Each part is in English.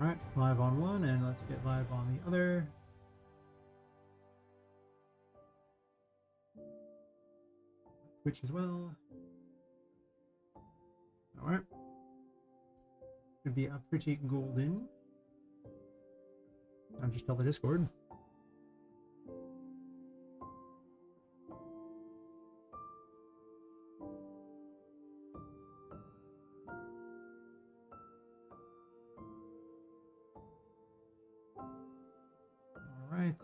Alright, live on one, and let's get live on the other. Twitch as well. Alright. Should be a pretty golden. I'll just tell the Discord. Alright.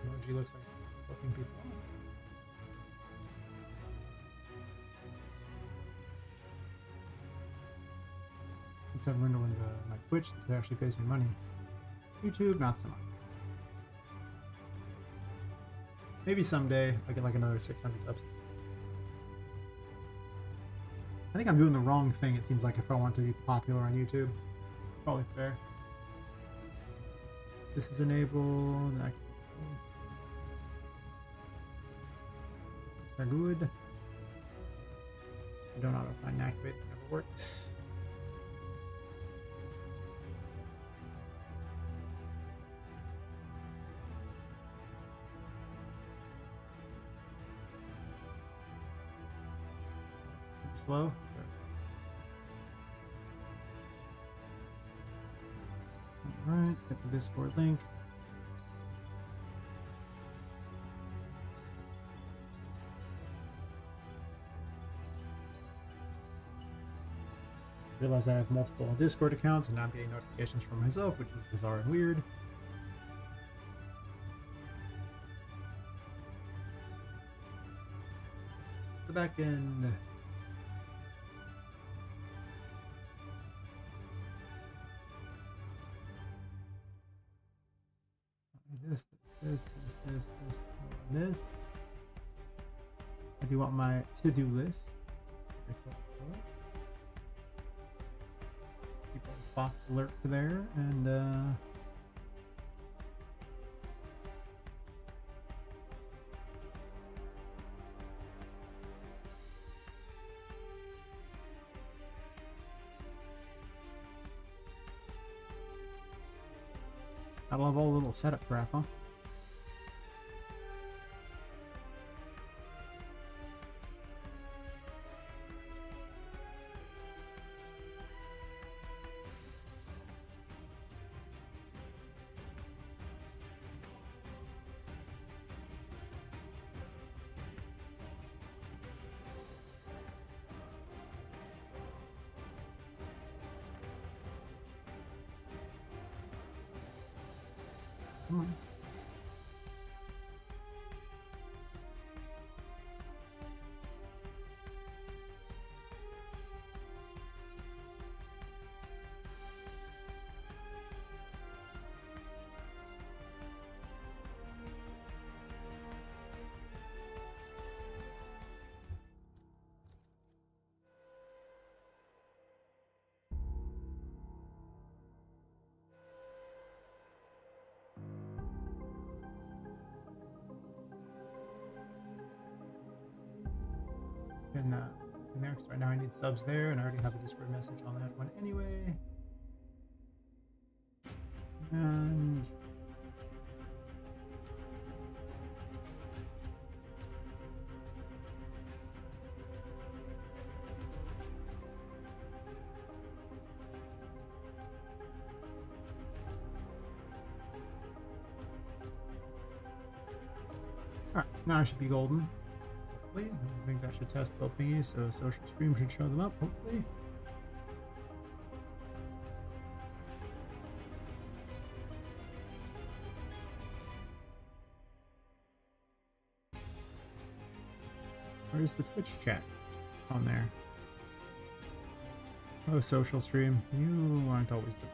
Emoji looks like fucking people off. It's a window in my Twitch that actually pays me money. YouTube, not so much. Maybe someday I get like another 600 subs. I think I'm doing the wrong thing, it seems like, if I want to be popular on YouTube. Probably fair. This is enabled. They're good. I don't know how to find and activate, that never works. Slow. Alright, let's get the Discord link. Realize I have multiple Discord accounts and now I'm getting notifications from myself, which is bizarre and weird. The back end. This. I do want my to-do list. Keep a Fox alert there, and I love all the little setup crap, huh? Come on. In there, because right now I need subs there, and I already have a Discord message on that one anyway. And alright, now I should be golden. Hopefully. I think that should test both these, so social stream should show them up, hopefully. Where's the Twitch chat on there? Oh, social stream. You aren't always the...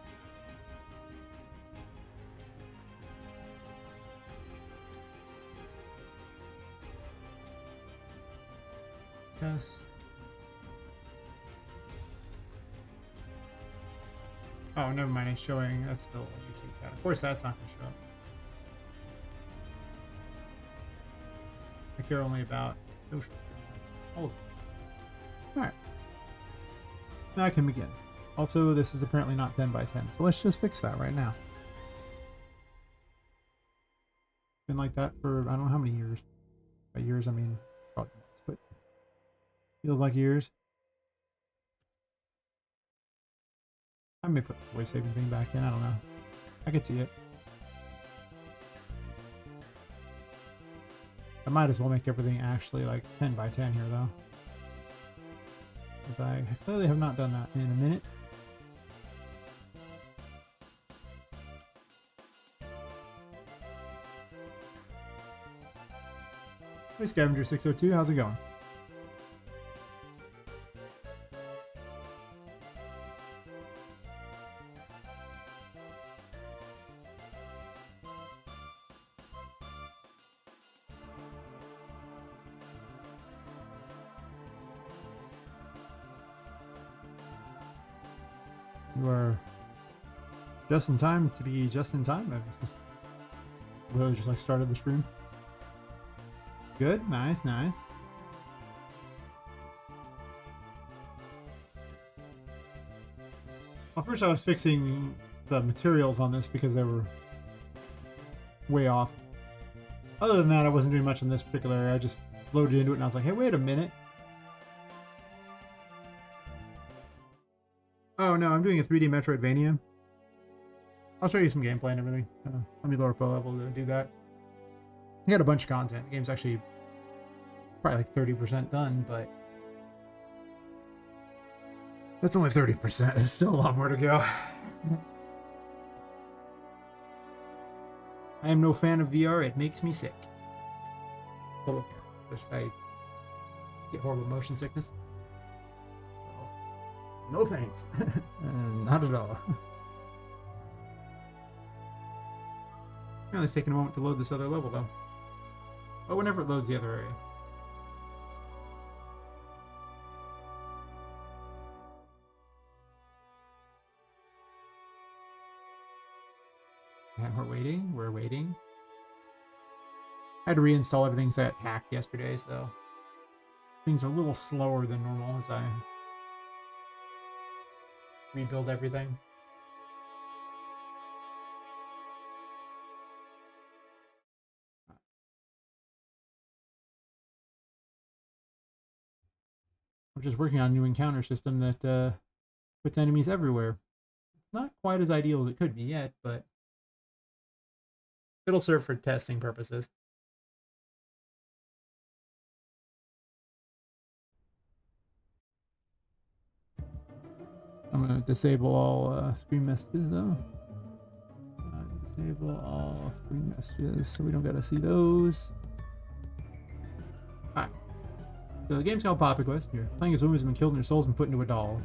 Yes. Oh, never mind. It's showing. That's the YouTube chat. Of course, that's not going to show up. I care only about social. All of them. All right. Now I can begin. Also, this is apparently not 10 by 10, so let's just fix that right now. Been like that for I don't know how many years. By years, I mean probably months, but feels like years. I may put the voice saving thing back in. I don't know. I could see it. I might as well make everything actually like 10 by 10 here, though. Because I clearly have not done that in a minute. Hey, Scavenger602, how's it going? You are just in time to be just in time. I really just like started the stream. Good, nice, nice. Well, first I was fixing the materials on this because they were way off. Other than that, I wasn't doing much in this particular area. I just loaded into it and I was like, hey, wait a minute. Oh no, I'm doing a 3D Metroidvania. I'll show you some gameplay and everything. Let me lower up a level to do that. I got a bunch of content. The game's actually probably like 30% done, but that's only 30%. There's still a lot more to go. I am no fan of VR. It makes me sick. Oh, I get horrible motion sickness. No thanks. Not at all. It's taking a moment to load this other level, though. Oh, whenever it loads the other area. And we're waiting. We're waiting. I had to reinstall everything because I got hacked yesterday, so things are a little slower than normal as I rebuild everything. We're just working on a new encounter system that puts enemies everywhere. It's not quite as ideal as it could be yet, but it'll serve for testing purposes. I'm going to disable all screen messages, though. Disable all screen messages so we don't got to see those. Alright. So the game's called Poppet Quest. You're playing as a woman who's been killed and her soul's been put into a doll.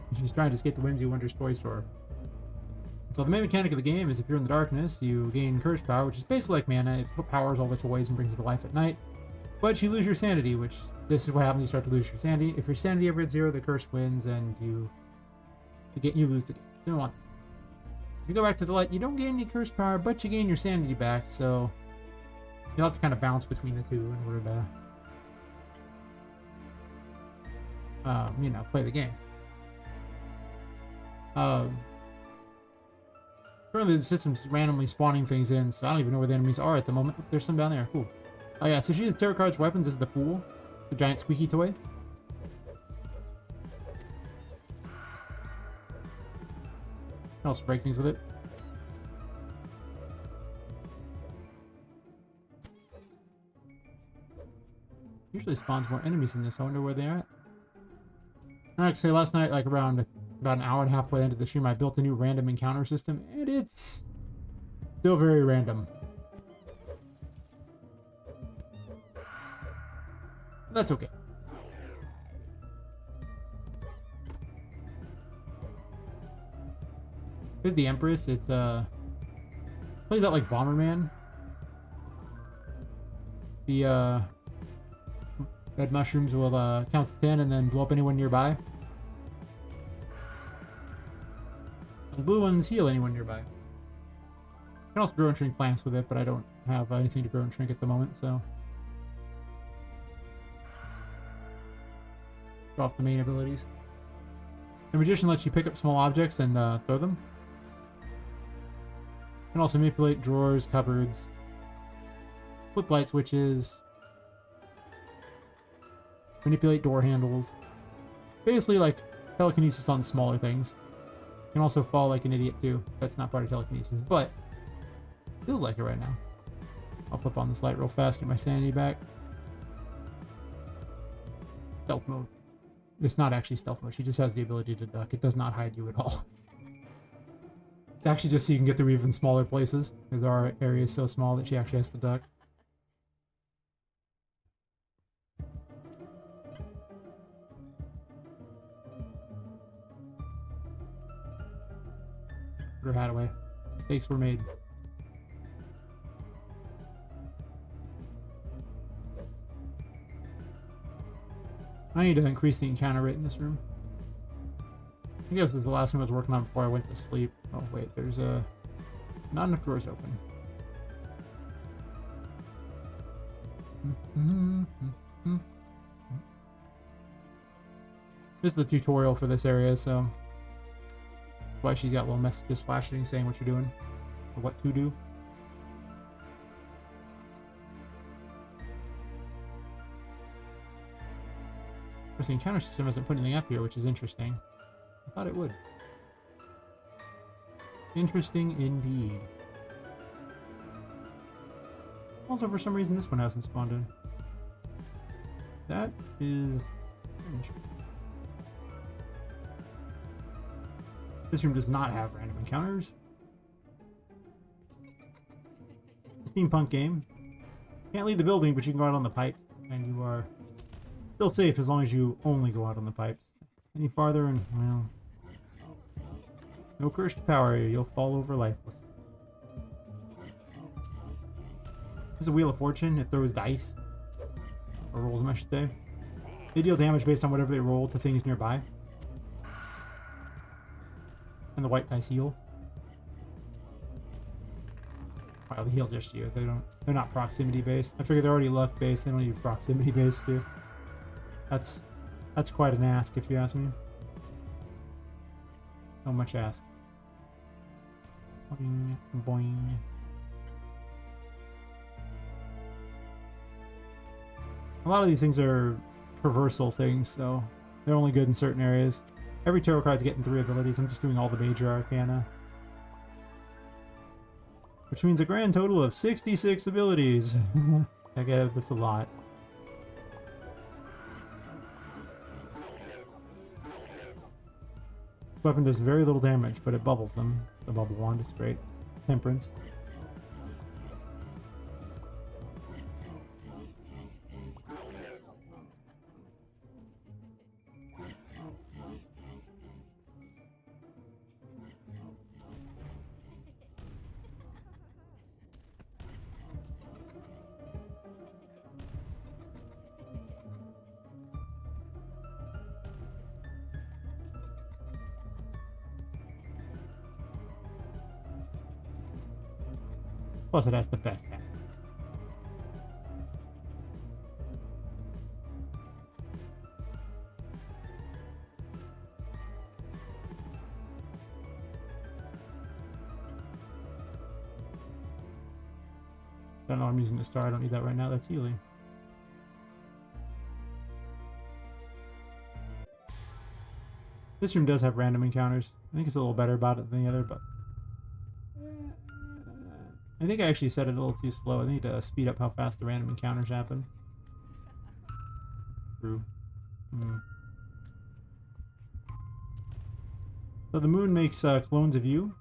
And she's trying to escape the Whimsy Wonders toy store. So the main mechanic of the game is if you're in the darkness, you gain curse power, which is basically like mana. It powers all the toys and brings them to life at night. But you lose your sanity, which this is what happens. You start to lose your sanity. If your sanity ever hits 0, the curse wins, and you lose the game. You don't want that. If you go back to the light, you don't gain any curse power, but you gain your sanity back. So you'll have to kind of bounce between the two in order to, you know, play the game. Currently, the system's randomly spawning things in, so I don't even know where the enemies are at the moment. There's some down there. Cool. Oh yeah, so she uses tarot cards weapons as the Fool, the giant squeaky toy. I'll also break things with it. Usually spawns more enemies in this. I wonder where they're at. I like to say last night, like around about an hour and a half by the end of the stream, I built a new random encounter system, and it's still very random. That's okay. Here's the Empress. It's plays out like Bomberman. The red mushrooms will count to 10 and then blow up anyone nearby. The blue ones heal anyone nearby. You can also grow and shrink plants with it, but I don't have anything to grow and shrink at the moment, so. Go off the main abilities. The Magician lets you pick up small objects and throw them. You can also manipulate drawers, cupboards, flip light switches, manipulate door handles. Basically like telekinesis on smaller things. You can also fall like an idiot too. That's not part of telekinesis, but feels like it right now. I'll flip on this light real fast, get my sanity back. Stealth mode. It's not actually stealth mode. She just has the ability to duck. It does not hide you at all. It's actually just so you can get through even smaller places, because our area is so small that she actually has to duck. Put her hat away. Mistakes were made. I need to increase the encounter rate in this room. I guess this is the last thing I was working on before I went to sleep. Oh wait, there's not enough doors open. This is the tutorial for this area, so that's why she's got little messages flashing saying what you're doing or what to do. The encounter system doesn't put anything up here, which is interesting. I thought it would. Interesting indeed. Also, for some reason, this one hasn't spawned in. That is strange. This room does not have random encounters. Steampunk game. Can't leave the building, but you can go out on the pipes, and you are still safe as long as you only go out on the pipes. Any farther and, well, no cursed power, you'll fall over lifeless. This is a Wheel of Fortune. It throws dice. Or rolls them, I should say. They deal damage based on whatever they roll to things nearby. And the white dice heal. Wow, they heal just you. They're not proximity based. I figure they're already luck based, they don't need proximity based too. That's quite an ask, if you ask me. So much ask. Boing, boing. A lot of these things are traversal things, so they're only good in certain areas. Every tarot card's getting 3 abilities. I'm just doing all the major arcana. Which means a grand total of 66 abilities. I guess that's a lot. Weapon does very little damage, but it bubbles them. The bubble wand is great. Temperance. Plus it has the best hat. Don't know, I'm using the star. I don't need that right now. That's healing. This room does have random encounters. I think it's a little better about it than the other, but I think I actually said it a little too slow. I need to speed up how fast the random encounters happen. True. So the moon makes clones of you,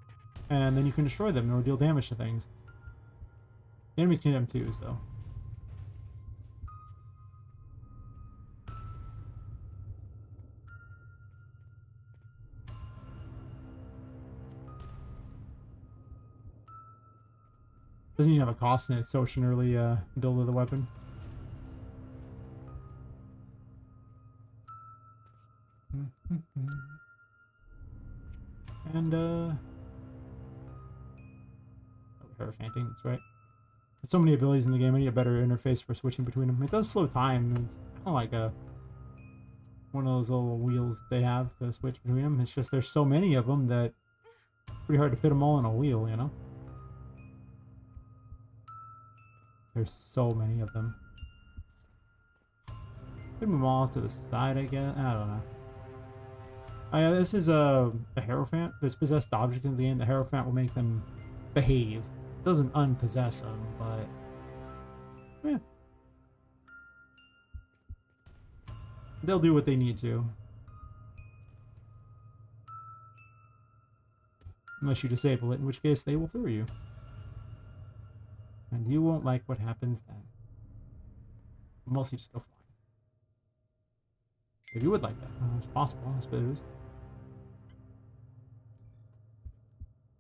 and then you can destroy them or deal damage to things. The enemies can do them too, so. Doesn't even have a cost in it. It's such an early build of the weapon. And Hierophanting, that's right. There's so many abilities in the game. I need a better interface for switching between them. It does slow time. It's kind of like one of those little wheels that they have to switch between them. It's just there's so many of them that it's pretty hard to fit them all in a wheel, you know? There's so many of them. Could move them all to the side, I guess. I don't know. Oh yeah, this is a Hierophant. This possessed object in the game. The Hierophant will make them behave. It doesn't unpossess them, but yeah. They'll do what they need to. Unless you disable it, in which case they will throw you. And you won't like what happens then. Mostly just go flying. If you would like that. It's possible, I suppose.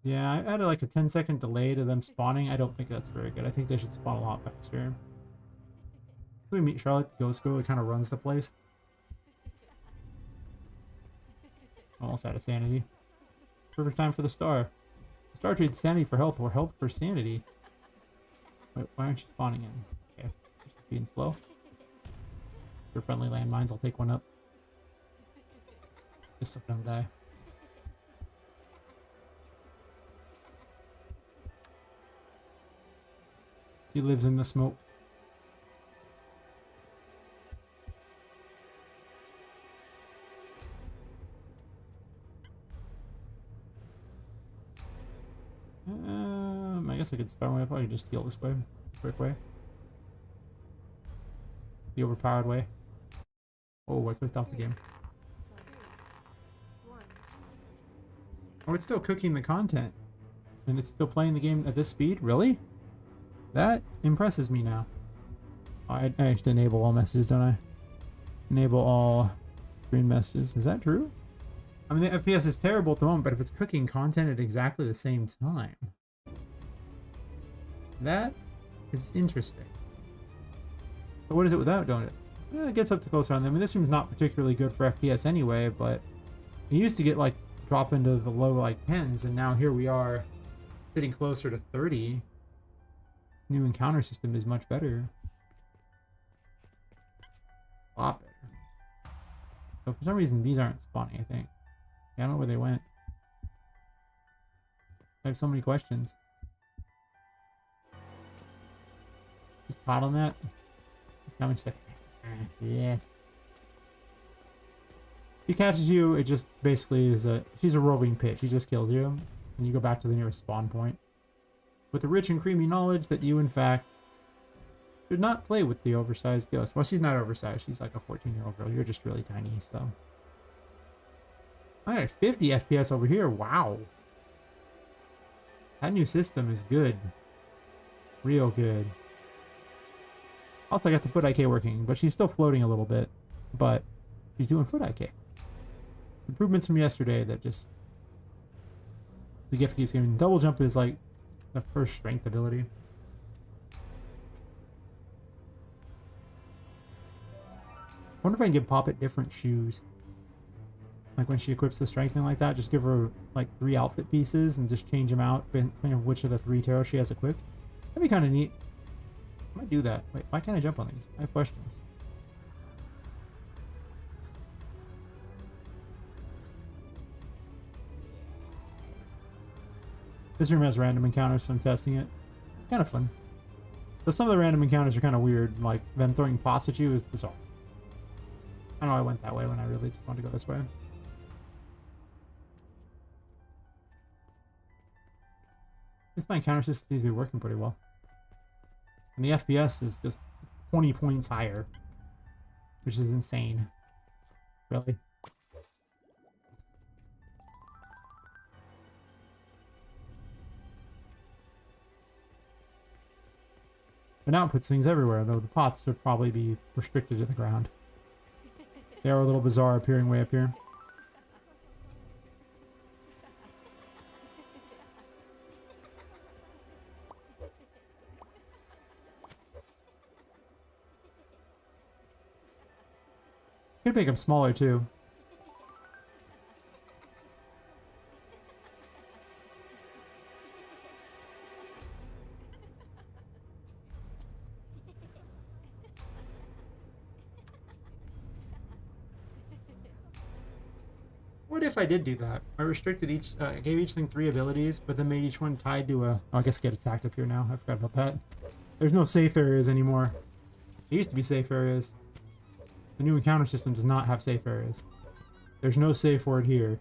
Yeah, I added like a 10-second delay to them spawning. I don't think that's very good. I think they should spawn a lot faster. Can we meet Charlotte, the ghost girl, who kind of runs the place? Almost out of sanity. Perfect time for the star. The star trades sanity for health or health for sanity. Wait, why aren't you spawning in? Okay, just being slow. For friendly landmines, I'll take one up. Just so I don't die. He lives in the smoke. I guess I could start my way. I could just heal this way. Quick way. The overpowered way. Oh, I clicked off the game. Oh, it's still cooking the content. And it's still playing the game at this speed? Really? That impresses me now. I have to enable all messages, don't I? Enable all screen messages. Is that true? I mean, the FPS is terrible at the moment, but if it's cooking content at exactly the same time... That is interesting. But what is it without, don't it? It gets up to close on them. I mean, this room's not particularly good for FPS anyway, but it used to get, like, drop into the low, like, 10s, and now here we are sitting closer to 30. New encounter system is much better. Poppet. So for some reason, these aren't spawning, I think. I don't know where they went. I have so many questions. Just pot on that. How much? Yes. She catches you. It just basically is she's a roving pit. She just kills you, and you go back to the nearest spawn point. With the rich and creamy knowledge that you, in fact, should not play with the oversized ghost. Well, she's not oversized. She's like a 14-year-old girl. You're just really tiny, so. I got 50 FPS over here. Wow. That new system is good. Real good. Also, I got the foot IK working, but she's still floating a little bit. But she's doing foot IK. Improvements from yesterday that just... The gift keeps giving. Double jump is like the first strength ability. I wonder if I can give Poppet different shoes. Like when she equips the strength thing like that, just give her like 3 outfit pieces and just change them out depending on which of the 3 tarot she has equipped. That'd be kind of neat. I might do that. Wait, why can't I jump on these? I have questions. This room has random encounters, so I'm testing it. It's kind of fun. So some of the random encounters are kind of weird, like them throwing pots at you is bizarre. I know I went that way when I really just wanted to go this way. This my encounter system seems to be working pretty well. And the FPS is just 20 points higher, which is insane. Really. But now it puts things everywhere, though the pots would probably be restricted to the ground. They are a little bizarre appearing way up here. Could make them smaller too. What if I did do that? I restricted each, gave each thing 3 abilities, but then made each one tied to a... Oh, I guess get attacked up here now. I forgot about that. There's no safe areas anymore. There used to be safe areas. The new encounter system does not have safe areas. There's no safe word here.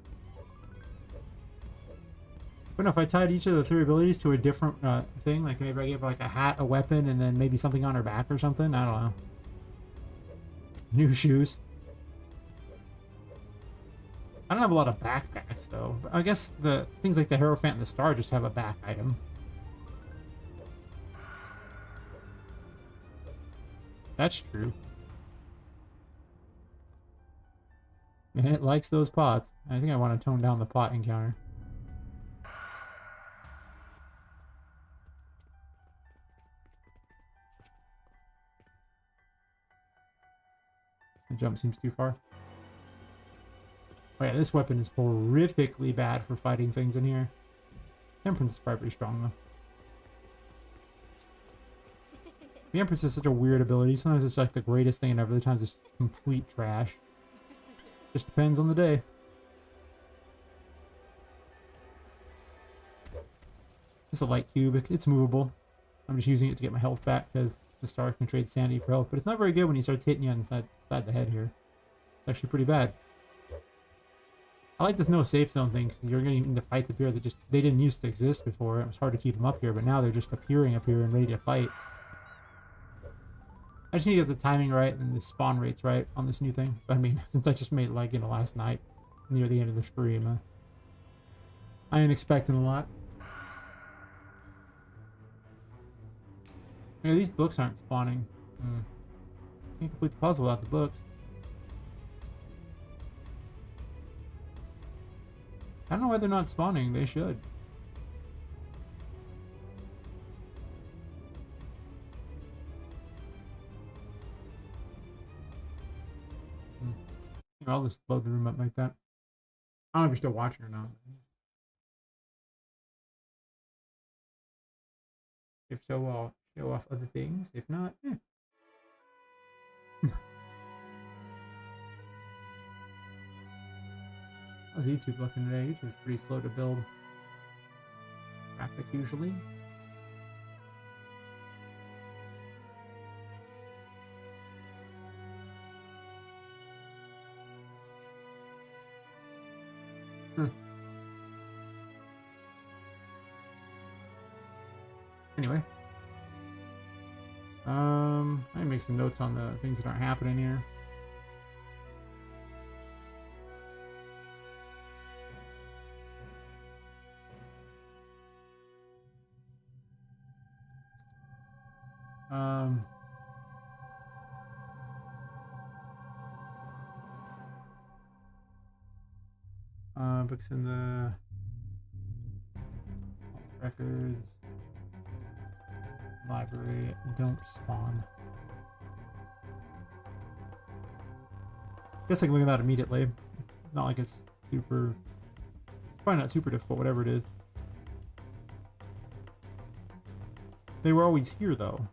But no, if I tied each of the 3 abilities to a different thing, like maybe I gave like a hat, a weapon, and then maybe something on her back or something, I don't know. New shoes. I don't have a lot of backpacks though. But I guess the things like the Hierophant and the Star just have a back item. That's true. And it likes those pots. I think I want to tone down the pot encounter. The jump seems too far. Oh yeah, this weapon is horrifically bad for fighting things in here. Temperance is probably pretty strong though. The Empress is such a weird ability. Sometimes it's like the greatest thing, and other times it's complete trash. Just depends on the day. It's a light cube. It's movable. I'm just using it to get my health back because the star can trade sanity for health. But it's not very good when he starts hitting you inside the head here. It's actually pretty bad. I like this no safe zone thing because you're getting into fights up here that just they didn't used to exist before. It was hard to keep them up here, but now they're just appearing up here and ready to fight. I just need to get the timing right and the spawn rates right on this new thing. But I mean, since I just made it like, you know, last night near the end of the stream, I ain't expecting a lot. Yeah, these books aren't spawning. Can't complete the puzzle without the books. I don't know why they're not spawning. They should. Here, I'll just load the room up like that. I don't know if you're still watching or not. If so, I'll show off other things. If not, How's YouTube looking today? YouTube's pretty slow to build traffic usually. Anyway. I can make some notes on the things that aren't happening here. Books in the records. Library don't spawn. Guess I can look at that immediately. It's not like it's super... Probably not super difficult, whatever it is. They were always here, though.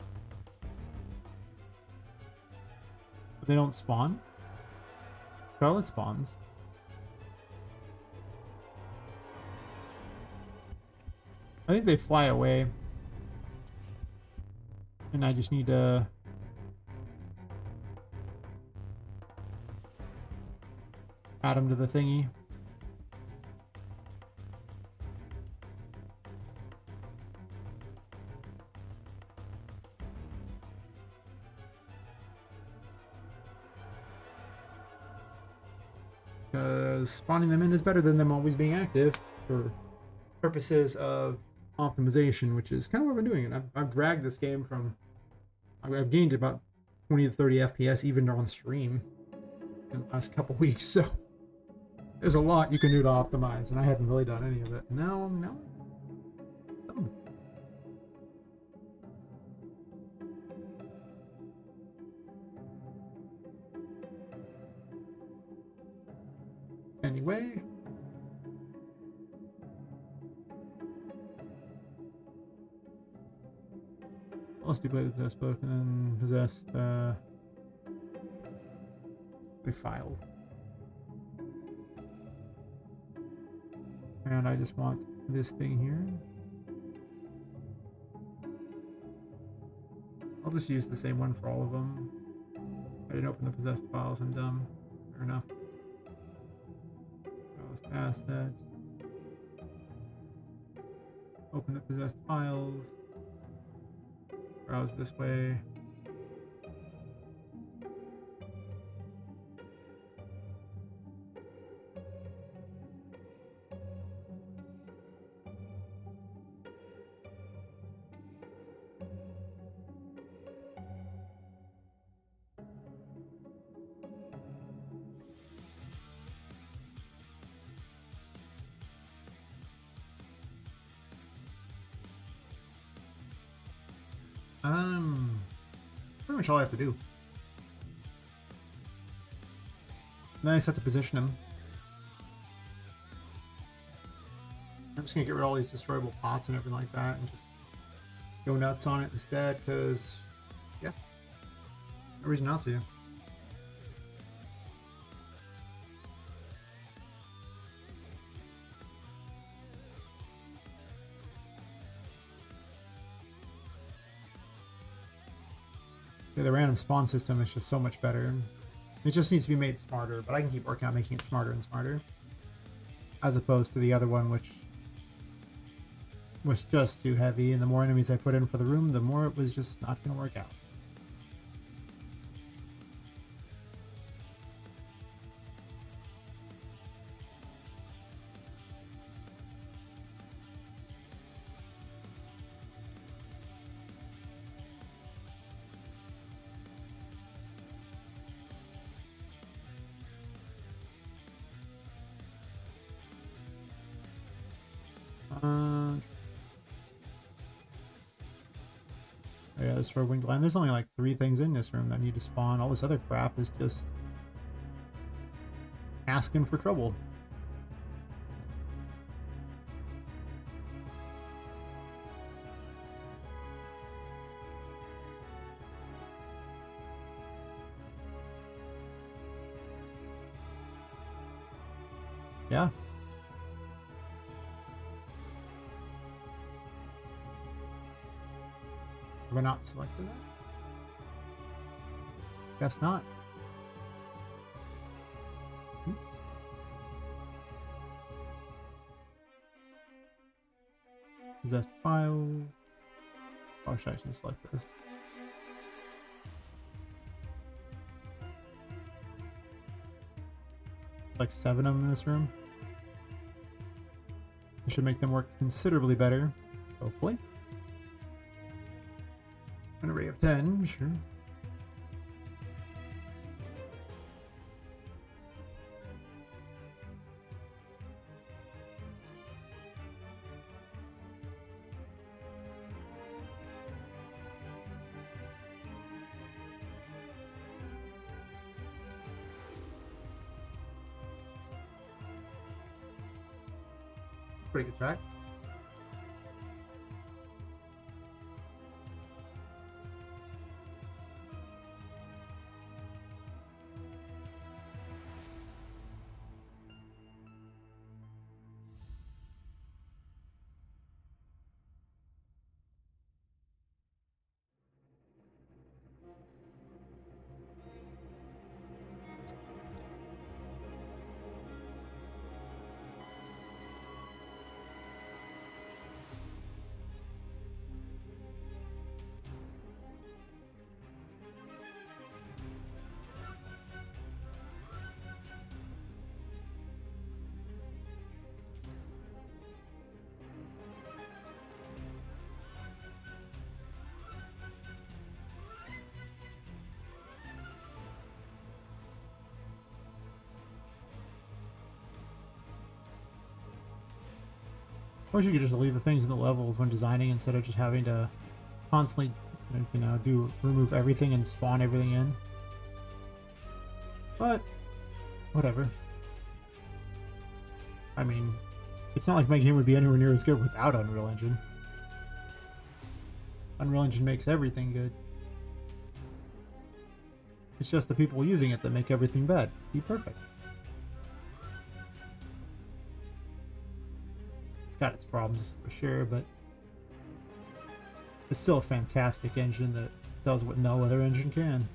But they don't spawn? Charlotte spawns. I think they fly away. And I just need to... add them to the thingy. Because spawning them in is better than them always being active for purposes of optimization, which is kind of what I've been doing. And I've dragged this game from... I've gained about 20 to 30 FPS even on stream in the last couple weeks, so there's a lot you can do to optimize, and I hadn't really done any of it. No. Anyway. Let's do play the possessed book and then possessed we filed. And I just want this thing here. I'll just use the same one for all of them. I didn't open the possessed files, I'm dumb. Fair enough. Browse assets. Open the possessed files. Browse this way. Pretty much all I have to do. Then I just have to position him. I'm just gonna get rid of all these destroyable pots and everything like that and just go nuts on it instead, because, yeah, no reason not to. Yeah, the random spawn system is just so much better. It just needs to be made smarter, but I can keep working on making it smarter and smarter. As opposed to the other one, which was just too heavy, and the more enemies I put in for the room, the more it was just not going to work out. Yeah, this for winged land. There's only like 3 things in this room that need to spawn. All this other crap is just asking for trouble. Yeah. Have I not selected that? Guess not. Oops. Possessed file. Oh, should I actually select this? Like 7 of them in this room. I should make them work considerably better, hopefully. An array of 10, sure. Pretty good track. I wish you could just leave the things in the levels when designing instead of just having to constantly, you know, remove everything and spawn everything in. But whatever. I mean, it's not like my game would be anywhere near as good without Unreal Engine. Unreal Engine makes everything good. It's just the people using it that make everything bad. Be perfect. It's got its problems for sure, but it's still a fantastic engine that does what no other engine can.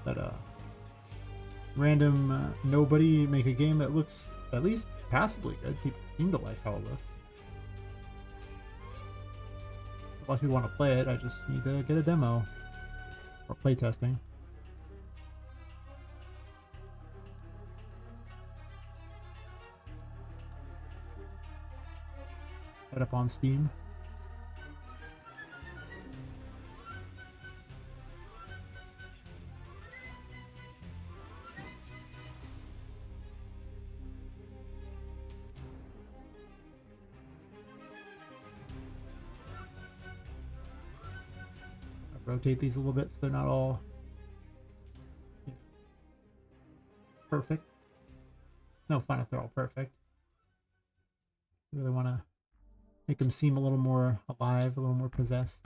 But random nobody make a game that looks at least passably good. People seem to like how it looks. A lot of people want to play it. I just need to get a demo or play testing. Head up on Steam. Rotate these a little bit so they're not all perfect. No fun if they're all perfect. I really want to make them seem a little more alive, a little more possessed.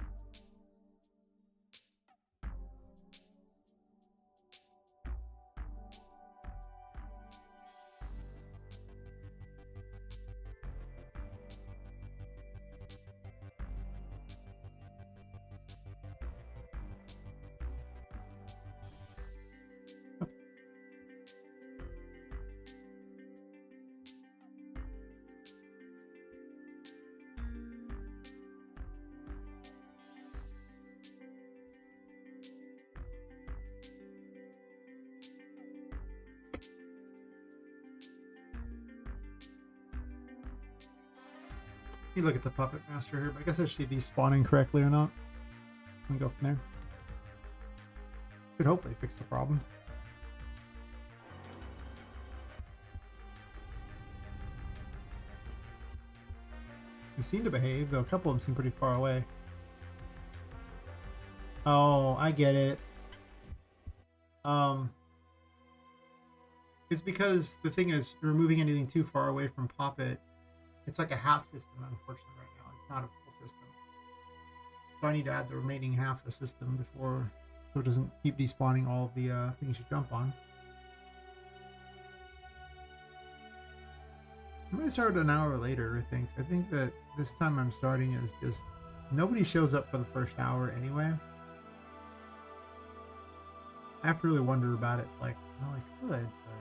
You look at the Puppet Master here, but I guess I should see these spawning correctly or not. And go from there. Should hopefully fix the problem. They seem to behave, though a couple of them seem pretty far away. Oh, I get it. It's because the thing is, removing anything too far away from Poppet, it's like a half system, unfortunately, right now. It's not a full system. So I need to add the remaining half of the system before, so it doesn't keep despawning all of the things you jump on. I'm going to start an hour later, I think. I think that this time I'm starting is just, nobody shows up for the first hour anyway. I have to really wonder about it, like, well, I could, but...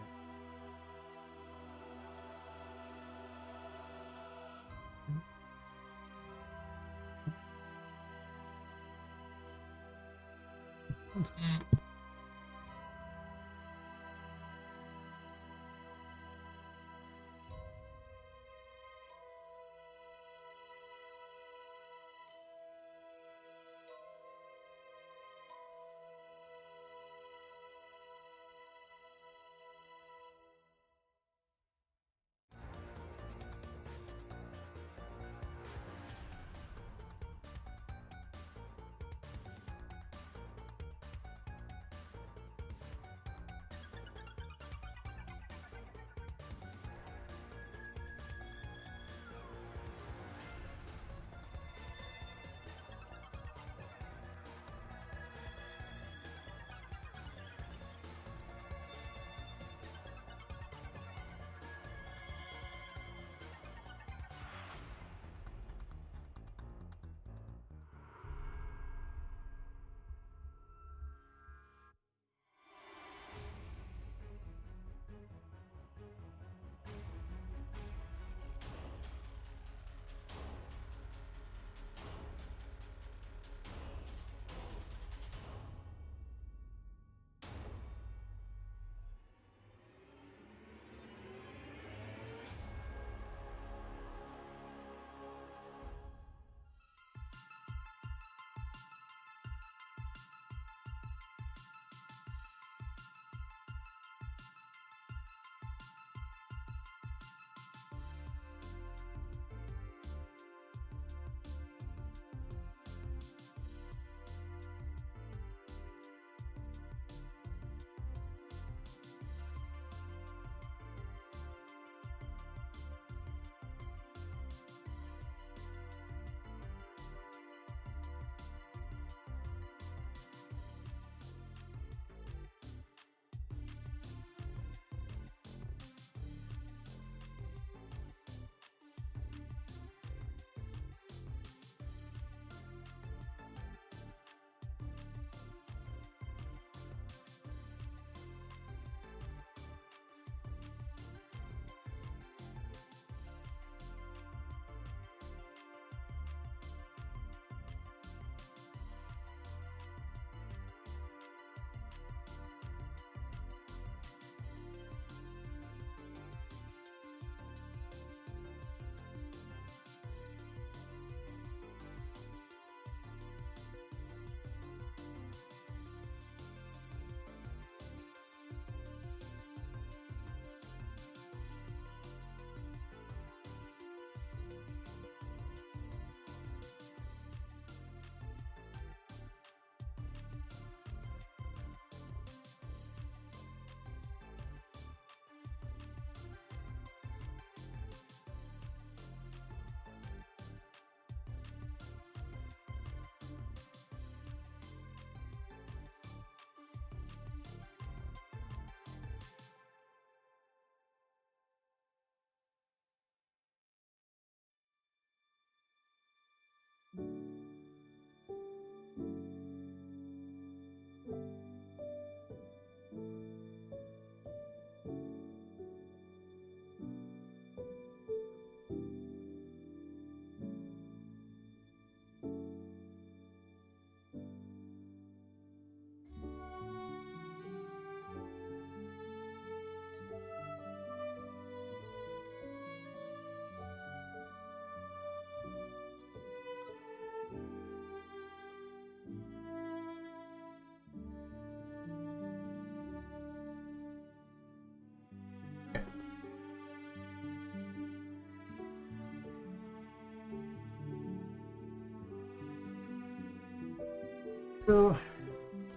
So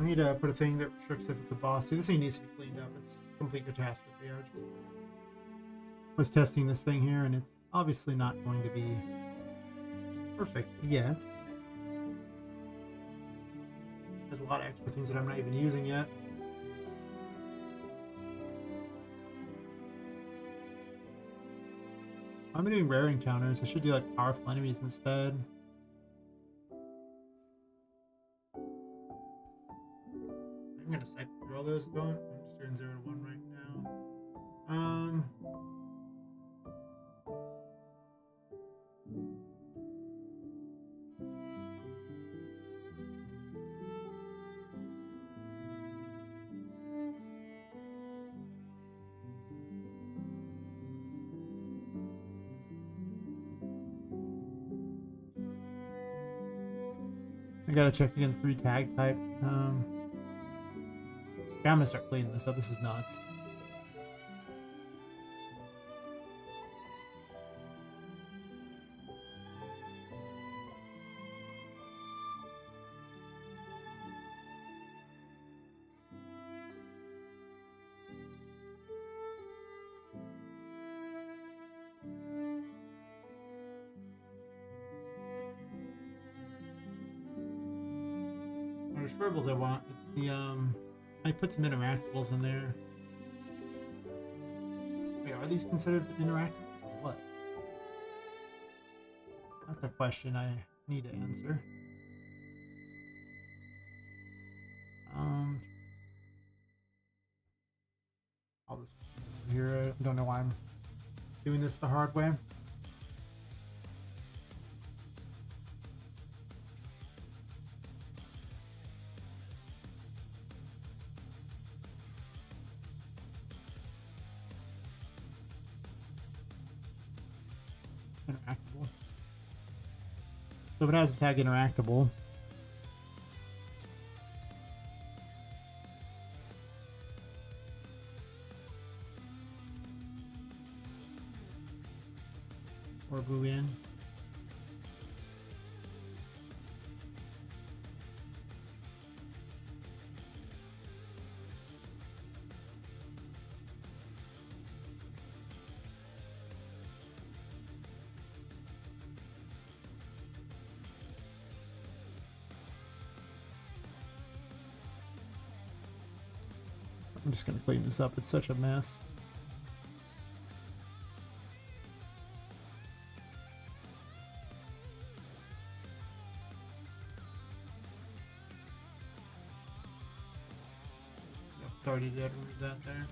I need to put a thing that restricts if it's a boss. See, this thing needs to be cleaned up. It's a complete catastrophe. I just was testing this thing here, and it's obviously not going to be perfect yet. There's a lot of extra things that I'm not even using yet. I'm doing rare encounters. I should do like powerful enemies instead. I'm gonna cycle through all those though. I'm just doing 0 to 1 right now. I gotta check against 3 tag types. Yeah, I'm gonna start cleaning this up. This is nuts. There's shrivels I want. It's the I put some interactables in there. Wait, are these considered interactable? What? That's a question I need to answer. I'll just here. I don't know why I'm doing this the hard way. Interactable. So if it has a tag interactable, or boolean. I'm just gonna clean this up. It's such a mess. Yep, already did remove that there.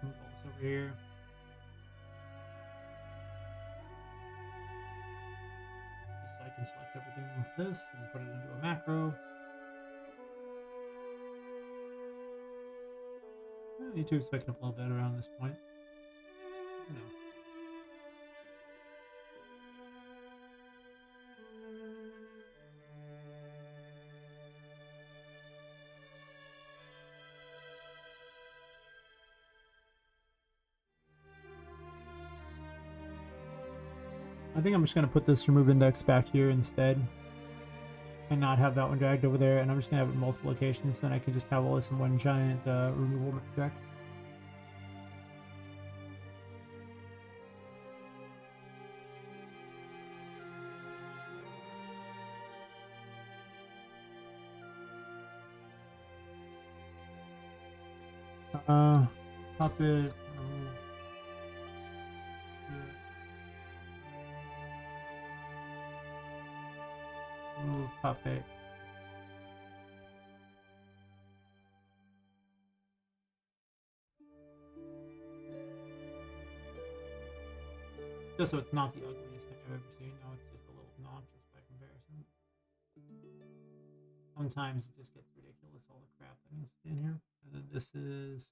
Move all this over here. Just so I can select everything with this and put it into a macro. YouTube's picking up a little bit around this point. You know. I think I'm just going to put this remove index back here instead and not have that one dragged over there, and I'm just going to have it in multiple locations, then I can just have all this in one giant removal track. Puppet. Move puppet. Just so it's not the ugliest thing I've ever seen. No, it's just a little obnoxious by comparison. Sometimes it just gets ridiculous, all the crap that needs to be in here. And then this is...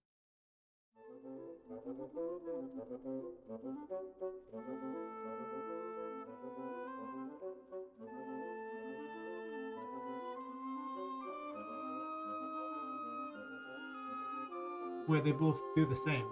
where they both do the same.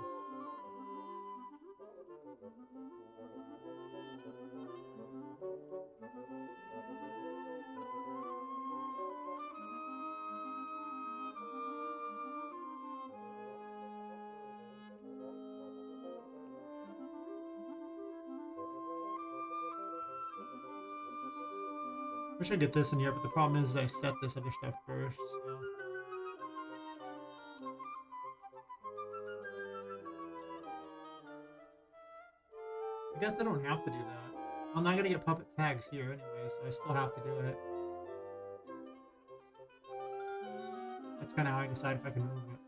Wish I get this in here, but the problem is I set this other stuff first. So. I guess I don't have to do that. I'm not gonna get puppet tags here anyway, so I still have to do it. That's kind of how I decide if I can move it.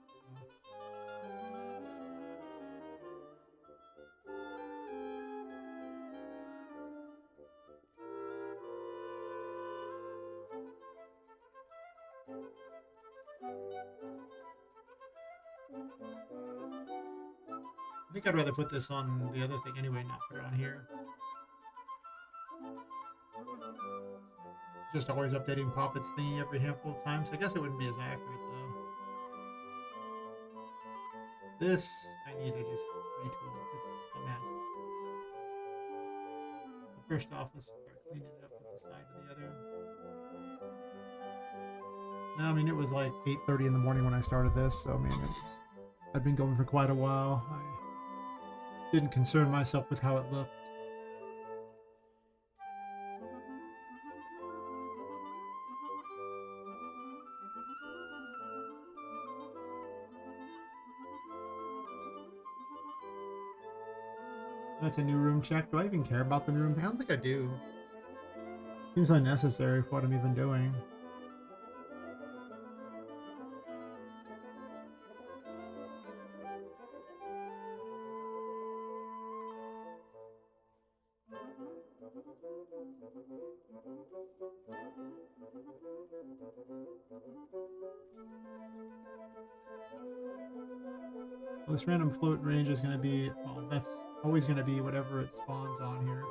I think I'd rather put this on the other thing anyway, not put it on here. Just always updating Poppet's thingy every handful of times. I guess it wouldn't be as accurate though. This, I need to just retool. It's a mess. First off, let's start cleaning it up with the side to the other. I mean, it was like 8:30 in the morning when I started this, so I mean, I've been going for quite a while. I didn't concern myself with how it looked. That's a new room check. Do I even care about the new room? I don't think I do. Seems unnecessary for what I'm even doing. Well, this random float range is going to be, well, that's always going to be whatever it spawns on here.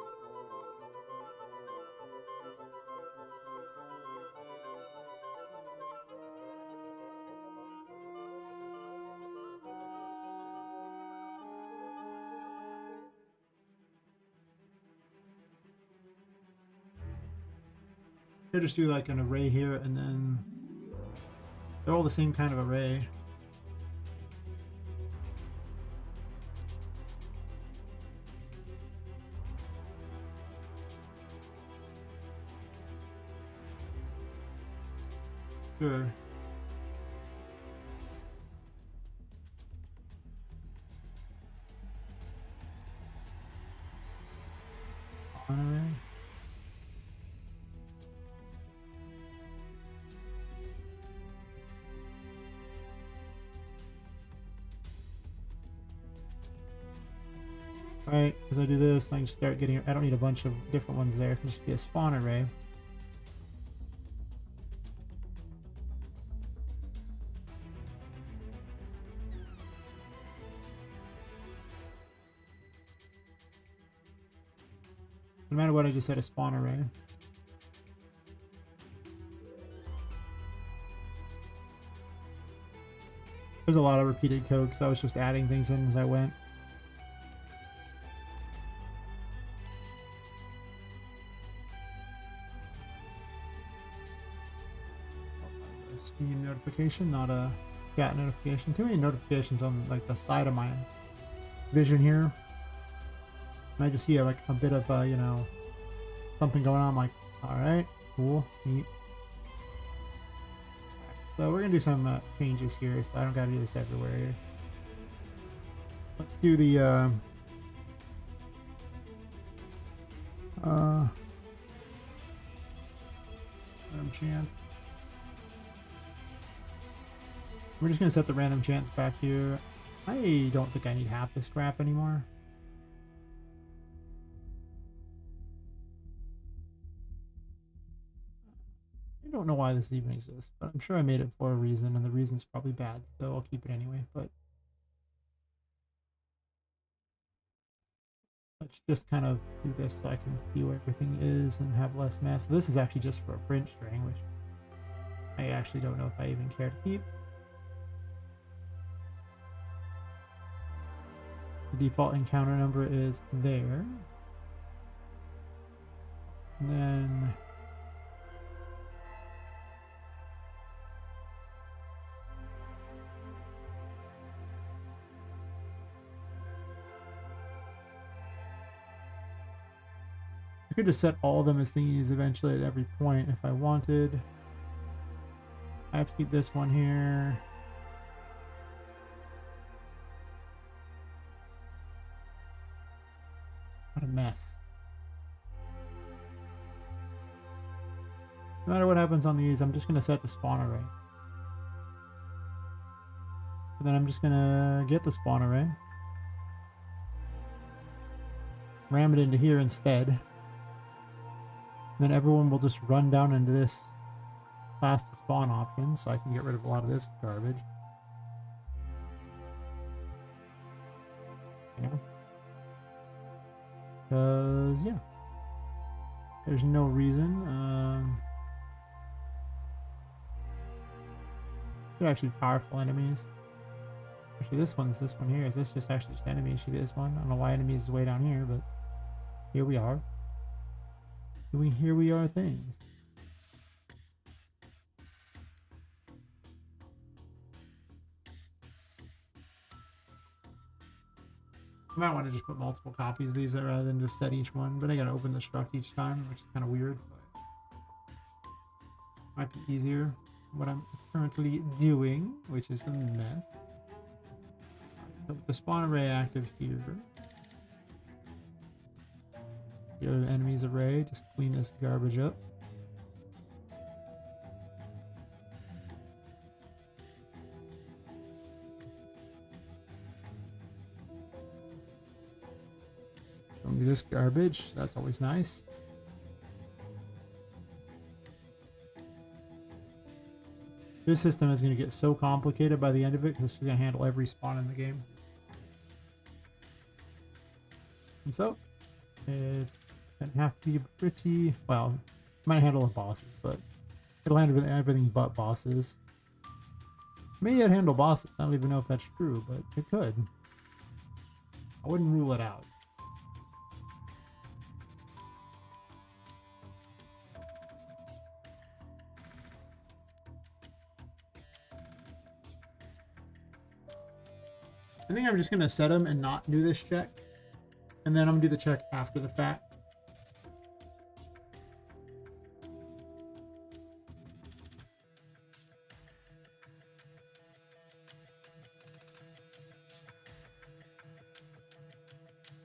Could just do like an array here, and then they're all the same kind of array. Sure. Alright. Alright, as I do this, I can start getting, I don't need a bunch of different ones there. It can just be a spawn array. No matter what, I just set a spawn array. There's a lot of repeated code because I was just adding things in as I went. Steam notification, not a chat notification. Too many notifications on like the side of my vision here. And I just see like a bit of you know, something going on. I'm like, all right, cool, neat. So we're gonna do some changes here, so I don't gotta do this everywhere here. Let's do the random chance. We're just gonna set the random chance back here. I don't think I need half this crap anymore. I don't know why this even exists, but I'm sure I made it for a reason, and the reason's probably bad, so I'll keep it anyway. But let's just kind of do this so I can see where everything is and have less mess. This is actually just for a print string, which I actually don't know if I even care to keep. The default encounter number is there. And then I could just set all of them as thingies eventually at every point if I wanted. I have to keep this one here. What a mess. No matter what happens on these, I'm just going to set the spawn array. And then I'm just going to get the spawn array. Ram it into here instead. And then everyone will just run down into this fast to spawn option, so I can get rid of a lot of this garbage. You know? Because, yeah. There's no reason. They're actually powerful enemies. Actually, this one here. Is this just actually just enemies? Should be this one. I don't know why enemies is way down here, but here we are. Doing here we are things. I might want to just put multiple copies of these rather than just set each one, but I gotta open the struct each time, which is kind of weird, but might be easier. What I'm currently doing, which is a mess. So with the spawn array active here. The other enemies array, just clean this garbage up. Don't do this garbage, that's always nice. This system is going to get so complicated by the end of it because it's going to handle every spawn in the game. And so, it's going to have to be pretty, well, it might handle the bosses, but it'll handle everything but bosses. Maybe it'd handle bosses, I don't even know if that's true, but it could. I wouldn't rule it out. I think I'm just going to set them and not do this check. And then I'm going to do the check after the fact.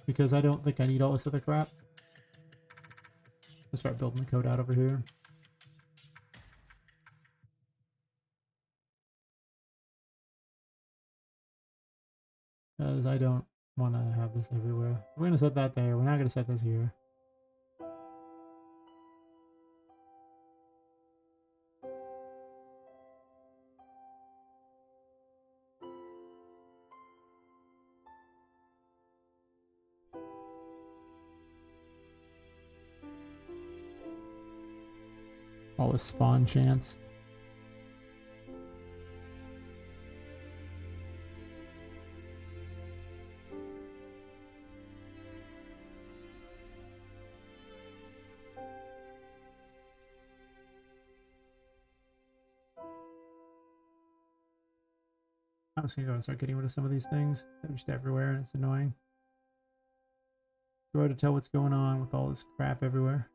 Because I don't think I need all this other crap. Let's start building the code out over here. Because I don't want to have this everywhere. We're going to set that there. We're not going to set this here. All this spawn chance. I'm just gonna go and start getting rid of some of these things. They're just everywhere and it's annoying. It's hard to tell what's going on with all this crap everywhere.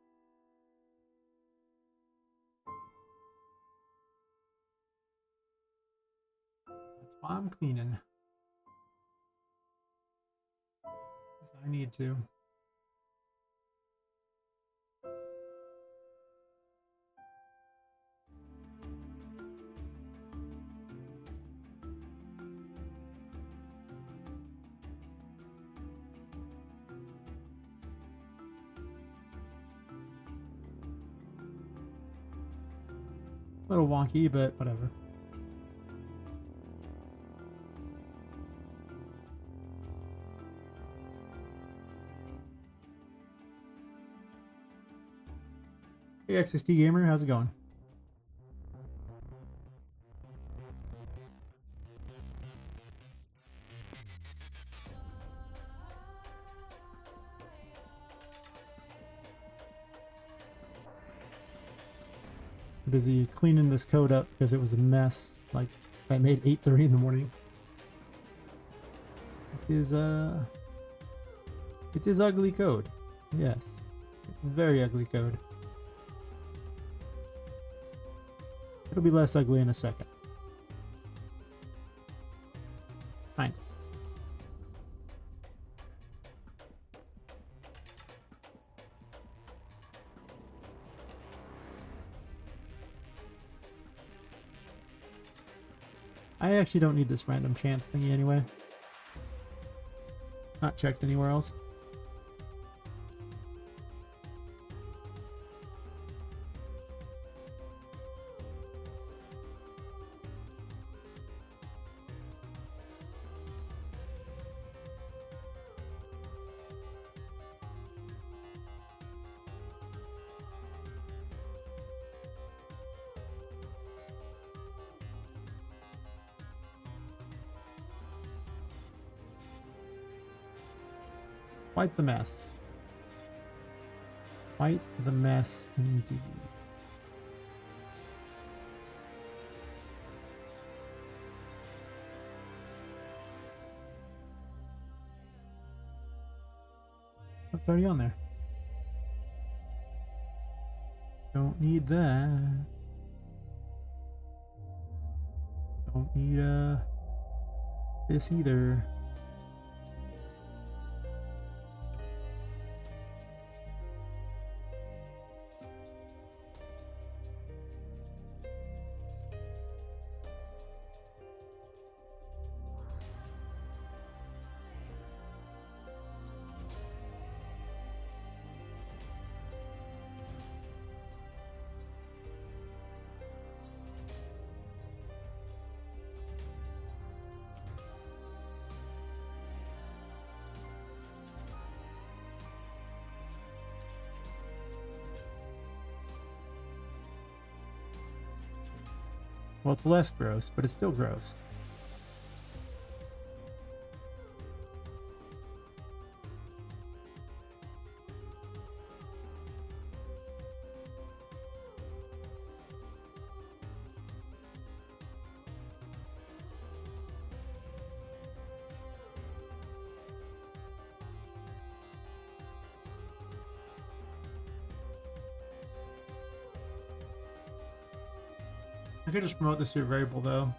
That's why I'm cleaning. 'Cause I need to. A little wonky, but whatever. Hey XST Gamer, how's it going? Busy cleaning this code up because it was a mess. Like I made 8:30 in the morning. It is ugly code. Yes, it's very ugly code. It'll be less ugly in a second. Fine. I actually don't need this random chance thingy anyway. Not checked anywhere else. Quite the mess. Quite the mess indeed. What's already on there? Don't need that. Don't need this either. Well, it's less gross, but it's still gross. I could just promote this to a variable though.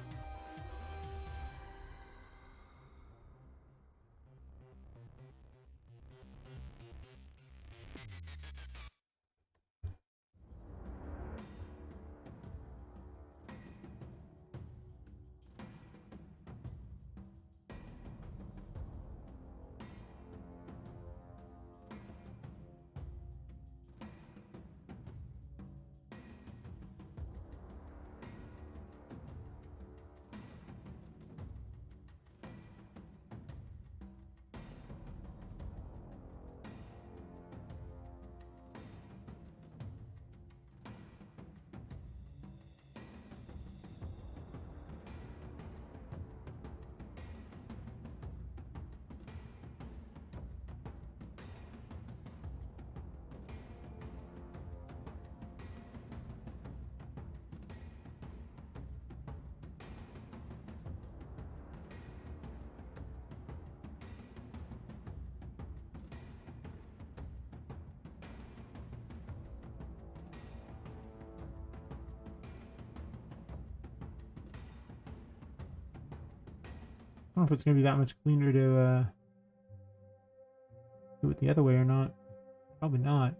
don't know if it's gonna be that much cleaner to do it the other way or not. Probably not.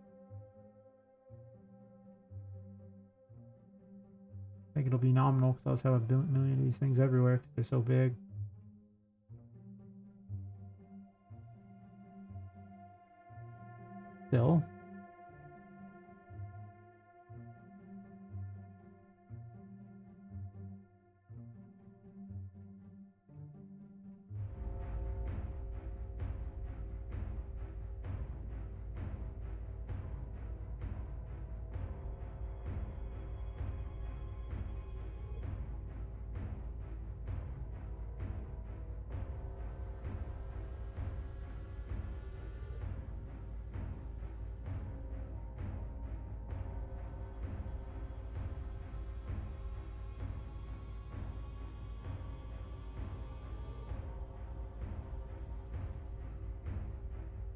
I think it'll be nominal because I also have a million of these things everywhere because they're so big. Still.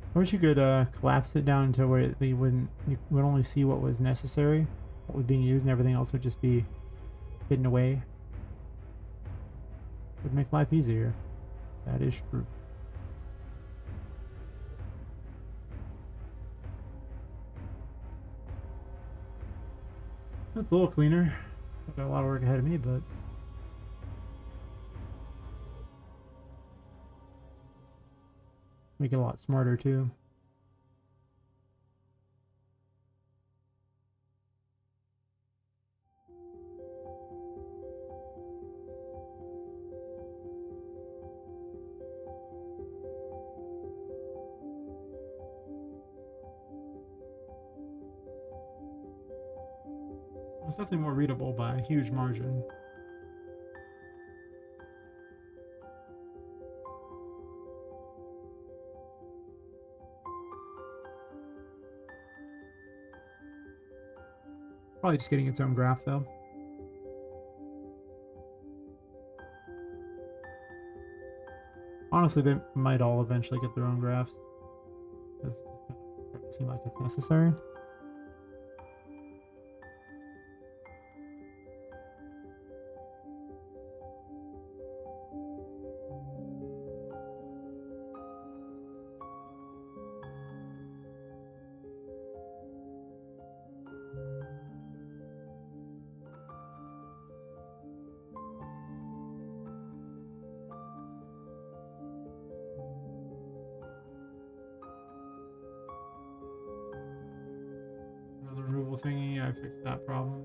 I wish you could collapse it down to where you would only see what was necessary, what was being used, and everything else would just be hidden away. Would make life easier. That is true. That's a little cleaner. I've got a lot of work ahead of me, but make it a lot smarter too. It's definitely more readable by a huge margin. Probably just getting its own graph though. Honestly, they might all eventually get their own graphs. It doesn't seem like it's necessary. Another removal thingy, I fixed that problem.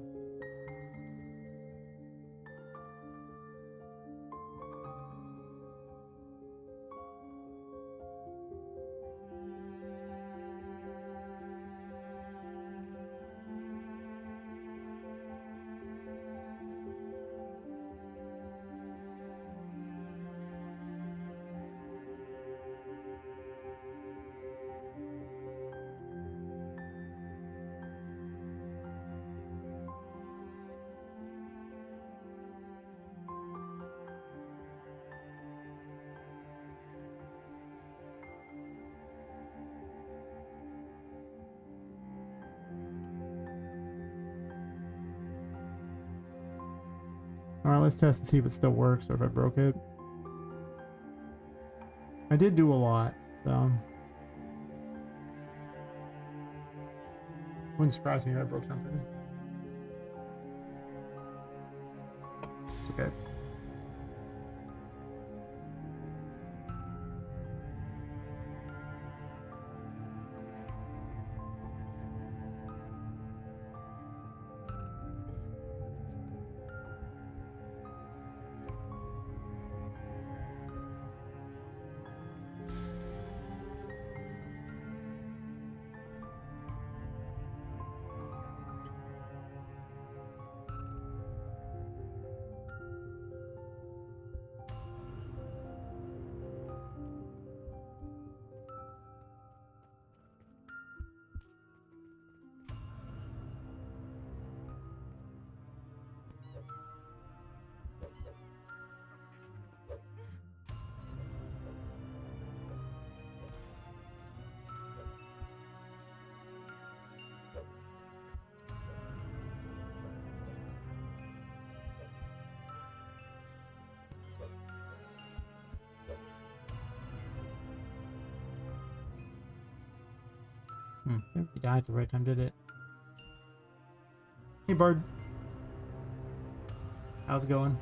Alright, let's test to see if it still works or if I broke it. I did do a lot, so wouldn't surprise me if I broke something. It's okay. He died at the right time, did it? Hey, Bard. How's it going?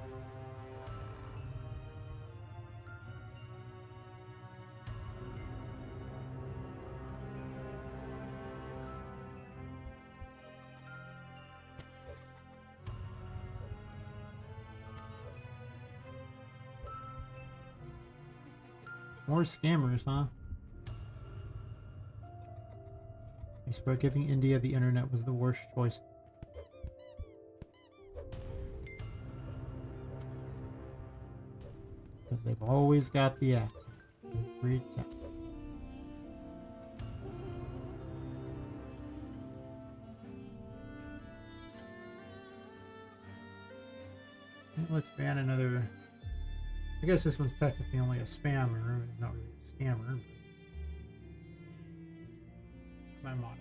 More scammers, huh? I swear giving India the internet was the worst choice. Because they've always got the accent. Every time. Let's ban another... I guess this one's technically only a spammer, not really a scammer, but my mod.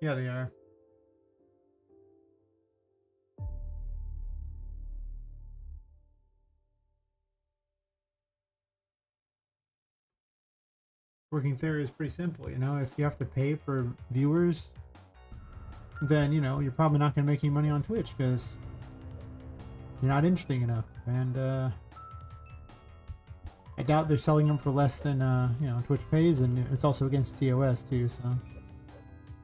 Yeah, they are. Working theory is pretty simple, you know, if you have to pay for viewers, then, you know, you're probably not going to make any money on Twitch because you're not interesting enough. And, I doubt they're selling them for less than, you know, Twitch pays, and it's also against TOS too, so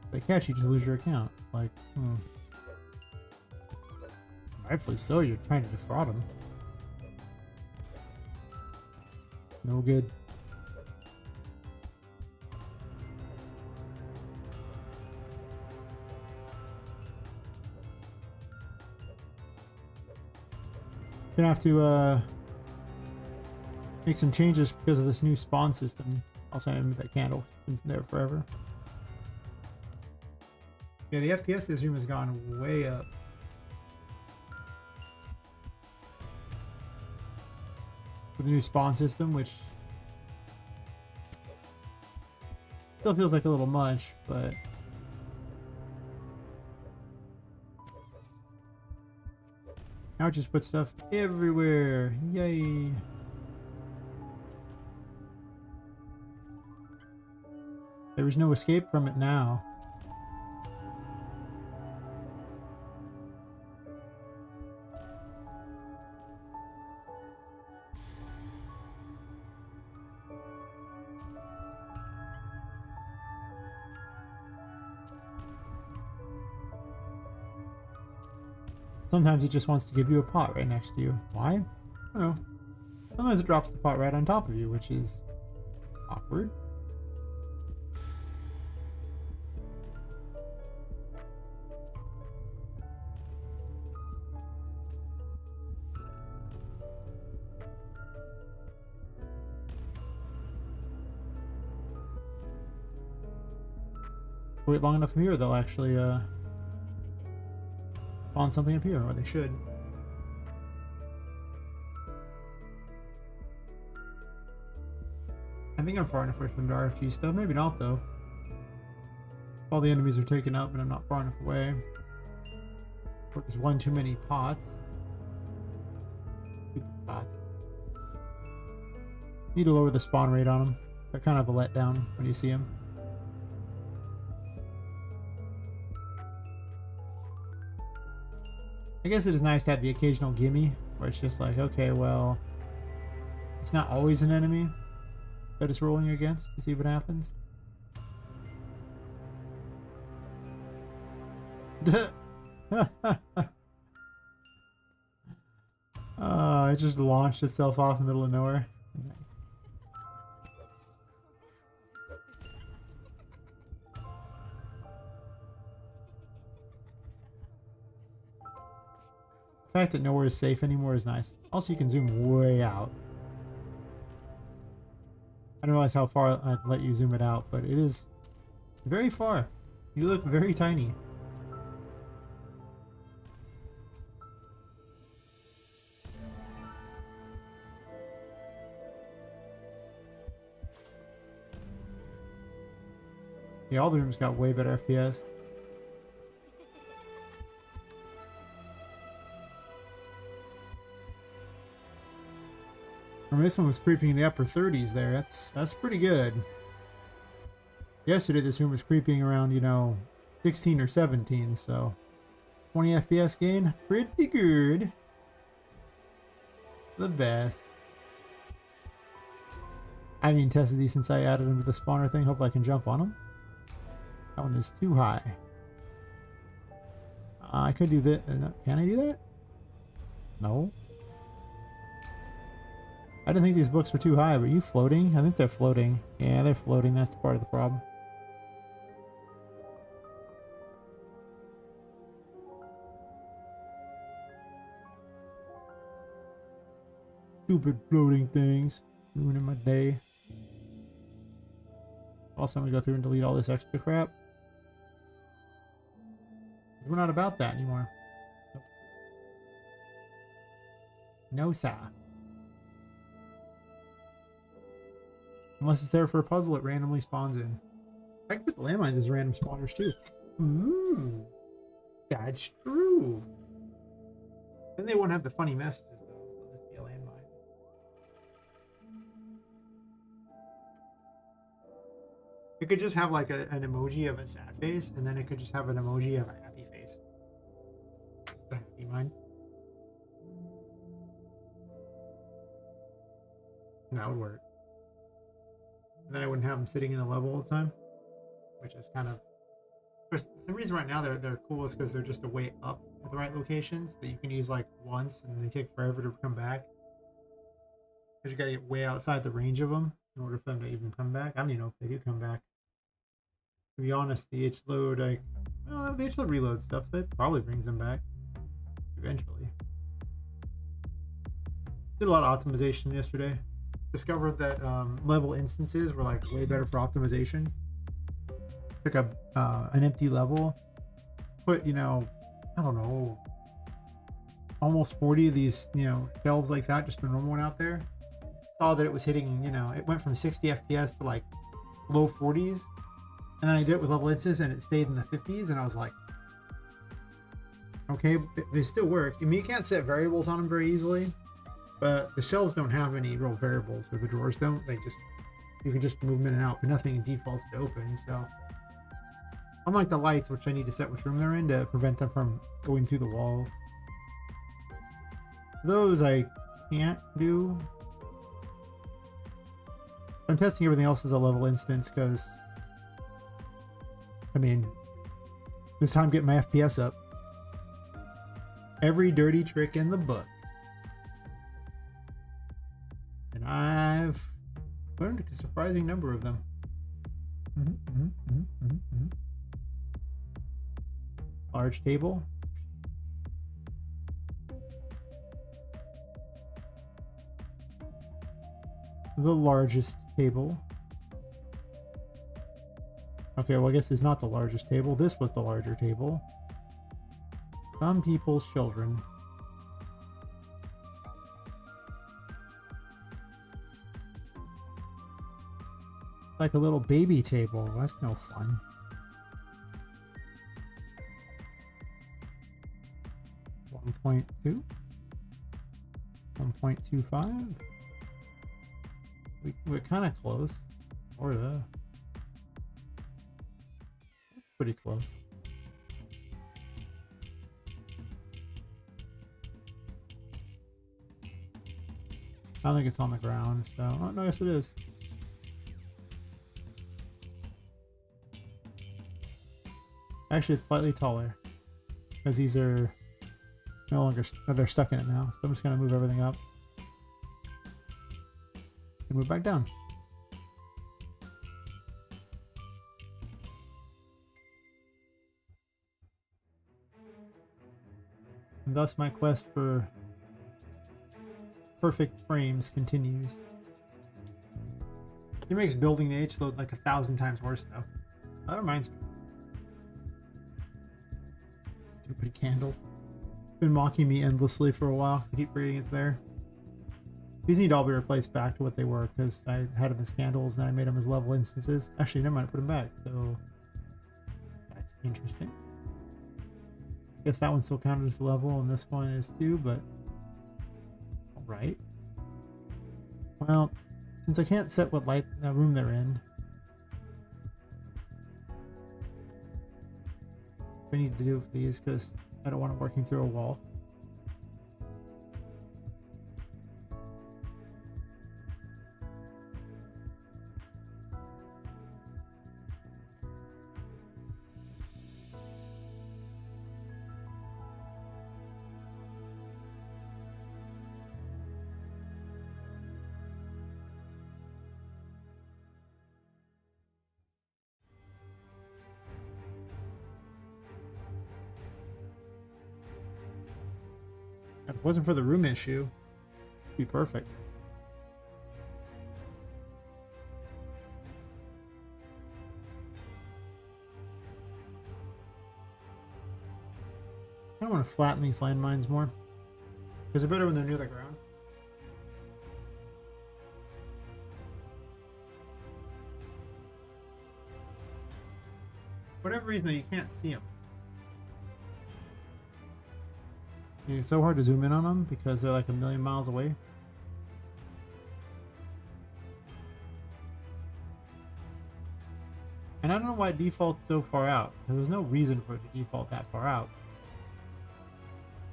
if they catch you, just lose your account. Like, rightfully so, you're trying to defraud them. No good. Gonna have to make some changes because of this new spawn system. Also, I move that candle. It's been there forever. Yeah, the FPS this room has gone way up. With the new spawn system, which still feels like a little much, but now it just puts stuff everywhere. Yay. There is no escape from it now. Sometimes it just wants to give you a pot right next to you. Why? I don't know. Sometimes it drops the pot right on top of you, which is awkward. Wait long enough from here, they'll actually spawn something up here, or they should. I think I'm far enough away from the RFG stuff. Maybe not, though. All the enemies are taken up, and I'm not far enough away. Or there's one too many pots. Pots. Need to lower the spawn rate on them. They're kind of a letdown when you see them. I guess it is nice to have the occasional gimme, where it's just like, okay, well, it's not always an enemy that it's rolling against to see what happens. It just launched itself off in the middle of nowhere. Nice. The fact that nowhere is safe anymore is nice. Also, you can zoom way out. I don't realize how far I'd let you zoom it out, but it is very far. You look very tiny. Yeah, all the rooms got way better FPS. I mean, this one was creeping in the upper 30s there. That's pretty good. Yesterday, this room was creeping around, you know, 16 or 17, so 20 FPS gain, pretty good. The best. I haven't even tested these since I added them to the spawner thing. Hope I can jump on them. That one is too high. I could do that. Can I do that? No. I didn't think these books were too high, but you floating? I think they're floating. Yeah, they're floating. That's part of the problem. Stupid floating things. Ruining my day. Also, I'm gonna go through and delete all this extra crap. We're not about that anymore. No, sir. Unless it's there for a puzzle, it randomly spawns in. I can put the landmines as random spawners too. Ooh, that's true. Then they won't have the funny messages though. It'll just be a landmine. It could just have like an emoji of a sad face, and then it could just have an emoji of a happy face. The happy mine. That would work. And then I wouldn't have them sitting in a level all the time, which is kind of. The reason right now they're cool is because they're just a way up at the right locations that you can use like once, and they take forever to come back. Because you gotta get way outside the range of them in order for them to even come back. I don't even know if they do come back. To be honest, the H-load, well, the H-load reload stuff, so it probably brings them back eventually. Did a lot of optimization yesterday. Discovered that level instances were like way better for optimization. Took an empty level, put, you know, I don't know, almost 40 of these, you know, shelves like that, just a normal one out there. Saw that it was hitting, you know, it went from 60 FPS to like low 40s. And then I did it with level instances and it stayed in the 50s. And I was like, okay, they still work. I mean, you can't set variables on them very easily, but the shelves don't have any real variables, or the drawers don't. They just, you can just move them in and out, but nothing defaults to open. So unlike the lights, which I need to set which room they're in to prevent them from going through the walls. Those I can't do. I'm testing everything else as a level instance because, I mean, this time getting my FPS up. Every dirty trick in the book. And I've learned a surprising number of them. Large table. The largest table. Okay, well, I guess it's not the largest table. This was the larger table. Some people's children. Like a little baby table. That's no fun. .2. 1.25. We're kind of close. Or the. Pretty close. I don't think it's on the ground, so oh no, yes it is. Actually, it's slightly taller because these are no longer they're stuck in it now. So I'm just gonna move everything up and move back down. And thus my quest for perfect frames continues. It makes building the H-load like 1,000 times worse though. That reminds me. Stupid candle. Been mocking me endlessly for a while. I keep reading it's there. These need to all be replaced back to what they were because I had them as candles and I made them as level instances. Actually, never mind, I put them back. So Interesting. Guess that one still counted as a level, and this one is too, but alright. Well, since I can't set what light room they're in, we need to do for these because I don't want it working through a wall. If it wasn't for the room issue, it'd be perfect. I want to flatten these landmines more because they're better when they're near the ground. For whatever reason, you can't see them. It's so hard to zoom in on them because they're like a million miles away. And I don't know why it defaults so far out. There's no reason for it to default that far out.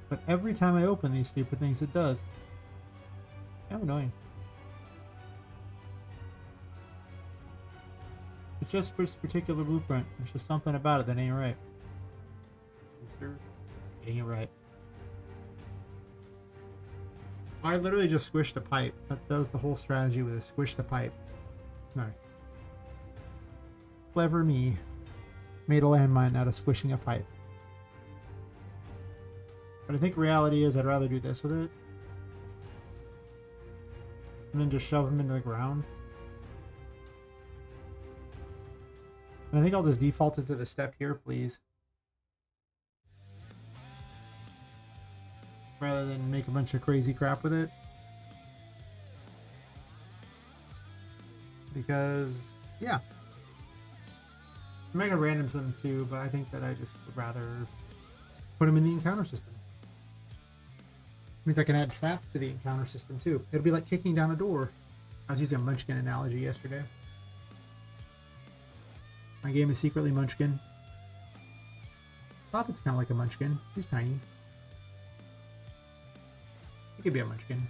But every time I open these stupid things, it does. How annoying. It's just for this particular blueprint. There's just something about it that ain't right. It ain't right. I literally just squished a pipe. That was the whole strategy with it. Squished a pipe. Nice. Clever me. Made a landmine out of squishing a pipe. But I think reality is I'd rather do this with it. And then just shove them into the ground. And I think I'll just default it to the step here, please. Rather than make a bunch of crazy crap with it. Because, yeah. I'm making random them too, but I think that I just would rather put them in the encounter system. Means I can add traps to the encounter system too. It'll be like kicking down a door. I was using a Munchkin analogy yesterday. My game is secretly Munchkin. Poppet's kind of like a Munchkin. He's tiny. He could be a Munchkin.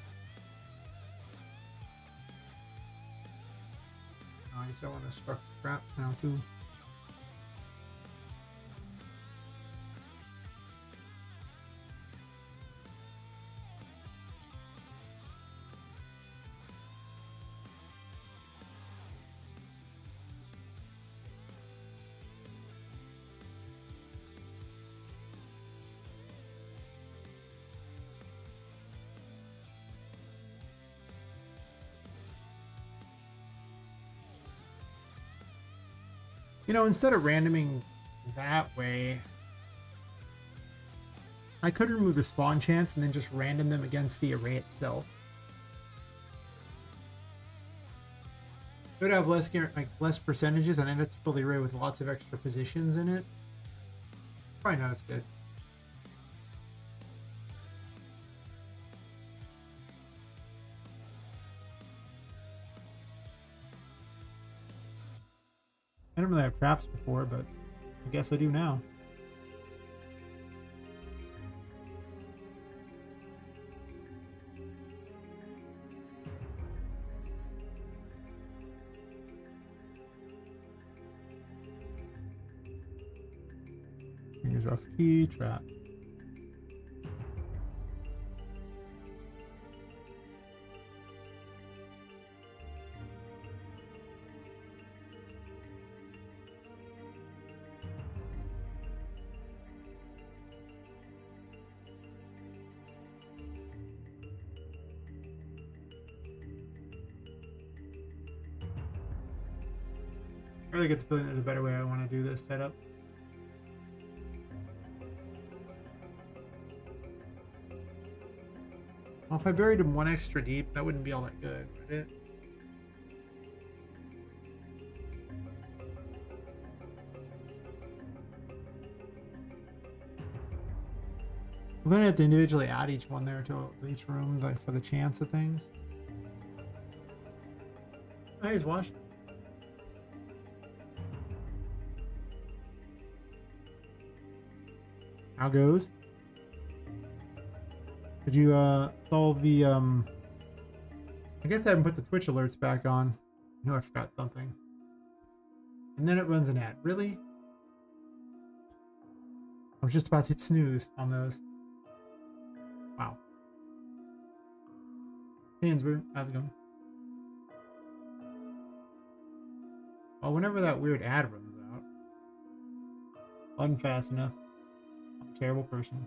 I guess I want to struck traps now too. You know, instead of randoming that way, I could remove the spawn chance and then just random them against the array itself. It would have less percentages, and I'd have to fill the array with lots of extra positions in it. Probably not as good. I didn't really have traps before, but I guess I do now. Here's rough key, trap. I really get the feeling there's a better way I want to do this setup. Well, if I buried him one extra deep, that wouldn't be all that good, would it? We're gonna have to individually add each one there to each room, like for the chance of things. Hey, he's washed. How goes? Did you solve the I guess I haven't put the Twitch alerts back on. I know I forgot something. And then it runs an ad. Really? I was just about to hit snooze on those. Wow. Hey, Hansberg, how's it going? Well, whenever that weird ad runs out. Wasn't fast enough. I'm a terrible person.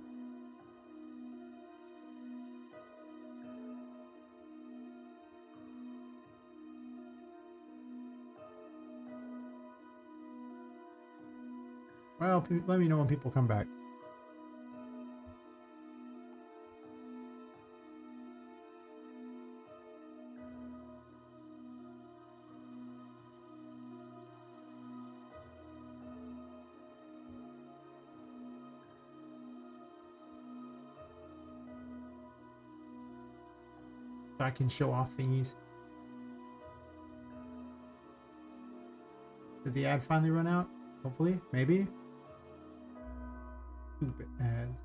Well, let me know when people come back. So I can show off thingies. Did the ad finally run out? Hopefully, maybe. Stupid ads.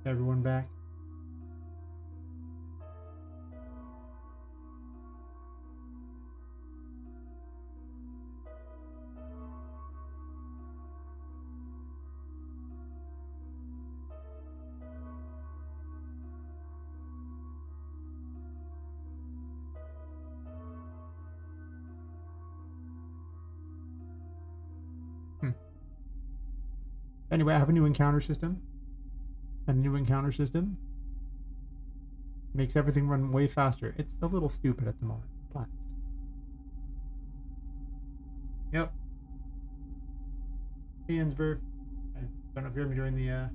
Everyone back? Anyway, I have a new encounter system. And a new encounter system makes everything run way faster. It's a little stupid at the moment, but yep. Hansberg. I don't know if you heard me during the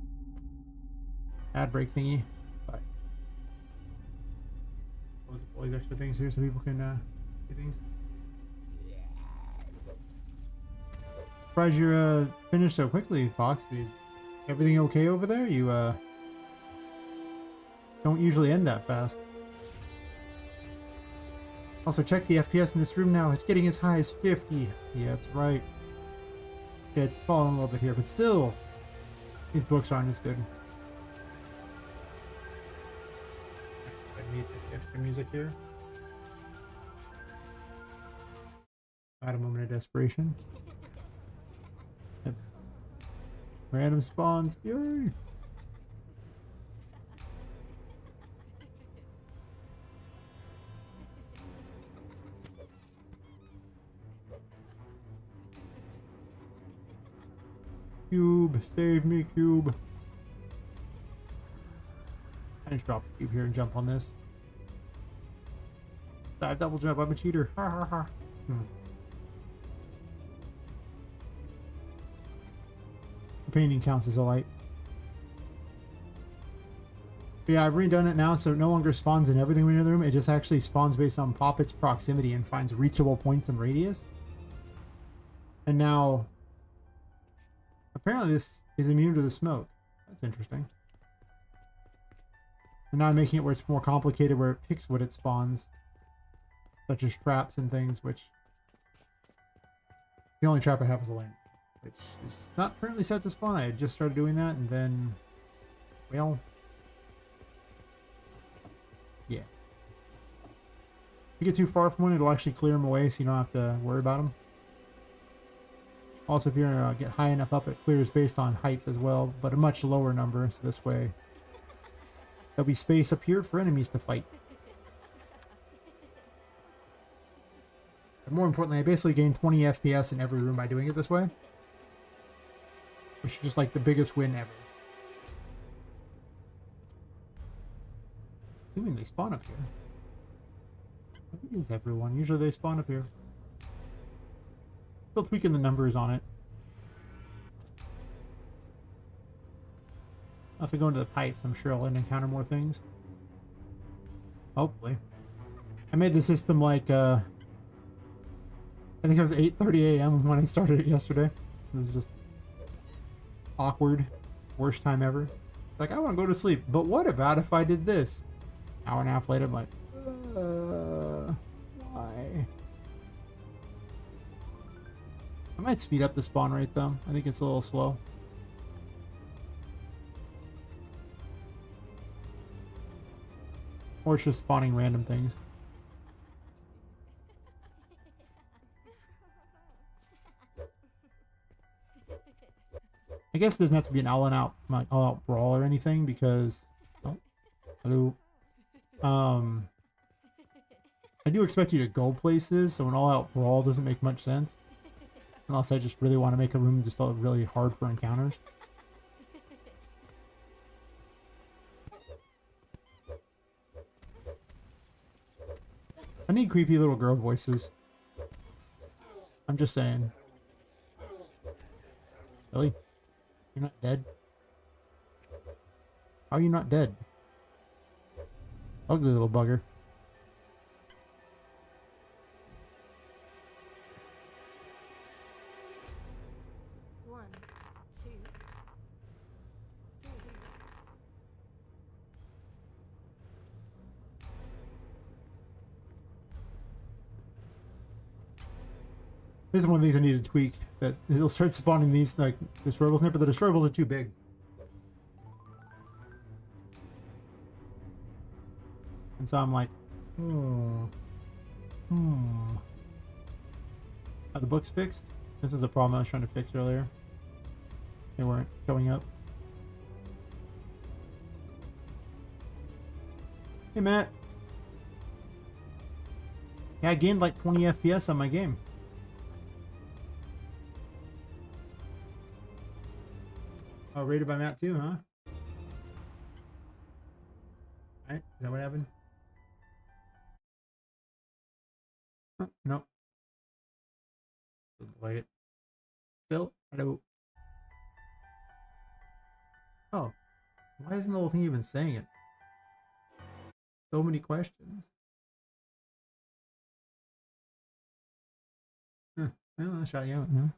ad break thingy, but close up all these extra things here so people can see things. Surprised you're finished so quickly, Fox. Everything okay over there? You don't usually end that fast. Also, check the FPS in this room now. It's getting as high as 50. Yeah, that's right. Yeah, it's falling a little bit here, but still, these books aren't as good. I need this extra music here. I had a moment of desperation. Yep. Random spawns. Yay! Cube, save me, Cube. I just drop the cube here and jump on this. Dive double jump, I'm a cheater. Ha ha ha. The painting counts as a light. But yeah, I've redone it now so it no longer spawns in everything in the room. It just actually spawns based on Poppet's proximity and finds reachable points in radius. And now apparently this is immune to the smoke. That's interesting. And now I'm making it where it's more complicated, where it picks what it spawns. Such as traps and things, which... The only trap I have is a lantern, which is not currently set to spawn. I had just started doing that, and then... Well... Yeah. If you get too far from one, it'll actually clear them away, so you don't have to worry about them. Also, if you get high enough up, it clears based on height as well, but a much lower number, so this way there'll be space up here for enemies to fight. But more importantly, I basically gain 20 FPS in every room by doing it this way, which is just like the biggest win ever. Assuming they spawn up here. Where is everyone? Usually they spawn up here. Still tweaking the numbers on it. If I go into the pipes, I'm sure I'll encounter more things. Hopefully. I made the system like, I think it was 8:30 a.m. when I started it yesterday. It was just awkward. Worst time ever. Like, I want to go to sleep, but what about if I did this? Hour and a half later, I'm like, why? I might speed up the spawn rate though. I think it's a little slow. Or it's just spawning random things. I guess it doesn't have to be an all-out brawl or anything because, oh, hello. I do expect you to go places, so an all-out brawl doesn't make much sense. Unless I just really want to make a room just really hard for encounters. I need creepy little girl voices. I'm just saying. Really? You're not dead? How are you not dead? Ugly little bugger. One, two, two. This is one of the things I need to tweak. That it'll start spawning these like destroyables in there, but the destroyables are too big. And so I'm like, Are the books fixed? This is the problem I was trying to fix earlier. They weren't showing up. Hey, Matt. Yeah, I gained like 20 FPS on my game. Oh, rated by Matt too, huh? Alright, is that what happened? Huh, no. Doesn't like it. Still? Hello. Oh. Why isn't the whole thing even saying it? So many questions. Huh. Well, I'll shout you out now.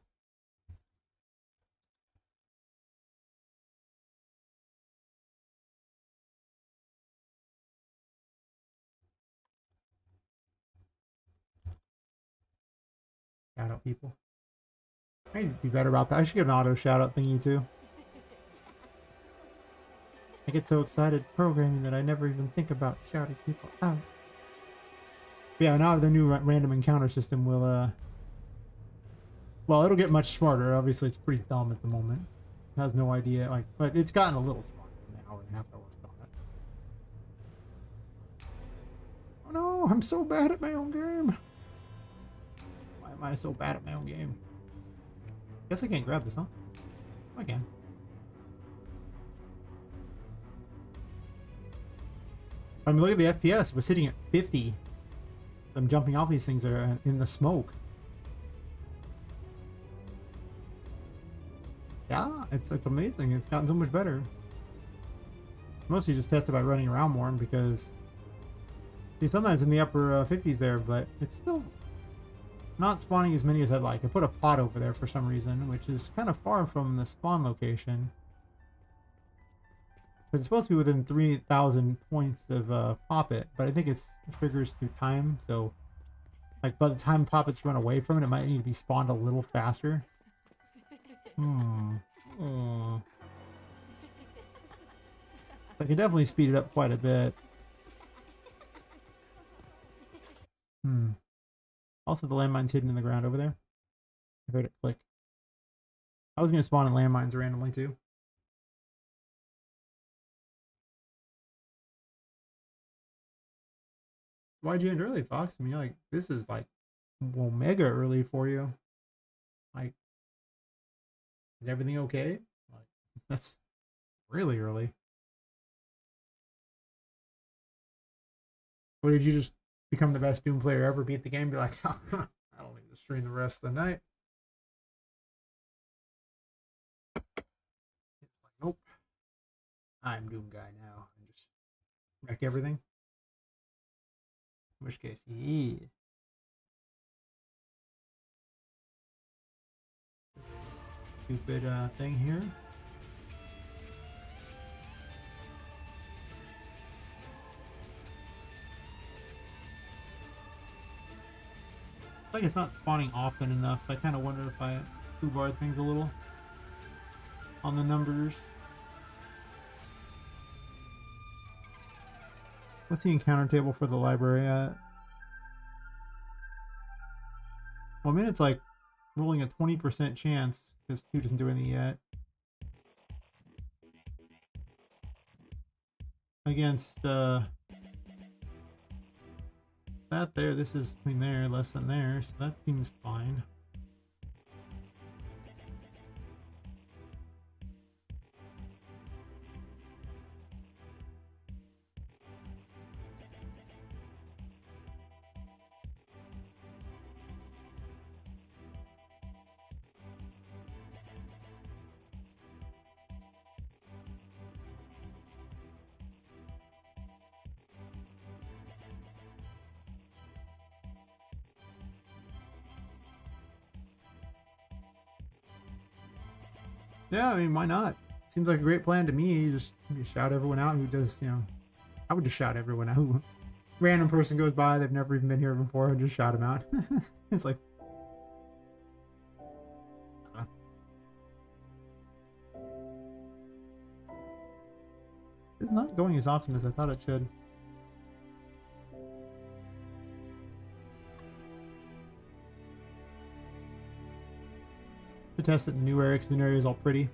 Shout out people. I need to be better about that. I should get an auto shout out thingy too. I get so excited programming that I never even think about shouting people out. But yeah, now the new random encounter system will, well, it'll get much smarter. Obviously, it's pretty dumb at the moment. It has no idea, like, but it's gotten a little smarter in the hour and a half I worked on it. Oh no, I'm so bad at my own game. Why am I so bad at my own game? Guess I can't grab this, huh? I can. I mean, look at the FPS. We're sitting at 50. I'm jumping off these things that are in the smoke. Yeah, it's amazing. It's gotten so much better. Mostly just tested by running around more because see, sometimes in the upper 50s there, but it's still not spawning as many as I'd like. I put a pot over there for some reason, which is kind of far from the spawn location. It's supposed to be within 3,000 points of Poppet, but I think it triggers through time, so like by the time Poppets run away from it, it might need to be spawned a little faster. I can definitely speed it up quite a bit. Also, the landmine's hidden in the ground over there. I heard it click. I was going to spawn in landmines randomly too. Why'd you end early, Fox? I mean, like, this is like, well, mega early for you. Like, is everything okay? Like, that's really early. What, did you just become the best Doom player ever, beat the game, be like, I don't need to stream the rest of the night? Nope. I'm Doom Guy now and just wreck everything. In which case, yeah. Stupid thing here. Like it's not spawning often enough, so I kind of wonder if I two-barred things a little on the numbers. What's the encounter table for the library at? Well, I mean, it's like rolling a 20% chance because 2 doesn't do anything yet. Against that there, this is between there, less than there, so that seems fine. Yeah, I mean, why not? Seems like a great plan to me. You just shout everyone out who does, you know. I would just shout everyone out. Who random person goes by, they've never even been here before, and just shout them out. It's like. It's not going as often as I thought it should. To test it in the new area because the new area is all pretty.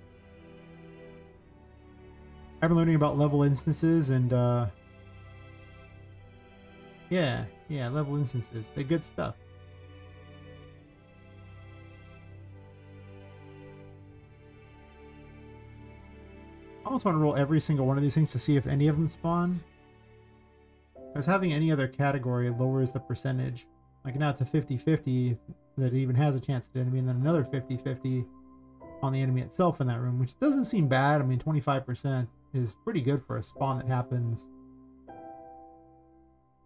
I've been learning about level instances and yeah, level instances. They're good stuff. I almost want to roll every single one of these things to see if any of them spawn. Because having any other category lowers the percentage. Like now it's a 50-50 that it even has a chance at enemy, and then another 50-50 on the enemy itself in that room, which doesn't seem bad. I mean, 25% is pretty good for a spawn that happens.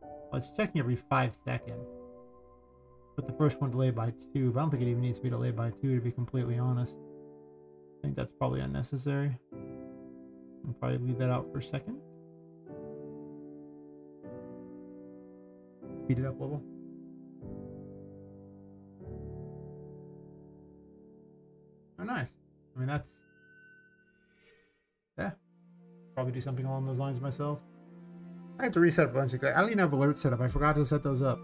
Well, it's checking every 5 seconds. But the first one delayed by 2, but I don't think it even needs to be delayed by 2, to be completely honest. I think that's probably unnecessary. I'll probably leave that out for a second. Speed it up a little. Oh, nice. I mean, that's... yeah. Probably do something along those lines myself. I have to reset a bunch of... I don't even have alerts set up. I forgot to set those up.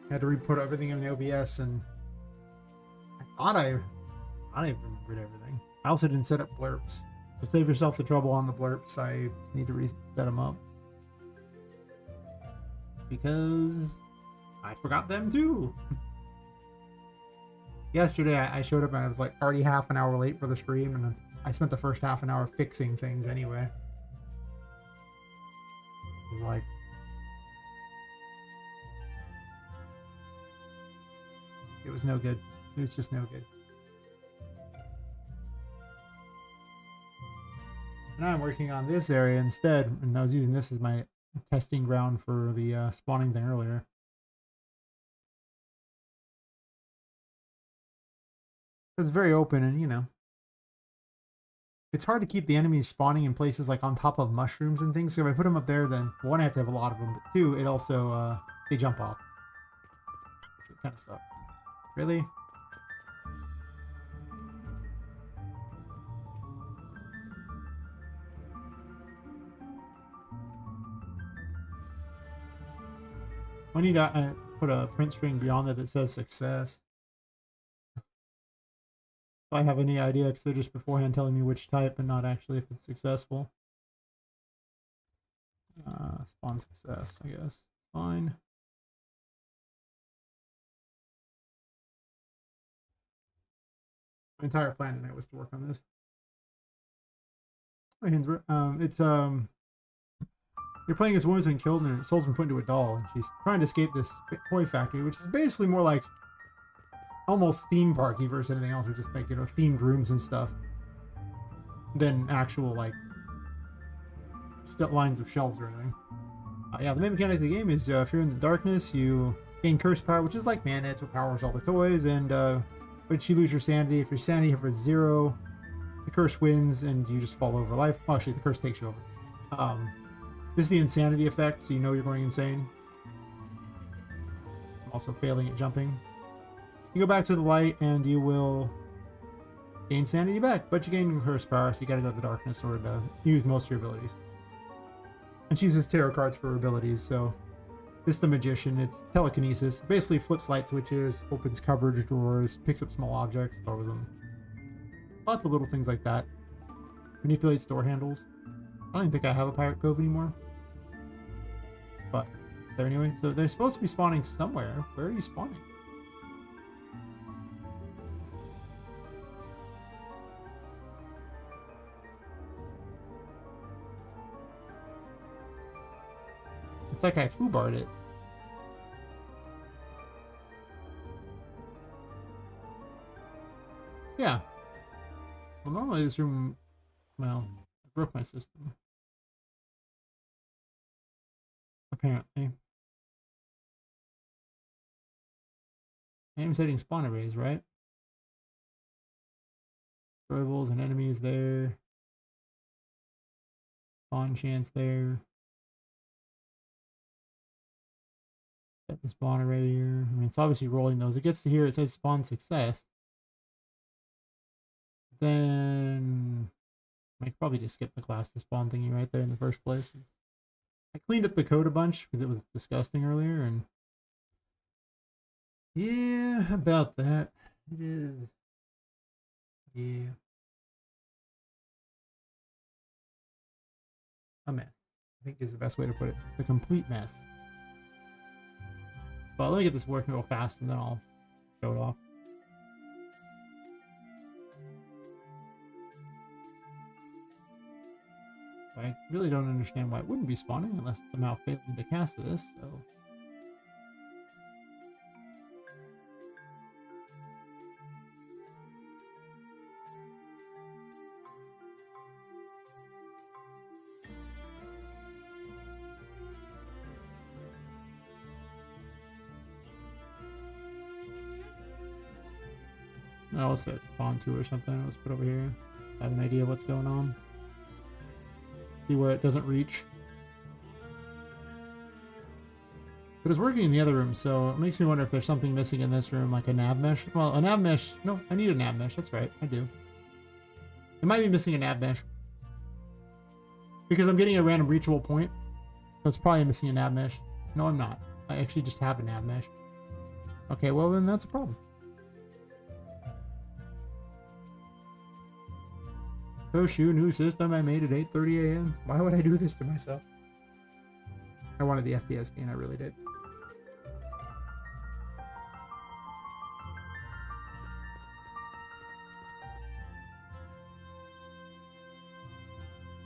I had to re-put everything in the OBS, and... I even remembered everything. I also didn't set up blurps. To save yourself the trouble on the blurps, I need to reset them up. Because... I forgot them too! Yesterday, I showed up and I was like already half an hour late for the stream, and I spent the first half an hour fixing things anyway. It was like... it was no good. It was just no good. Now I'm working on this area instead, and I was using this as my testing ground for the spawning thing earlier. It's very open, and you know, it's hard to keep the enemies spawning in places like on top of mushrooms and things. So if I put them up there, then one, I have to have a lot of them, but two, it also they jump off. It kind of sucks. Really? I need to put a print string beyond that says success. If I have any idea, because they're just beforehand telling me which type and not actually if it's successful. Spawn success, I guess. Fine. My entire plan tonight was to work on this. Hey, Hinsbert. You're playing as a woman who's been killed and her soul's been put into a doll, and she's trying to escape this toy factory, which is basically more like almost theme parky versus anything else. We just like, you know, themed rooms and stuff. than actual, like, lines of shelves or anything. Yeah, the main mechanic of the game is if you're in the darkness, you gain curse power, which is like mana. It's what powers all the toys. And but you lose your sanity. If your sanity is 0, the curse wins, and you just fall over life. Well, actually, the curse takes you over. This is the insanity effect, so you know you're going insane. I'm also failing at jumping. You go back to the light, and you will gain sanity back, but you gain your curse power, so you gotta go to the darkness in order to use most of your abilities. And she uses tarot cards for her abilities, so this is the magician. It's telekinesis. Basically flips light switches, opens cupboard drawers, picks up small objects, throws them. Lots of little things like that. Manipulates door handles. I don't even think I have a Pirate Cove anymore. But there anyway. So they're supposed to be spawning somewhere. Where are you spawning? It's like I foobarred it. Yeah. Well, normally this room... Well, I broke my system. Apparently. Aim setting spawn arrays, right? Rivals and enemies there. Spawn chance there. Set the spawn array here. I mean, it's obviously rolling those. It gets to here, it says spawn success. Then I could probably just skip the class to spawn thingy right there in the first place. I cleaned up the code a bunch because it was disgusting earlier, and yeah, about that. It is. Yeah. A mess, I think is the best way to put it. A complete mess. But let me get this working real fast and then I'll show it off. I really don't understand why it wouldn't be spawning unless it's somehow failing to cast this, so... Oh, what's that? Spawn 2 or something? Let's put over here. I have an idea what's going on. See where it doesn't reach. But it's working in the other room, so it makes me wonder if there's something missing in this room, like a nav mesh. Well, a nav mesh... No, I need a nav mesh. That's right. I do. It might be missing a nav mesh. Because I'm getting a random reachable point. So it's probably missing a nav mesh. No, I'm not. I actually just have a nav mesh. Okay, well then that's a problem. Oh shoot, new system I made at 8:30 a.m. Why would I do this to myself? I wanted the FPS gain, I really did.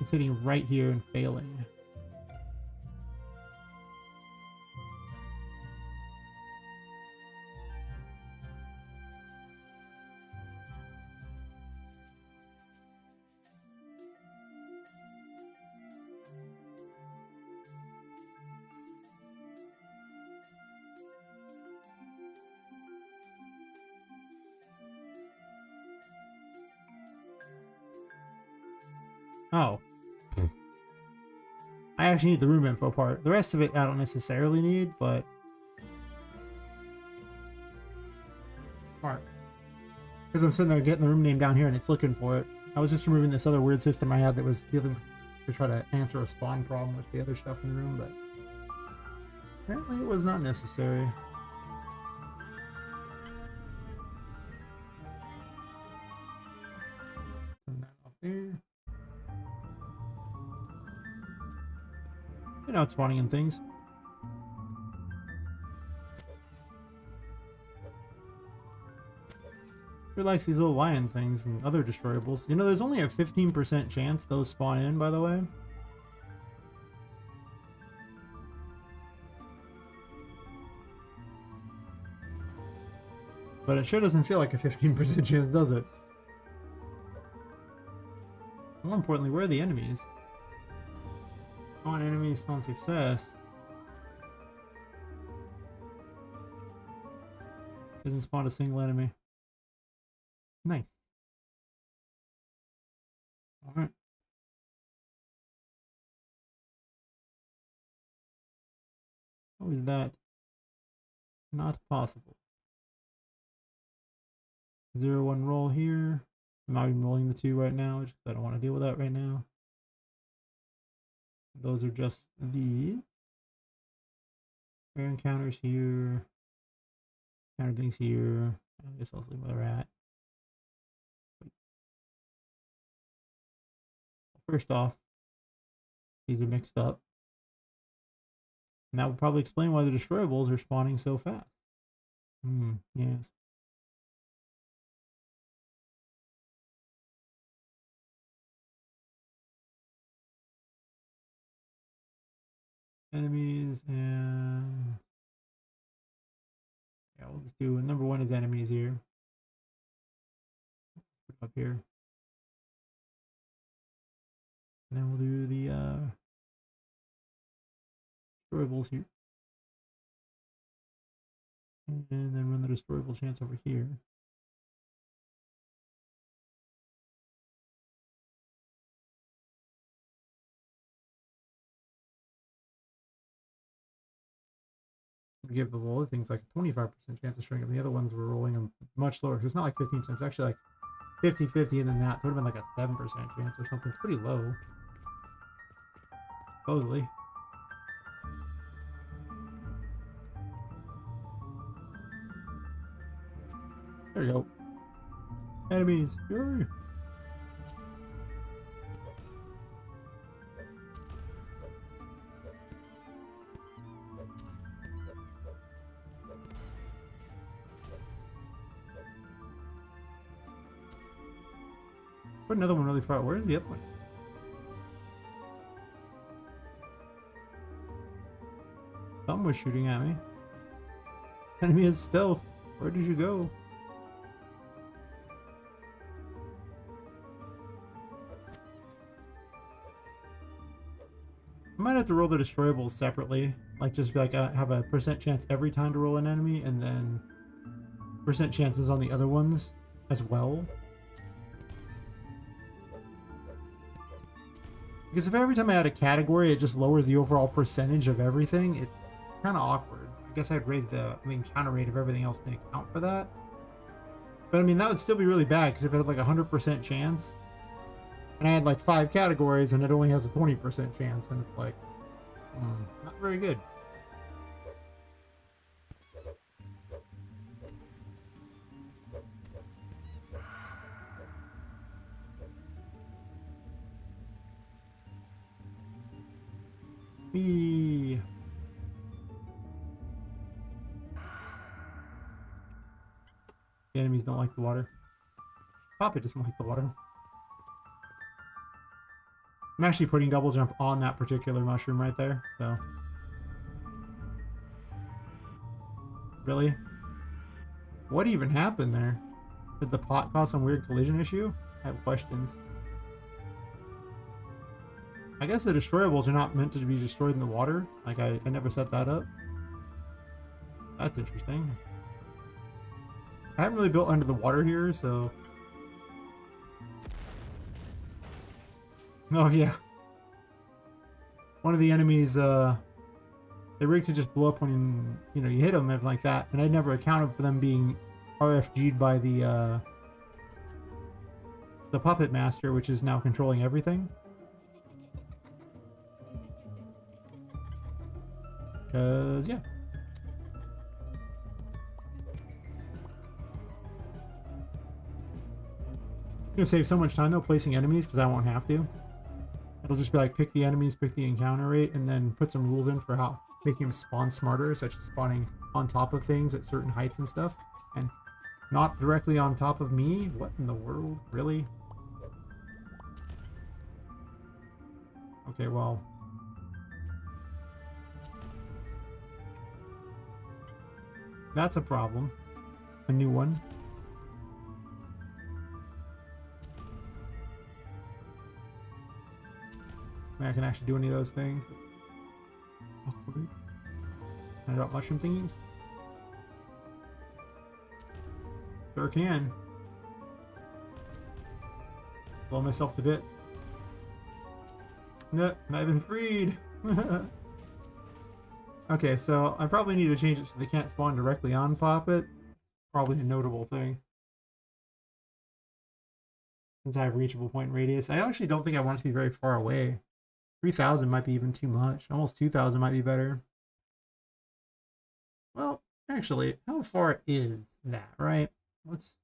It's hitting right here and failing. Oh. I actually need the room info part. The rest of it I don't necessarily need, but... Alright. Because I'm sitting there getting the room name down here and it's looking for it. I was just removing this other weird system I had that was dealing to try to answer a spawn problem with the other stuff in the room, but... apparently it was not necessary. Turn that off there. You know, it's spawning in things. Who likes these little lion things and other destroyables? You know, there's only a 15% chance those spawn in, by the way. But it sure doesn't feel like a 15% chance, does it? importantly, where are the enemies? On enemies, on success. Doesn't spawn a single enemy. Nice. Alright. How is that not possible? 0-1 roll here. I'm not even rolling the 2 right now, just 'cause I don't want to deal with that right now. Those are just the rare encounters here. Counter things here. I guess I'll leave where they're at. First off, these are mixed up. And that would probably explain why the destroyables are spawning so fast. Yes. Enemies and... yeah, we'll just do... number 1 is enemies here. Put it up here. And then we'll do the destroyables here. And then run the destroyable chance over here. We give the other things like a 25% chance of showing up. The other ones were rolling them much lower, because it's not like 15%. It's actually like 50-50 and then that. So it would have been like a 7% chance or something. It's pretty low. Supposedly. There you go. Enemies. Yay. Put another one really far. Where's the other one? Someone was shooting at me. Enemy is stealth. Where did you go? I might have to roll the destroyables separately. Like just be like have a percent chance every time to roll an enemy, and then percent chances on the other ones as well. Because if every time I add a category, it just lowers the overall percentage of everything, it's kind of awkward. I guess I'd raise the encounter rate of everything else to account for that. But I mean, that would still be really bad, because if it had like a 100% chance, and I had like 5 categories, and it only has a 20% chance, and it's like, not very good. Whee. The enemies don't like the water. Poppet doesn't like the water. I'm actually putting double jump on that particular mushroom right there, so. Really? What even happened there? Did the pot cause some weird collision issue? I have questions. I guess the destroyables are not meant to be destroyed in the water. Like, I never set that up. That's interesting. I haven't really built under the water here, so... oh, yeah. One of the enemies, they rig to just blow up when, you know, you hit them and like that. And I never accounted for them being RFG'd by the Puppet Master, which is now controlling everything. Because, yeah. I'm gonna save so much time though placing enemies, because I won't have to. It'll just be like pick the enemies, pick the encounter rate, and then put some rules in for how making them spawn smarter, such as spawning on top of things at certain heights and stuff, and not directly on top of me. What in the world? Really? Okay, well. That's a problem. A new one. I can actually do any of those things. Awkward. Can I drop mushroom thingies? Sure can. Blow myself to bits. Nope, I've been freed. Okay, so I probably need to change it so they can't spawn directly on Poppet. Probably a notable thing. Since I have reachable point radius. I actually don't think I want it to be very far away. 3,000 might be even too much. Almost 2,000 might be better. Well, actually, how far is that, right? Let's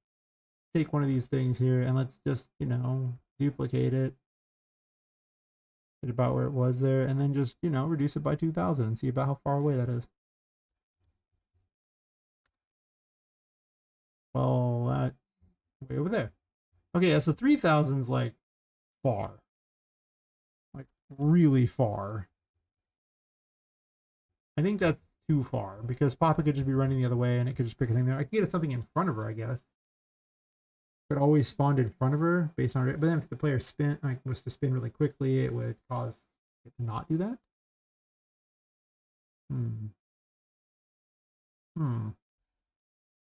take one of these things here and let's just, you know, duplicate it. Get about where it was there, and then just, you know, reduce it by 2,000 and see about how far away that is. Well, that way over there. Okay, yeah, so 3,000's like far. Like really far. I think that's too far because Papa could just be running the other way and it could just pick a thing there. I could get something in front of her, I guess. Could always spawn in front of her based on it. But then if the player was to spin really quickly, it would cause it to not do that. I'm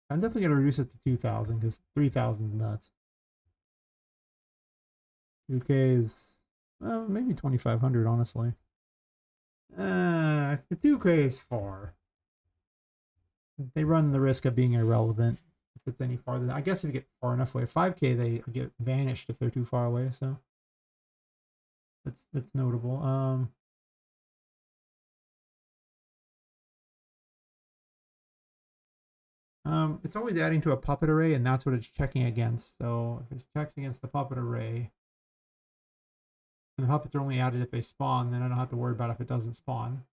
definitely gonna reduce it to 2,000 because 3,000 is nuts. 2K is well, maybe 2,500 honestly. The 2K is far. They run the risk of being irrelevant if it's any farther. I guess if you get far enough away, 5K they get vanished if they're too far away. So that's notable. It's always adding to a puppet array, and that's what it's checking against. So if it checks against the puppet array, and the puppets are only added if they spawn, then I don't have to worry about if it doesn't spawn.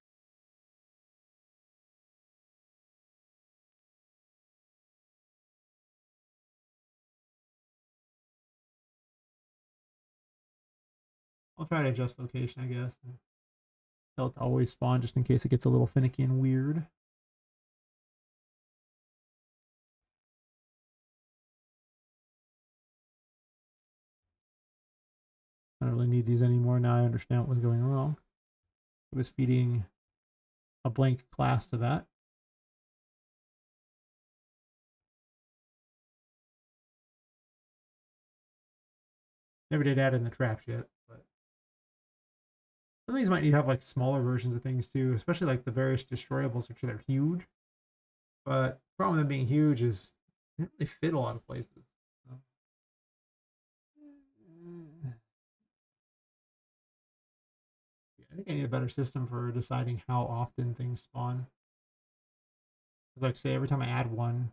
I'll try to adjust location, I guess. Tell it to always spawn just in case it gets a little finicky and weird. I don't really need these anymore. Now I understand what was going wrong. It was feeding a blank class to that. Never did add in the traps yet, but some of these might need to have like smaller versions of things too, especially like the various destroyables, which are huge. But the problem with them being huge is they don't really fit a lot of places. I think I need a better system for deciding how often things spawn. Like say every time I add one,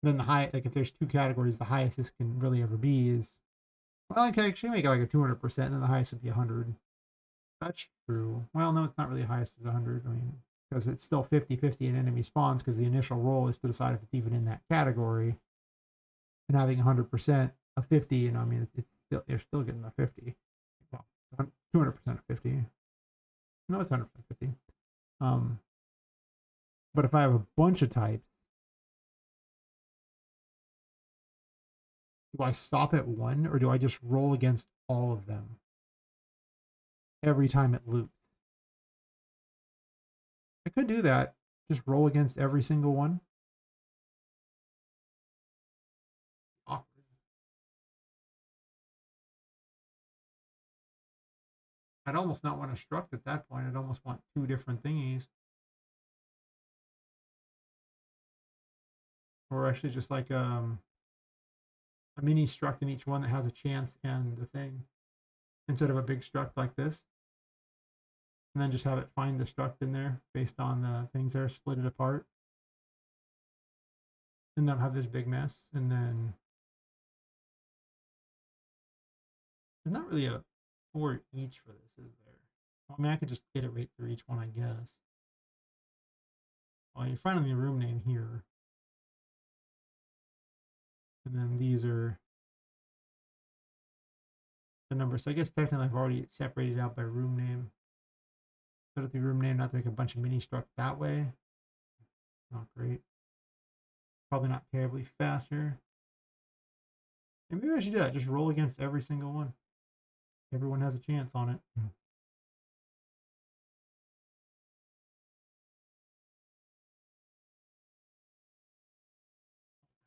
then the high, like if there's two categories, the highest this can really ever be is, well, I can actually make it like a 200%, and then the highest would be 100. That's true. Well, no, it's not really highest is 100. I mean, because it's still 50-50 in enemy spawns because the initial roll is to decide if it's even in that category. And having 100% of 50, you know, I mean, it's still, you're still getting the 50. Well, 200% of 50. No, it's 100% 50. But if I have a bunch of types, do I stop at one or do I just roll against all of them every time it loops? I could do that. Just roll against every single one. Awkward. I'd almost not want to struct at that point. I'd almost want two different thingies. Or actually just like a mini struct in each one that has a chance and the thing. Instead of a big struct like this. And then just have it find the struct in there based on the things that are split it apart. And then have this big mess. And then there's not really a for each for this, is there? I mean, I could just get it right through each one, I guess. Well, you're finding the room name here. And then these are the numbers. So I guess technically I've already separated out by room name. Set up the room name, not to make a bunch of mini structs that way. Not great. Probably not terribly faster. And maybe I should do that. Just roll against every single one. everyone has a chance on it.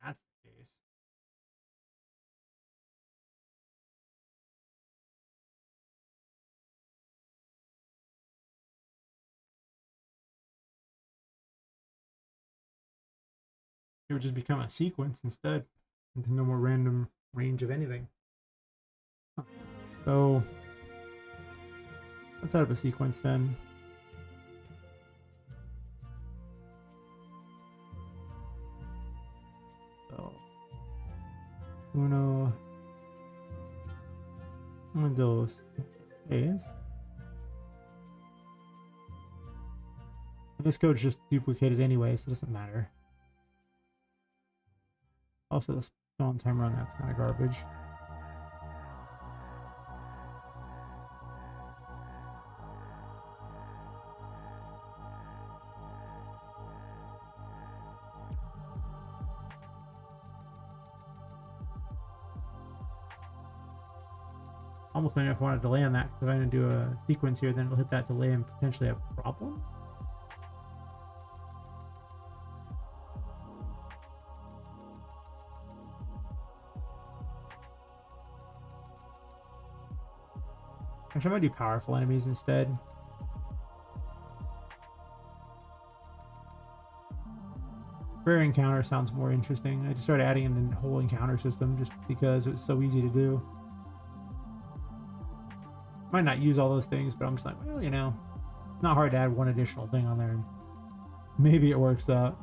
That's the case. It would just become a sequence instead. There's no more random range of anything. Huh. So let's set up a sequence then. So uno, dos, tres. This code's just duplicated anyway, so it doesn't matter. Also, the spawn timer on that's kind of garbage. Almost wondering if I want to delay on that, because if I'm going to do a sequence here, then it'll hit that delay and potentially have a problem. Actually, I might do powerful enemies instead. Rare encounter sounds more interesting. I just started adding in a whole encounter system just because it's so easy to do. Might not use all those things, but I'm just like, well, you know, not hard to add one additional thing on there. Maybe it works out.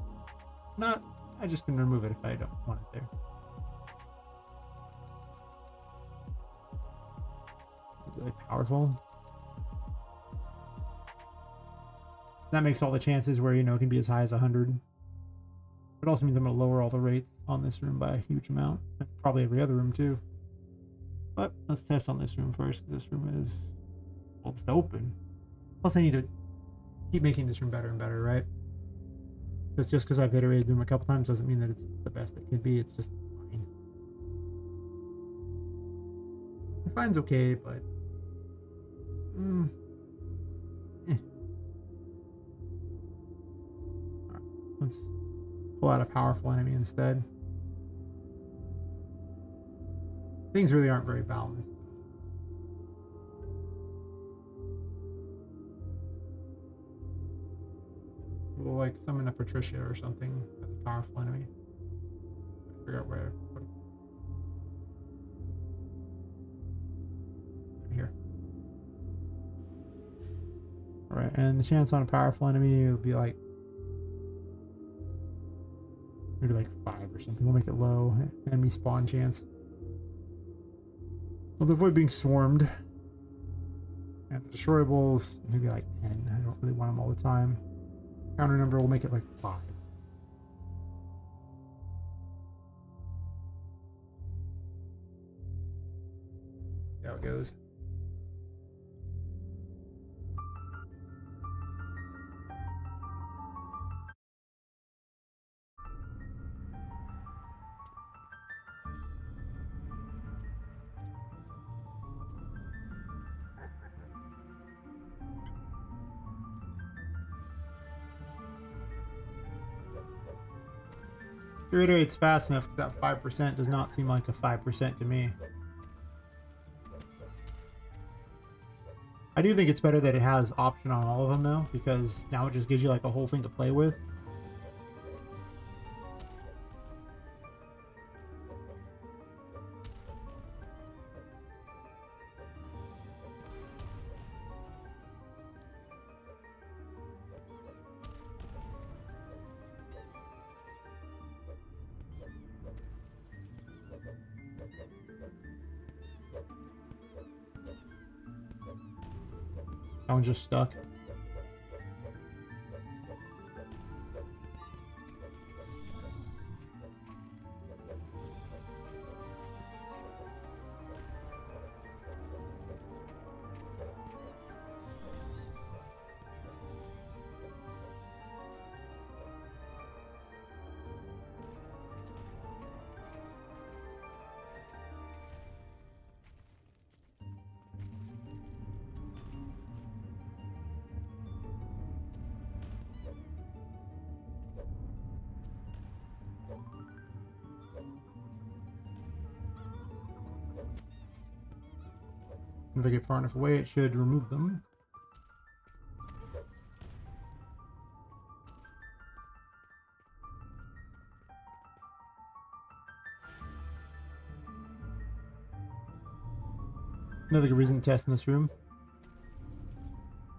Not, I just can remove it if I don't want it there. Really powerful. That makes all the chances where, you know, it can be as high as 100. It also means I'm going to lower all the rates on this room by a huge amount. And probably every other room too. But let's test on this room first, because this room is, well, it's open. Plus I need to keep making this room better and better, right? Because just because I've iterated them a couple times doesn't mean that it's the best it could be. It's just fine. Fine's okay, but Alright, let's pull out a powerful enemy instead. Things really aren't very balanced. We'll like summon a Patricia or something as a powerful enemy. I figure out where. Here. Alright, and the chance on a powerful enemy will be like maybe like 5 or something. We'll make it low. Enemy spawn chance. We'll avoid being swarmed. And the destroyables, maybe like 10. I don't really want them all the time. Counter number, we'll make it like 5. See how it goes. If it iterates fast enough, that 5% does not seem like a 5% to me. I do think it's better that it has option on all of them though, because now it just gives you like a whole thing to play with. That one's just stuck. If I get far enough away, it should remove them. Another good reason to test in this room.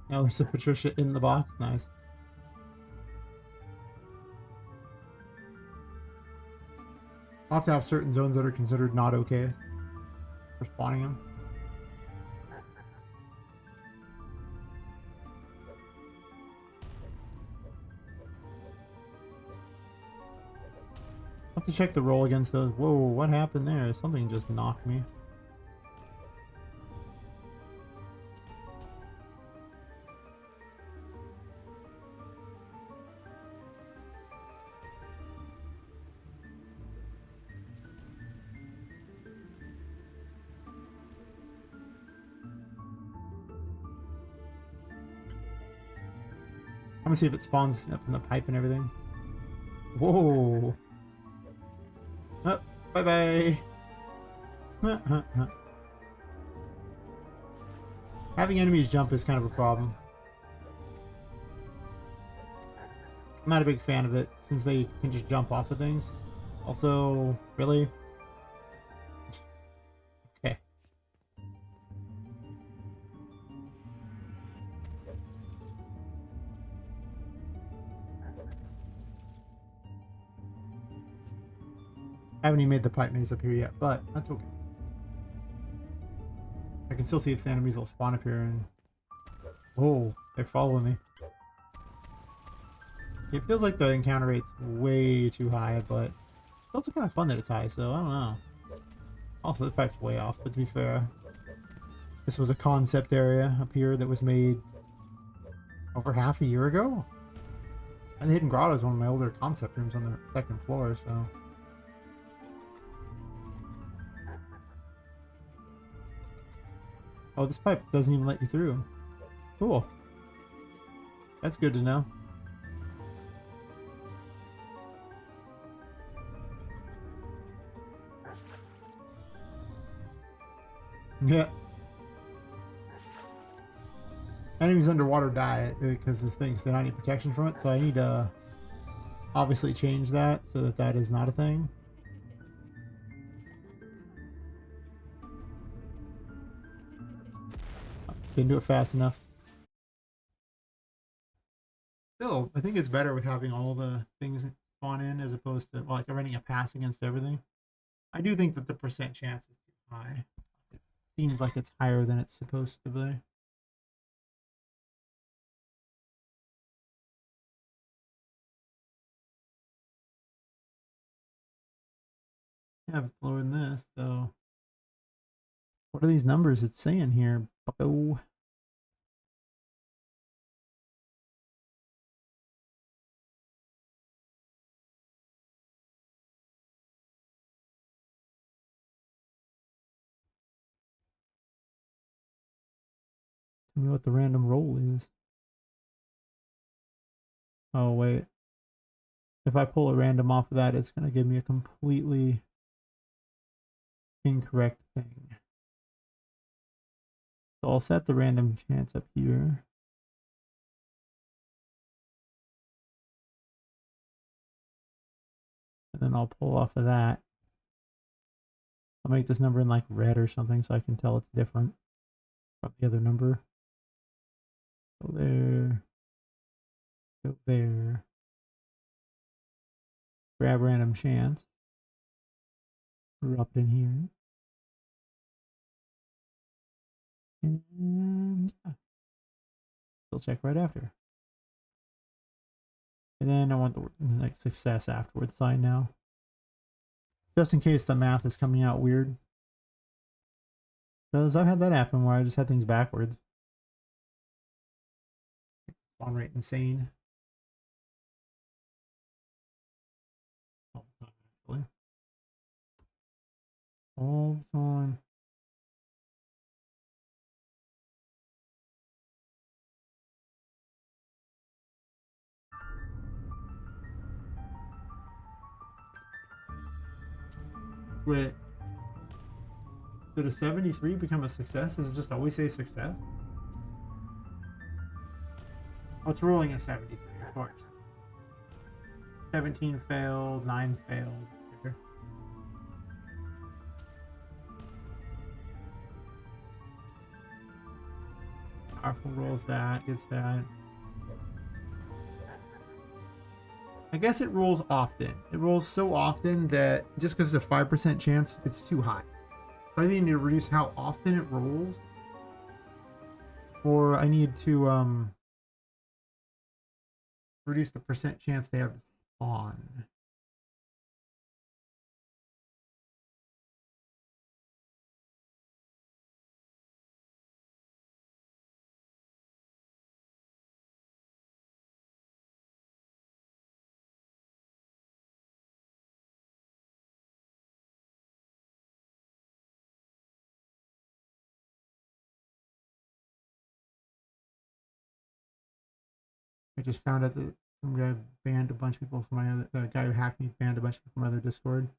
Now there's a Patricia in the box. Nice. I'll have to have certain zones that are considered not okay for spawning them. I'll have to check the roll against those. Whoa, what happened there? Something just knocked me. I'm gonna see if it spawns up in the pipe and everything. Whoa. Oh, bye-bye. Having enemies jump is kind of a problem. I'm not a big fan of it, since they can just jump off of things. Also, really? Okay. I haven't even made the pipe maze up here yet, but that's okay. I can still see if the enemies will spawn up here and... Whoa, they're following me. It feels like the encounter rate's way too high, but it's also kind of fun that it's high, so I don't know. Also, the pipe's way off, but to be fair, this was a concept area up here that was made over half a year ago. And the Hidden Grotto is one of my older concept rooms on the second floor, so... Oh, this pipe doesn't even let you through. Cool. That's good to know. Yeah. Enemies underwater die because this thing's they don't need protection from it, so I need to obviously change that so that that is not a thing. Didn't do it fast enough. Still, I think it's better with having all the things spawn in as opposed to like running a pass against everything. I do think that the percent chance is too high. It seems like it's higher than it's supposed to be. Yeah, it's lower than this, so what are these numbers it's saying here, bucko? Tell me what the random roll is. Oh, wait. If I pull a random off of that, it's going to give me a completely incorrect thing. So I'll set the random chance up here. And then I'll pull off of that. I'll make this number in like red or something so I can tell it's different from the other number. Go there. Go there. Grab random chance. Drop it in here. And yeah. Still check right after. And then I want the like success afterwards sign now. Just in case the math is coming out weird. Because I've had that happen where I just had things backwards. Spawn rate insane. All the time, actually. All the time. Quit. Did a 73 become a success? Does it just always say success? Oh, it's rolling a 73, of course. 17 failed, 9 failed. Here. Powerful rolls that, gets that. I guess it rolls often. It rolls so often that just because it's a 5% chance, it's too high. So I need to reduce how often it rolls. Or I need to reduce the percent chance they have to spawn. I just found out that some guy banned a bunch of people from my other, the guy who hacked me banned a bunch of people from my other Discord.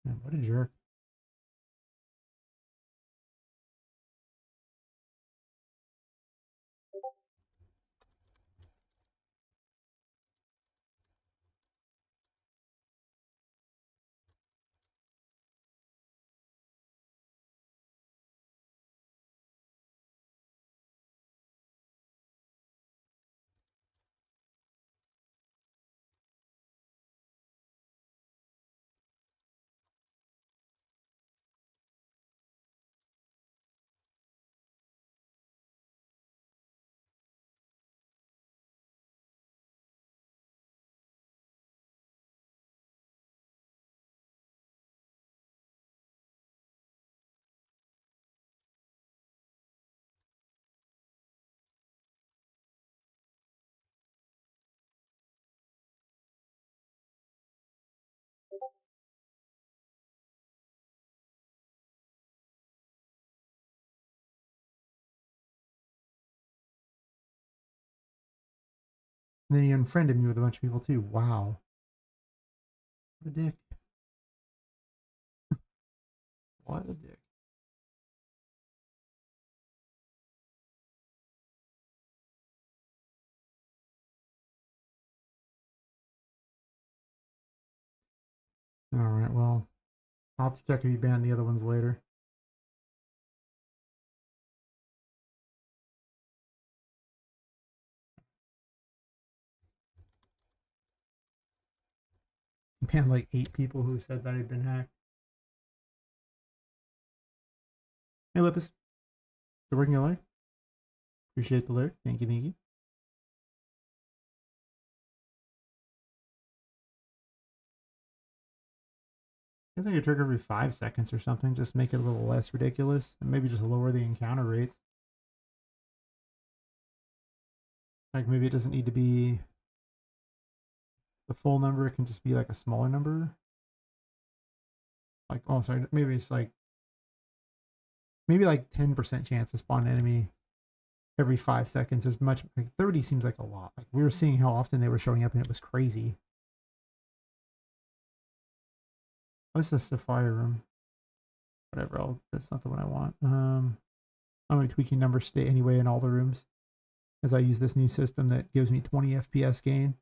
Man, what a jerk. And then he unfriended me with a bunch of people too. Wow. What a dick. What a dick. Alright, well, I'll have to check if he banned the other ones later. He banned like 8 people who said that he'd been hacked. Hey, Lippus. You're working alert? Appreciate the alert. Thank you, thank you. I think I trigger every 5 seconds or something. Just make it a little less ridiculous. And maybe just lower the encounter rates. Like maybe it doesn't need to be the full number. It can just be like a smaller number. Like, oh, sorry. Maybe it's like, maybe like 10% chance to spawn an enemy every 5 seconds. As much, like 30 seems like a lot. Like we were seeing how often they were showing up and it was crazy. What's this fire room? Whatever, that's not the one I want. I'm going to tweaking numbers today anyway in all the rooms as I use this new system that gives me 20 FPS gain.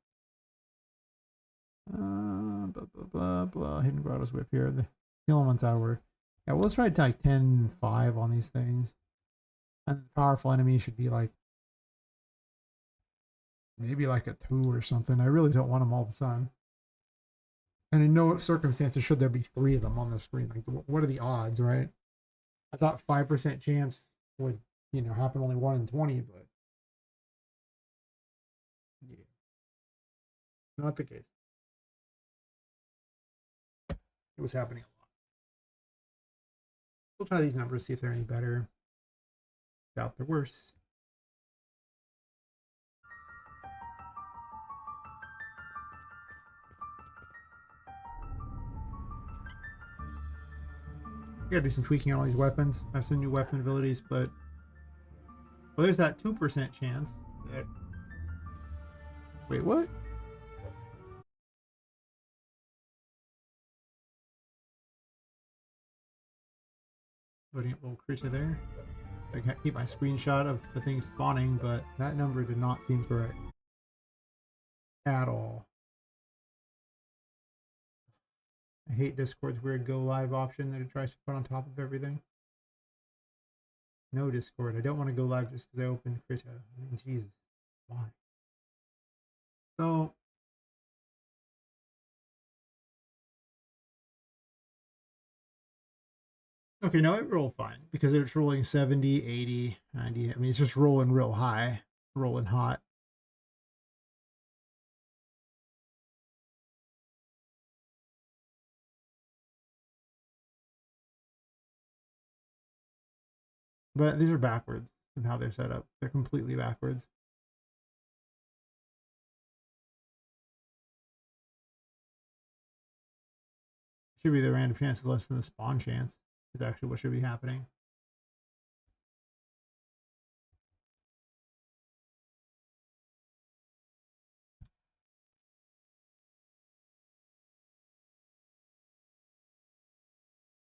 Blah, blah, blah, blah. Hidden Grotto's whip here. The only one's out of order. Yeah, well, let's try to like 10-5 on these things. And the powerful enemy should be like, maybe like a 2 or something. I really don't want them all the time. And in no circumstances should there be 3 of them on the screen. Like, what are the odds, right? I thought 5% chance would, happen only 1 in 20, but Not the case. It was happening a lot. We'll try these numbers, see if they're any better. Doubt they're worse. Gotta do some tweaking on all these weapons. I have some new weapon abilities, but well, there's that 2% chance that. Wait, what? Loading up a little creature there. I can't keep my screenshot of the thing spawning, but that number did not seem correct at all. I hate Discord's weird go live option that it tries to put on top of everything. No Discord. I don't want to go live just because I opened Krita. I mean, Jesus. Why? So, okay, no, it rolled fine because it's rolling 70, 80, 90. I mean, it's just rolling real high, rolling hot. But these are backwards in how they're set up. They're completely backwards. Should be the random chance is less than the spawn chance is actually what should be happening.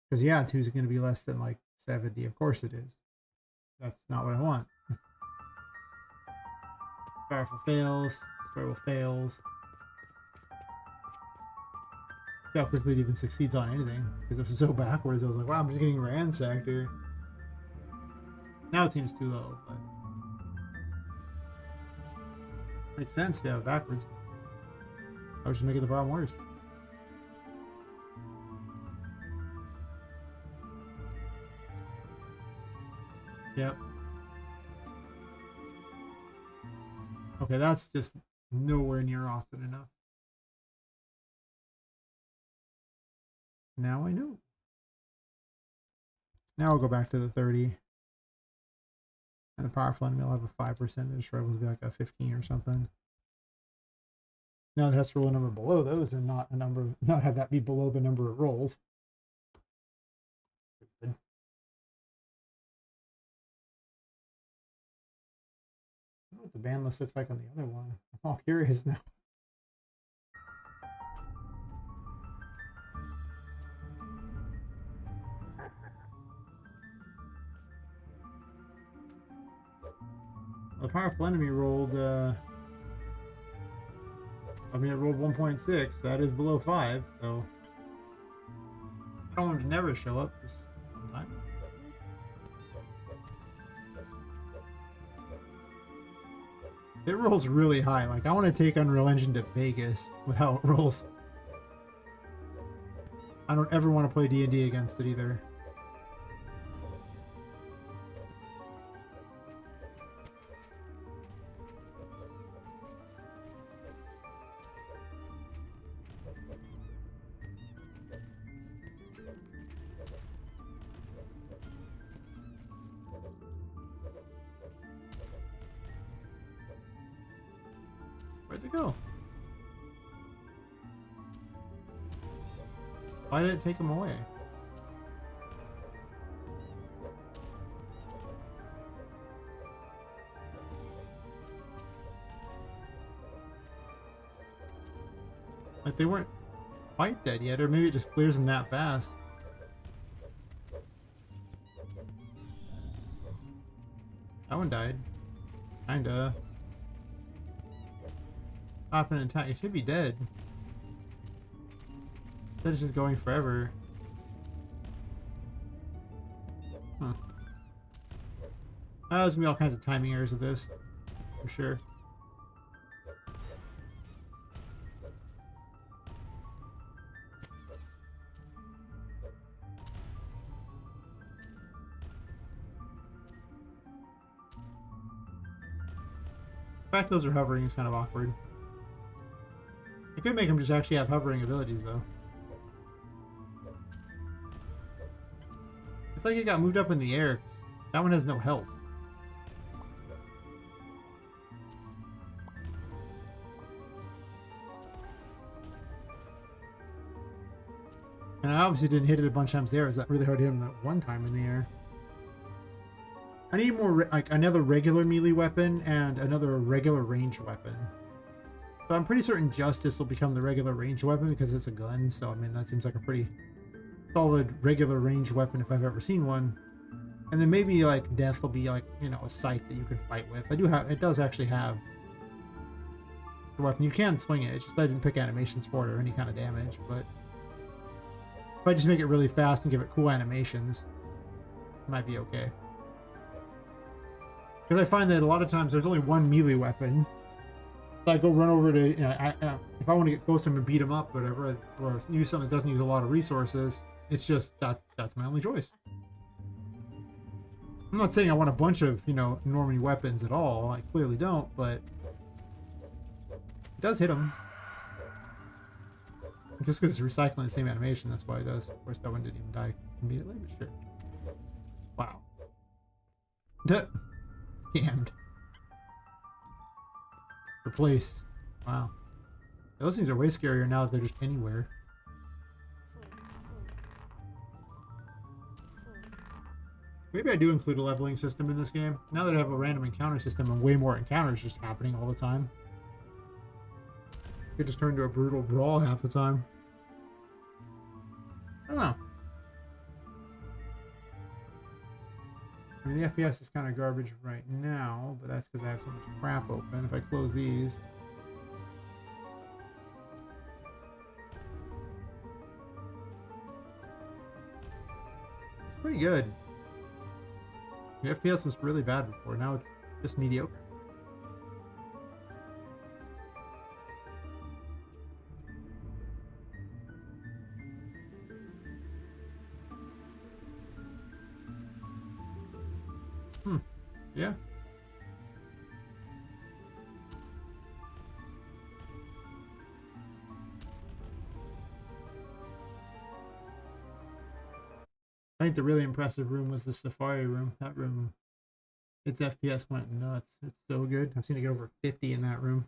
Because yeah, 2 is going to be less than like 70. Of course it is. That's not what I want. Powerful fails. Struggle fails. See how quickly it even succeeds on anything. Because it was so backwards, I was like, wow, I'm just getting ransacked here. Now it seems too low, but makes sense if you have it backwards. I was just making the problem worse. Yep. Okay, that's just nowhere near often enough. Now I know. Now I'll go back to the 30. And the powerful enemy will have a 5%. The struggle will be like a 15 or something. Now it has to roll a number below those and not a number, not have that be below the number it rolls. Good. I don't know what the ban list looks like on the other one. I'm all curious now. The powerful enemy rolled, I mean, it rolled 1.6. That is below 5, so I don't want it to never show up just sometime. It rolls really high. Like, I want to take Unreal Engine to Vegas with how it rolls. I don't ever want to play D&D against it either. Where'd they go? Why did it take them away? Like they weren't quite dead yet, or maybe it just clears them that fast. That one died. Kinda. Pop an attack. It should be dead. That is just going forever. Huh. There's gonna be all kinds of timing errors with this, for sure. The fact those are hovering is kind of awkward. I could make him just actually have hovering abilities, though. It's like he got moved up in the air. 'Cause that one has no health. And I obviously didn't hit it a bunch of times there. It was that really hard to hit him that one time in the air. I need more, like, another regular melee weapon and another regular ranged weapon. So I'm pretty certain Justice will become the regular ranged weapon because it's a gun. So, I mean, that seems like a pretty solid regular ranged weapon if I've ever seen one. And then maybe, like, Death will be, like, you know, a scythe that you can fight with. It does actually have the weapon. You can swing it. It's just that I didn't pick animations for it or any kind of damage. But if I just make it really fast and give it cool animations, it might be okay. Because I find that a lot of times there's only one melee weapon. So I go run over to, you know, if I want to get close to him and beat him up, or whatever, or use something that doesn't use a lot of resources, it's just that's my only choice. I'm not saying I want a bunch of, you know, normie weapons at all. I clearly don't, but it does hit him. Just because it's recycling the same animation, that's why it does. Of course, that one didn't even die immediately, but sure. Wow. Scammed. Replaced. Wow. Those things are way scarier now that they're just anywhere. Maybe I do include a leveling system in this game. Now that I have a random encounter system and way more encounters just happening all the time. It just turned into a brutal brawl half the time. I don't know. I mean, the FPS is kind of garbage right now, but that's because I have so much crap open. If I close these... It's pretty good. The FPS was really bad before. Now it's just mediocre. Yeah. I think the really impressive room was the safari room. That room, its FPS went nuts. It's so good. I've seen it get over 50 in that room.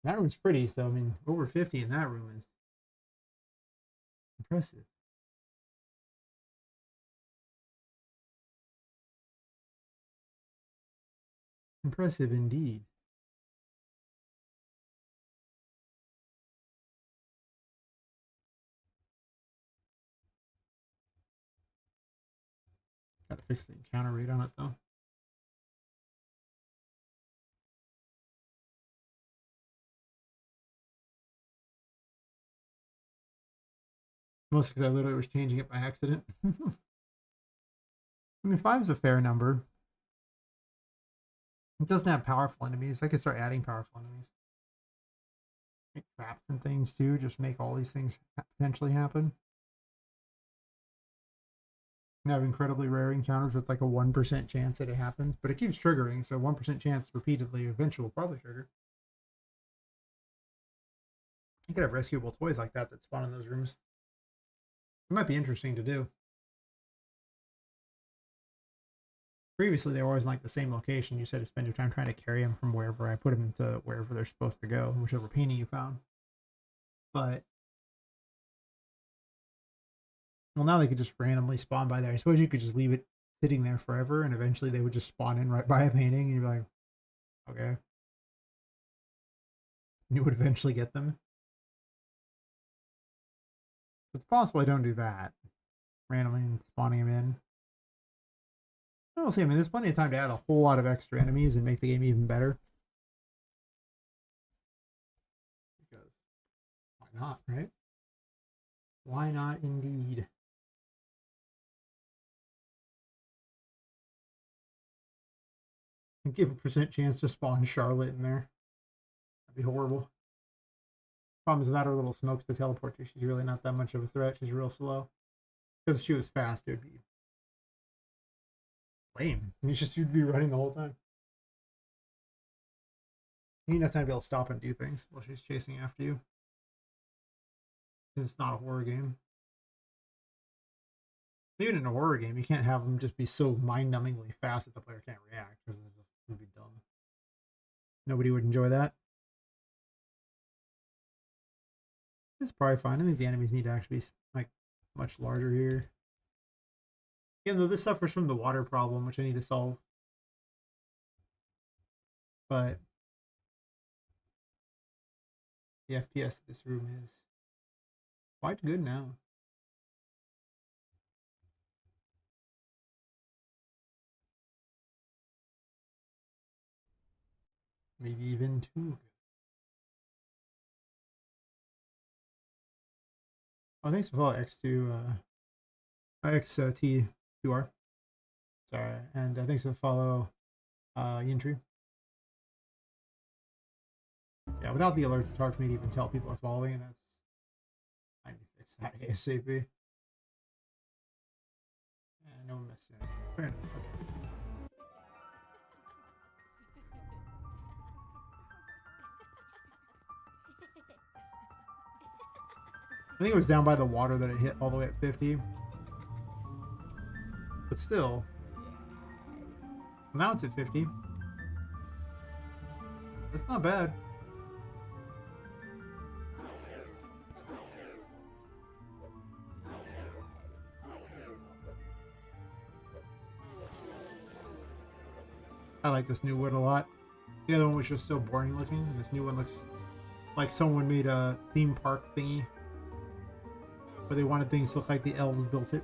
That room's pretty, so I mean, over 50 in that room is impressive. Impressive indeed. Gotta fix the encounter rate on it though. Mostly because I literally was changing it by accident. I mean, 5 is a fair number. It doesn't have powerful enemies. I could start adding powerful enemies. Make traps and things too. Just make all these things potentially happen. And have incredibly rare encounters with like a 1% chance that it happens. But it keeps triggering, so 1% chance repeatedly eventually will probably trigger. You could have rescuable toys like that spawn in those rooms. It might be interesting to do. Previously, they were always in like the same location. You said to spend your time trying to carry them from wherever I put them to wherever they're supposed to go, whichever painting you found. But well, now they could just randomly spawn by there. I suppose you could just leave it sitting there forever, and eventually they would just spawn in right by a painting, and you'd be like, okay. You would eventually get them. It's possible I don't do that. Randomly spawning them in. I don't see. I mean, there's plenty of time to add a whole lot of extra enemies and make the game even better. Because why not, right? Why not indeed? And give a percent chance to spawn Charlotte in there. That'd be horrible. Problem is without her little smokes to teleport to, she's really not that much of a threat. She's real slow. Because if she was fast, it would be lame. You'd be running the whole time. You need enough time to be able to stop and do things while she's chasing after you. It's not a horror game. Even in a horror game, you can't have them just be so mind-numbingly fast that the player can't react, because it just would be dumb. Nobody would enjoy that. It's probably fine. I think the enemies need to actually be like much larger here. Again, though, this suffers from the water problem, which I need to solve. But the FPS of this room is quite good now. Maybe even too good. Oh, thanks for following X2, XT2R. Sorry, and thanks for the follow, Yintry. Yeah, without the alerts, it's hard for me to even tell people are following, and that's... I need to fix that ASAP. Yeah, no one missed it. Fair enough, okay. I think it was down by the water that it hit all the way at 50. But still. Now it's at 50. That's not bad. I like this new wood a lot. The other one was just so boring looking, and this new one looks like someone made a theme park thingy. But they wanted things to look like the elves built it.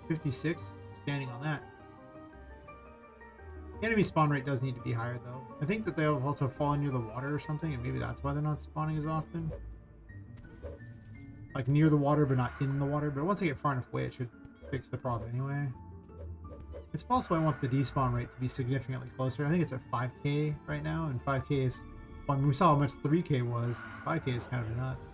56, standing on that. The enemy spawn rate does need to be higher though. I think that they'll also fall near the water or something, and maybe that's why they're not spawning as often. Like near the water, but not in the water. But once they get far enough away, it should fix the problem anyway. It's possible I want the despawn rate to be significantly closer. I think it's at 5k right now, and 5k is... Well, we saw how much 3k was. 5k is kind of nuts.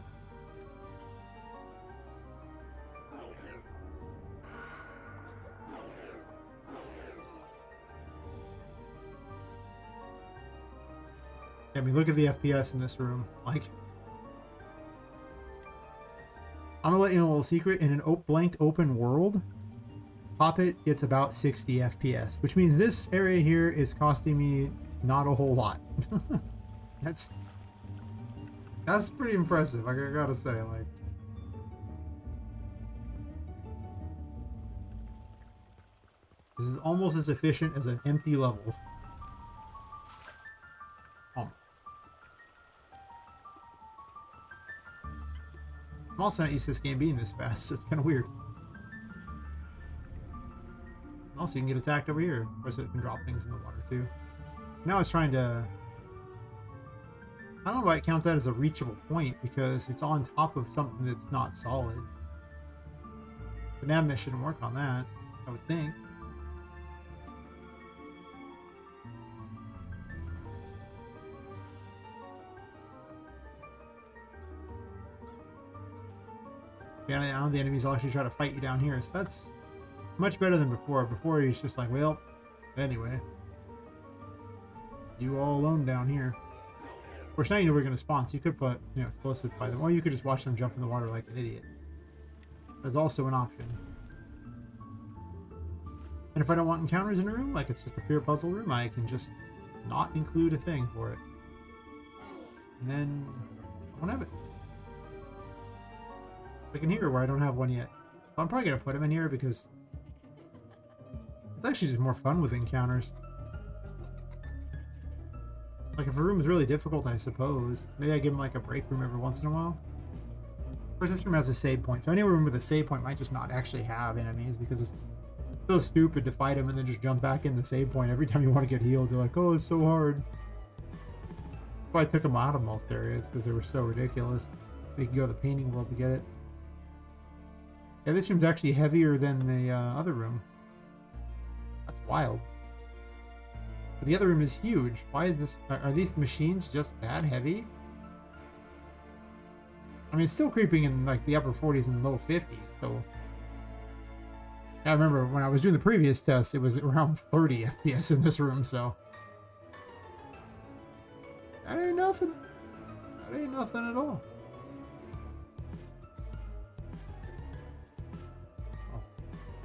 I mean, look at the FPS in this room. Like, I'm gonna let you know a little secret. In an blank open world, Poppet gets about 60 FPS, which means this area here is costing me not a whole lot. That's pretty impressive. Like, I gotta say, like, this is almost as efficient as an empty level. I'm also not used to this game being this fast, so it's kind of weird. Also, you can get attacked over here. Of course, it can drop things in the water, too. Now it's trying to... I don't know why it counts that as a reachable point, because it's on top of something that's not solid. The navnet shouldn't work on that, I would think. Yeah, now the enemies will actually try to fight you down here, so that's much better than before. Before he's just like, well, anyway, you all alone down here. Of course, now you know we're going to spawn, so you could put, you know, explosives by them, or you could just watch them jump in the water like an idiot. There's also an option. And if I don't want encounters in a room, like it's just a pure puzzle room, I can just not include a thing for it. And then I won't have it. I can hear where I don't have one yet. So I'm probably going to put them in here because it's actually just more fun with encounters. Like if a room is really difficult, I suppose, maybe I give them like a break room every once in a while. Of course, this room has a save point, so any room with a save point might just not actually have enemies because it's so stupid to fight them and then just jump back in the save point every time you want to get healed. You're like, oh, it's so hard. That's why I took them out of most areas, because they were so ridiculous. You can go to the painting world to get it. Yeah, this room's actually heavier than the other room. That's wild. But the other room is huge. Why is this... Are these machines just that heavy? I mean, it's still creeping in like the upper 40s and low 50s, so... I remember when I was doing the previous test, it was around 30 FPS in this room, so... That ain't nothing. That ain't nothing at all.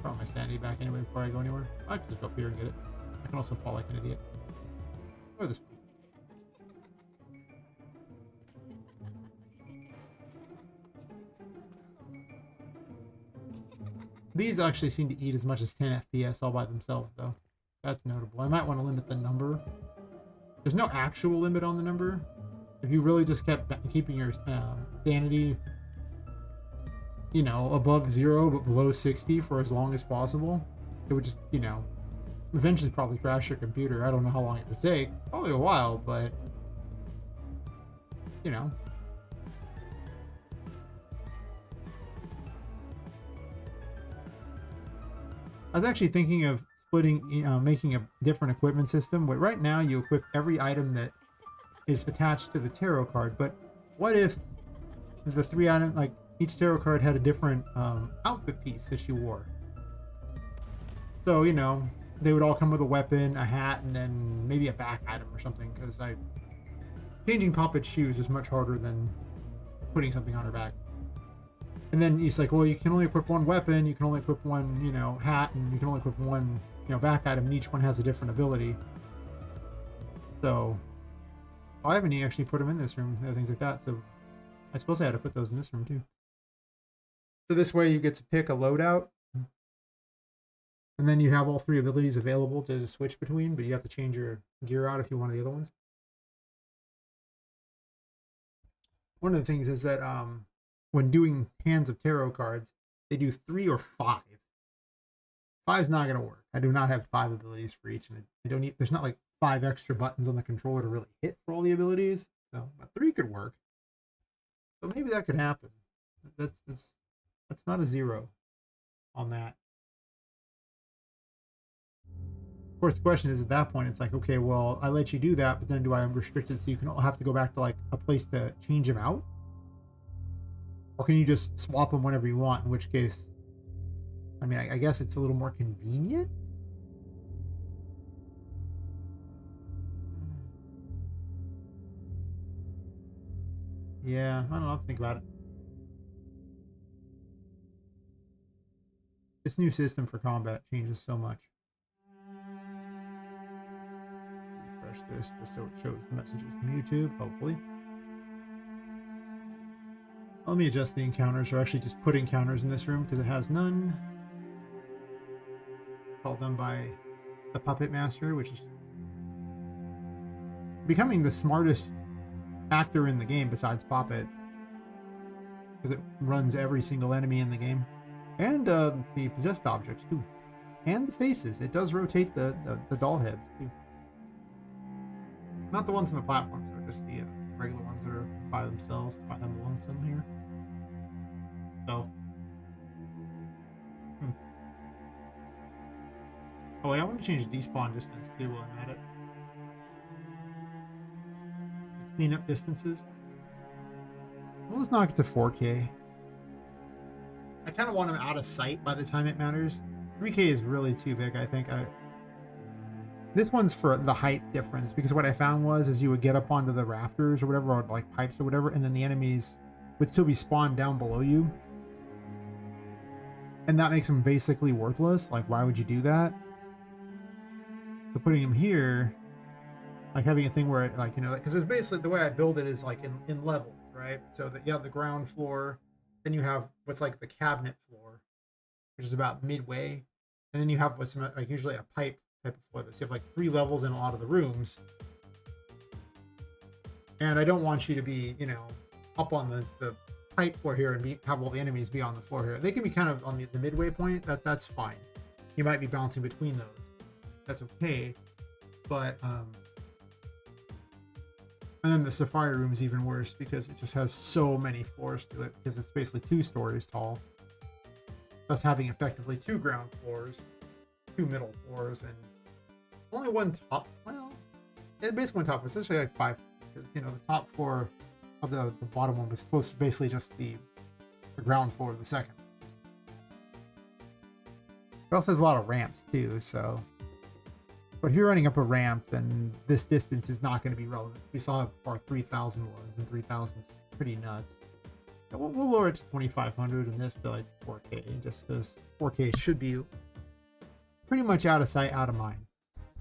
Throw my sanity back anyway before I go anywhere. I can just go up here and get it. I can also fall like an idiot. Or this way. These actually seem to eat as much as 10 FPS all by themselves, though. That's notable. I might want to limit the number. There's no actual limit on the number. If you really just kept keeping your sanity, you know, above 0 but below 60 for as long as possible, it would just, you know, eventually probably crash your computer. I don't know how long it would take. Probably a while, but, you know. I was actually thinking of splitting, making a different equipment system. But right now, you equip every item that is attached to the tarot card. But what if the 3 items, like each tarot card, had a different outfit piece that you wore? So, you know, they would all come with a weapon, a hat, and then maybe a back item or something. Because changing Poppet's shoes is much harder than putting something on her back. And then it's like, well, you can only equip one weapon, you can only equip one, you know, hat, and you can only equip one, you know, back item, and each one has a different ability. So, I haven't actually put them in this room, things like that. So, I suppose I had to put those in this room too. So this way you get to pick a loadout. And then you have all 3 abilities available to switch between, but you have to change your gear out if you want the other ones. One of the things is that, when doing hands of tarot cards, they do 3 or 5. 5's not going to work. I do not have 5 abilities for each, and I don't need, there's not like 5 extra buttons on the controller to really hit for all the abilities. So, but 3 could work. So maybe that could happen. That's not a 0 on that. Of course, the question is at that point, it's like, okay, well, I let you do that, but then do I restrict it so you can have to go back to like a place to change them out? Or can you just swap them whenever you want? In which case, I mean, I guess it's a little more convenient. Yeah, I don't know. I'll think about it. This new system for combat changes so much. Refresh this just so it shows the messages from YouTube, hopefully. Let me adjust the encounters, or actually just put encounters in this room because it has none. All done by the Puppet Master, which is becoming the smartest actor in the game besides Poppet, because it runs every single enemy in the game, and the possessed objects too, and the faces. It does rotate the doll heads too. Not the ones on the platforms, though, just the regular ones that are by themselves, by them lonesome here. So, oh, yeah, I want to change the despawn distance too while I'm at it. Clean up distances. Well, let's knock it to 4K. I kind of want them out of sight by the time it matters. 3K is really too big, I think. This one's for the height difference, because what I found was you would get up onto the rafters or whatever, or like pipes or whatever, and then the enemies would still be spawned down below you. And that makes them basically worthless. Like, why would you do that? So putting them here, like having a thing where it, like, you know, because it's basically the way I build it is like in levels, right? So that you have the ground floor, then you have what's like the cabinet floor, which is about midway, and then you have what's like usually a pipe type of floor. So you have like 3 levels in a lot of the rooms, and I don't want you to be, you know, up on the pipe floor here and have all the enemies be on the floor here. They can be kind of on the midway point. That's fine. You might be bouncing between those. That's okay. But and then the Safari room is even worse because it just has so many floors to it, because it's basically 2 stories tall, thus having effectively 2 ground floors, 2 middle floors, and only 1 top. Well, it basically 1 top floor. It's actually like 5, because, you know, the top floor of the bottom one was close to basically just the ground floor of the second. It also has a lot of ramps too, so. But if you're running up a ramp, then this distance is not going to be relevant. We saw how far 3,000 was, and 3,000 is pretty nuts. We'll lower it to 2500 and this to like 4K, just because 4K should be pretty much out of sight, out of mind.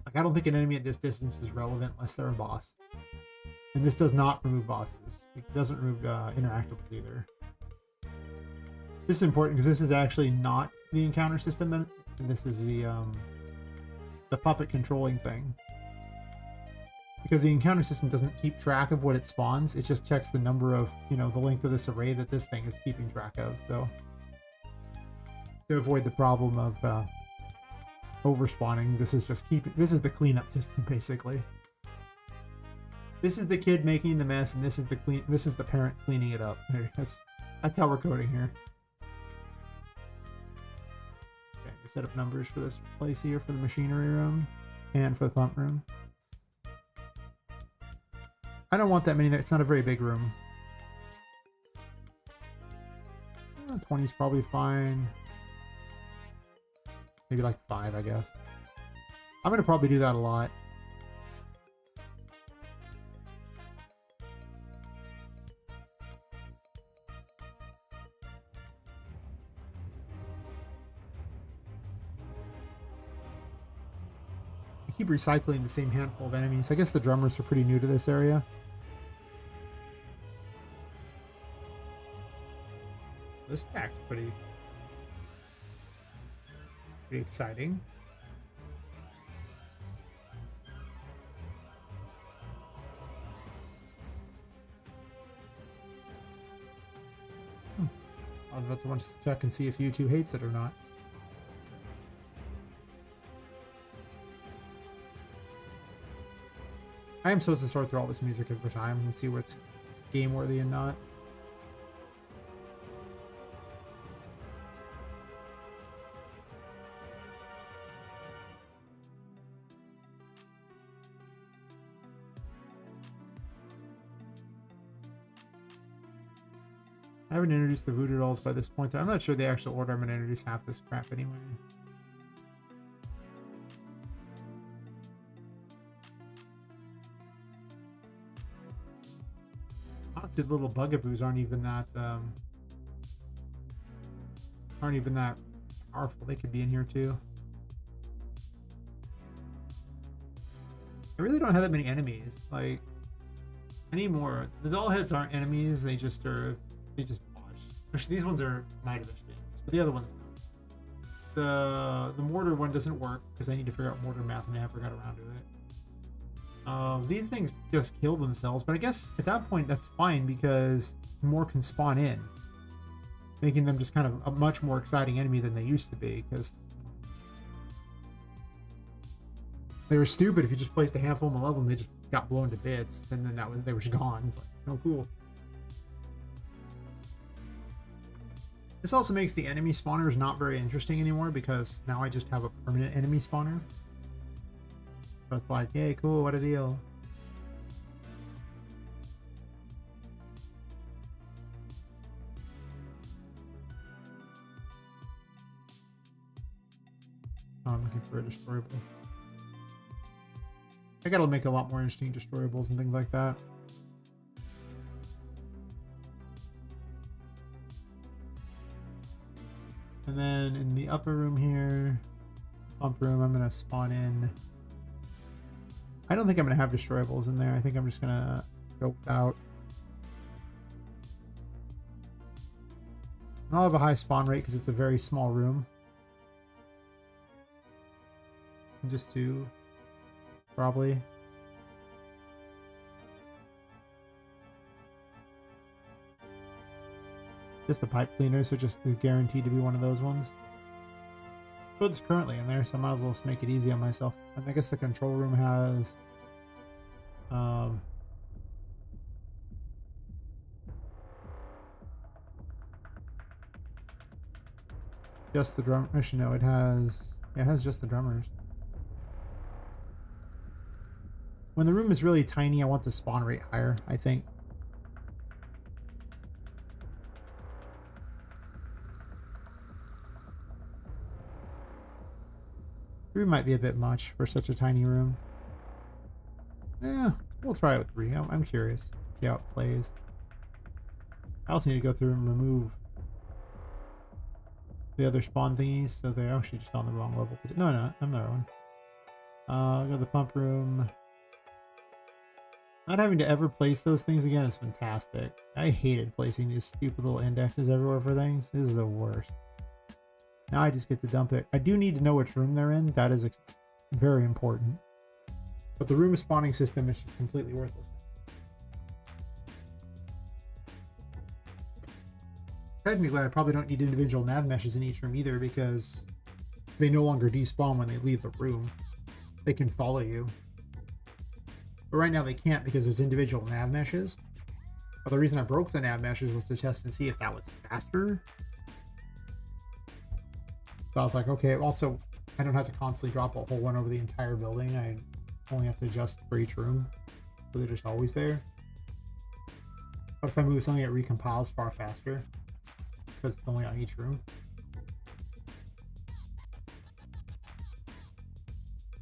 Like, I don't think an enemy at this distance is relevant unless they're a boss. And this does not remove bosses. It doesn't remove interactables either. This is important because this is actually not the encounter system, and this is the puppet controlling thing. Because the encounter system doesn't keep track of what it spawns, it just checks the number of, you know, the length of this array that this thing is keeping track of. So, to avoid the problem of overspawning, this is just this is the cleanup system basically. This is the kid making the mess, and this is the parent cleaning it up. That's how we're coding here. Okay, set up numbers for this place here for the machinery room and for the pump room. I don't want that many. It's not a very big room. 20 is probably fine. Maybe like 5, I guess. I'm going to probably do that a lot. I keep recycling the same handful of enemies. I guess the drummers are pretty new to this area. This pack's pretty exciting. I'm about to want to check and see if YouTube hates it or not. I am supposed to sort through all this music over time and see what's game worthy and not. I haven't introduced the voodoo dolls by this point. I'm not sure the actual order I'm going to introduce half this crap anyway. Honestly, the little bugaboos aren't even that powerful. They could be in here too. I really don't have that many enemies. Like, anymore. The doll heads aren't enemies. They just botch. Actually, these ones are might have been, but the other ones don't. The mortar one doesn't work because I need to figure out mortar math and I never got around to it. These things just kill themselves, but I guess at that point that's fine because more can spawn in, making them just kind of a much more exciting enemy than they used to be. Because they were stupid if you just placed a handful of them level and they just got blown to bits, and then they were just gone. It's like, oh, cool. This also makes the enemy spawners not very interesting anymore because now I just have a permanent enemy spawner. So it's like, yay, cool, what a deal. Oh, I'm looking for a destroyable. I gotta make a lot more interesting destroyables and things like that. And then in the upper room here, pump room, I'm going to spawn in. I don't think I'm going to have destroyables in there. I think I'm just going to go without. And I'll have a high spawn rate because it's a very small room. And just 2, probably. Just the pipe cleaner, so just is guaranteed to be one of those ones. But it's currently in there, so I might as well just make it easy on myself. And I guess the control room has just the drum. Actually, no, it has just the drummers. When the room is really tiny, I want the spawn rate higher, I think. 3 might be a bit much for such a tiny room. Yeah, we'll try it with 3. I'm curious. See how it plays. I also need to go through and remove the other spawn thingies, so they're actually just on the wrong level. No, no, I'm not one. Go to the pump room. Not having to ever place those things again is fantastic. I hated placing these stupid little indexes everywhere for things. This is the worst. Now I just get to dump it. I do need to know which room they're in. That is very important. But the room spawning system is just completely worthless. Technically, I probably don't need individual nav meshes in each room either, because they no longer despawn when they leave the room. They can follow you. But right now they can't because there's individual nav meshes. But the reason I broke the nav meshes was to test and see if that was faster. So I was like, okay, also, I don't have to constantly drop a whole one over the entire building. I only have to adjust for each room. So they're just always there. But if I move something, it recompiles far faster, because it's only on each room.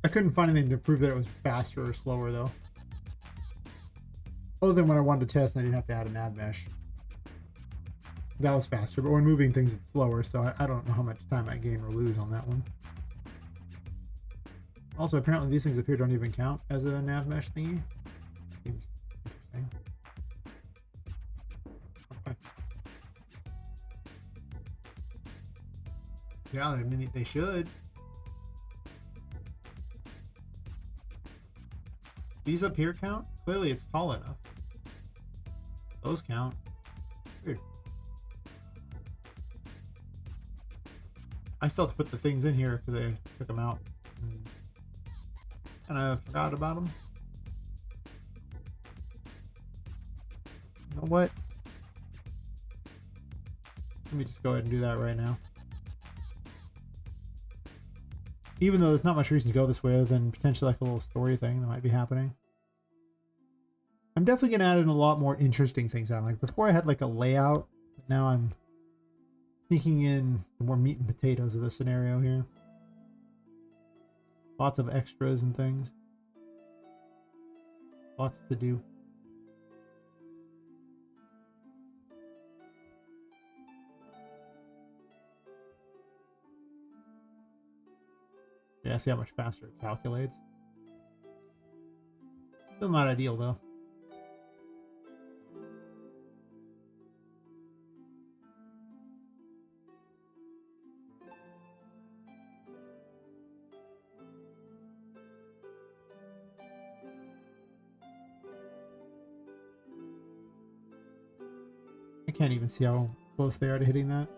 I couldn't find anything to prove that it was faster or slower, though. Other than when I wanted to test and I didn't have to add a nav mesh. That was faster, but when moving things, it's slower, so I don't know how much time I gain or lose on that one. Also, apparently these things up here don't even count as a nav mesh thingy. Seems interesting. Okay. Yeah, I mean, they should. These up here count? Clearly it's tall enough. Those count. Weird. I still have to put the things in here because I took them out. And I forgot about them. You know what? Let me just go ahead and do that right now. Even though there's not much reason to go this way other than potentially like a little story thing that might be happening. I'm definitely going to add in a lot more interesting things out. Like before I had like a layout. Now I'm sneaking in the more meat and potatoes of the scenario here. Lots of extras and things. Lots to do. Yeah, see how much faster it calculates. Still not ideal though. I can't even see how close they are to hitting that.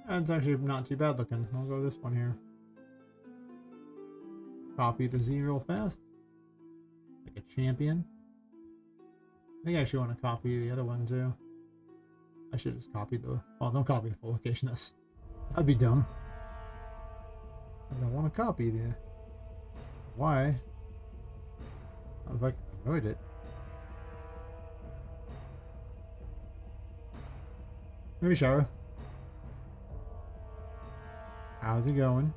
That's actually not too bad looking. I'll go this one here. Copy the Z real fast. Like a champion. I think I actually want to copy the other one too. I should just copy the... Oh, don't copy the full location. That'd be dumb. I don't want to copy the... Why? If I can avoid it. Maybe Shara. How's it going?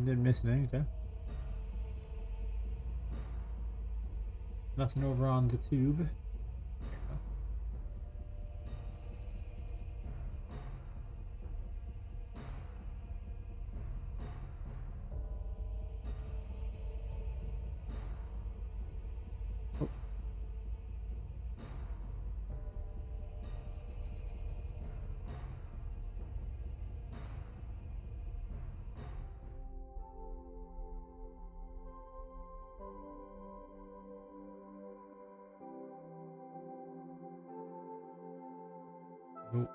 Didn't miss anything, okay. Nothing over on the tube. Nope.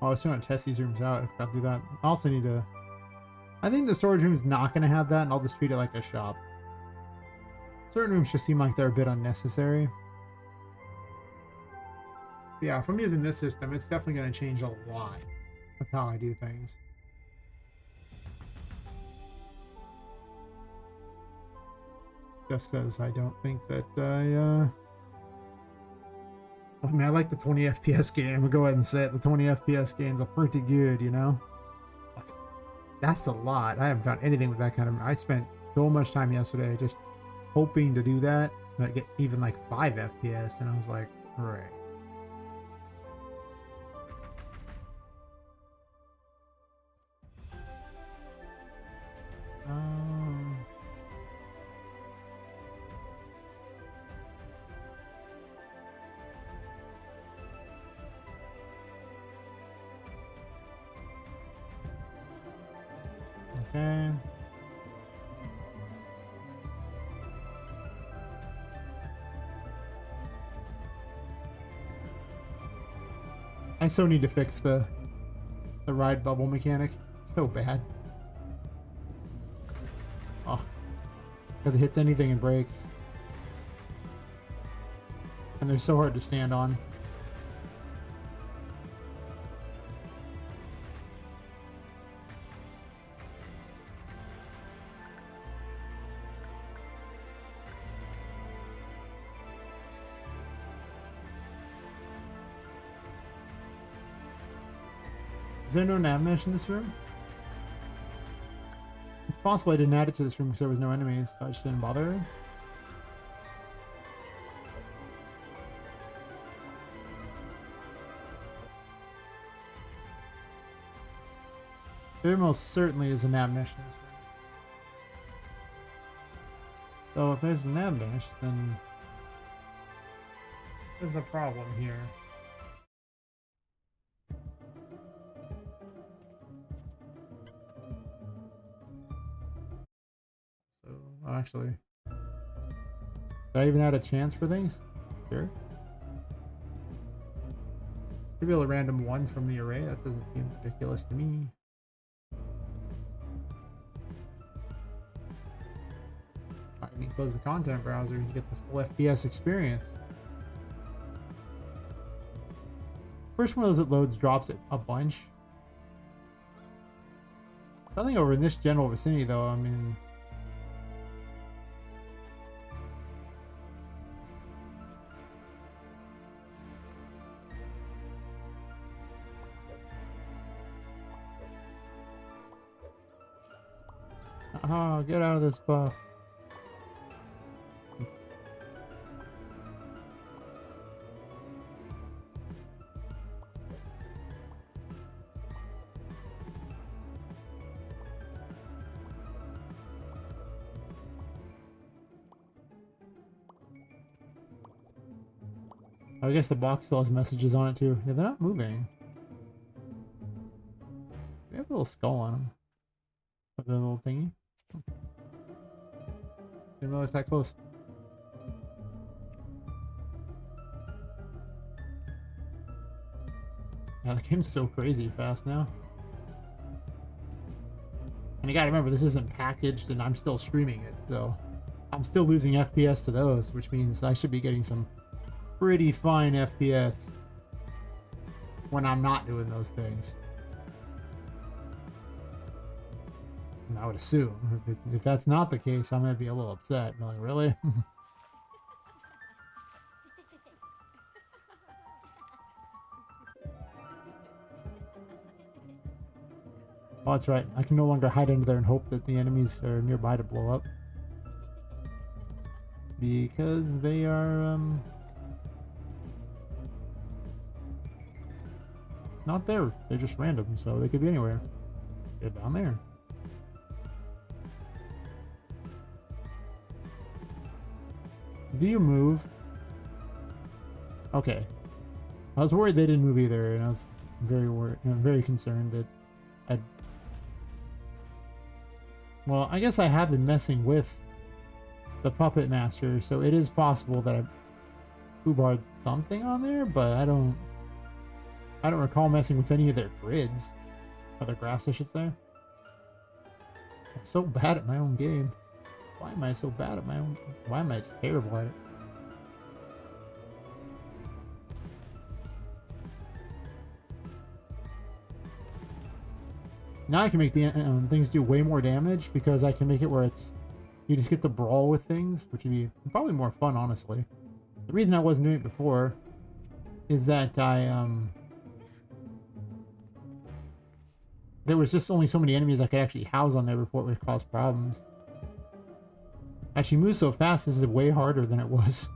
Oh, I was trying to test these rooms out. I forgot to do that. I also need to... I think the storage room is not going to have that, and I'll just treat it like a shop. Certain rooms just seem like they're a bit unnecessary. Yeah, if I'm using this system, it's definitely going to change a lot of how I do things. Just because I don't think that I mean, I like the 20 FPS game. I'm gonna go ahead and say it. The 20 FPS games are pretty good, you know? That's a lot. I haven't found anything with that kind of... I spent so much time yesterday just hoping to do that. And I get even like 5 FPS, and I was like, right. Okay. I so need to fix the ride bubble mechanic. So bad. Oh, because it hits anything and breaks. And they're so hard to stand on. Is there no nav mesh in this room? It's possible I didn't add it to this room because there was no enemies, so I just didn't bother. There most certainly is a nav mesh in this room. So if there's a nav mesh, then there's the problem here. So actually, do I even had a chance for things? Sure. Maybe a random one from the array. That doesn't seem ridiculous to me. You can close the content browser and get the full FPS experience. First one of those that loads drops it a bunch. Nothing over in this general vicinity though, I mean... Oh, get out of this buff. I guess the box still has messages on it too. Yeah, they're not moving. They have a little skull on them. With a little thingy. Didn't realize that close. Yeah, the game's so crazy fast now. And you gotta remember, this isn't packaged and I'm still streaming it, so I'm still losing FPS to those, which means I should be getting some pretty fine FPS when I'm not doing those things. And I would assume if that's not the case, I'm gonna be a little upset. I'm like, really? Oh, that's right. I can no longer hide under there and hope that the enemies are nearby to blow up. Because they are, not there. They're just random, so they could be anywhere. They're down there. Do you move? Okay. I was worried they didn't move either, and I was very worried, very concerned that I'd... Well, I guess I have been messing with the Puppet Master, so it is possible that I foobarred something on there, but I don't recall messing with any of their grids. Or their graphs, I should say. I'm so bad at my own game. Why am I so bad at my own... Why am I just terrible at it? Now I can make the things do way more damage because I can make it where it's you just get to brawl with things, which would be probably more fun, honestly. The reason I wasn't doing it before is that there was just only so many enemies I could actually house on there before it would cause problems. Actually, moves so fast, this is way harder than it was.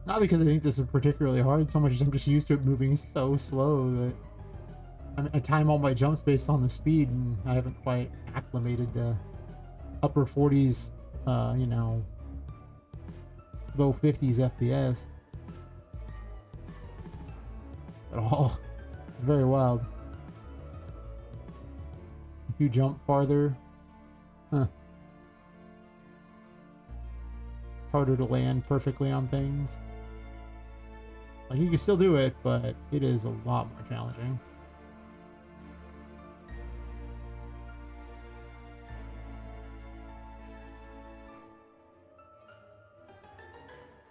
Not because I think this is particularly hard, so much as I'm just used to it moving so slow that I time all my jumps based on the speed, and I haven't quite acclimated to upper 40s, you know, low 50s FPS at all. It's very wild. If you jump farther, harder to land perfectly on things. Like, you can still do it, but it is a lot more challenging.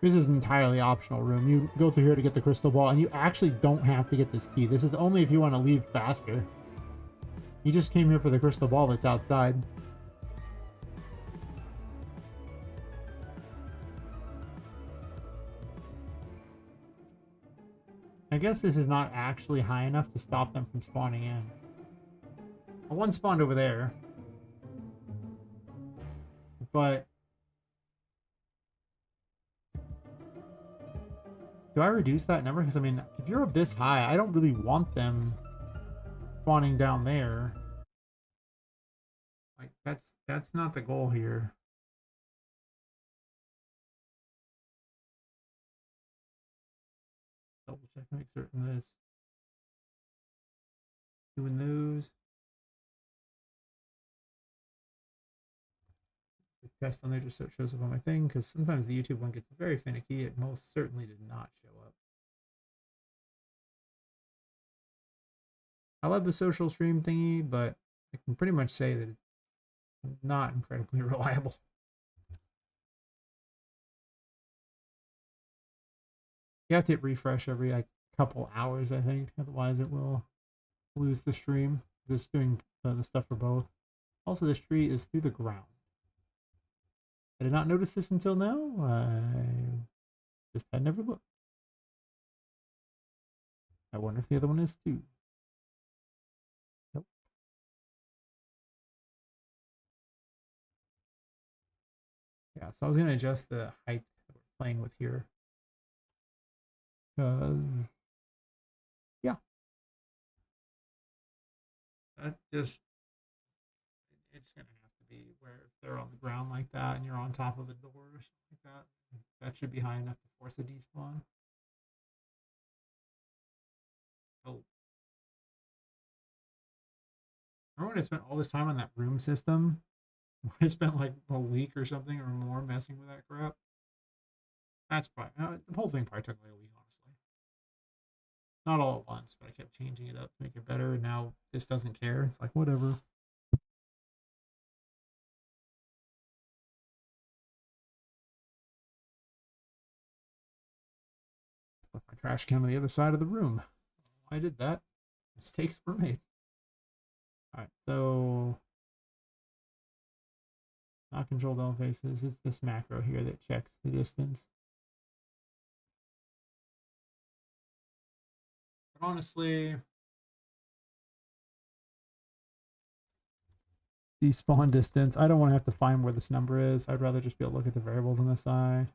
This is an entirely optional room. You go through here to get the crystal ball, and you actually don't have to get this key. This is only if you want to leave faster. You just came here for the crystal ball that's outside. I guess this is not actually high enough to stop them from spawning in. Well, one spawned over there. But do I reduce that number? Because, I mean, if you're up this high, I don't really want them spawning down there. Like, that's not the goal here. Double check, make certain this. Doing those. The test on there just so it shows up on my thing, because sometimes the YouTube one gets very finicky. It most certainly did not show up. I love the social stream thingy, but I can pretty much say that it's not incredibly reliable. You have to hit refresh every like couple hours, I think. Otherwise, it will lose the stream. It's doing the stuff for both. Also, this tree is through the ground. I did not notice this until now. I just had never looked. I wonder if the other one is too. Nope. Yeah, so I was going to adjust the height that we're playing with here. Yeah. That just, it's going to have to be where if they're on the ground like that and you're on top of a door or something like that, that should be high enough to force a despawn. Oh. Remember when I spent all this time on that room system? I spent like a week or something or more messing with that crap. That's probably, the whole thing probably took like a week, honestly. Not all at once, but I kept changing it up to make it better, and now this doesn't care. It's like, whatever. Left my trash can on the other side of the room. I did that. Mistakes were made. Alright, so not controlled all faces. It's this macro here that checks the distance. But honestly, the spawn distance, I don't want to have to find where this number is. I'd rather just be able to look at the variables on the side.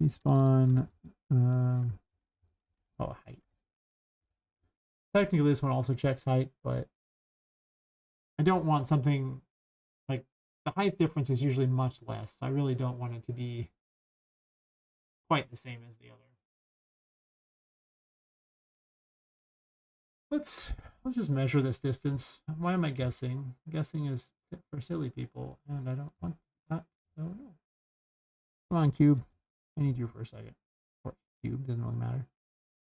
Despawn, height. Technically, this one also checks height, but I don't want something like the height difference is usually much less. I really don't want it to be quite the same as the other. Let's just measure this distance. Why am I guessing? Guessing is for silly people, and I don't want that. So no. Come on, cube. I need you for a second. Or cube, doesn't really matter.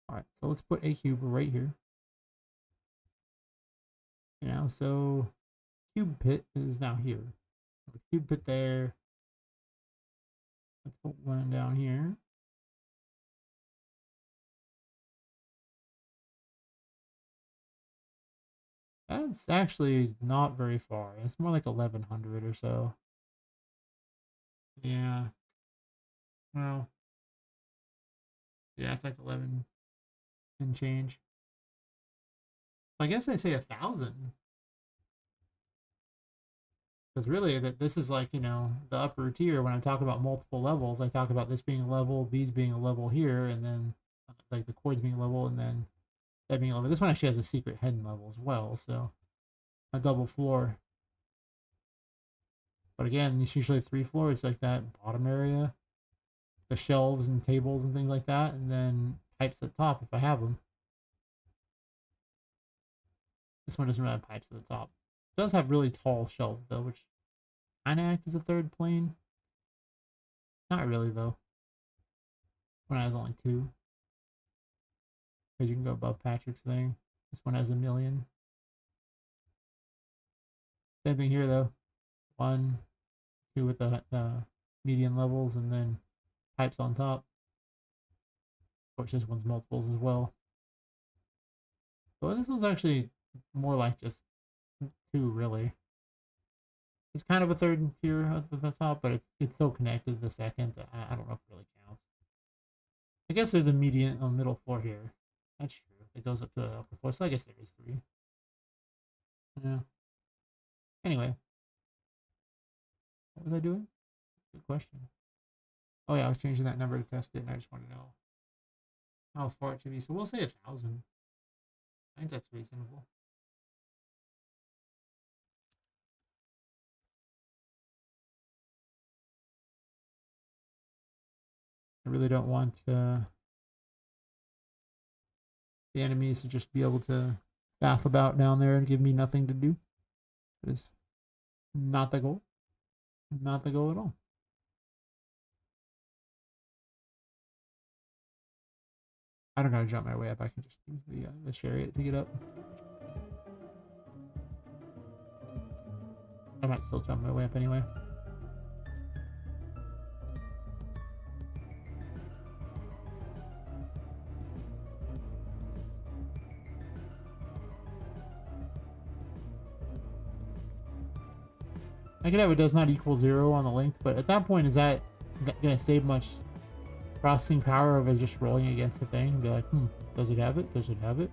All right, so let's put a cube right here. You know, so cube pit is now here. Cube pit there. Let's put one down here. That's actually not very far. It's more like 1100 or so. Yeah. Well, yeah, it's like 11 and change. I guess I say 1,000. Because really, that this is like, the upper tier. When I talk about multiple levels, I talk about this being a level, these being a level here, and then like the chords being a level, and then that being a level. This one actually has a secret hidden level as well, so a double floor. But again, it's usually 3 floors, like that bottom area, the shelves and tables and things like that, and then pipes at the top if I have them. This one doesn't really have pipes at the top. It does have really tall shelves though, which kind of act as a third plane. Not really though. When I has only two, because you can go above Patrick's thing. This one has a million. Same thing here though. One, two with the median levels, and then pipes on top. Of course, this one's multiples as well. But this one's actually more like just two, really. It's kind of a third tier at the top, but it's so connected to the second that I don't know if it really counts. I guess there's a median, a middle floor here. That's true. It goes up to the upper floor, so I guess there is three. Yeah. Anyway, what was I doing? Good question. Oh yeah, I was changing that number to test it, and I just want to know how far it should be. So we'll say 1,000. I think that's reasonable. I really don't want the enemies to just be able to faff about down there and give me nothing to do. That is not the goal. Not the goal at all. I don't know how to jump my way up. I can just use the chariot to get up. I might still jump my way up anyway. I could have it does not equal 0 on the length, but at that point, is that gonna save much processing power of it just rolling against the thing and be like, does it have it? Does it have it?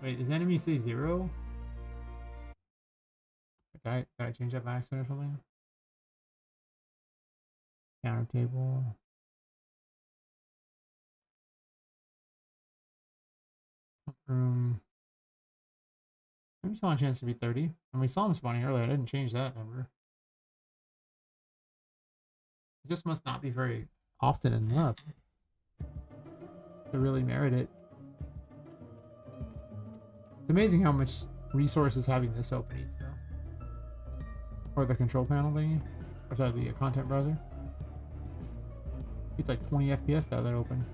Wait, does enemy say 0? Did I change that by accident or something? Counter table. Room. Maybe still on chance to be 30. And we saw him spawning earlier. I didn't change that number. It just must not be very often enough to really merit it. It's amazing how much resources having this open eats, though. Or the control panel thingy. Or sorry, the content browser. It's like 20 FPS that open.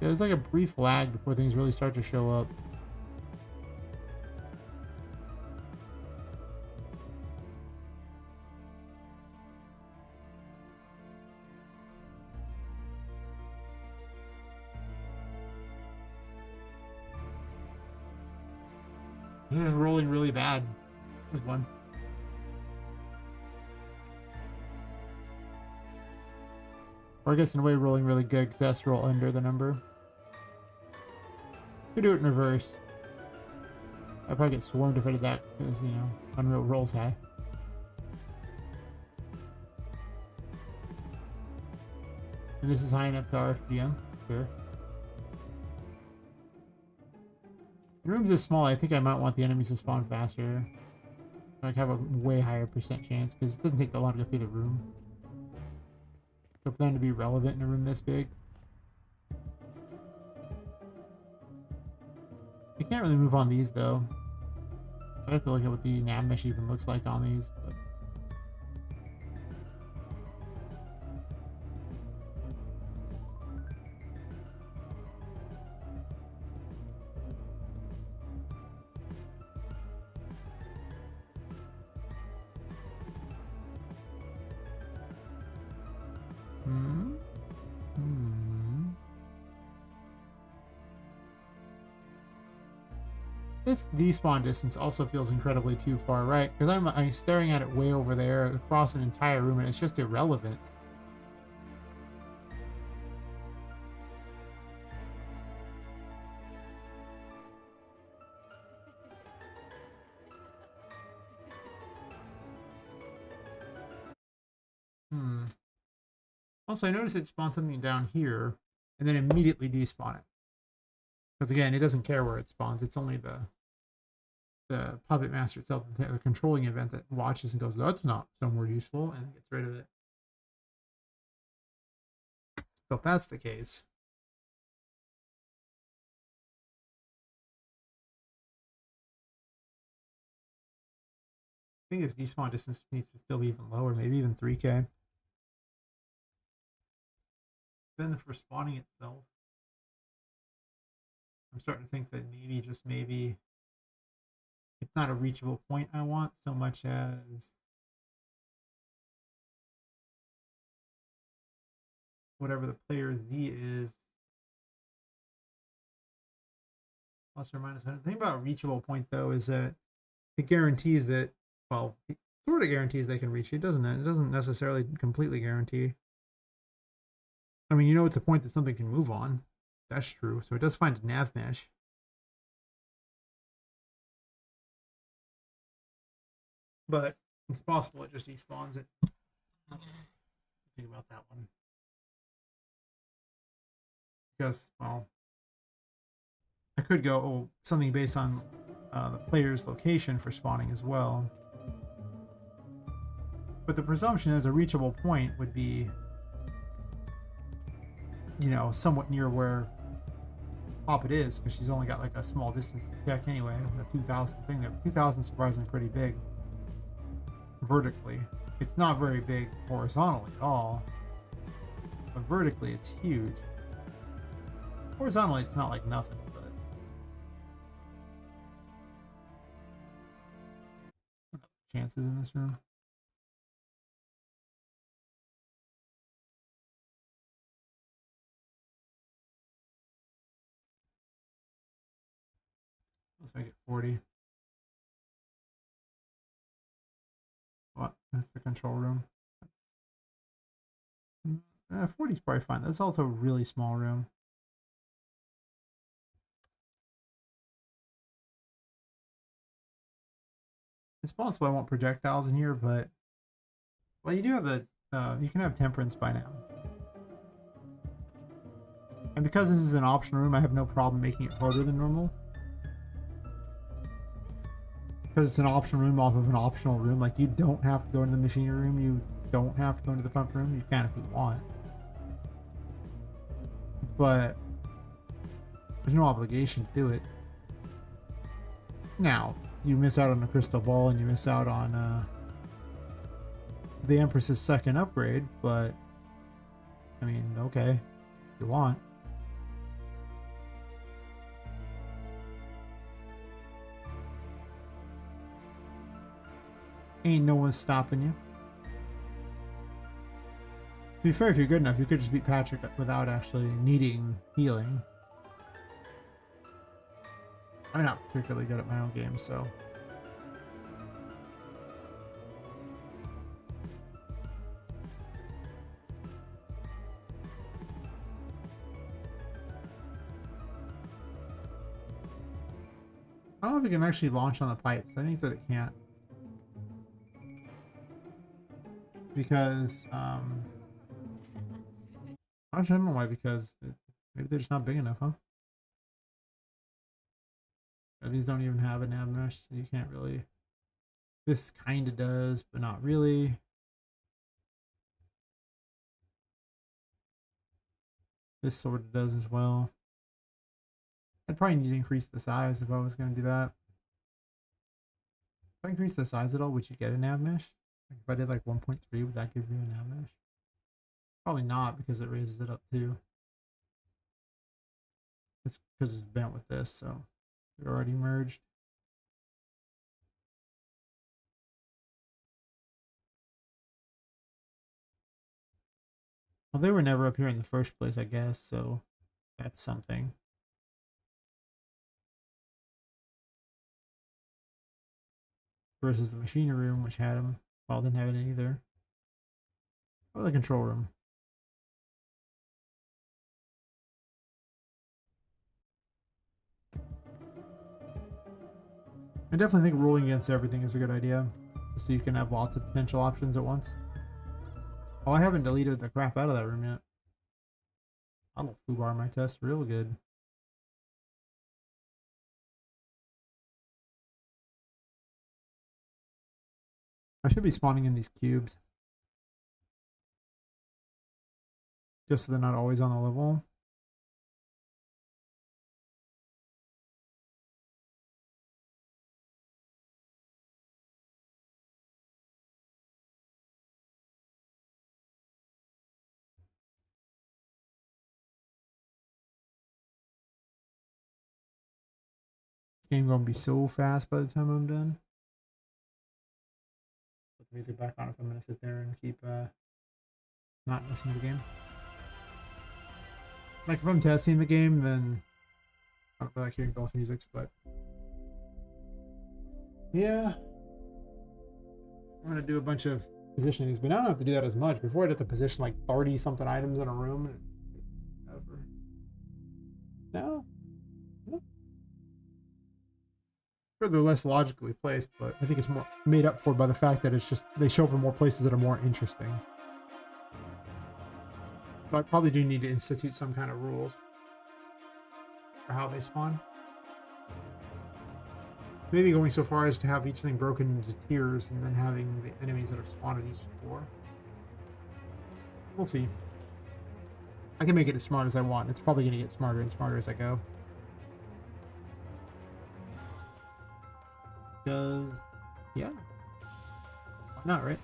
Yeah, there's like a brief lag before things really start to show up. This is rolling really bad. There's one. Or I guess in a way rolling really good because that's roll under the number. Could do it in reverse. I'd probably get swarmed if I did that because, Unreal rolls high. And this is high enough to RFGM, sure. The room's this small, I think I might want the enemies to spawn faster. Like have a way higher percent chance because it doesn't take that long to go through the room. So for them to be relevant in a room this big. You can't really move on these though. I have to look at what the nav mesh even looks like on these. But... This despawn distance also feels incredibly too far, right? Because I'm staring at it way over there across an entire room, and it's just irrelevant. Hmm. Also, I noticed it spawned something down here, and then immediately despawn it. Because again, it doesn't care where it spawns. It's only the puppet master itself, the controlling event, that watches and goes, "That's not somewhere useful," and gets rid of it. So if that's the case, I think this despawn distance needs to still be even lower, maybe even 3K. Then for spawning itself, I'm starting to think that maybe, just maybe, it's not a reachable point I want so much as whatever the player Z is, plus or minus 100. The thing about reachable point, though, is that it guarantees that, well, it sort of guarantees they can reach you, doesn't it? It doesn't necessarily completely guarantee. I mean, you know, it's a point that something can move on. That's true. So it does find a nav mesh. But it's possible it just despawns it. Think about that one. Because, well, I could go something based on the player's location for spawning as well. But the presumption is a reachable point would be, you know, somewhat near where Poppet is, because she's only got like a small distance to check anyway. The 2,000 thing there. 2,000 is surprisingly pretty big vertically. It's not very big horizontally at all, but vertically it's huge. Horizontally it's not like nothing, but what are the chances in this room? Let's make it 40. What? That's the control room. 40 is probably fine. That's also a really small room. It's possible I want projectiles in here, but well, you do have the you can have temperance by now. And because this is an option room, I have no problem making it harder than normal. Because it's an option room off of an optional room. Like, you don't have to go into the machinery room. You don't have to go into the pump room. You can if you want. But there's no obligation to do it. Now, you miss out on the crystal ball and you miss out on the Empress's second upgrade, but I mean, okay, if you want. Ain't no one stopping you. To be fair, if you're good enough, you could just beat Patrick without actually needing healing. I'm not particularly good at my own game, so. I don't know if it can actually launch on the pipes. I think that it can't. Because, actually, I don't know why, because maybe they're just not big enough, huh? Or these don't even have a nav mesh, so you can't really. This kind of does, but not really. This sort of does as well. I'd probably need to increase the size if I was going to do that. If I increase the size at all, would you get a nav mesh? Like if I did like 1.3, would that give you a nav mesh? Probably not, because it raises it up too. It's because it's bent with this, so they're already merged. Well, they were never up here in the first place, I guess, so that's something. versus the machinery room, which had them. Well, didn't have it either. Or the control room. I definitely think rolling against everything is a good idea, just so you can have lots of potential options at once. Oh, I haven't deleted the crap out of that room yet. I'll foobar my test real good. I should be spawning in these cubes, just so they're not always on the level. Game gonna be so fast by the time I'm done. Put the music back on if I'm gonna sit there and keep not listening to the game. Like if I'm testing the game, then I don't really like hearing both musics, but yeah, I'm gonna do a bunch of positionings, but now I don't have to do that as much. Before I'd have to position like 30 something items in a room. And no, sure they're less logically placed, but I think it's more made up for by the fact that it's just they show up in more places that are more interesting. But I probably do need to institute some kind of rules for how they spawn. Maybe going so far as to have each thing broken into tiers and then having the enemies that are spawned at each floor. We'll see. I can make it as smart as I want. It's probably going to get smarter and smarter as I go. Because, yeah. Why not, right?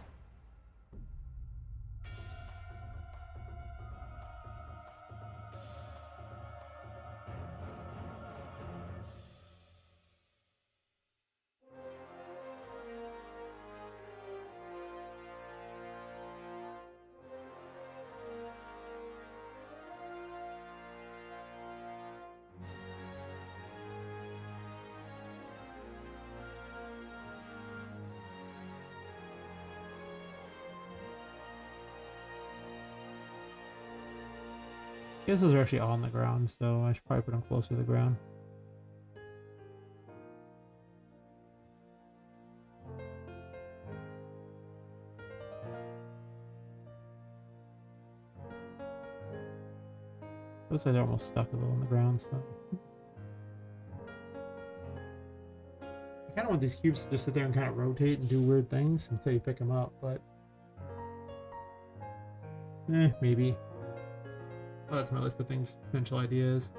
I guess those are actually on the ground, so I should probably put them closer to the ground. Looks like they're almost stuck a little on the ground, so. I kind of want these cubes to just sit there and kind of rotate and do weird things until you pick them up, but. Maybe. Oh, that's my list of things, potential ideas.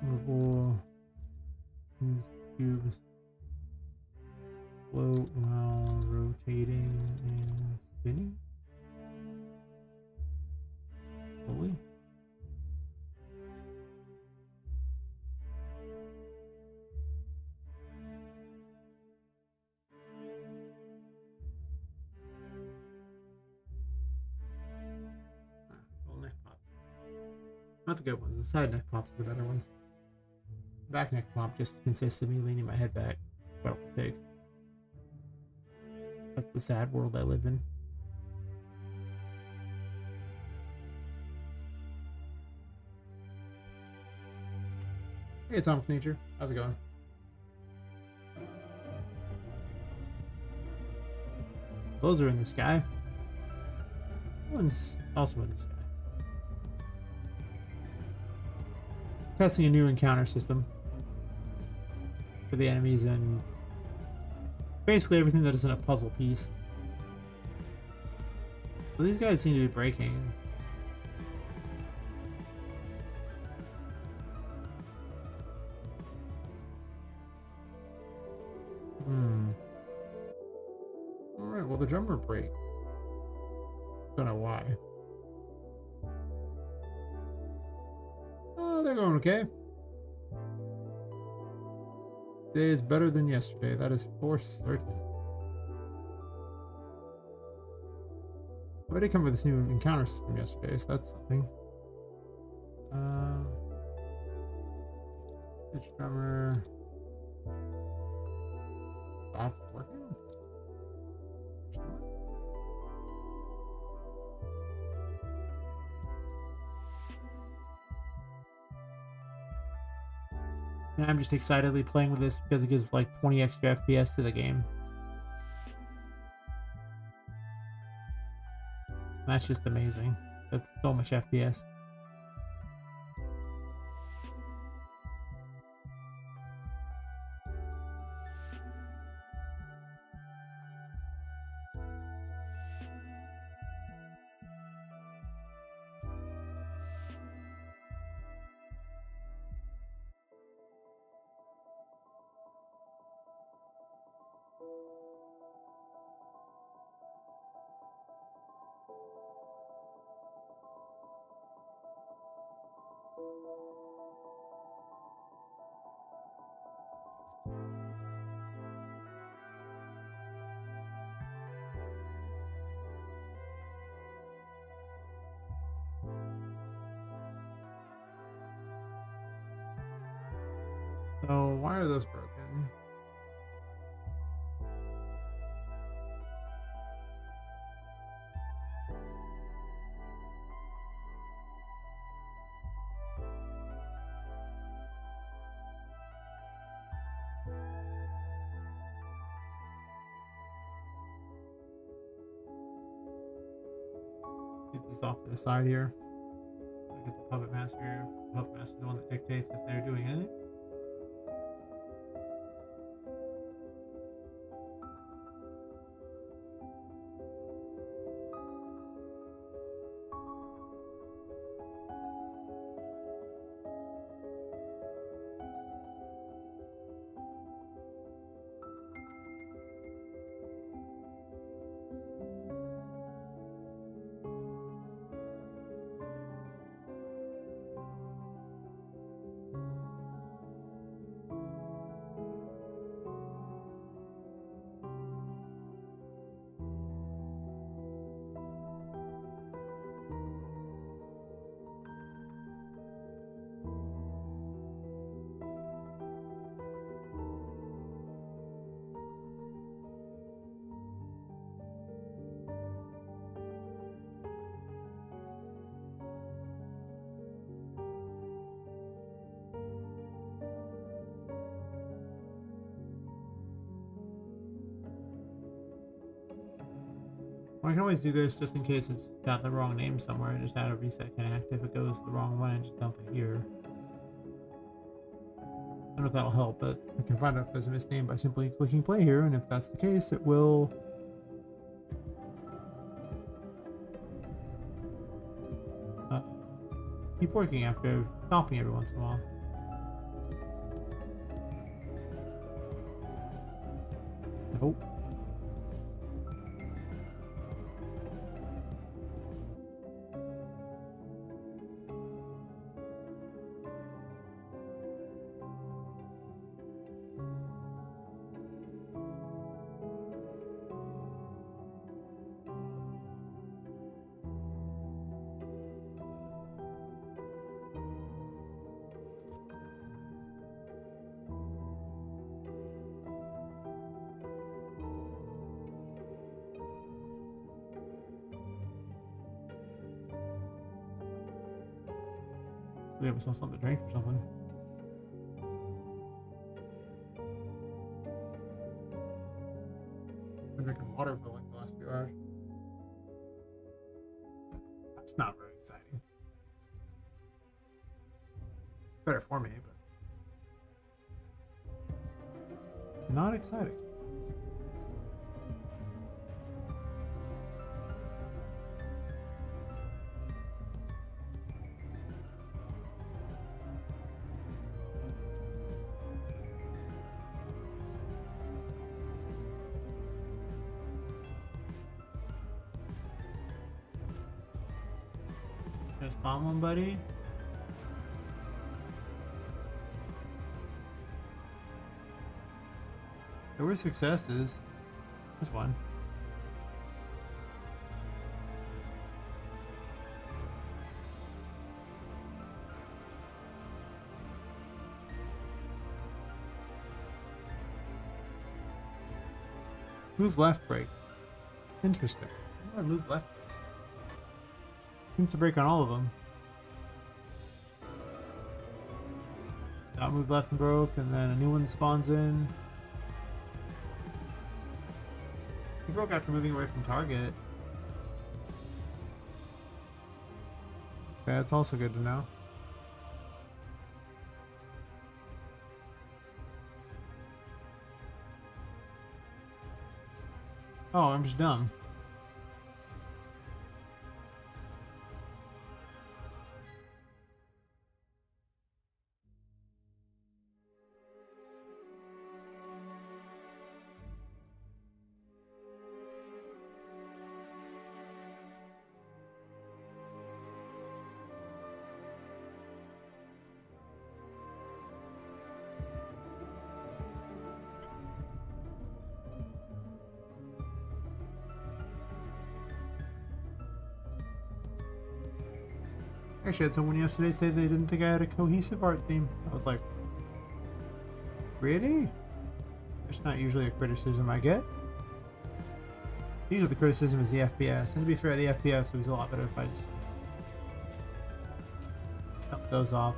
Movable cubes float while rotating and spinning. Slowly. Well, neck pop. Not the good ones. The side neck pops are the better ones. Back neck pop just consists of me leaning my head back. Well, takes. That's the sad world I live in. Hey, Atomic Nature. How's it going? Those are in the sky. That one's also in the sky. Testing a new encounter system for the enemies and basically everything that isn't a puzzle piece. Well, these guys seem to be breaking. Alright, well the drummer breaks. Don't know why. Oh, they're going okay. Today is better than yesterday. That is for certain. I did come with this new encounter system yesterday, so that's something. Pitch drummer. Stop working? And I'm just excitedly playing with this because it gives like 20 extra FPS to the game. That's just amazing. That's so much FPS. So why are those broken? Get this off to the side here. Get the puppet master. The puppet master is the one that dictates if they're doing anything. Well, I can always do this just in case it's got the wrong name somewhere. Just add a reset connect if it goes the wrong way and just dump it here. I don't know if that'll help, but I can find out if there's a misname by simply clicking play here, and if that's the case, it will keep working after stopping every once in a while. Nope. We have myself something to drink or something. I've been drinking water for like the last few hours. That's not very exciting. Better for me, but not exciting. Just bomb one, buddy. There were successes. There's one. Move left break. Interesting. I move left. Seems to break on all of them. Not move left and broke, and then a new one spawns in. He broke after moving away from target. Okay, that's also good to know. Oh, I'm just dumb. Actually, I had someone yesterday say they didn't think I had a cohesive art theme. I was like, really? That's not usually a criticism I get. Usually the criticism is the FPS. And to be fair, the FPS was a lot better if I just cut those off.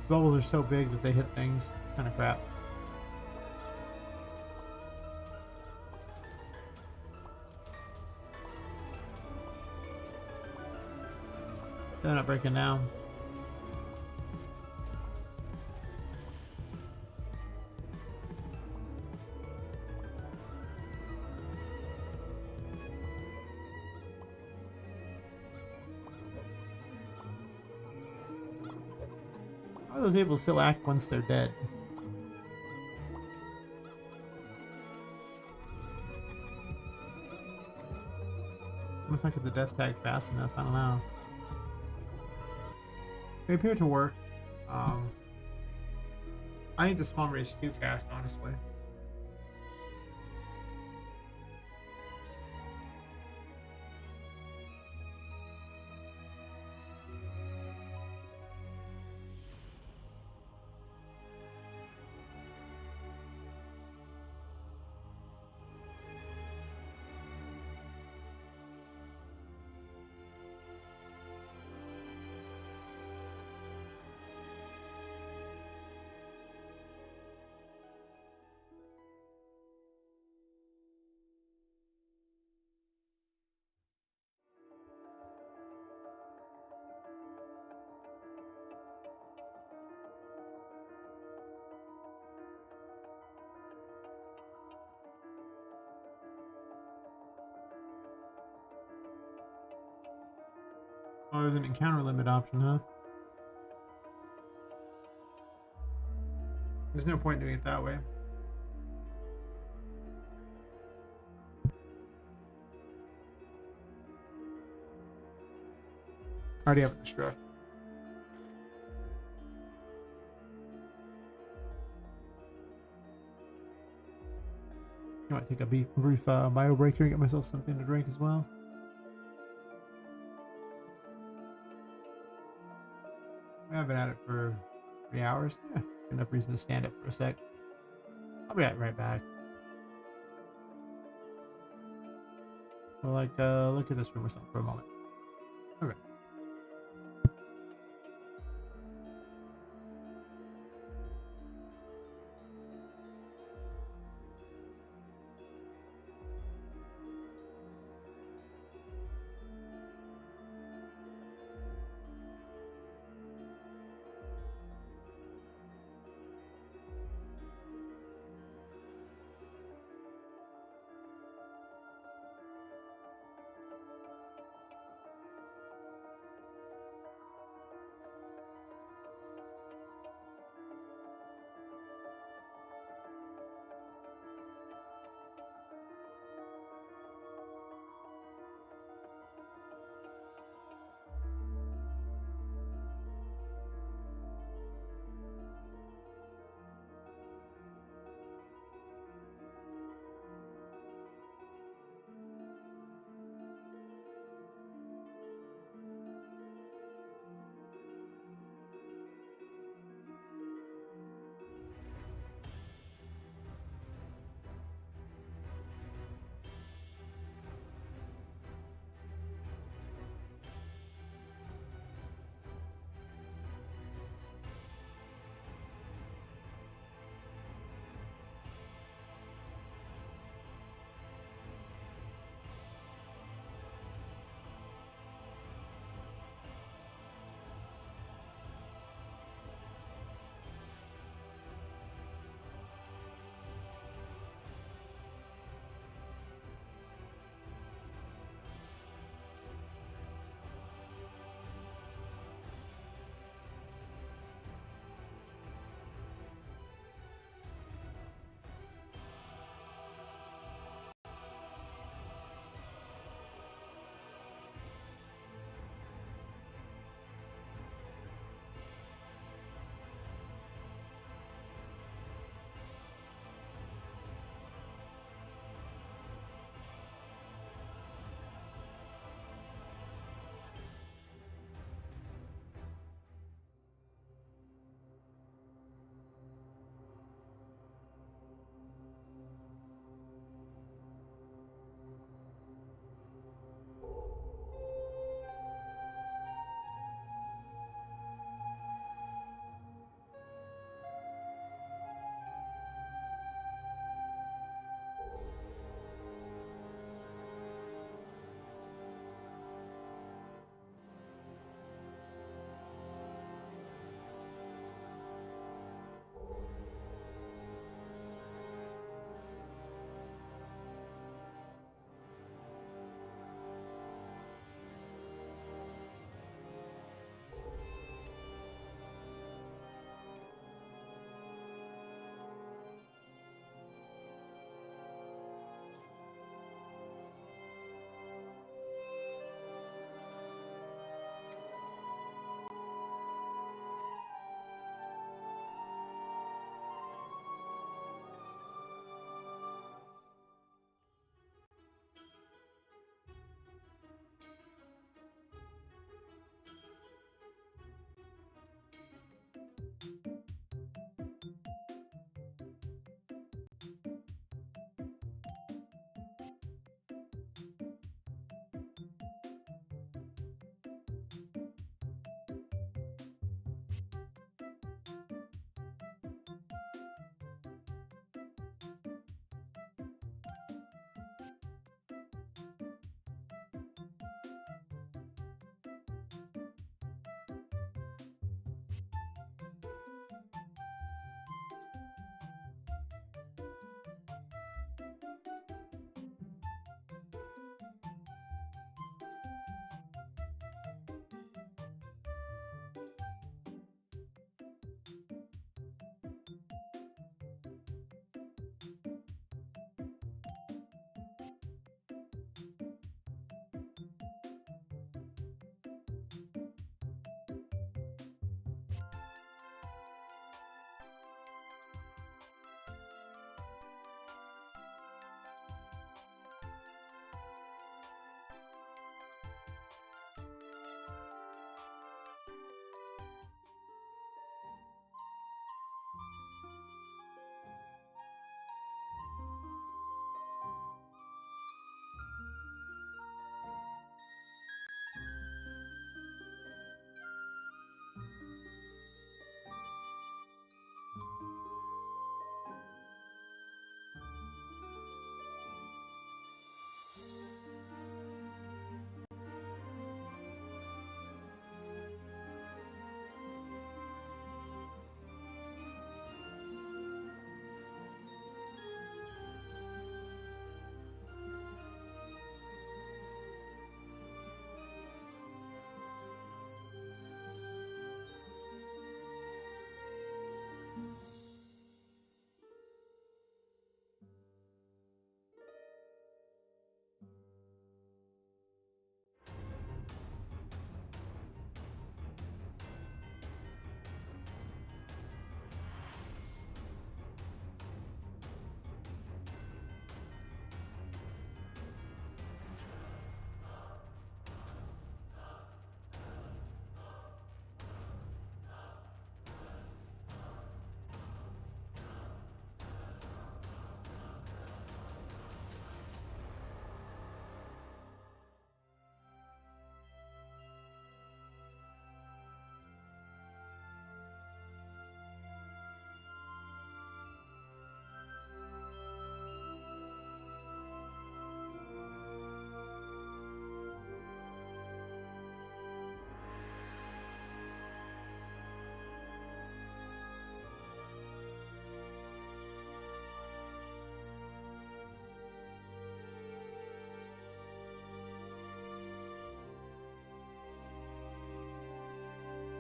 Bubbles are so big that they hit things. Kind of crap. They're not breaking down. How are those able to still act once they're dead? Must not get the death tag fast enough. I don't know. They appear to work. I think the spawn rate is too fast, honestly. Oh, there's an encounter limit option, huh? There's no point doing it that way. Already have it struck. I might take a brief bio break here and get myself something to drink as well. I've been at it for 3 hours. Yeah, enough reason to stand up for a sec. I'll be right back. Well, like, look at this room or something for a moment. Okay.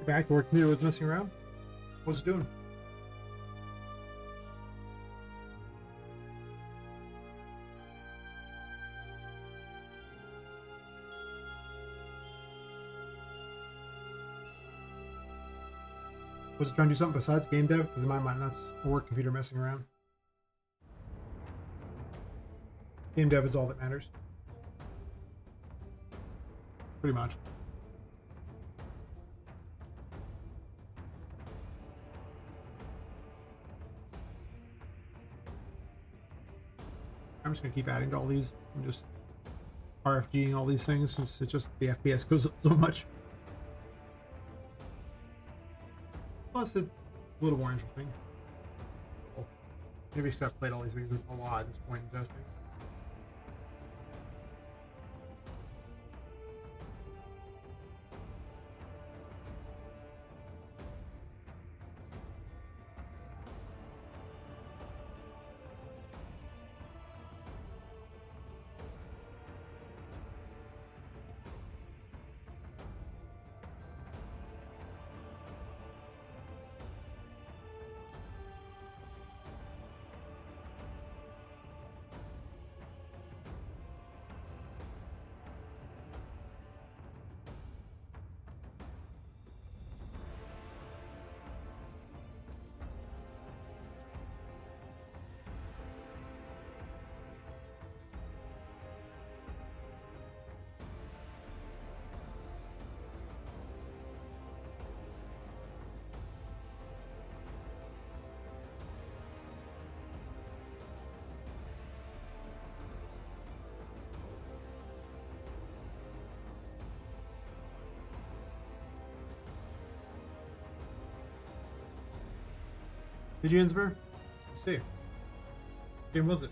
back to where computer was messing around. What's it doing? Was it trying to do something besides game dev? Because in my mind, that's a work computer messing around. Game dev is all that matters. Pretty much. I'm just going to keep adding to all these and just RFGing all these things since it's just the FPS goes up so much. Plus, it's a little more interesting. Maybe because I've played all these things a lot at this point in testing. Did you, Insber? Let's see. What game was it?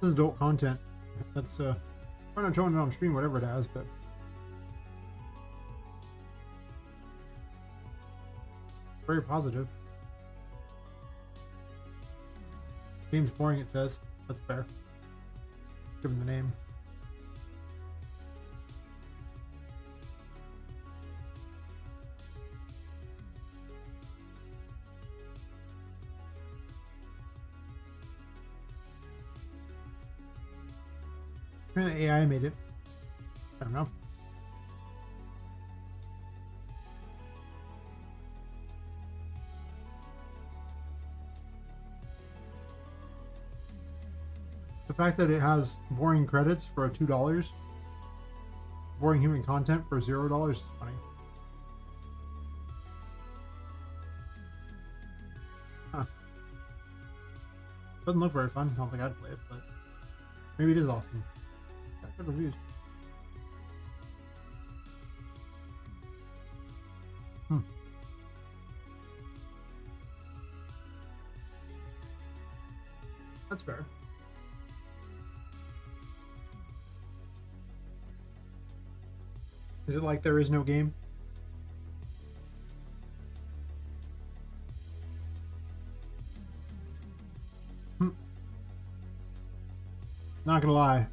This is adult content. That's I'm not showing it on stream, whatever it has, but very positive. Game's boring, it says. That's fair. Given the name. Apparently AI made it. I don't know. The fact that it has boring credits for $2, boring human content for $0 is funny. Huh. Doesn't look very fun. I don't think I'd play it, but maybe it is awesome. Good reviews. That's fair. Is it like there is no game? Not gonna lie.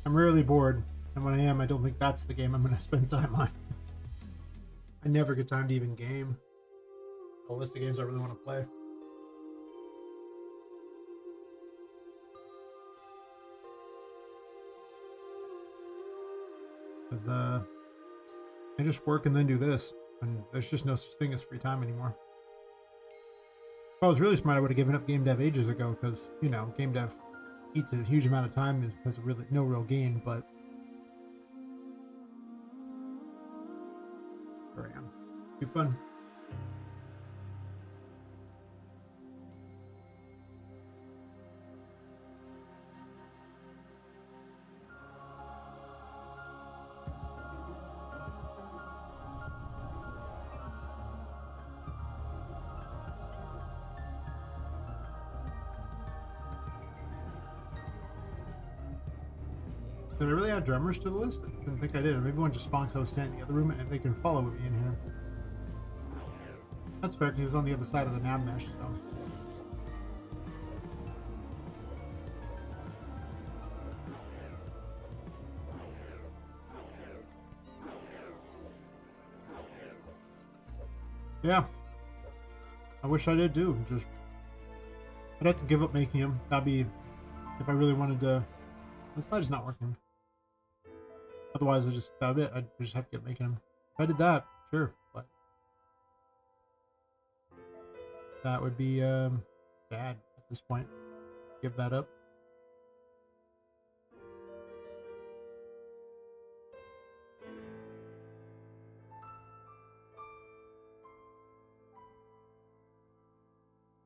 I'm rarely bored, and when I am, I don't think that's the game I'm going to spend time on. I never get time to even game. A list of games I really want to play. Because I just work and then do this, and there's just no such thing as free time anymore. If I was really smart, I would have given up game dev ages ago, because, you know, game dev eats a huge amount of time and has really no real gain, but here I am. It's too fun. Did I really add drummers to the list? I didn't think I did. Maybe one just spawned because I was standing in the other room and they can follow me in here. That's fair, because he was on the other side of the nav mesh, so. Yeah. I wish I did too. Just I'd have to give up making him. That'd be if I really wanted to. This slide is not working. Otherwise, that'd be it. I'd just have to get making him. If I did that, sure, but that would be sad at this point. Give that up.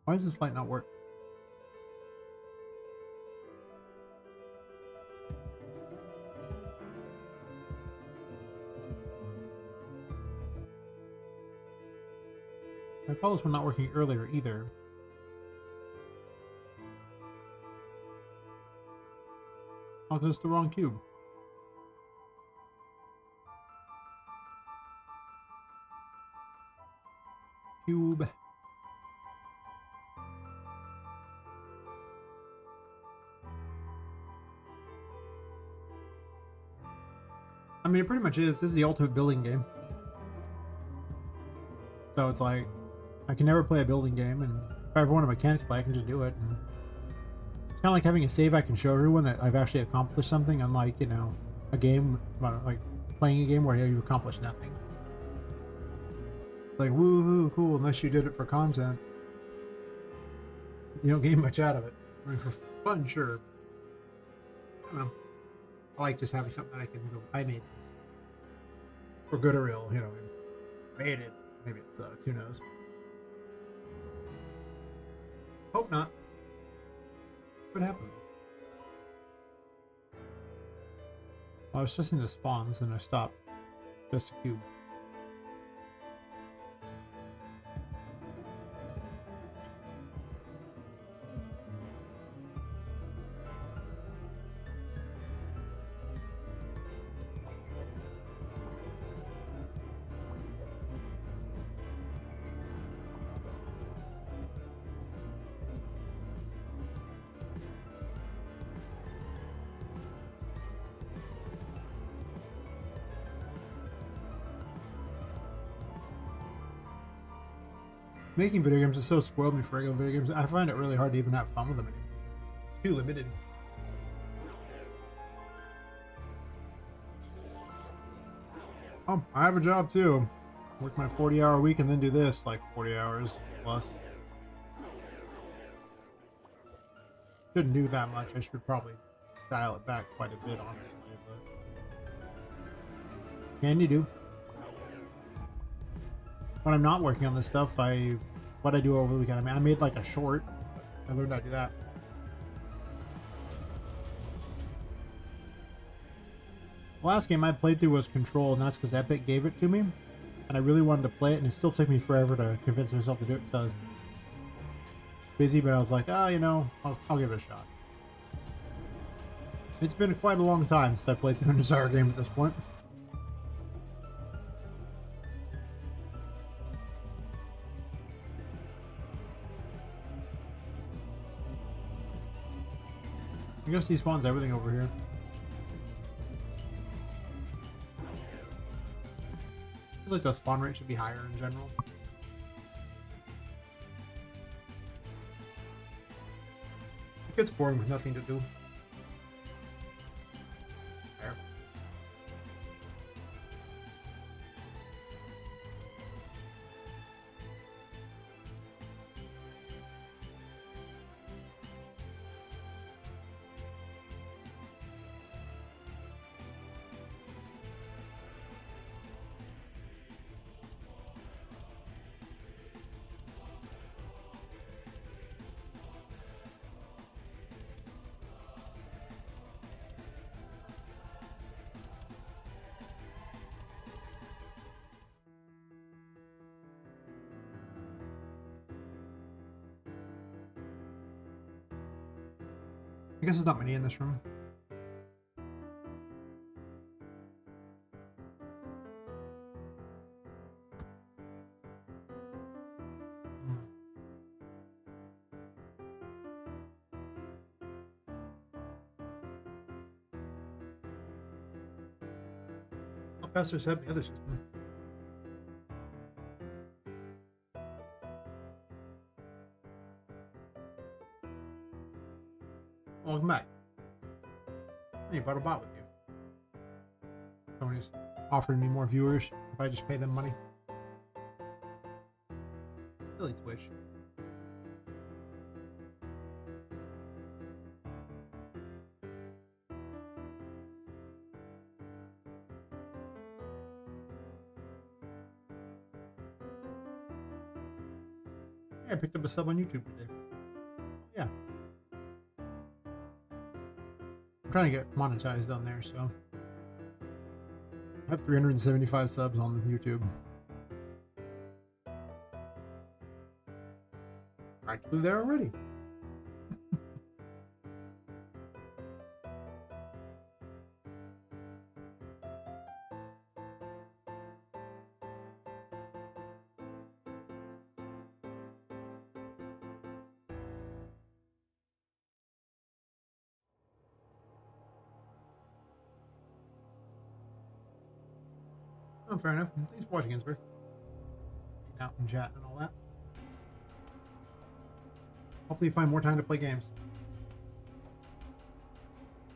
Why does this light not work? I recall this one not working earlier either. Oh, because it's the wrong cube. Cube. I mean, it pretty much is. This is the ultimate building game. So it's like, I can never play a building game, and if I ever want a mechanics play, I can just do it. And it's kind of like having a save I can show everyone that I've actually accomplished something, unlike, you know, a game, like playing a game where you've accomplished nothing. Like, woohoo, cool, unless you did it for content. You don't gain much out of it. I mean, for fun, sure. I don't know. I like just having something that I can go, I made this. For good or ill, you know, I made it. Maybe it sucks, who knows. Hope not. What happened? Well, I was testing the spawns and I stopped. Just a cube. Making video games has so spoiled me for regular video games. I find it really hard to even have fun with them anymore. It's too limited. Oh, I have a job too. Work my 40-hour week and then do this, like 40 hours plus. Shouldn't do that much. I should probably dial it back quite a bit, honestly. But can you do? When I'm not working on this stuff, what I do over the weekend. I mean, I made like a short. I learned how to do that. The last game I played through was Control, and that's because Epic gave it to me, and I really wanted to play it, and it still took me forever to convince myself to do it because I was busy. But I was like, you know, I'll give it a shot. It's been quite a long time since I played through an entire game at this point. I guess he spawns everything over here. Feels like the spawn rate should be higher in general. It gets boring with nothing to do. There. I guess there's not many in this room. How fast is that in the other system? Welcome back. You brought a bot with you. Somebody's offering me more viewers if I just pay them money. Silly Twitch. Yeah, I picked up a sub on YouTube today. Yeah. I'm trying to get monetized on there, so I have 375 subs on YouTube. Practically there already. Oh, fair enough. Thanks for watching, Ginsberg. Out and chat and all that. Hopefully you find more time to play games.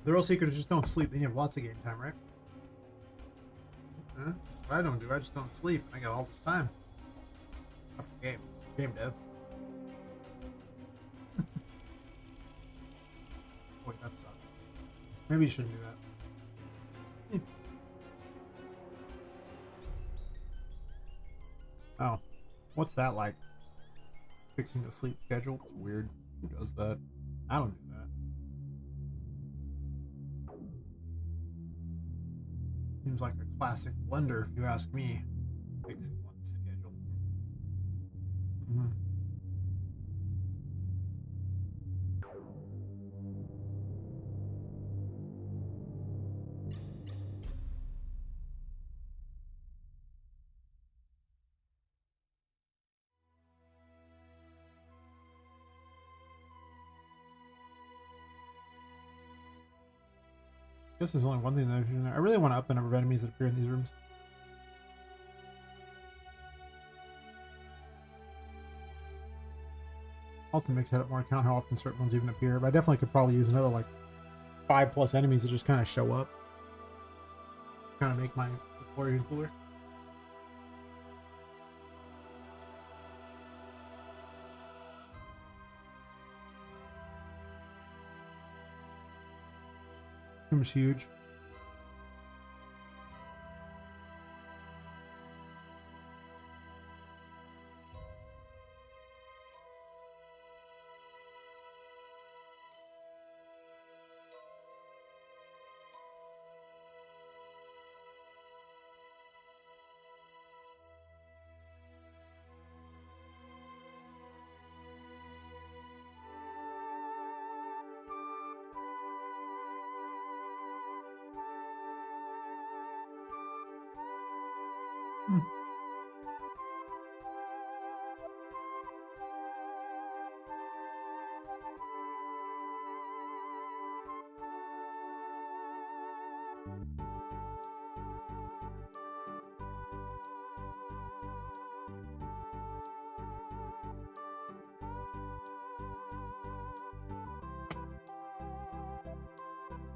The real secret is just don't sleep, then you have lots of game time, right? That's what I don't do. I just don't sleep. I got all this time. Not for games. Game dev. Boy, that sucks. Maybe you shouldn't do that. Oh, what's that like? Fixing the sleep schedule? It's weird. Who does that? I don't do that. Seems like a classic blunder, if you ask me. Fixing one's schedule. I guess there's only one thing that I really want to up the number of enemies that appear in these rooms. Also makes it up more count how often certain ones even appear, but I definitely could probably use another like 5+ enemies that just kind of show up. Kind of make my floor even cooler. Room's huge.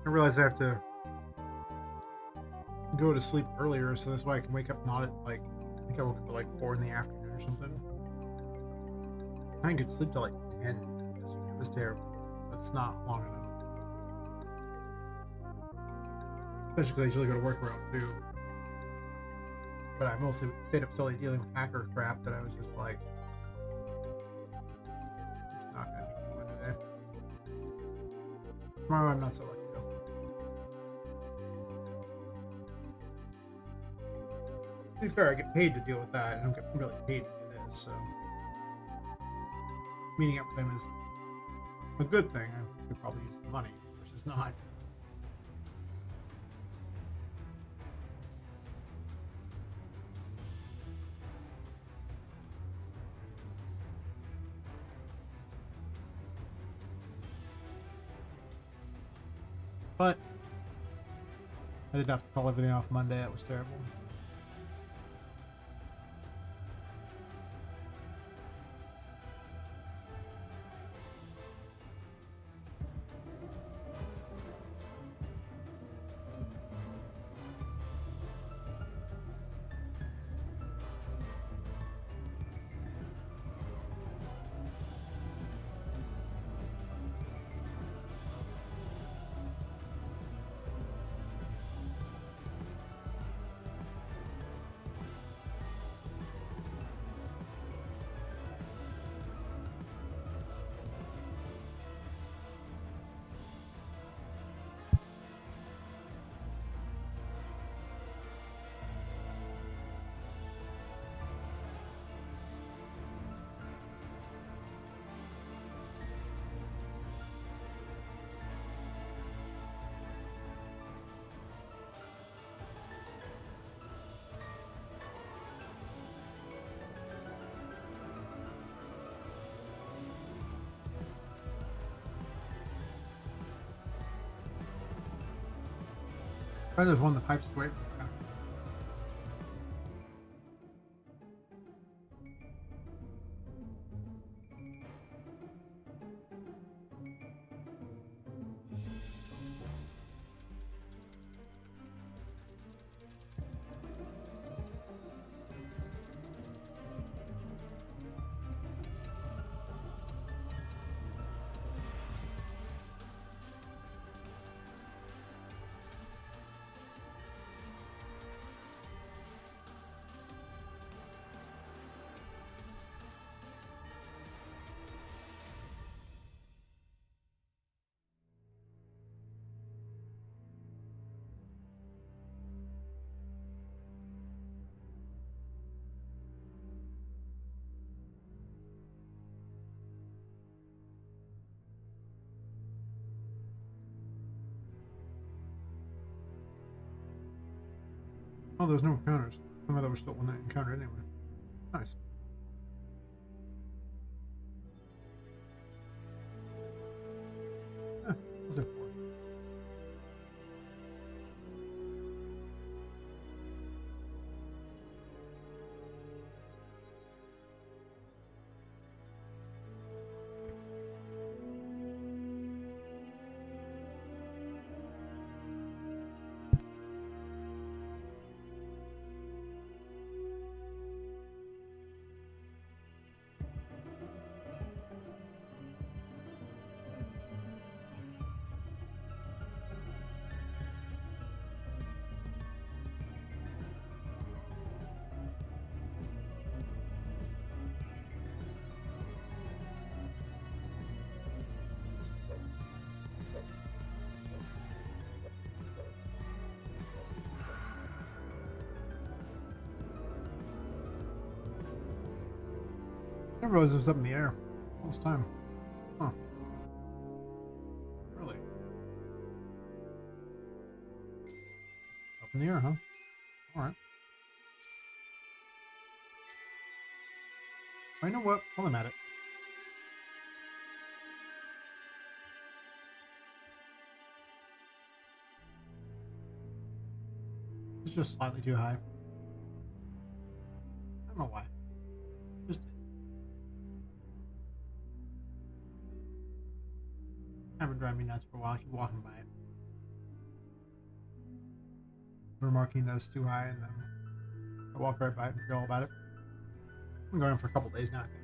I realize I have to go to sleep earlier, so that's why I can wake up not at like, I think I woke up at like 4 in the afternoon or something. I didn't get to sleep till like 10 yesterday. It was terrible. That's not long enough. Especially because I usually go to work around 2. But I mostly stayed up so late dealing with hacker crap that I was just like, just not going to be doing today. Tomorrow I'm not so lucky. To be fair, I get paid to deal with that. I don't get really paid to do this, so meeting up with them is A good thing. I could probably use the money versus not. But I did have to call everything off Monday. That was terrible. Probably there's one of the pipes away from this guy. Oh, there's no encounters. Some of them were still one that encountered anyway. Nice. What's it for? I didn't realize it was up in the air all this time. Huh. Really? Up in the air, huh? Alright. I know what? While I'm at it. It's just slightly too high. I don't know why. Just is. Haven't driven me nuts for a while. I keep walking by it. Remarking that it's too high, and then I walk right by it and forget all about it. I'm going for a couple days now, I think.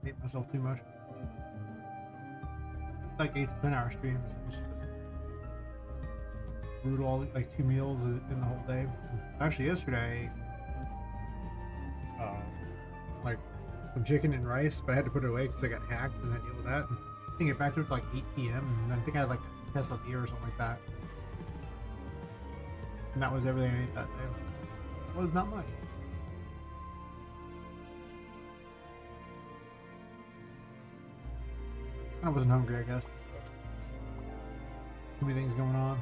hate myself too much. It's like 8 to 10 hour streams. It's just brutal. I'll eat like 2 meals in the whole day. Actually, yesterday, like some chicken and rice, but I had to put it away because I got hacked and I deal with that. And I didn't get back to it till like 8 p.m. and then I think I had like a test of the ear or something like that. And that was everything I ate that day. It was not much. I wasn't hungry, I guess. Too many things going on.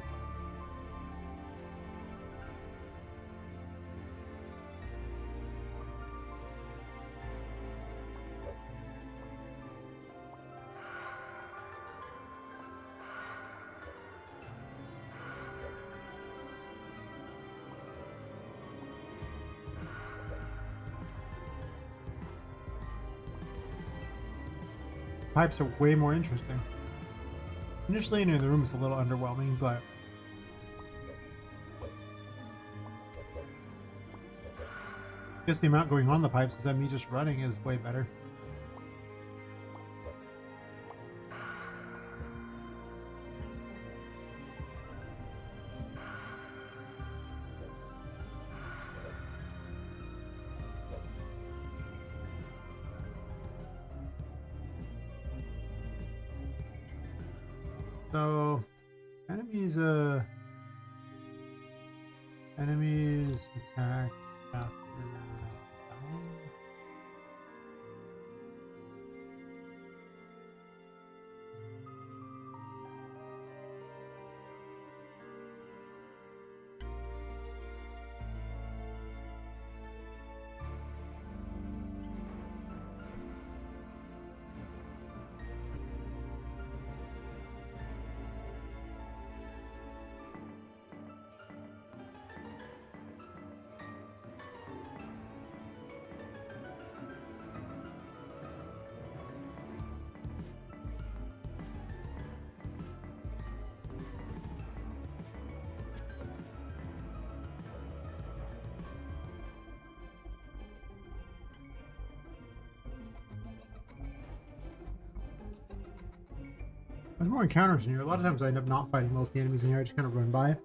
Pipes are way more interesting. Initially entering the room is a little underwhelming, but I guess the amount going on in the pipes instead of me just running is way better. So, enemies attack after down. There's more encounters in here. A lot of times I end up not fighting most of the enemies in here. I just kind of run by.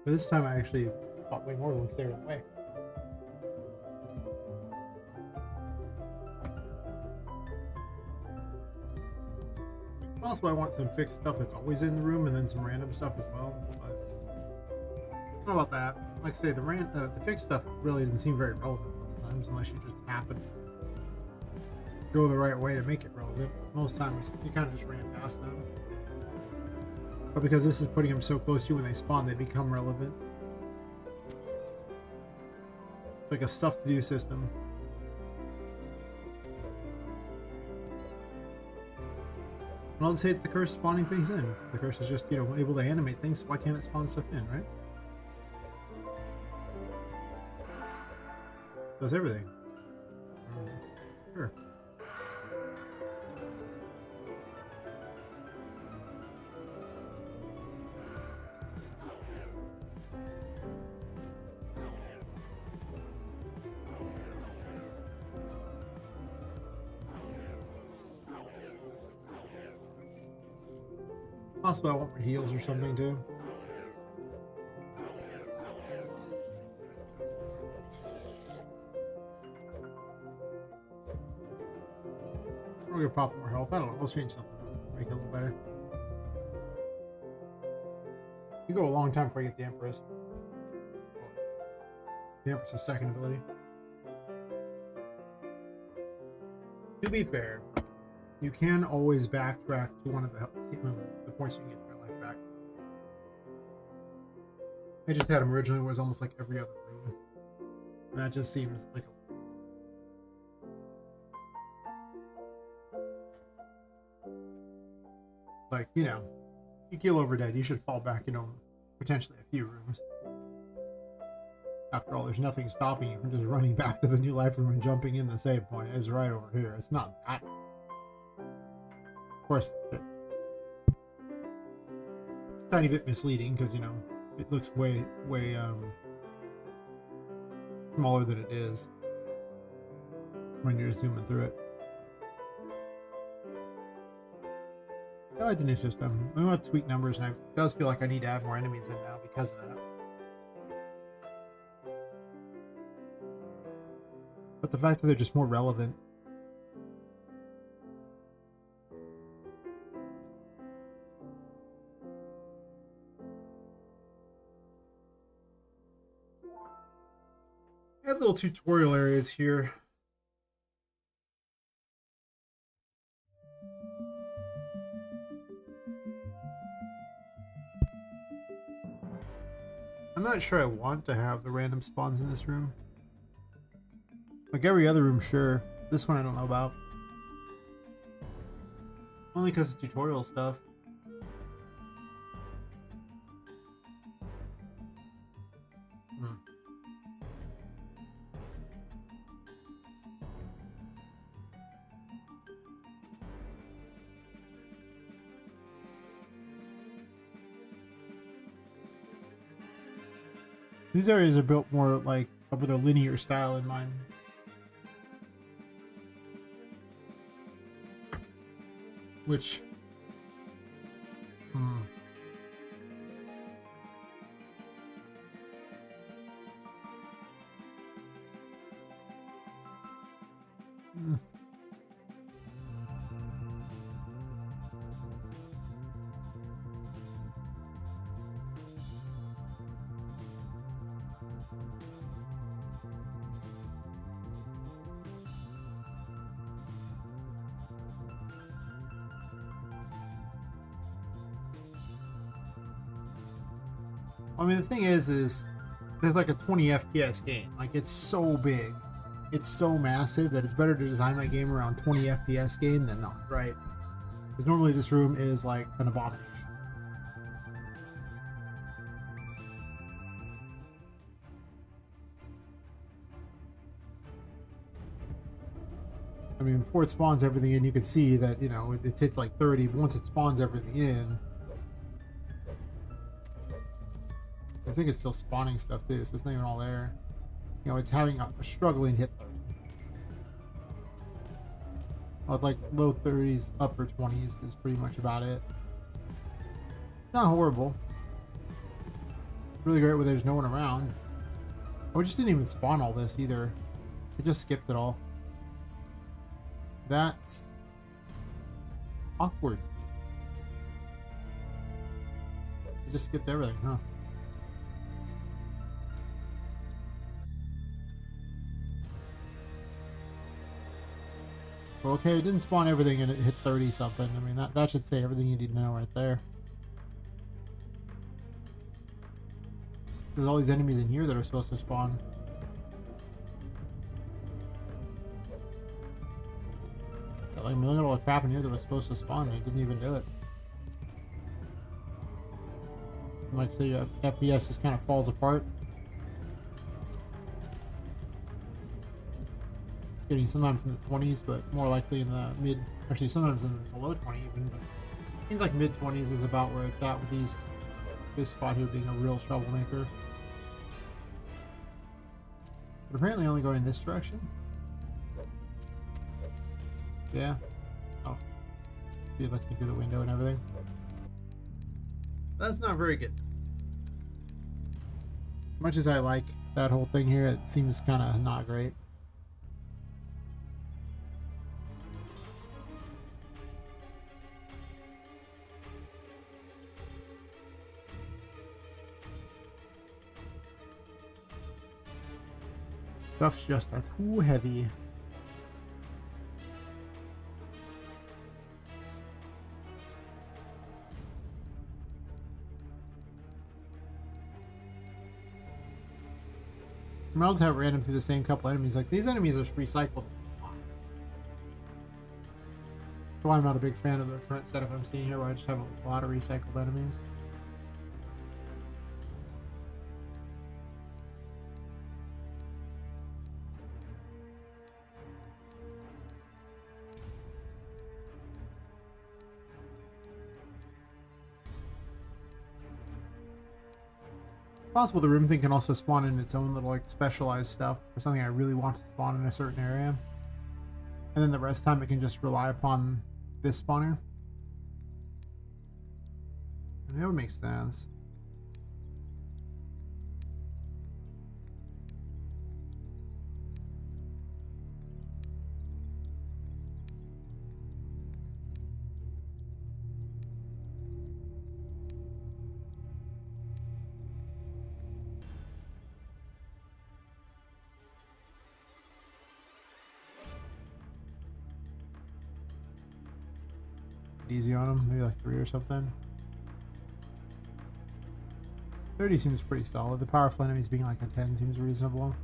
But this time I actually fought way more of them because they were in the way. It's possible I want some fixed stuff that's always in the room and then some random stuff as well. But I don't know about that. Like I say, the fixed stuff really doesn't seem very relevant sometimes unless you just happen to go the right way to make it relevant. Most times you kind of just ran past them. But because this is putting them so close to you when they spawn, they become relevant. It's like a stuff to do system. And I'll just say it's the curse spawning things in. The curse is just, you know, able to animate things, so why can't it spawn stuff in, right? Does everything. Sure. Possibly I want my heals or something too. We're gonna pop more health. I don't know. Let's change something. Make it a little better. You go a long time before you get the Empress. Well, the Empress's second ability. To be fair, you can always backtrack to one of the points you can get your life back. I just had him originally where it was almost like every other room. And that just seems like you know, you keel over dead, you should fall back, you know, potentially a few rooms. After all, there's nothing stopping you from just running back to the new life room and jumping in the save point. It's right over here. It's not that. Of course, it's a tiny bit misleading because, you know, it looks way smaller than it is when you're zooming through it. I like the new system. I'm going to tweak numbers, and it does feel like I need to add more enemies in now because of that. But the fact that they're just more relevant. Add little tutorial areas here. I'm not sure I want to have the random spawns in this room. Like every other room, sure. This one I don't know about. Only because it's tutorial stuff. These areas are built more like with a linear style in mind. Which... I mean, the thing is there's like a 20 FPS game. Like, it's so big. It's so massive that it's better to design my game around 20 FPS game than not, right? Because normally this room is like an abomination. I mean, before it spawns everything in, you can see that, you know, it hits like 30. But once it spawns everything in, I think it's still spawning stuff too, so it's not even all there. You know, it's having a struggling hit 30. With like low 30s, upper 20s is pretty much about it. Not horrible. Really great where there's no one around. Oh, it just didn't even spawn all this either. It just skipped it all. That's awkward. It just skipped everything, huh? Well, okay, it didn't spawn everything and it hit 30 something. I mean, that should say everything you need to know right there. There's all these enemies in here that are supposed to spawn. Got like $1 million crap in here that was supposed to spawn and it didn't even do it. And like, so your FPS just kind of falls apart. Getting sometimes in the 20s, but more likely in the mid, actually sometimes in the low 20 even, but I think like mid 20s is about where it's at with this spot here being a real troublemaker. But apparently only going this direction. Yeah. Oh. Be looking through the window and everything. That's not very good. Much as I like that whole thing here, it seems kind of not great. Stuff's just too heavy. I'm allowed to have random through the same couple enemies. Like, these enemies are recycled. That's why I'm not a big fan of the current setup I'm seeing here, where I just have a lot of recycled enemies. Possible the room thing can also spawn in its own little like specialized stuff for something I really want to spawn in a certain area, and then the rest of the time it can just rely upon this spawner. That would make sense. Easy on them, maybe like 3 or something. 30 seems pretty solid. The powerful enemies being like a 10 seems reasonable.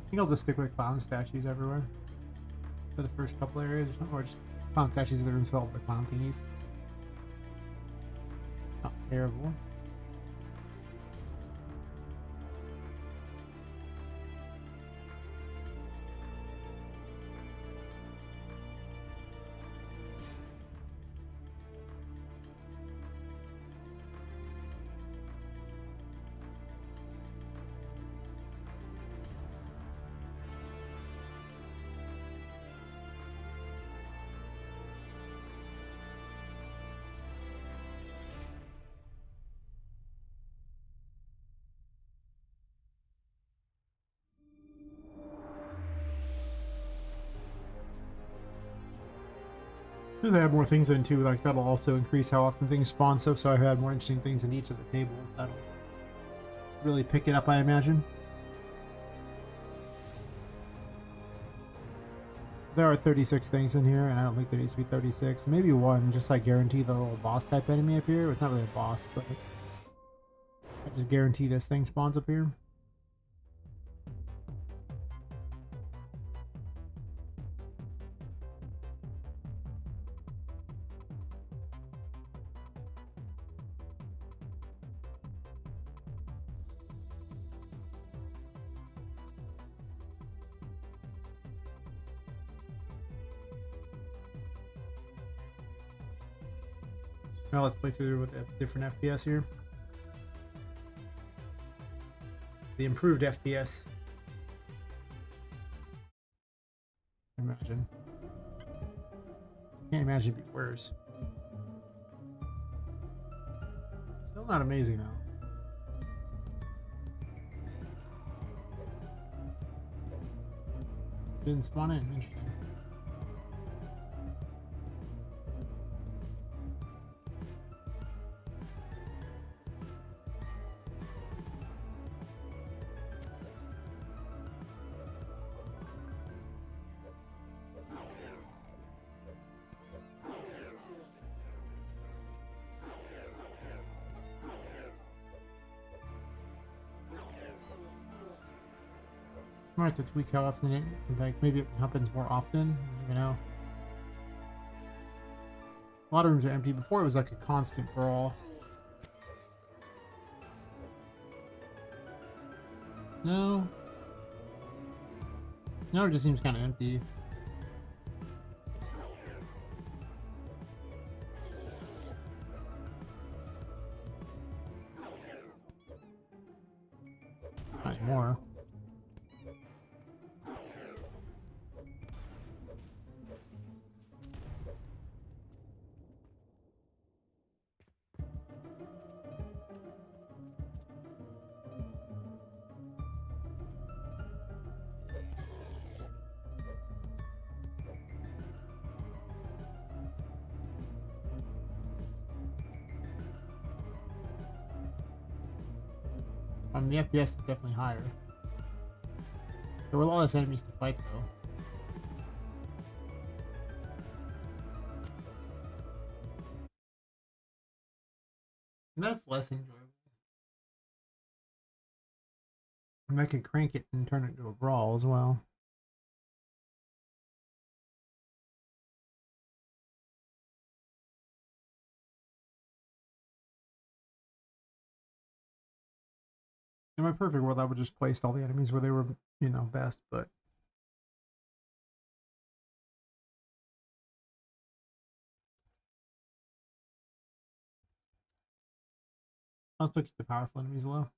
I think I'll just stick with clown statues everywhere for the first couple areas, or just clown statues in the rooms with all the clown thingies. Not terrible. As I add more things into, like that'll also increase how often things spawn. So I had more interesting things in each of the tables. That'll really pick it up, I imagine. There are 36 things in here, and I don't think there needs to be 36. Maybe one, just so I guarantee the little boss type enemy up here. It's not really a boss, but I just guarantee this thing spawns up here. Now let's play through with a different FPS here. The improved FPS. Imagine. Can't imagine it'd be worse. Still not amazing though. Didn't spawn in. Interesting. Might have to tweak how often it, like maybe it happens more often, you know. A lot of rooms are empty. Before it was like a constant brawl. No. No, it just seems kind of empty. Not anymore. The FPS is definitely higher. There were a lot less enemies to fight though. And that's less enjoyable. And I could crank it and turn it into a brawl as well. In my perfect world, I would just place all the enemies where they were, you know, best, but I'll still keep the powerful enemies low.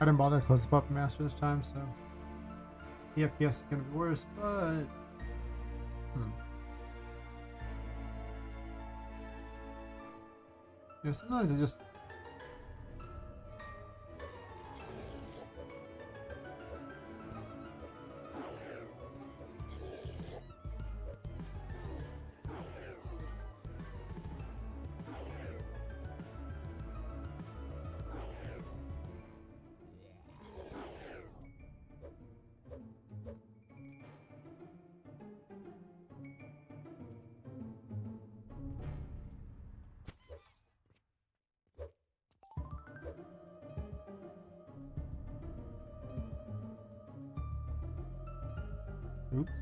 I didn't bother to close the Puppet Master this time, so the FPS is gonna be worse, but yeah, sometimes it just oops.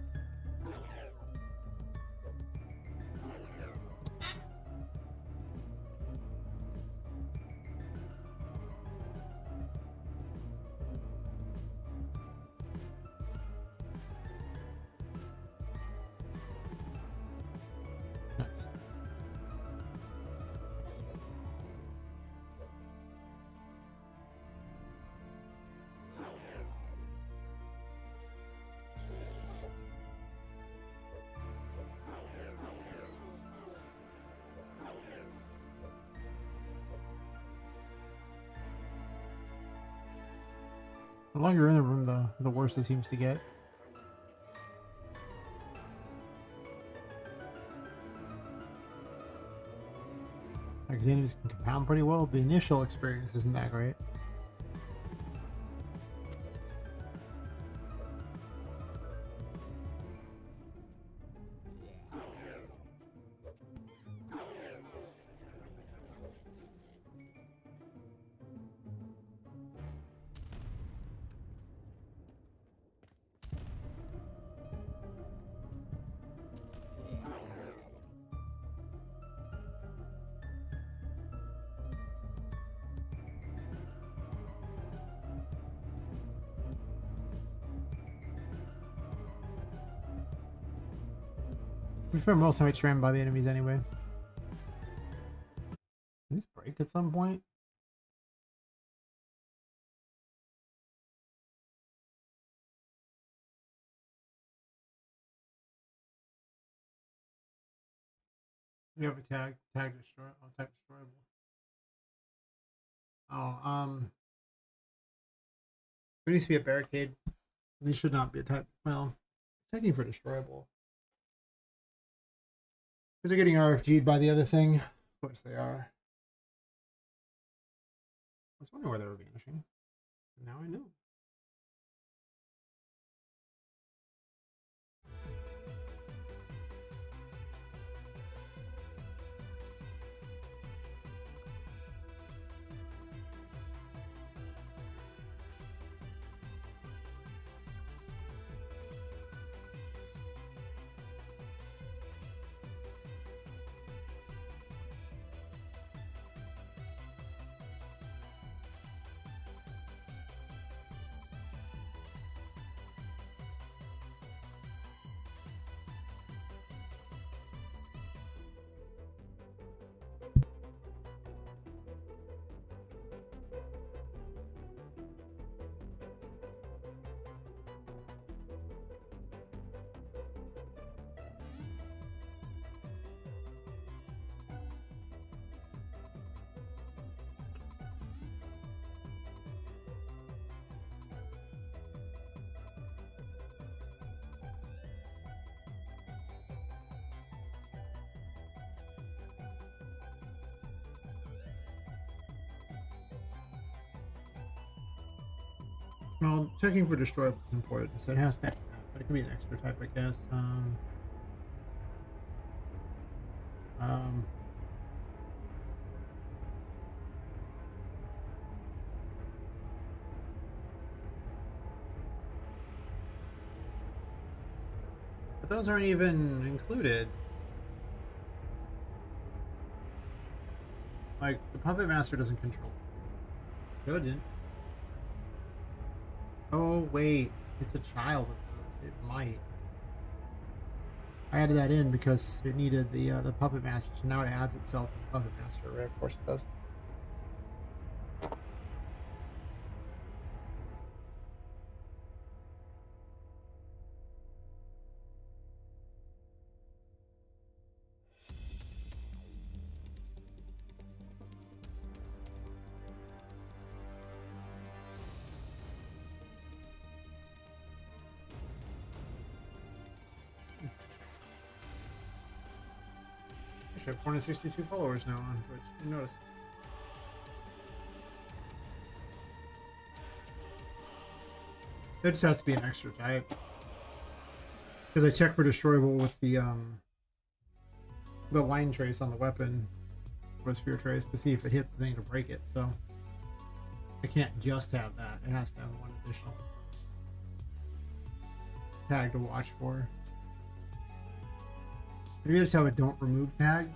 Nice. The longer you're in the room, the worse it seems to get. Like, the enemies can compound pretty well. The initial experience isn't that great. To be fair, most of it's ran by the enemies anyway. Can these break at some point? You have a tag destroy, tag destroyable. Oh, there needs to be a barricade. These should not be a type. Well, checking for destroyable. Because they're getting RFG'd by the other thing. Of course they are. I was wondering where they were vanishing. Now I know. Well, checking for destroyable is important, so it has to, but it could be an extra type, I guess. But those aren't even included. Like, the Puppet Master doesn't control. Shouldn't. Oh, wait. It's a child of those. It might. I added that in because it needed the Puppet Master, so now it adds itself to the Puppet Master, right? Of course it does. I should have 462 followers now on Twitch. Didn't notice. There just has to be an extra type. Because I checked for destroyable with the line trace on the weapon, or sphere trace, to see if it hit the thing to break it. So I can't just have that. It has to have one additional tag to watch for. Maybe I just have a don't remove tag.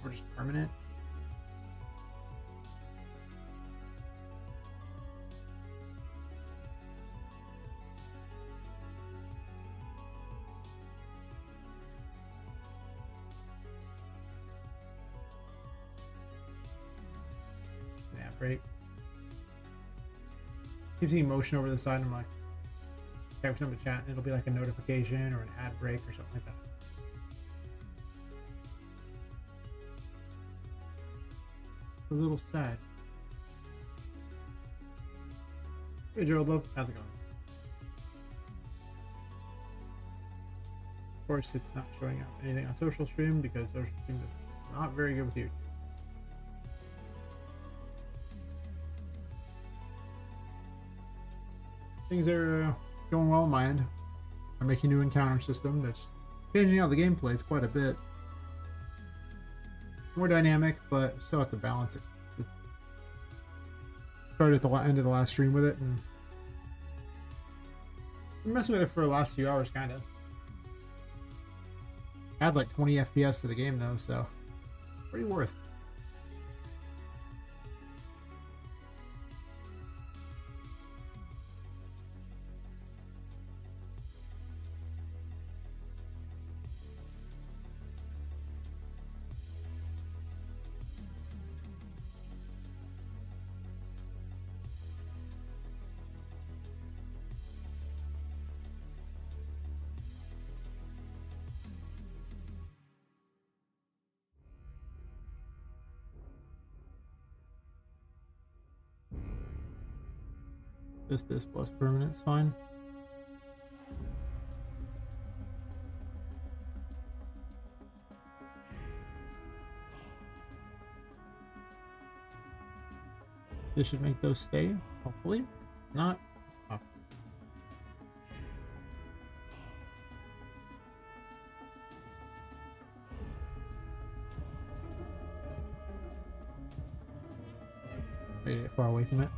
Or just permanent. Yeah, break. Keep seeing motion over the side, and I'm like, type something to chat, and it'll be like a notification or an ad break or something like that. A little sad. Hey Gerald Love, how's it going? Of course, it's not showing up anything on social stream because social stream is not very good with YouTube. Things are going well on my end. I'm making a new encounter system that's changing out the gameplay quite a bit. More dynamic, but still have to balance it. Started at the end of the last stream with it, and been messing with it for the last few hours, kind of. Adds like 20 FPS to the game, though, so pretty worth. Just this plus permanent's fine. This should make those stay, hopefully. Not. Oh. Way to get far away from it.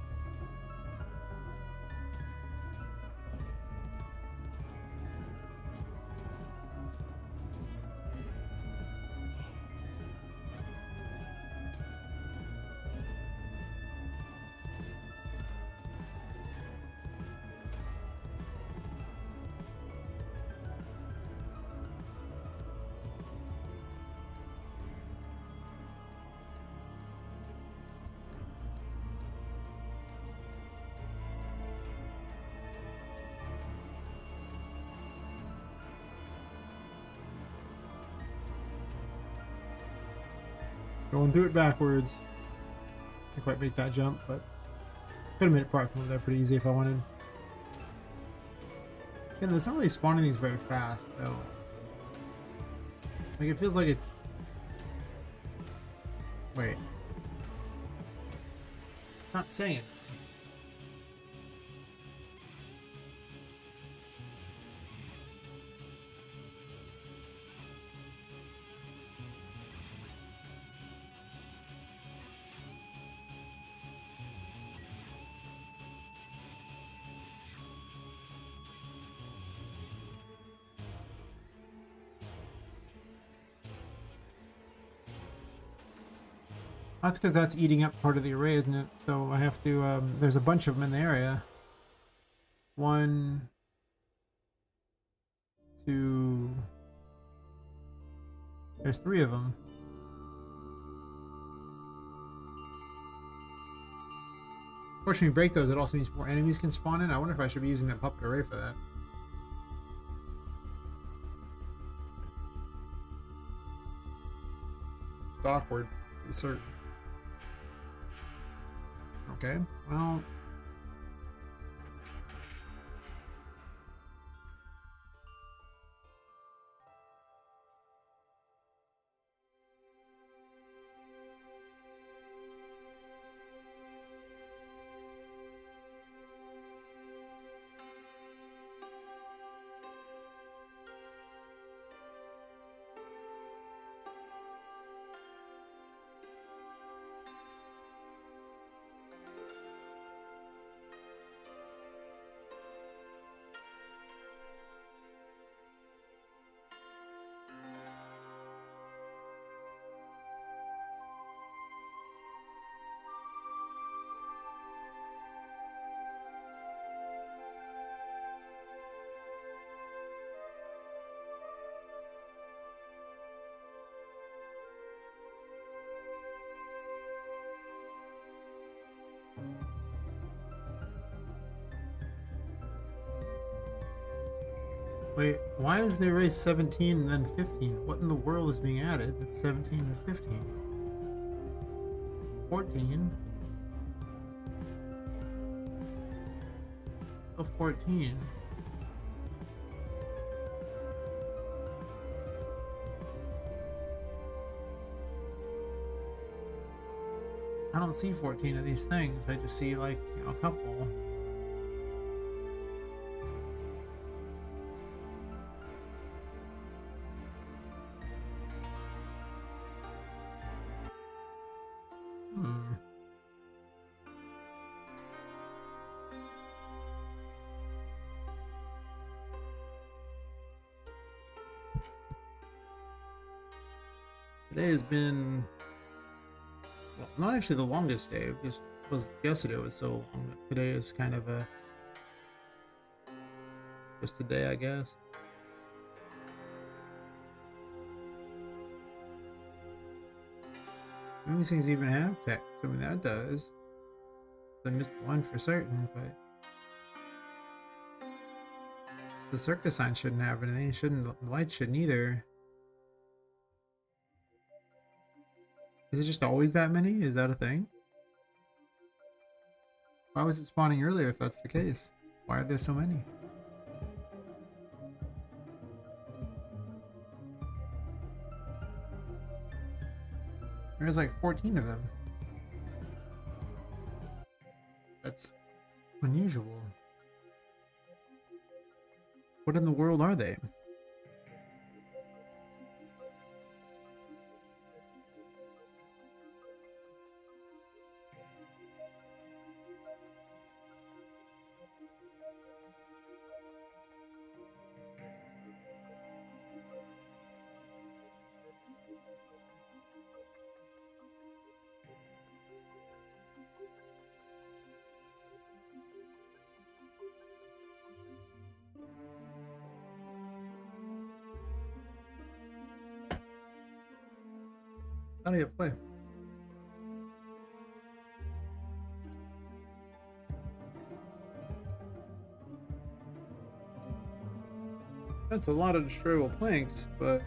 Going through it backwards. Can't quite make that jump, but could have made it probably from over there pretty easy if I wanted. Again, it's not really spawning these very fast, though. Like, it feels like it's... Wait. Not saying it. That's because that's eating up part of the array, isn't it? So I have to, there's a bunch of them in the area. 1, 2... There's 3 of them. Of course, when you break those, it also means more enemies can spawn in. I wonder if I should be using that puppet array for that. It's awkward, to be certain. Okay, well, Wait, why is there race 17 and then 15? What in the world is being added? That's 17 and 15. 14. Oh, 14. I don't see 14 of these things. I just see like, you know, a couple. Hmm. Today has been, well, not actually the longest day. It just was yesterday was so long that today is kind of a just a day, I guess. None of these things even have text. I mean, that does. I missed one for certain, but the circus sign shouldn't have anything. It shouldn't. The lights shouldn't either. Is it just always that many? Is that a thing? Why was it spawning earlier if that's the case? Why are there so many? There's like 14 of them. That's unusual. What in the world are they? How do you play? That's a lot of destroyable planks, but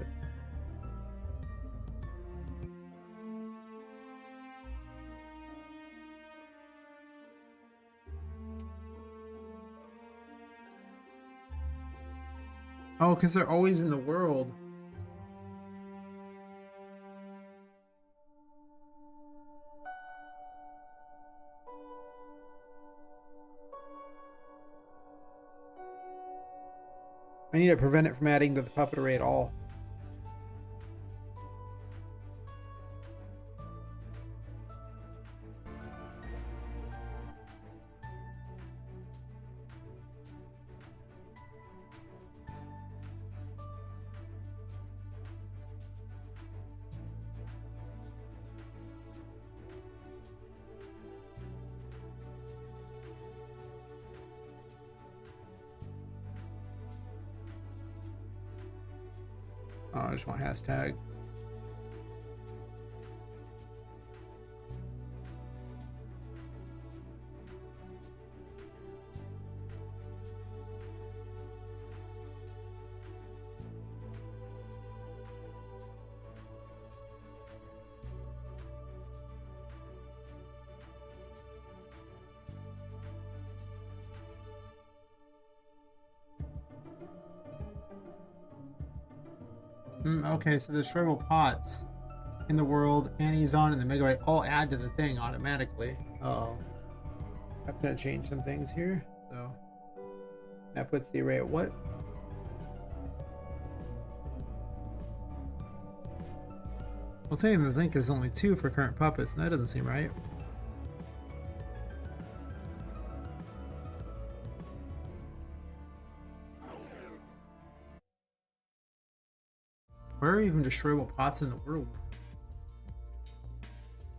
oh, because they're always in the world. I need to prevent it from adding to the puppet array at all. Oh, I just want hashtag. Okay, so the destroyable pots in the world, Annie's on, and the Megabyte all add to the thing automatically. Oh, that's gonna change some things here. So that puts the array at what? Well, saying the link is only 2 for current puppets, and that doesn't seem right. Where are even destroyable pots in the world?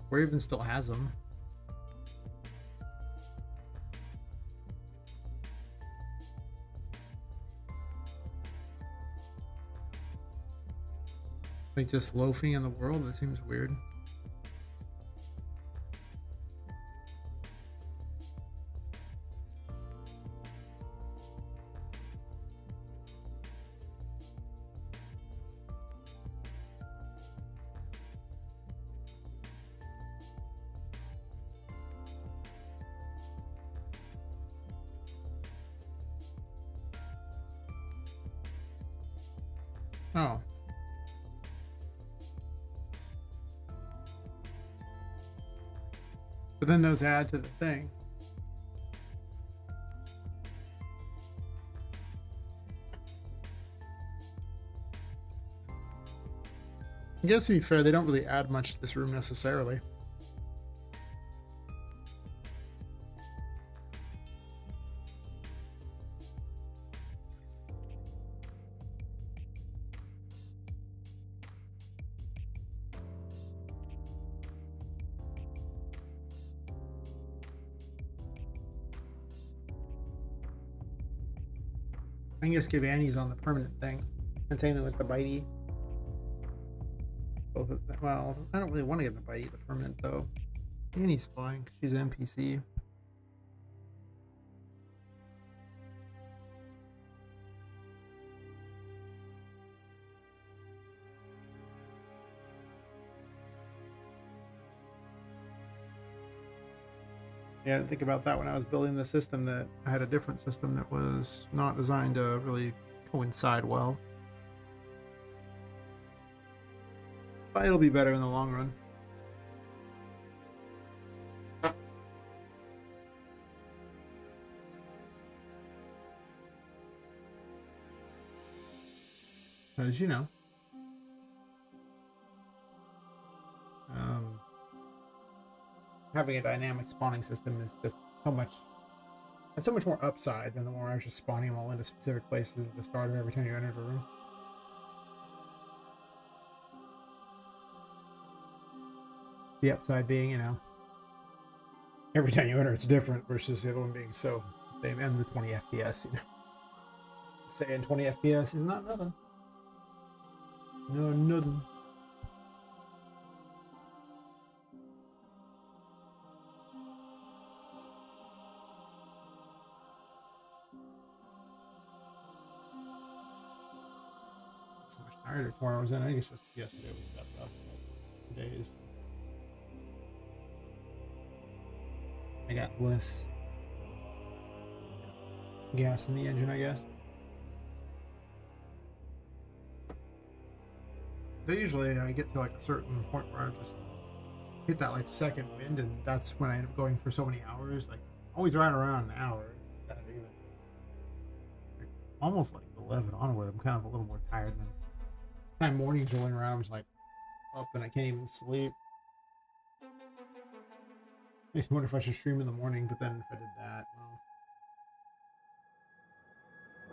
Where even still has them? Like just loafing in the world? That seems weird. Oh. But then those add to the thing. I guess to be fair, they don't really add much to this room necessarily. I can just give Annie's on the permanent thing. And same thing with the bitey. Both of them. Well, I don't really want to get the bitey, the permanent though. Annie's fine because she's an NPC. Yeah, I didn't think about that when I was building the system, that I had a different system that was not designed to really coincide well. But it'll be better in the long run. As you know, having a dynamic spawning system is just so much, and so much more upside than the more I was just spawning them all into specific places at the start of every time you entered a room. The upside being, you know, every time you enter it's different versus the other one being so same, and the 20 FPS, you know. Saying 20 FPS is not nothing. No, nothing. So much tired at 4 hours in. I think it's just yesterday was stepped up. Today is just... I got less gas in the engine, I guess. But usually I get to like a certain point where I just hit that like second wind, and that's when I end up going for so many hours. Like always right around an hour. That even like, almost like 11 onward. I'm kind of a little more tired than time mornings rolling around. I'm just like up and I can't even sleep. Makes me wonder if I should stream in the morning, but then if I did that, well,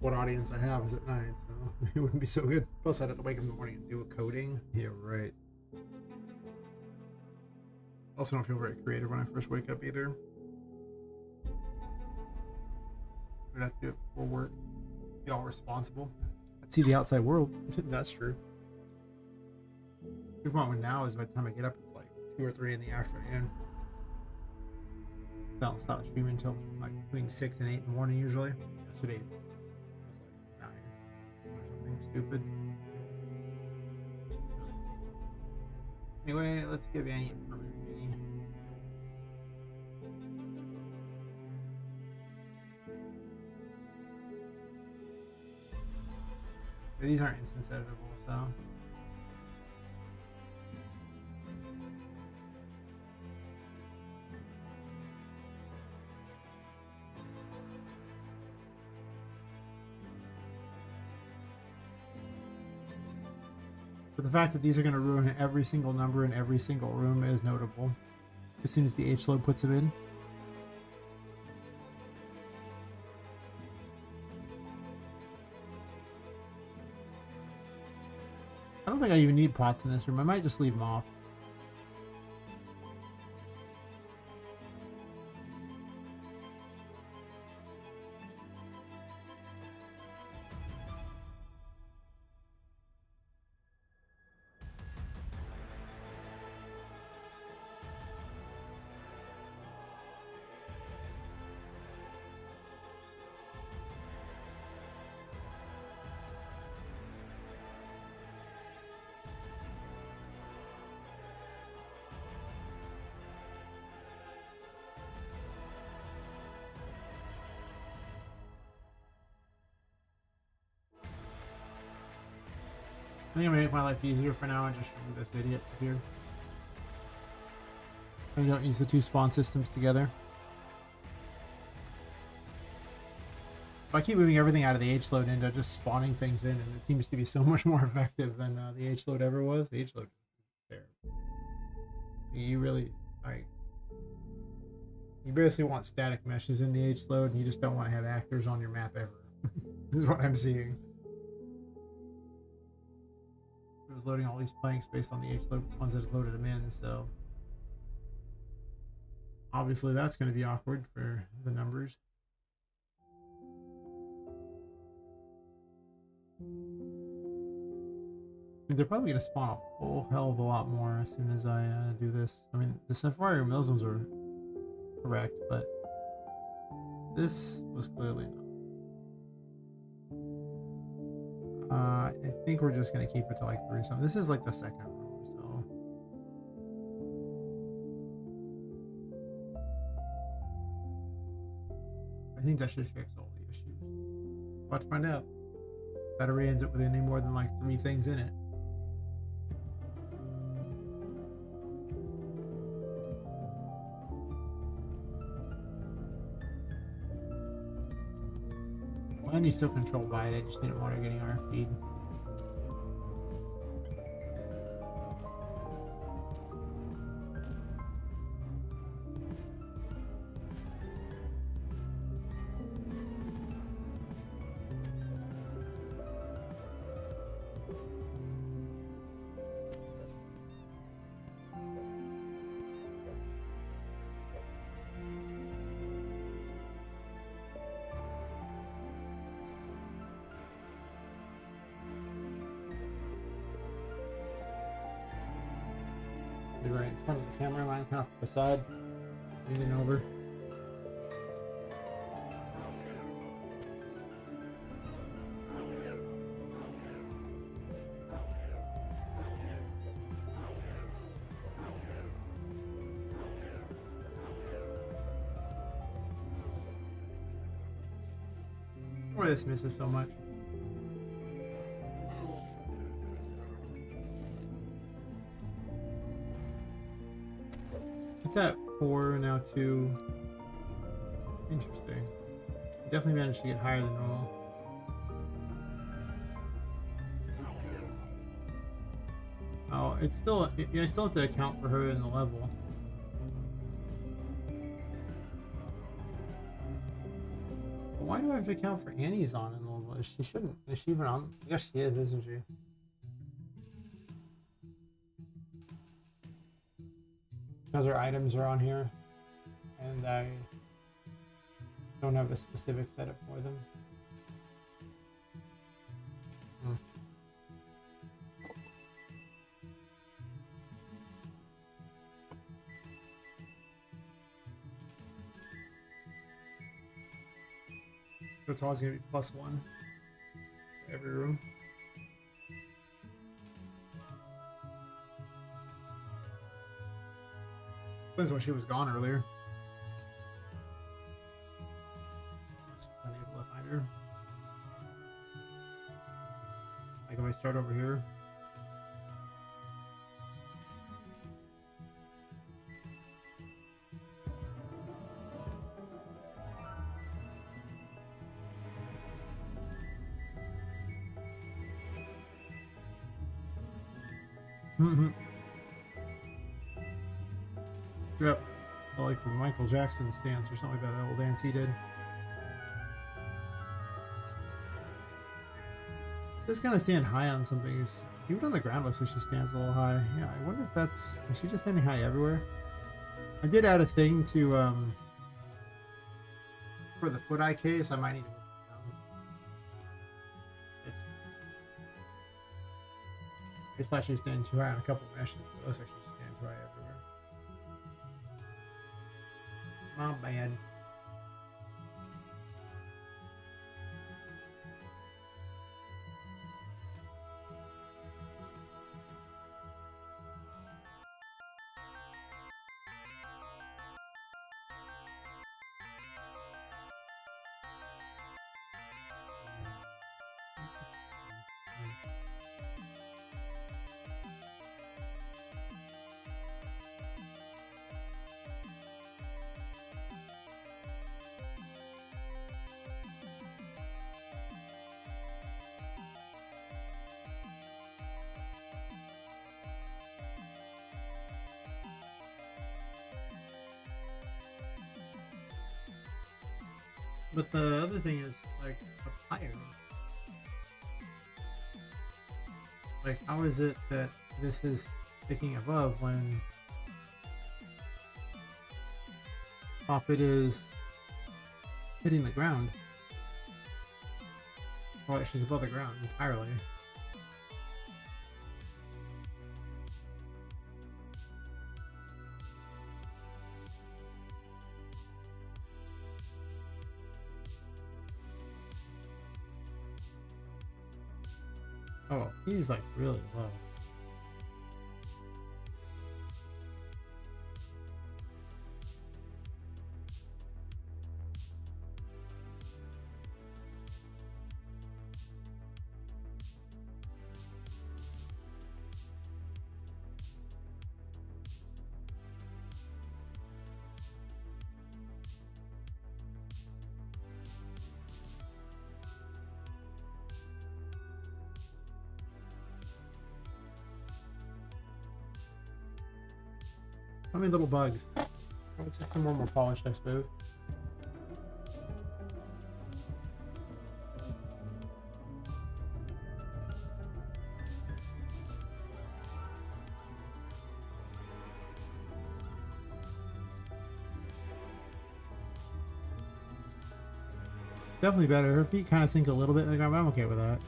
what audience I have is at night, so it wouldn't be so good. Plus, I'd have to wake up in the morning and do a coding. Yeah, right. Also, don't feel very creative when I first wake up either. I'd have to do it before work. Be all responsible. I'd see the outside world. That's true. The problem now is by the time I get up, it's like 2 or 3 in the afternoon. I don't stop streaming until like between 6 and 8 in the morning usually. Yesterday was like 9 or something stupid. Anyway, let's give Annie a permanent mini. These aren't instance editable, so. But the fact that these are going to ruin every single number in every single room is notable. As soon as the H-load puts them in. I don't think I even need pots in this room. I might just leave them off. I think I'm gonna make my life easier for now and just remove this idiot here. I don't use the two spawn systems together. If I keep moving everything out of the H-load into just spawning things in, and it seems to be so much more effective than the H-load ever was. The H-load is terrible. You really, you basically want static meshes in the H-load, and you just don't want to have actors on your map ever. This is what I'm seeing. It was loading all these planks based on the H-load ones that loaded them in, so obviously that's going to be awkward for the numbers. They're probably going to spawn a whole hell of a lot more as soon as I do this. I mean, the Safari Muslims are correct, but this was clearly not. I think we're just going to keep it to like 3 something. This is like the second room, so. I think that should fix all the issues. About to find out. Battery ends up with any more than like 3 things in it. And he's still controlled by it. I just didn't want her getting our feed. Right in front of the camera, line kind of to the side, leaning over. Why this misses so much. It's at 4, now 2. Interesting. Definitely managed to get higher than normal. Oh, it's still, yeah, I still have to account for her in the level. But why do I have to account for Annie's on in the level? She shouldn't. Is she even on? I guess she is, isn't she? Because her items are on here, and I don't have a specific setup for them. So it's always going to be +1 for every room. Depends when she was gone earlier. Just unable to find her. Like if I start over here. Yep. I like the Michael Jackson stance or something like that old dance he did. Just kind of stand high on something. Even on the ground looks like she stands a little high. Yeah, I wonder if that's... Is she just standing high everywhere? I did add a thing to, for the foot eye case, I might need to move it down. I thought she was standing too high on a couple of meshes, but it looks like she's standing too high everywhere. Not bad. But the other thing is, like, up higher. Like, how is it that this is sticking above when Poppet is hitting the ground? Well, she's above the ground entirely. Oh, he's like really low. How many little bugs? Let's get some more polished, I suppose. Definitely better. Her feet kind of sink a little bit in the ground, but I'm okay with that.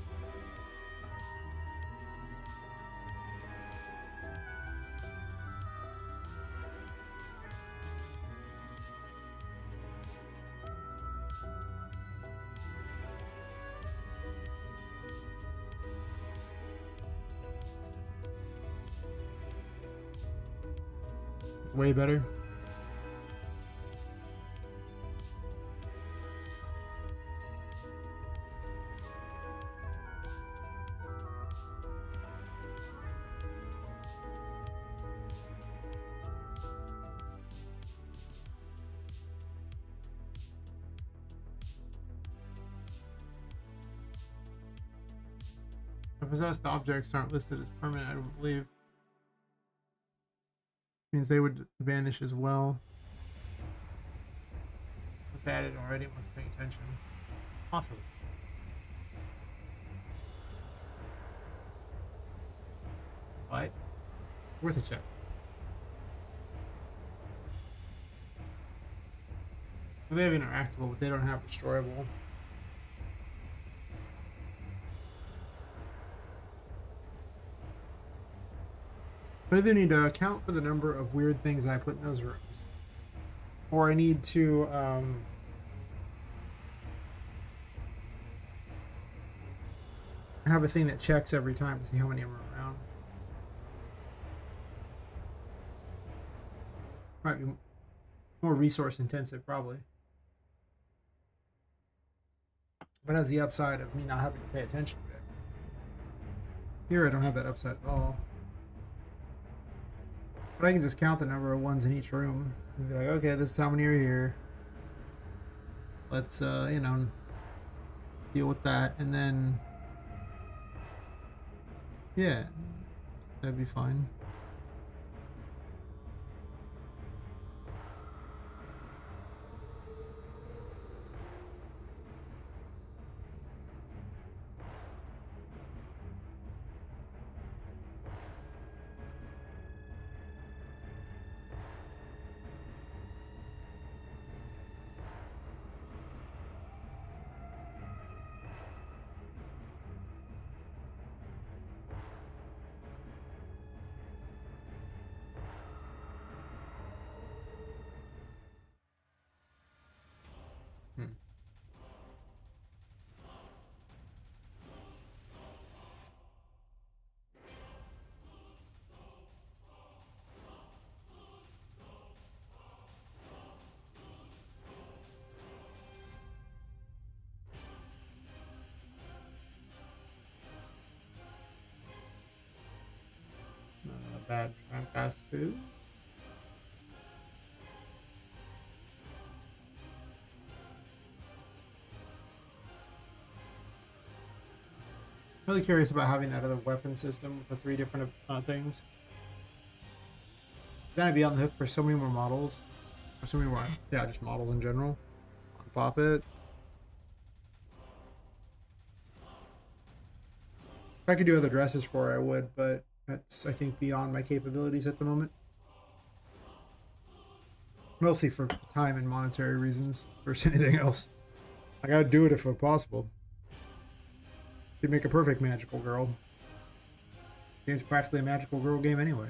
It's way better. Possessed objects aren't listed as permanent, I don't believe. Means they would vanish as well. Was added already, wasn't paying attention. Possibly. But worth a check. They have interactable, but they don't have destroyable. I either need to account for the number of weird things I put in those rooms, or I need to have a thing that checks every time to see how many are around. Might be more resource intensive, probably, but has the upside of me not having to pay attention to it. Here I don't have that upside at all. But I can just count the number of ones in each room and be like, okay, this is how many are here. Let's, you know, deal with that. And then, yeah, that'd be fine. Bad fast food. Really curious about having that other weapon system with the 3 different things. Then I'd be on the hook for so many more models, or so many more, yeah, just models in general. On Poppet, If I could do other dresses for her, I would, but that's, I think, beyond my capabilities at the moment. Mostly for time and monetary reasons versus anything else. Like, I'd do it if it were possible. You'd make a perfect magical girl. The game's practically a magical girl game anyway.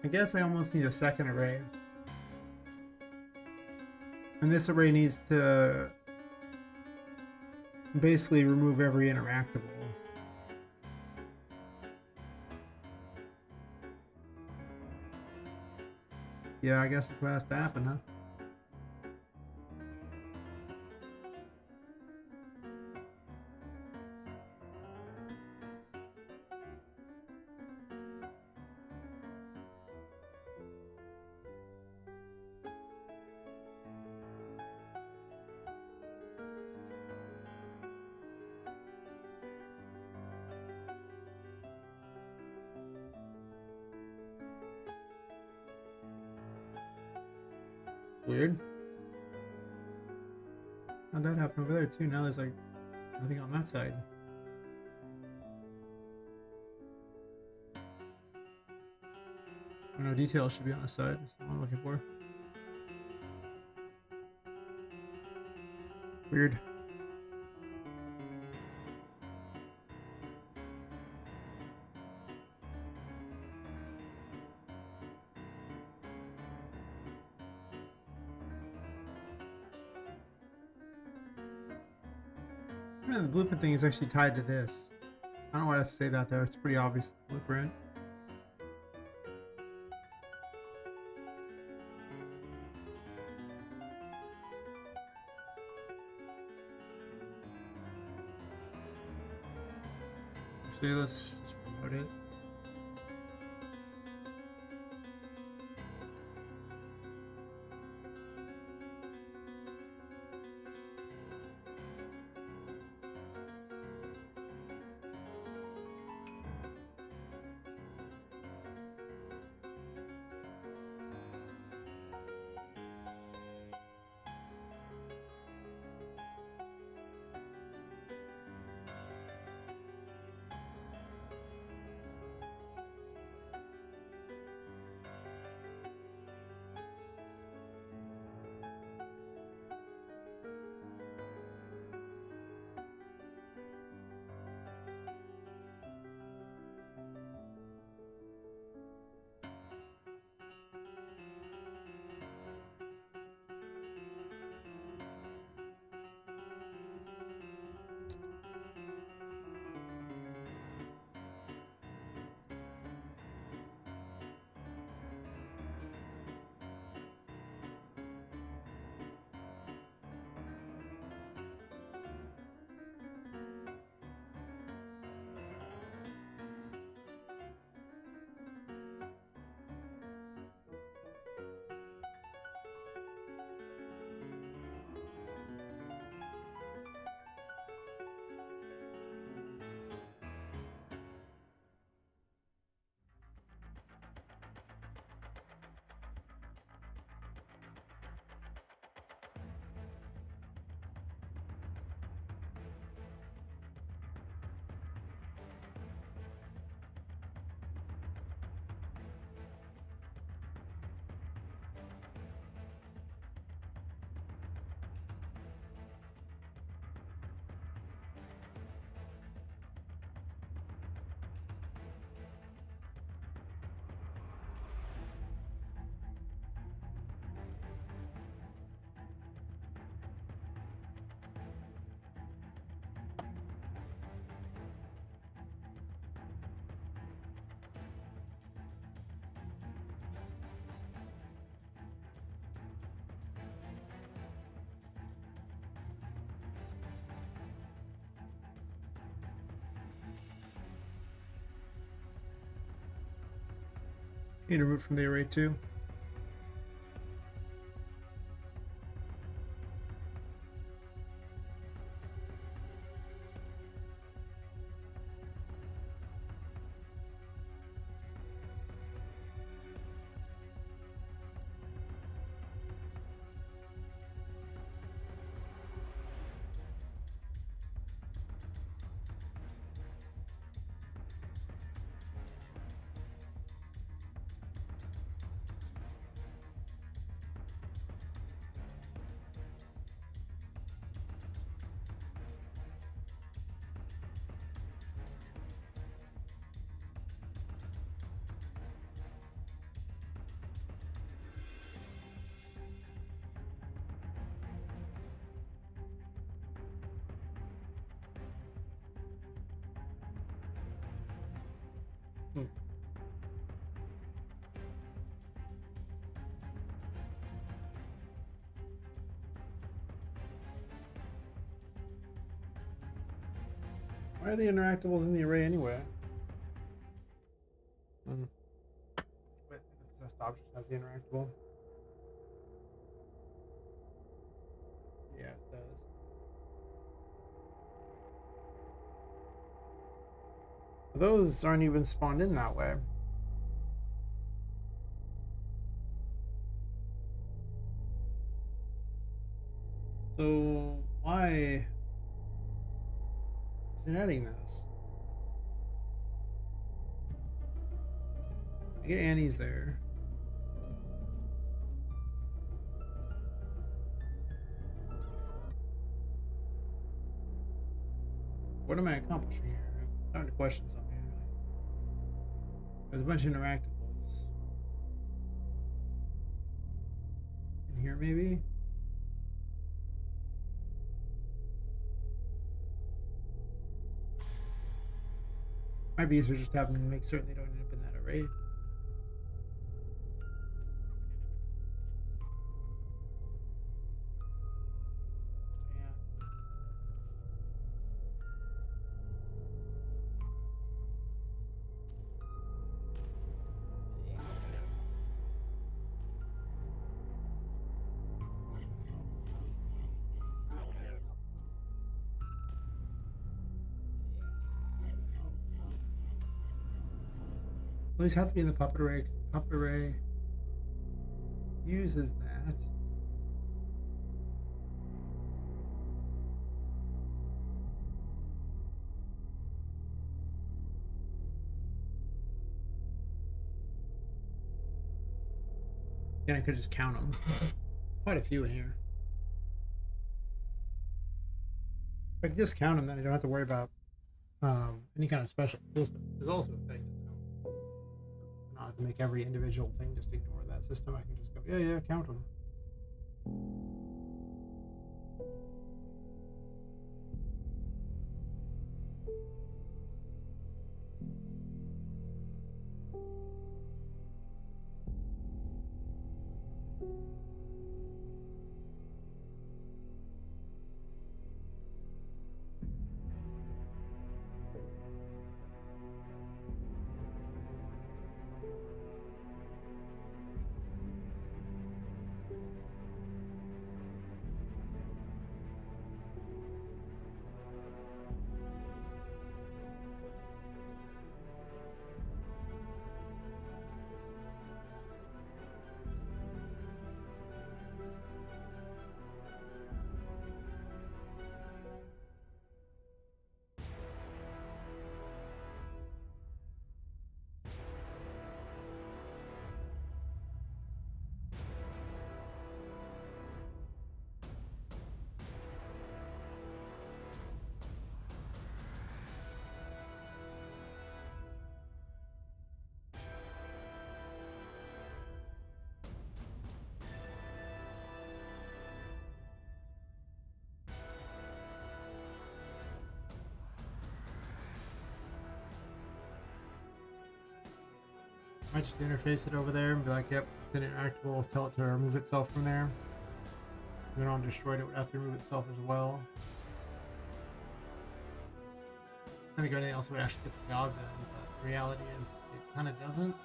I guess I almost need a second array. And this array needs to basically remove every interactable. Yeah, I guess that's what has to happen, huh? Weird. How'd that happen over there too? Now there's like nothing on that side. Oh, no details should be on the side. That's what I'm looking for. Weird. The blueprint thing is actually tied to this. I don't want to say that there. It's pretty obvious blueprint. Actually, let's just promote it. Need a route from the array too. Why are the interactables in the array anyway? Wait, the possessed object has the interactable. Yeah, it does. Those aren't even spawned in that way. So why is it adding this? I get Annie's there. What am I accomplishing here? I'm starting to question something. There's a bunch of interactables in here, maybe. Might be easier just having to make certain they don't end up in that array. These have to be in the puppet array because the puppet array uses that. And I could just count them. Quite a few in here. If I could just count them, then I don't have to worry about any kind of special system. There's also a thing. Not have to make every individual thing just ignore that system. I can just go, yeah, count them. I might just interface it over there and be like, yep, it's an interactable. Tell it to remove itself from there. If it destroyed, it would have to remove itself as well. I think anything else would actually get the job done, but the reality is it kind of doesn't.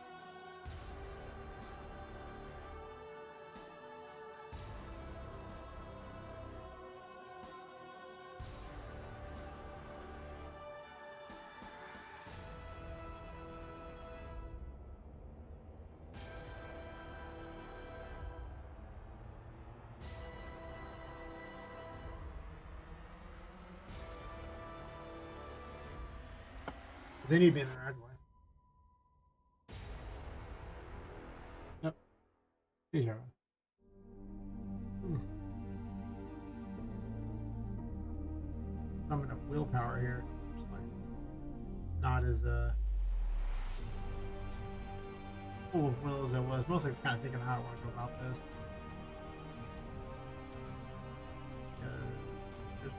They need to be in the right way. Yep. Here's our one. Summon up willpower here. Just like not as full of will as I was. Mostly kind of thinking how I want to go about this. There's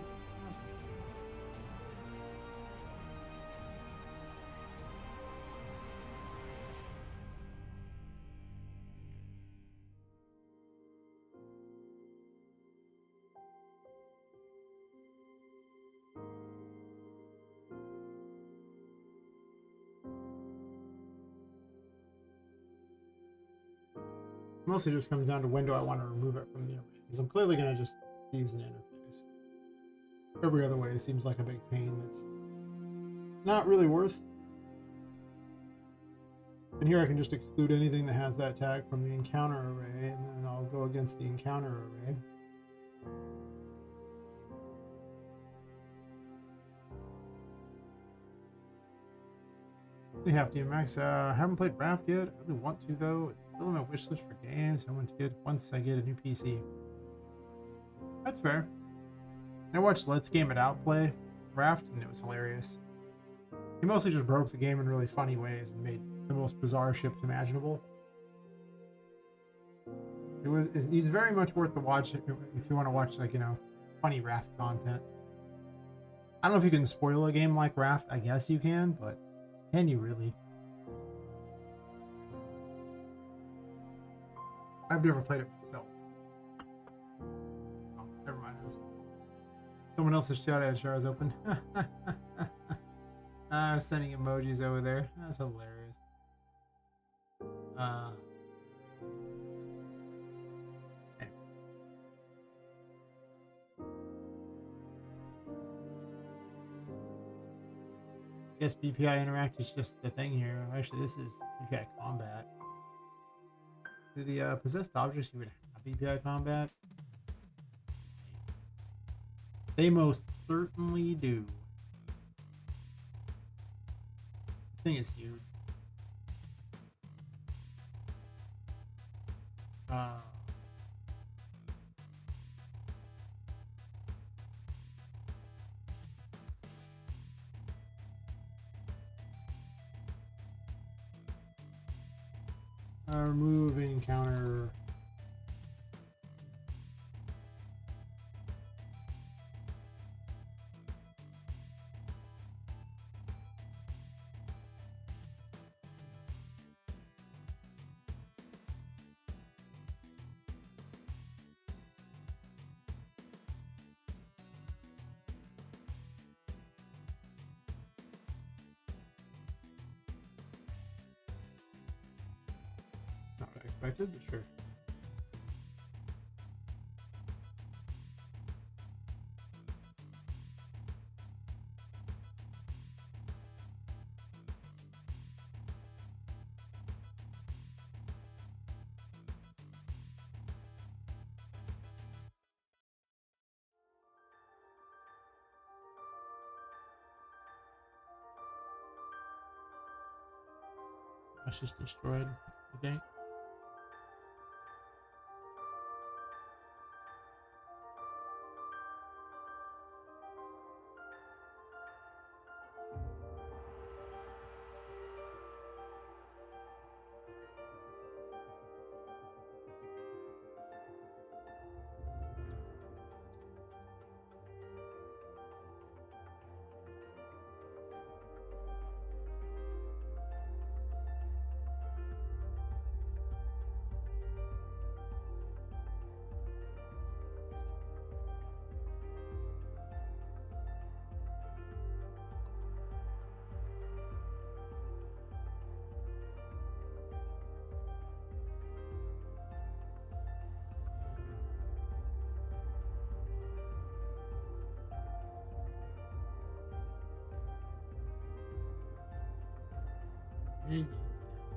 mostly just comes down to when do I want to remove it from the array. Because I'm clearly going to just use an interface. Every other way seems like a big pain that's not really worth. And here I can just exclude anything that has that tag from the encounter array, and then I'll go against the encounter array. We have DMX. Haven't played Raft yet. I really want to though. It's still on my wish list for games. I want to get once I get a new PC. That's fair. I watched Let's Game It Out play Raft, and it was hilarious. He mostly just broke the game in really funny ways and made the most bizarre ships imaginable. He's very much worth the watch if you want to watch, like, you know, funny Raft content. I don't know if you can spoil a game like Raft. I guess you can, but can you really? I've never played it myself. Oh, never mind. Someone else's chat ad jar is open. I'm sending emojis over there. That's hilarious. Anyway. I guess BPI Interact is just the thing here. Actually, this is BPI Combat. Do the possessed objects even have BPI Combat? They most certainly do. This thing is huge. Remove encounter. Not what I expected, but sure. That's just destroyed, I think.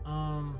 Um.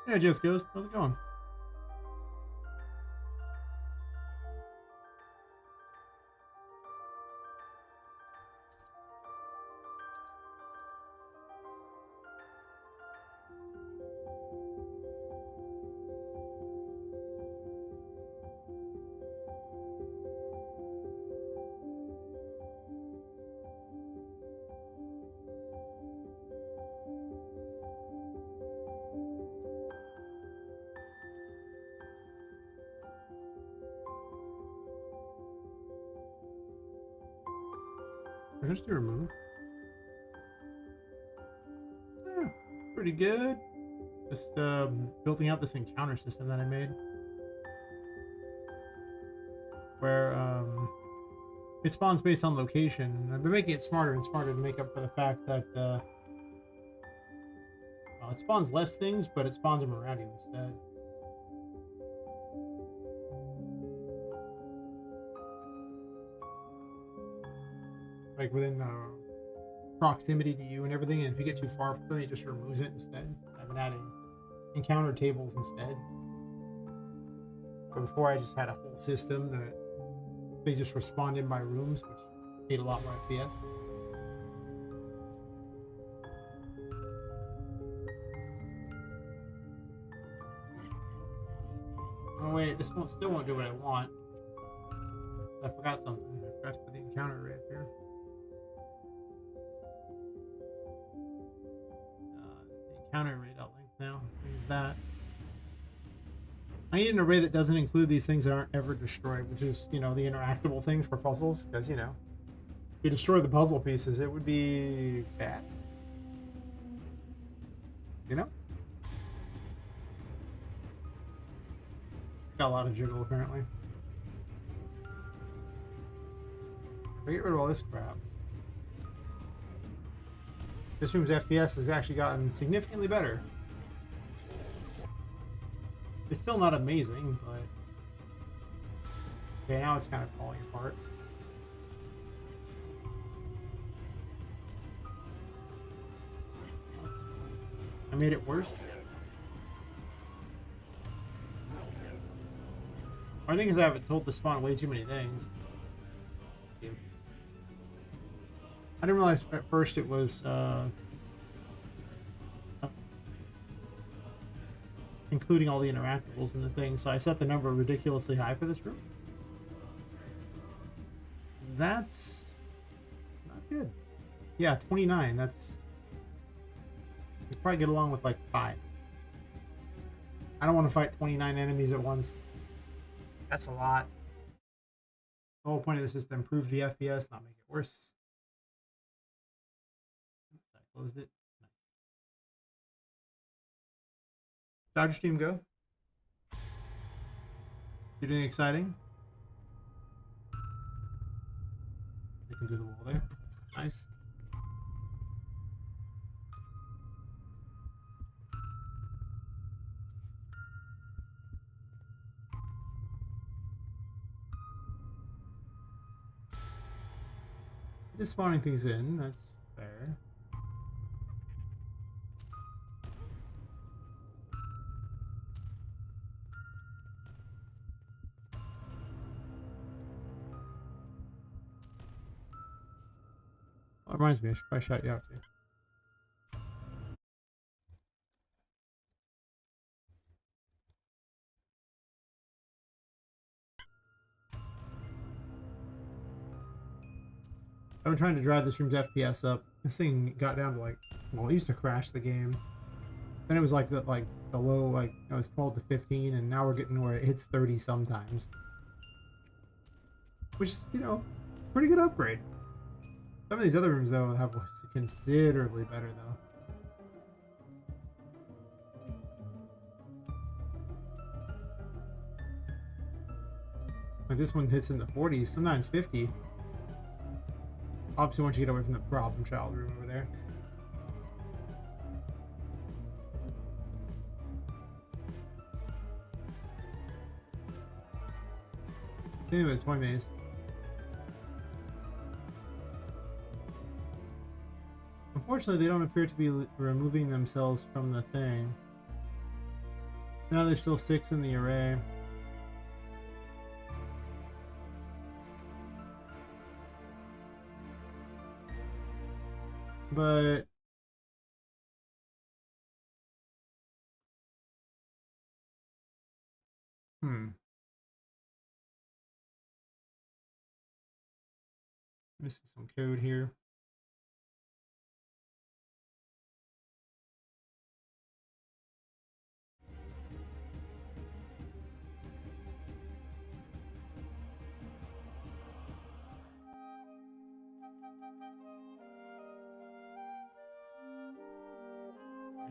Yeah, Just Ghost, how's it going? Where's the remove? Yeah, pretty good. Just building out this encounter system that I made, where it spawns based on location. I've been making it smarter and smarter to make up for the fact that well, it spawns less things, but it spawns them around you instead. Like within proximity to you and everything, and if you get too far from it, it just removes it instead. I've been adding encounter tables instead. But before I just had a whole system that they just respond in by rooms, which made a lot more FPS. Oh wait, this one still won't do what I want. I forgot something. I forgot to put the encounter array up here. The encounter array link now. Use that. I need an array that doesn't include these things that aren't ever destroyed, which is, you know, the interactable things for puzzles, because, you know, if you destroy the puzzle pieces, it would be bad. You know? Got a lot of jiggle, apparently. If I get rid of all this crap. This room's FPS has actually gotten significantly better. It's still not amazing, but... Okay, now it's kind of falling apart. I made it worse. I think is I haven't told to spawn way too many things. I didn't realize at first it was including all the interactables in the thing, so I set the number ridiculously high for this room. That's not good. Yeah, 29. That's... You probably get along with like 5. I don't want to fight 29 enemies at once. That's a lot. The whole point of this is to improve the FPS, not make it worse. I closed it. Dodger Stream, go. You doing exciting? You can do the wall there. Nice. Just spawning things in, that's fair. That reminds me, I should probably shout you out too. I've been trying to drive this room's FPS up. This thing got down to like, well, it used to crash the game. Then it was like the low, like it was 12 to 15, and now we're getting where it hits 30 sometimes. Which is, you know, pretty good upgrade. Some of these other rooms though have considerably better though. Like this one hits in the 40s, sometimes 50. Obviously, once you get away from the problem child room over there. Anyway, the toy maze. Unfortunately, they don't appear to be removing themselves from the thing. Now there's still 6 in the array. But missing some code here.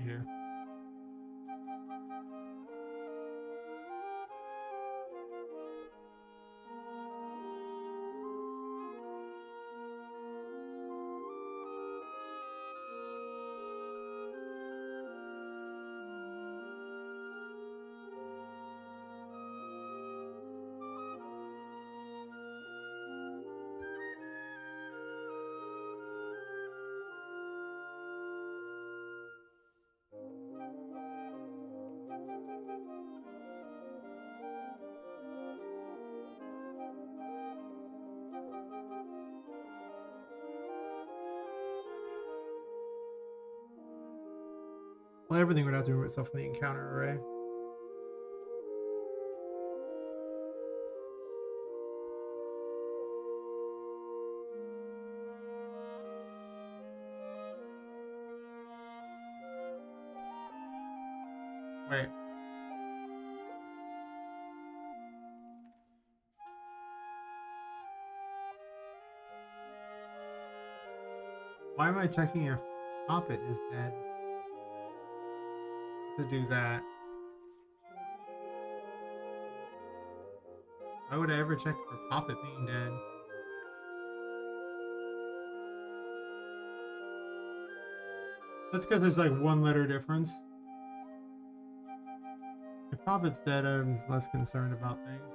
Here. Well, everything would have to remove itself from the encounter array. Wait. Why am I checking if Poppet is dead? To do that. Why would I ever check for Poppet being dead? That's because there's like 1 letter difference. If Poppet's dead, I'm less concerned about things.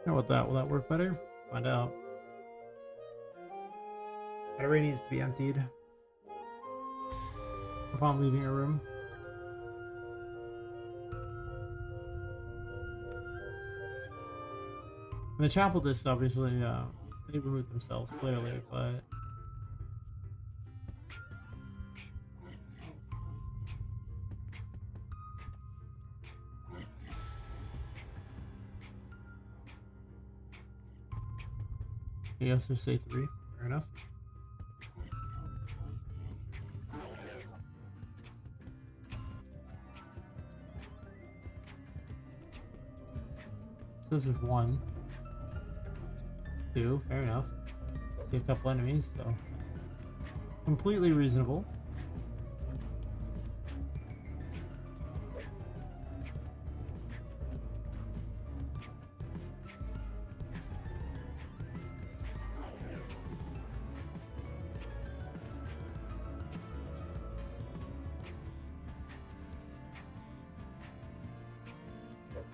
How about that? Will that work better? Find out. That array needs to be emptied upon leaving a room. And the chapel discs, obviously, they removed themselves clearly, but you also say 3. Fair enough. This is 1. 2. Fair enough. See a couple enemies, so completely reasonable.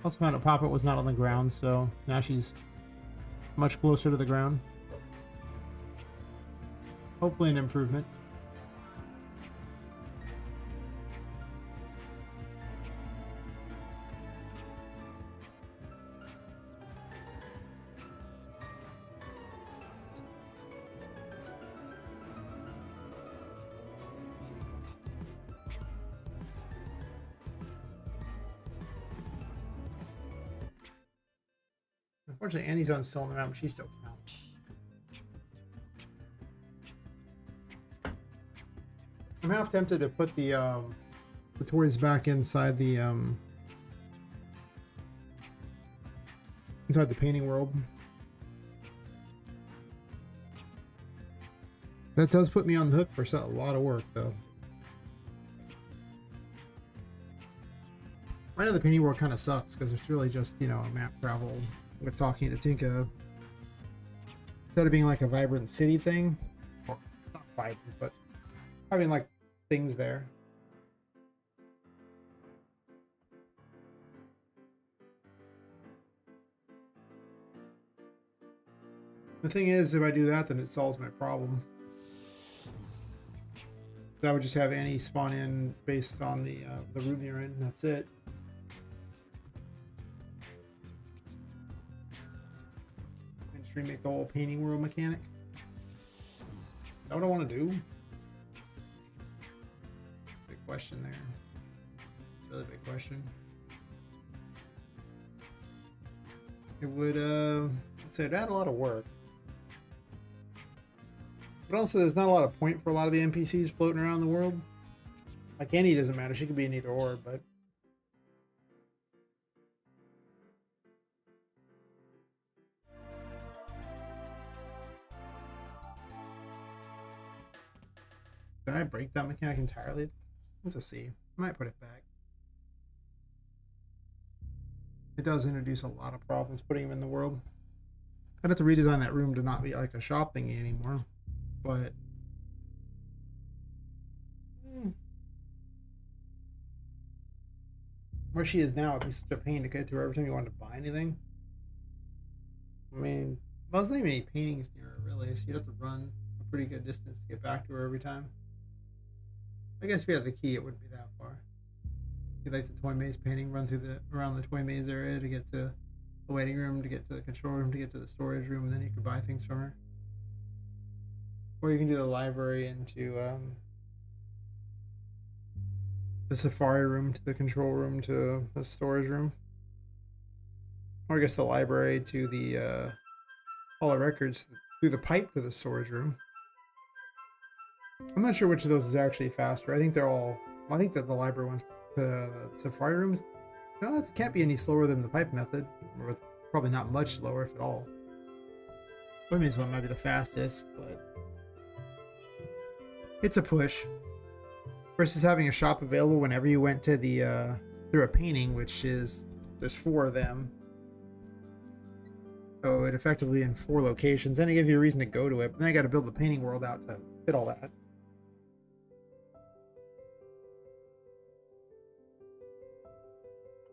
Also found out Poppet was not on the ground, so now she's much closer to the ground. Hopefully an improvement. Unfortunately, Annie's on still in the round, but she still counts. I'm half tempted to put the toys back inside the painting world. That does put me on the hook for a lot of work, though. I know the painting world kind of sucks because it's really just, you know, map travel with talking to Tinka. Instead of being like a vibrant city thing, or not vibrant, but having like things there. The thing is, if I do that, then it solves my problem. I would just have any spawn in based on the room you're in. That's it. And just remake the whole painting world mechanic. Is that what I want to do? Big question there. It's a really big question. It would, I'd say it'd add a lot of work. But also, there's not a lot of point for a lot of the NPCs floating around the world. Like Annie doesn't matter; she could be in either or. But did I break that mechanic entirely? Let's see. I might put it back. It does introduce a lot of problems putting him in the world. I'd have to redesign that room to not be like a shop thingy anymore. But where she is now, it'd be such a pain to get to her every time you wanted to buy anything. I mean, well, there's not even any paintings near her, really, so you'd have to run a pretty good distance to get back to her every time. I guess if you had the key, it wouldn't be that far. If you like the toy maze painting, run through around the toy maze area to get to the waiting room, to get to the control room, to get to the storage room, and then you could buy things from her. Or you can do the library into the safari room to the control room to the storage room. Or I guess the library to the all the records through the pipe to the storage room. I'm not sure which of those is actually faster. I think they're all. I think that the library one's the safari rooms. No, that can't be any slower than the pipe method. Or probably not much slower, if at all. I mean, one might be the fastest, but it's a push. Versus having a shop available whenever you went to the through a painting, which is there's 4 of them. So it effectively in 4 locations, and it gives you a reason to go to it. But then I got to build the painting world out to fit all that.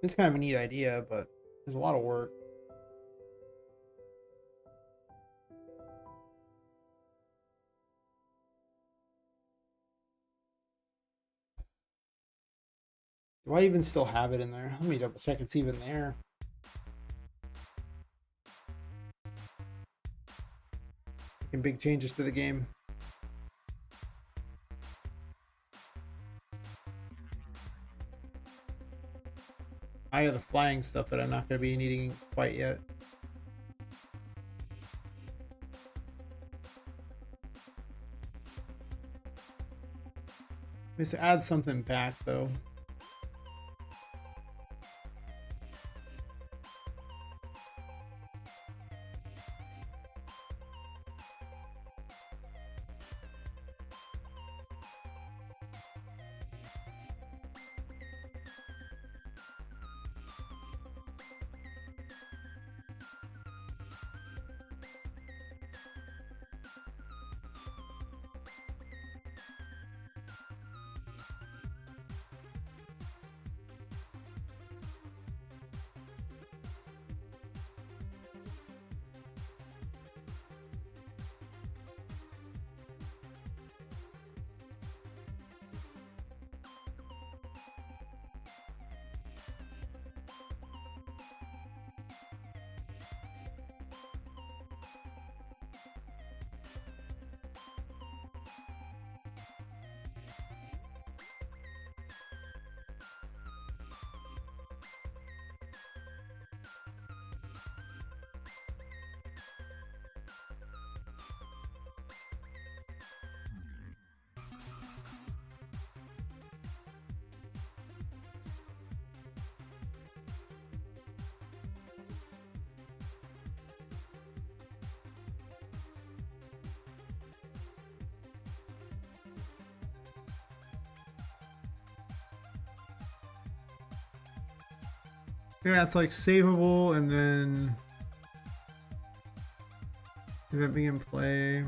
It's kind of a neat idea, but there's a lot of work. Do I even still have it in there? Let me double check it's even there. Making big changes to the game. I have the flying stuff that I'm not going to be needing quite yet. Let's add something back though. Yeah, it's like savable and then event begin play.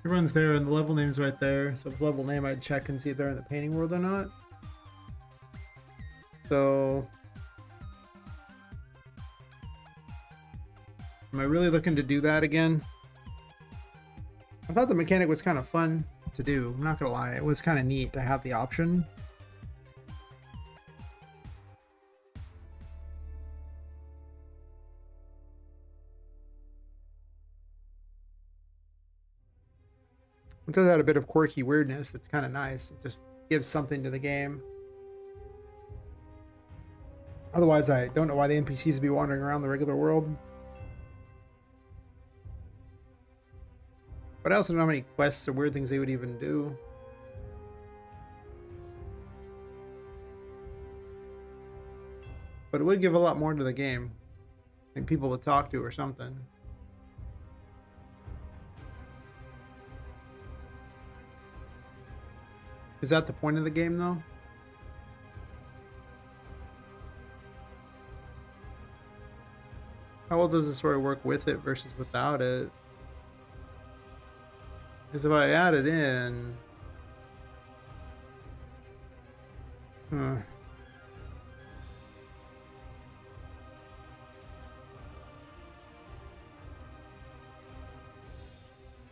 Everyone's there and the level name's right there. So if level name, I'd check and see if they're in the painting world or not. So am I really looking to do that again? I thought the mechanic was kind of fun to do. I'm not gonna lie, it was kind of neat to have the option. It does add a bit of quirky weirdness that's kind of nice. It just gives something to the game. Otherwise, I don't know why the NPCs would be wandering around the regular world. But I also don't know how many quests or weird things they would even do. But it would give a lot more to the game. Like people to talk to or something. Is that the point of the game, though? How well does the story work with it versus without it? Because if I add it in...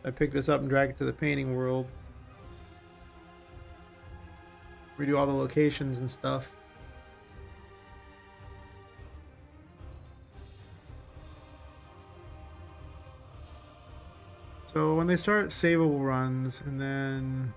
I pick this up and drag it to the painting world. Redo all the locations and stuff. So when they start savable runs and then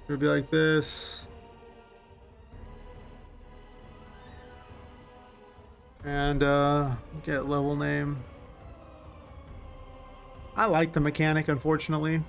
it would be like this. And get level name. I like the mechanic, unfortunately.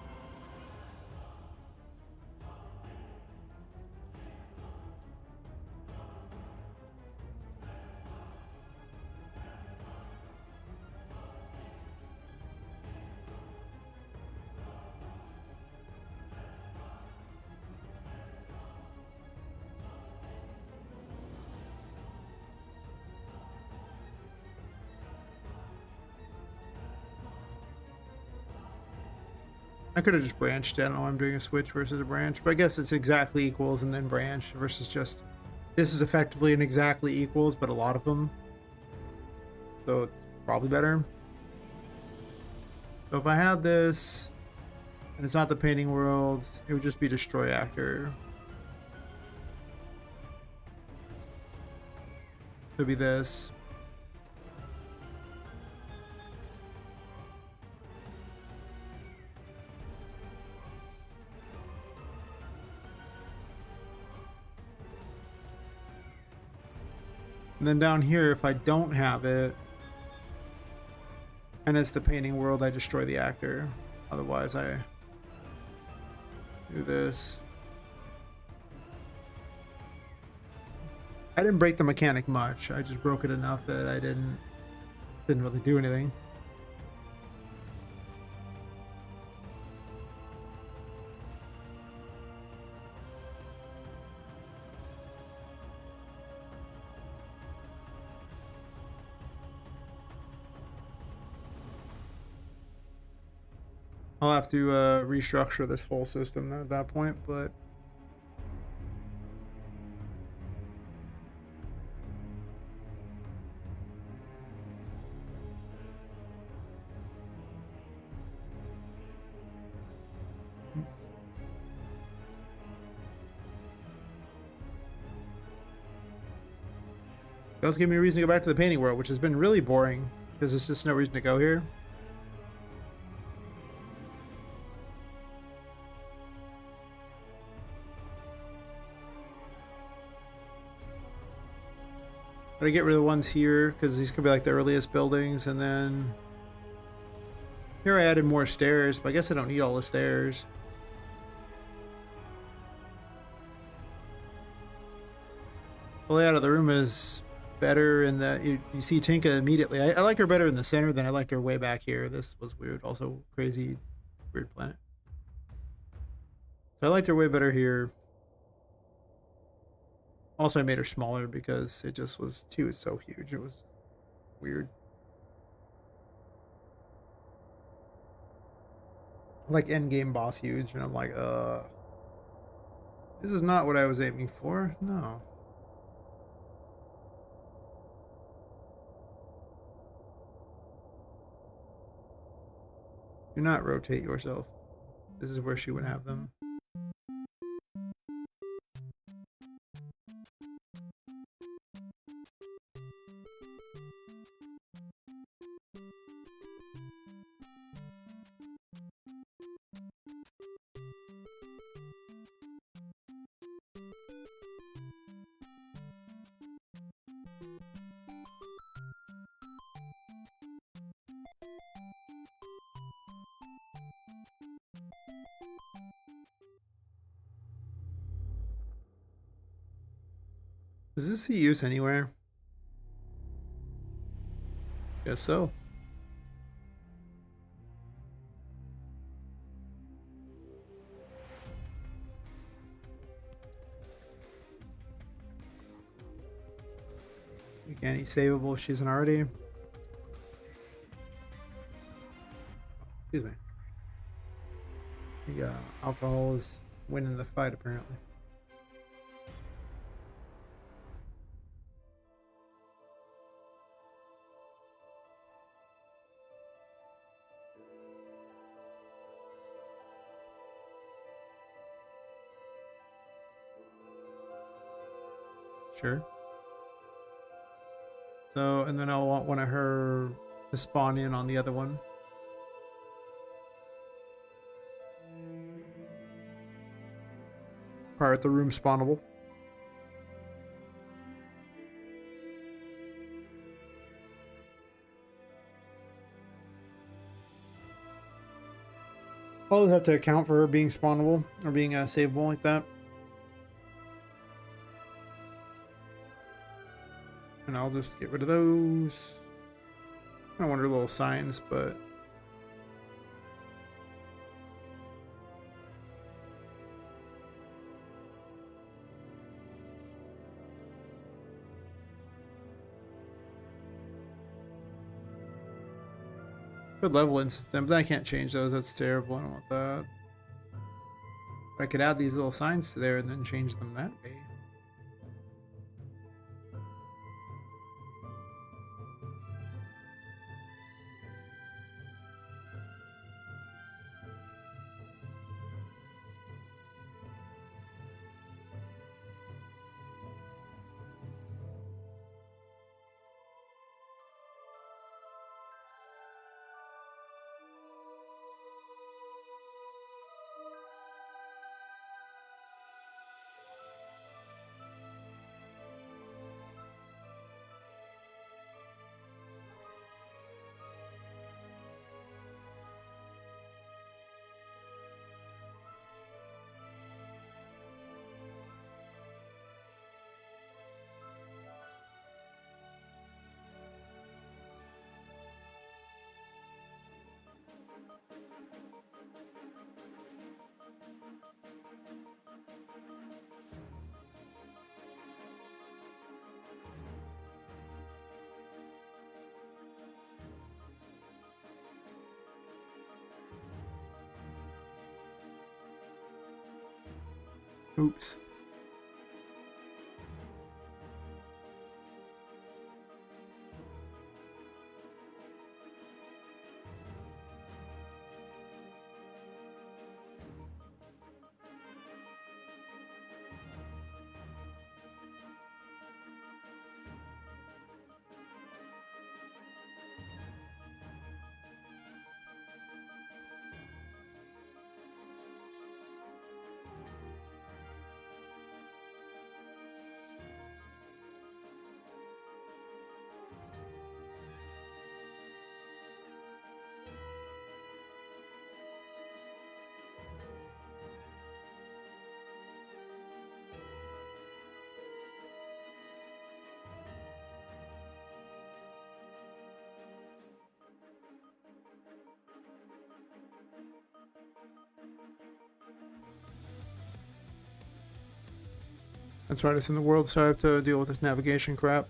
I could have just branched. I don't know why I'm doing a switch versus a branch, but I guess it's exactly equals and then branch versus just... This is effectively an exactly equals, but a lot of them. So it's probably better. So if I had this, and it's not the painting world, it would just be destroy actor. So it'd be this. And then down here, if I don't have it, and it's the painting world, I destroy the actor. Otherwise, I do this. I didn't break the mechanic much. I just broke it enough that I didn't really do anything. I'll have to restructure this whole system at that point, but does give me a reason to go back to the painting world, which has been really boring because there's just no reason to go here. Gotta get rid of the ones here because these could be like the earliest buildings, and then here I added more stairs, but I guess I don't need all the stairs. The layout of the room is better in that you see Tinka immediately. I like her better in the center than I liked her way back here. This was weird. Also crazy, weird planet. So I liked her way better here. Also, I made her smaller because it just was, she was so huge. It was weird. Like endgame boss huge, and I'm like, this is not what I was aiming for. No. Do not rotate yourself. This is where she would have them. Does this see use anywhere? Guess so. Again, he's savable if she isn't already. Excuse me. The alcohol is winning the fight, apparently. Sure. So, and then I'll want one of her to spawn in on the other one. Part the room spawnable. I'll have to account for her being spawnable or being savable like that. And I'll just get rid of those. I don't want her little signs, but good level instance them, but I can't change those. That's terrible. I don't want that. I could add these little signs to there and then change them that way. Oops. That's right, it's in the world, so I have to deal with this navigation crap.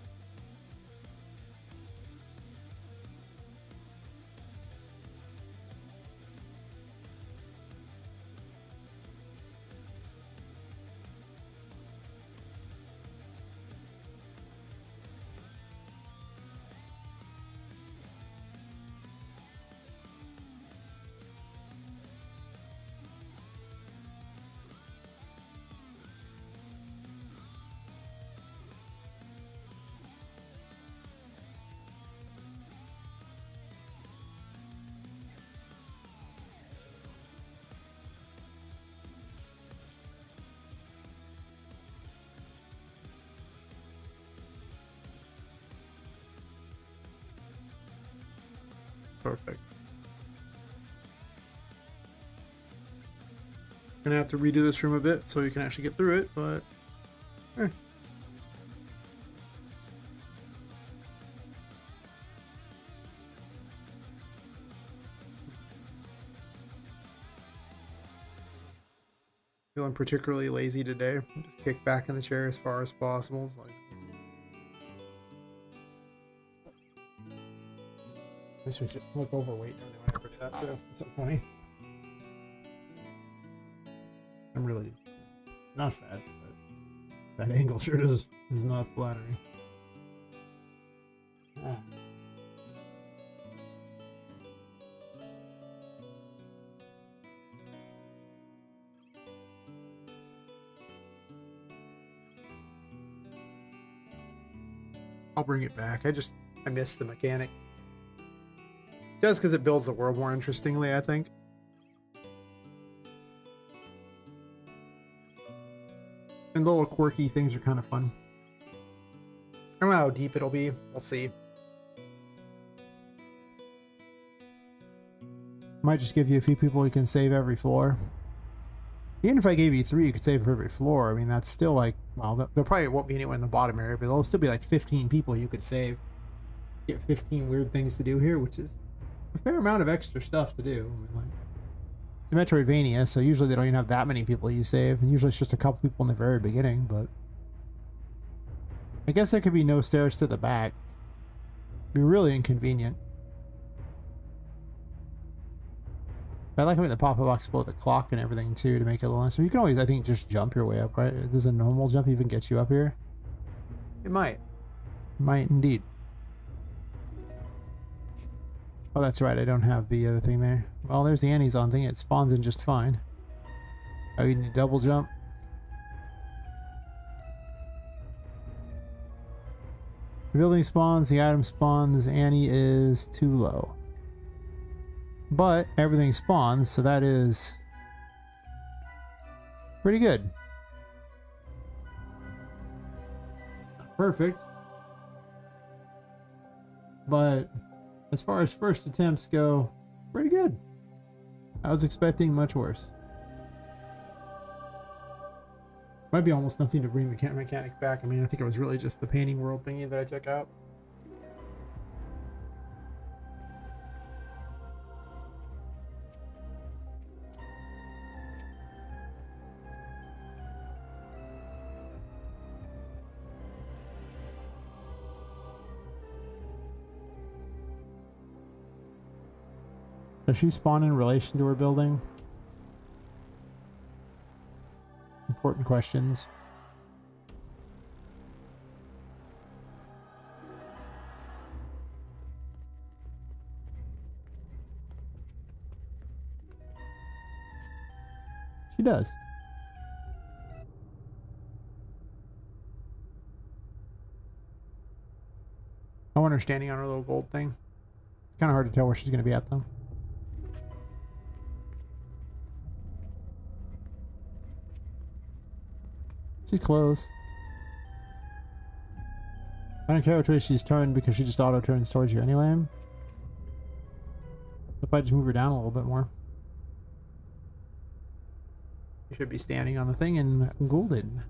Perfect. Gonna have to redo this room a bit so you can actually get through it, but feeling particularly lazy today. Just kick back in the chair as far as possible. It's like, this we should look overweight. I never do that too. It's so funny. I'm really not fat, but that angle sure is not flattering. Ah. I'll bring it back. I miss the mechanic. Just because it builds the world more interestingly, I think. And little quirky things are kind of fun. I don't know how deep it'll be. We'll see. Might just give you a few people you can save every floor. Even if I gave you 3, you could save for every floor. I mean, that's still like, well, there probably won't be anyone in the bottom area, but there'll still be like 15 people you could save. Get 15 weird things to do here, which is a fair amount of extra stuff to do. I mean, like, it's a Metroidvania, so usually they don't even have that many people you save, and usually it's just a couple people in the very beginning, but I guess there could be no stairs to the back. It'd be really inconvenient. I like having the pop-up box below the clock and everything too to make it a little nicer. You can always, I think, just jump your way up, right? Does a normal jump even get you up here? It might. Might indeed. Oh, that's right. I don't have the other thing there. Well, there's the Annie's on thing. It spawns in just fine. Oh, you need a double jump? The building spawns, the item spawns, Annie is too low. But everything spawns, so that is pretty good. Perfect. But as far as first attempts go, pretty good. I was expecting much worse. Might be almost nothing to bring the mechanic back. I mean, I think it was really just the painting world thingy that I took out. Does she spawn in relation to her building? Important questions. She does. I want her standing on her little gold thing. It's kind of hard to tell where she's going to be at, though. She's close. I don't care which way she's turned because she just auto turns towards you anyway. If I just move her down a little bit more. You should be standing on the thing in golden.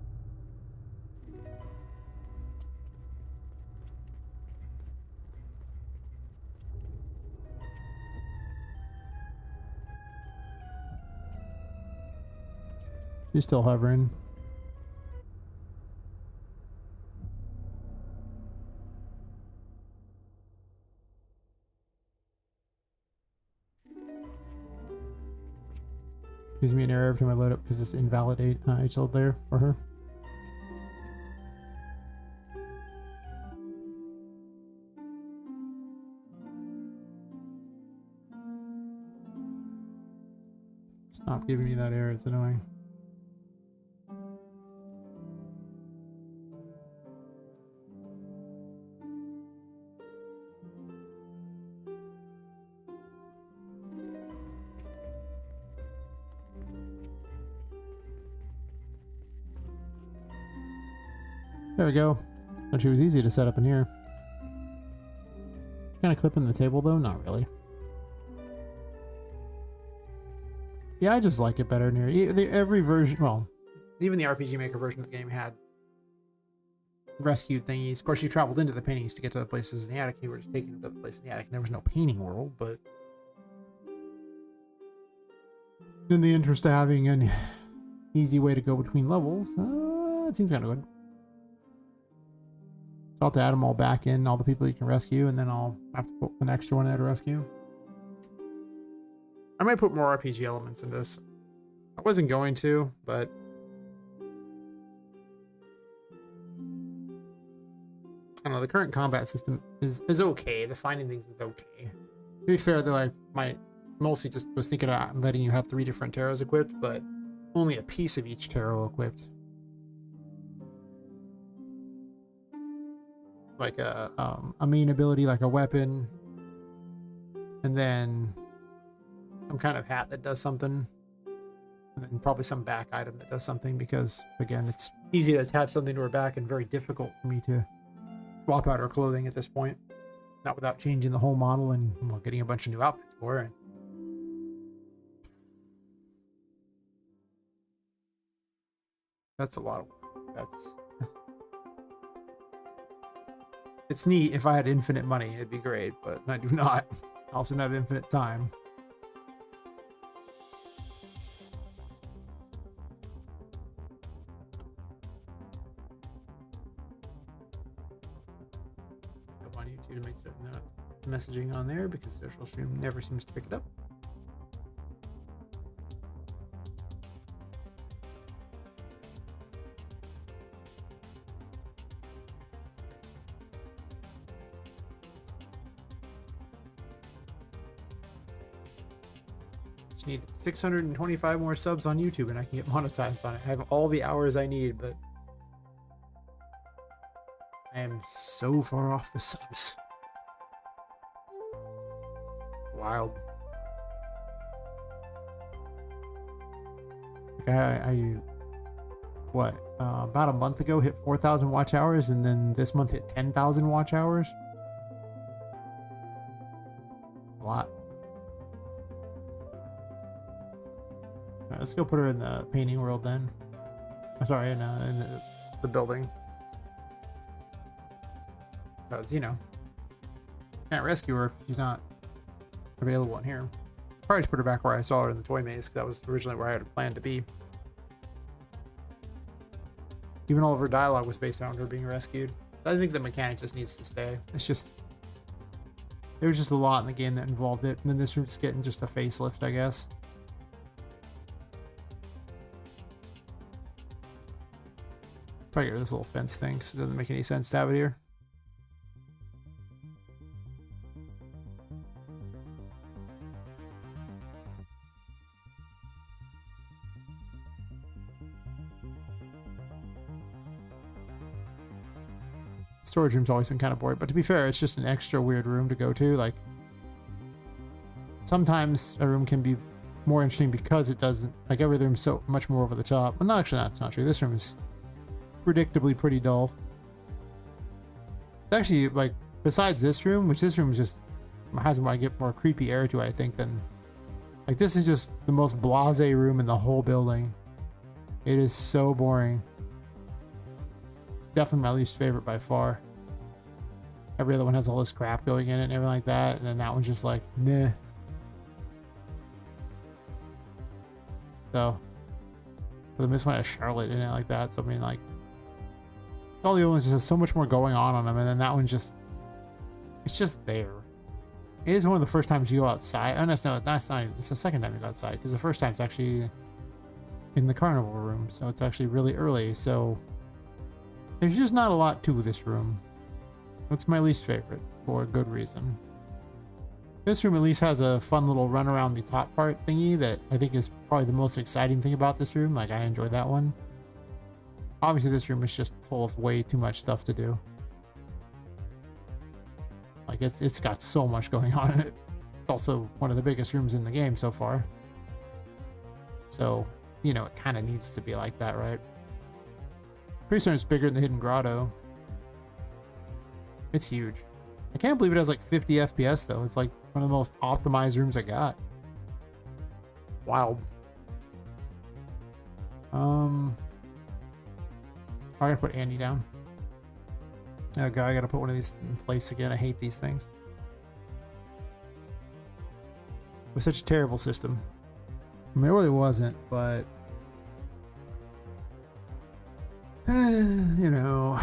She's still hovering. Gives me an error every time I load up because it's invalidate HL there for her. Stop giving me that error, it's annoying. There we go. Which was easy to set up in here. Kind of clipping the table though? Not really. Yeah, I just like it better near every version. Well, even the RPG Maker version of the game had rescue thingies. Of course, you traveled into the paintings to get to the places in the attic. You were just taken to the place in the attic, and there was no painting world. But in the interest of having an easy way to go between levels, it seems kind of good. So I'll have to add them all back in, all the people you can rescue, and then I'll have to put an extra one there to rescue. I might put more RPG elements in this. I wasn't going to, but I don't know, the current combat system is okay. The finding things is okay. To be fair, though, I might mostly just was thinking about letting you have 3 different tarots equipped, but only a piece of each tarot equipped. Like a main ability, like a weapon, and then some kind of hat that does something, and then probably some back item that does something, because again, it's easy to attach something to her back and very difficult for me to swap out her clothing at this point, not without changing the whole model and, well, getting a bunch of new outfits for her. That's a lot of work. That's it's neat. If I had infinite money, it'd be great, but I do not. I also don't have infinite time. Go on YouTube to make certain that messaging on there, because social stream never seems to pick it up. Need 625 more subs on YouTube and I can get monetized on it. I have all the hours I need, but I am so far off the subs. Wild. Like about a month ago hit 4,000 watch hours, and then this month hit 10,000 watch hours. A lot. Let's go put her in the painting world then. I'm sorry, in the building. Because, you know, can't rescue her if she's not available in here. Probably just put her back where I saw her in the toy maze, because that was originally where I had planned to be. Even all of her dialogue was based on her being rescued. I think the mechanic just needs to stay. It's just, there was just a lot in the game that involved it, and then this room's getting just a facelift, I guess. Probably get rid of this little fence thing, because it doesn't make any sense to have it here. Storage room's always been kind of boring, but to be fair, it's just an extra weird room to go to. Like, sometimes a room can be more interesting because it doesn't, like, every room's so much more over the top. Well, no, actually, that's not true. This room is predictably pretty dull. It's actually, like, besides this room, which this room is just has more, I get more creepy air to it, I think, than, like, this is just the most blasé room in the whole building. It is so boring. It's definitely my least favorite by far. Every other one has all this crap going in it and everything like that, and then that one's just like, nah. So, but this one has Charlotte in it like that, so I mean, like, it's all the other ones just have so much more going on them, and then that one just, it's just there. It is one of the first times you go outside. Oh, no, it's not even, it's the second time you go outside, because the first time it's actually in the carnival room, so it's actually really early. So there's just not a lot to this room. That's my least favorite for a good reason. This room at least has a fun little run around the top part thingy that I think is probably the most exciting thing about this room. Like, I enjoy that one. Obviously, this room is just full of way too much stuff to do. Like, it's got so much going on in it. It's also one of the biggest rooms in the game so far. So, you know, it kind of needs to be like that, right? Pretty certain it's bigger than the Hidden Grotto. It's huge. I can't believe it has like 50 FPS though. It's like one of the most optimized rooms I got. Wild. I gotta put Andy down. Oh god, I gotta put one of these in place again. I hate these things. It was such a terrible system. I mean, it really wasn't, but you know.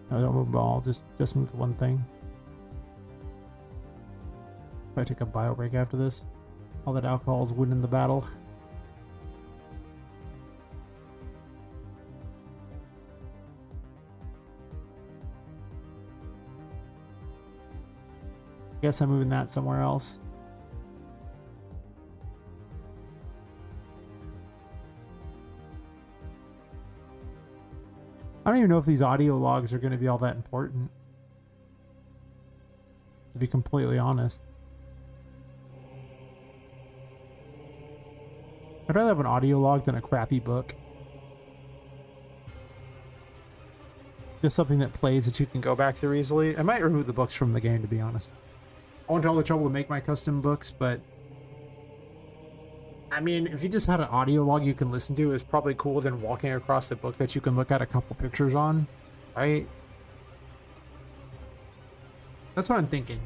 No, don't move ball. Just move one thing. If I take a bio break after this, all that alcohol is winning the battle. Guess I'm moving that somewhere else. I don't even know if these audio logs are going to be all that important, to be completely honest. I'd rather have an audio log than a crappy book. Just something that plays that you can go back to easily. I might remove the books from the game, to be honest. I went to all the trouble to make my custom books, but I mean, if you just had an audio log you can listen to, it's probably cooler than walking across the book that you can look at a couple pictures on, right? That's what I'm thinking.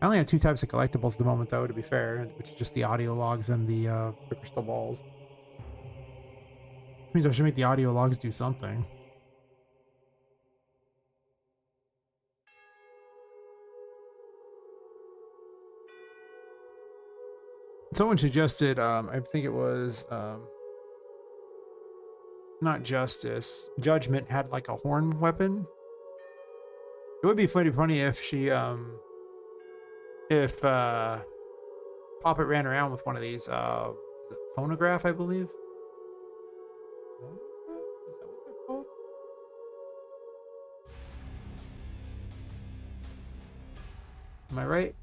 I only have two types of collectibles at the moment, though, to be fair, which is just the audio logs and the crystal balls. Means I should make the audio logs do something. Someone suggested, I think it was, not Justice, Judgment had like a horn weapon. It would be funny if she, if Poppet ran around with one of these, phonograph, I believe. Is that what they're called? Am I right?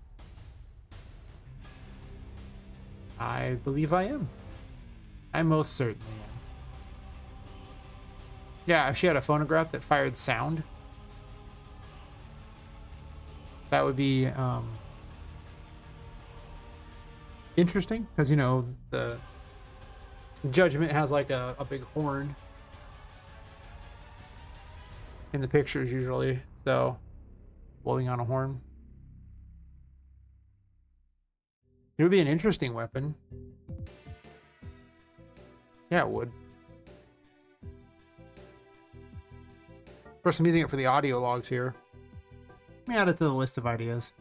I believe I am. I most certainly am. Yeah, if she had a phonograph that fired sound, that would be interesting, because, you know, the Judgment has like a big horn in the pictures usually, so blowing on a horn. It would be an interesting weapon. Yeah, it would. Of course, I'm using it for the audio logs here. Let me add it to the list of ideas.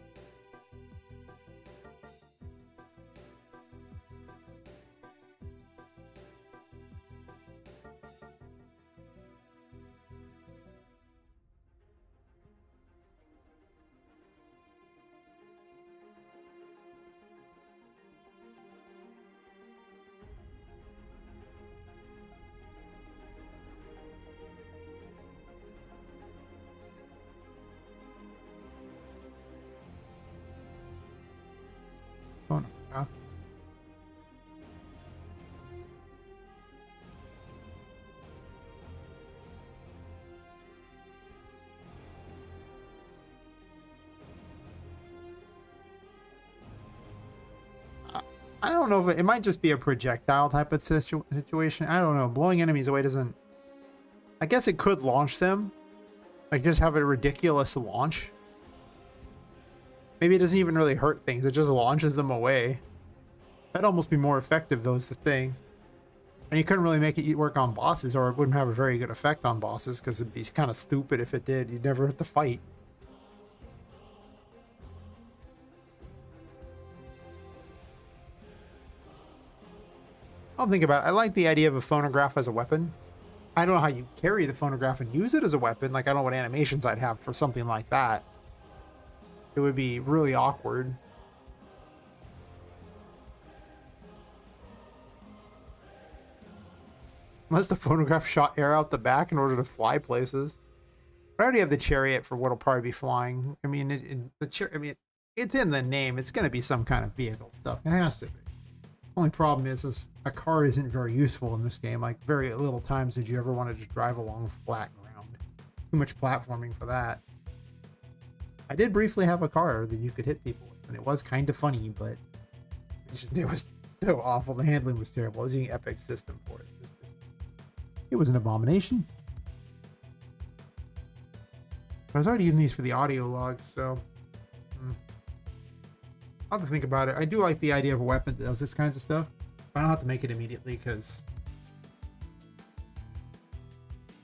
I don't know if it might just be a projectile type of situation. I don't know. Blowing enemies away doesn't... I guess it could launch them. Like, just have a ridiculous launch. Maybe it doesn't even really hurt things. It just launches them away. That'd almost be more effective, though, is the thing. And you couldn't really make it work on bosses, or it wouldn't have a very good effect on bosses, because it'd be kind of stupid if it did. You'd never have to fight. I'll think about it. I like the idea of a phonograph as a weapon. I don't know how you carry the phonograph and use it as a weapon. Like, I don't know what animations I'd have for something like that. It would be really awkward. Unless the phonograph shot air out the back in order to fly places. I already have the chariot for what'll probably be flying. I mean, it's in the name. It's going to be some kind of vehicle stuff. It has to be. Only problem is a car isn't very useful in this game. Like, very little times did you ever want to just drive along flat ground. Too much platforming for that. I did briefly have a car that you could hit people with, and it was kind of funny, but it was so awful. The handling was terrible. I was using Epic system for it. It was an abomination. I was already using these for the audio logs, so I'll have to think about it. I do like the idea of a weapon that does this kinds of stuff, but I don't have to make it immediately because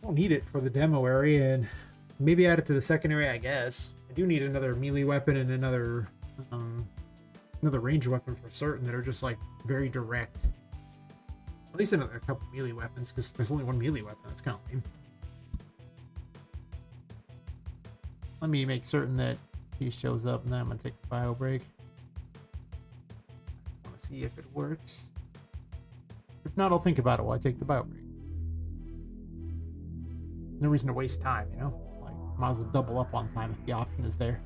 I don't need it for the demo area, and maybe add it to the second area, I guess. I do need another melee weapon and another ranged weapon for certain that are just like very direct. At least another couple melee weapons, because there's only one melee weapon. That's kind of lame. Let me make certain that he shows up, and then I'm gonna take a bio break. I just want to see if it works. If not, I'll think about it while I take the bio break. No reason to waste time, you know? Like, might as well double up on time if the option is there.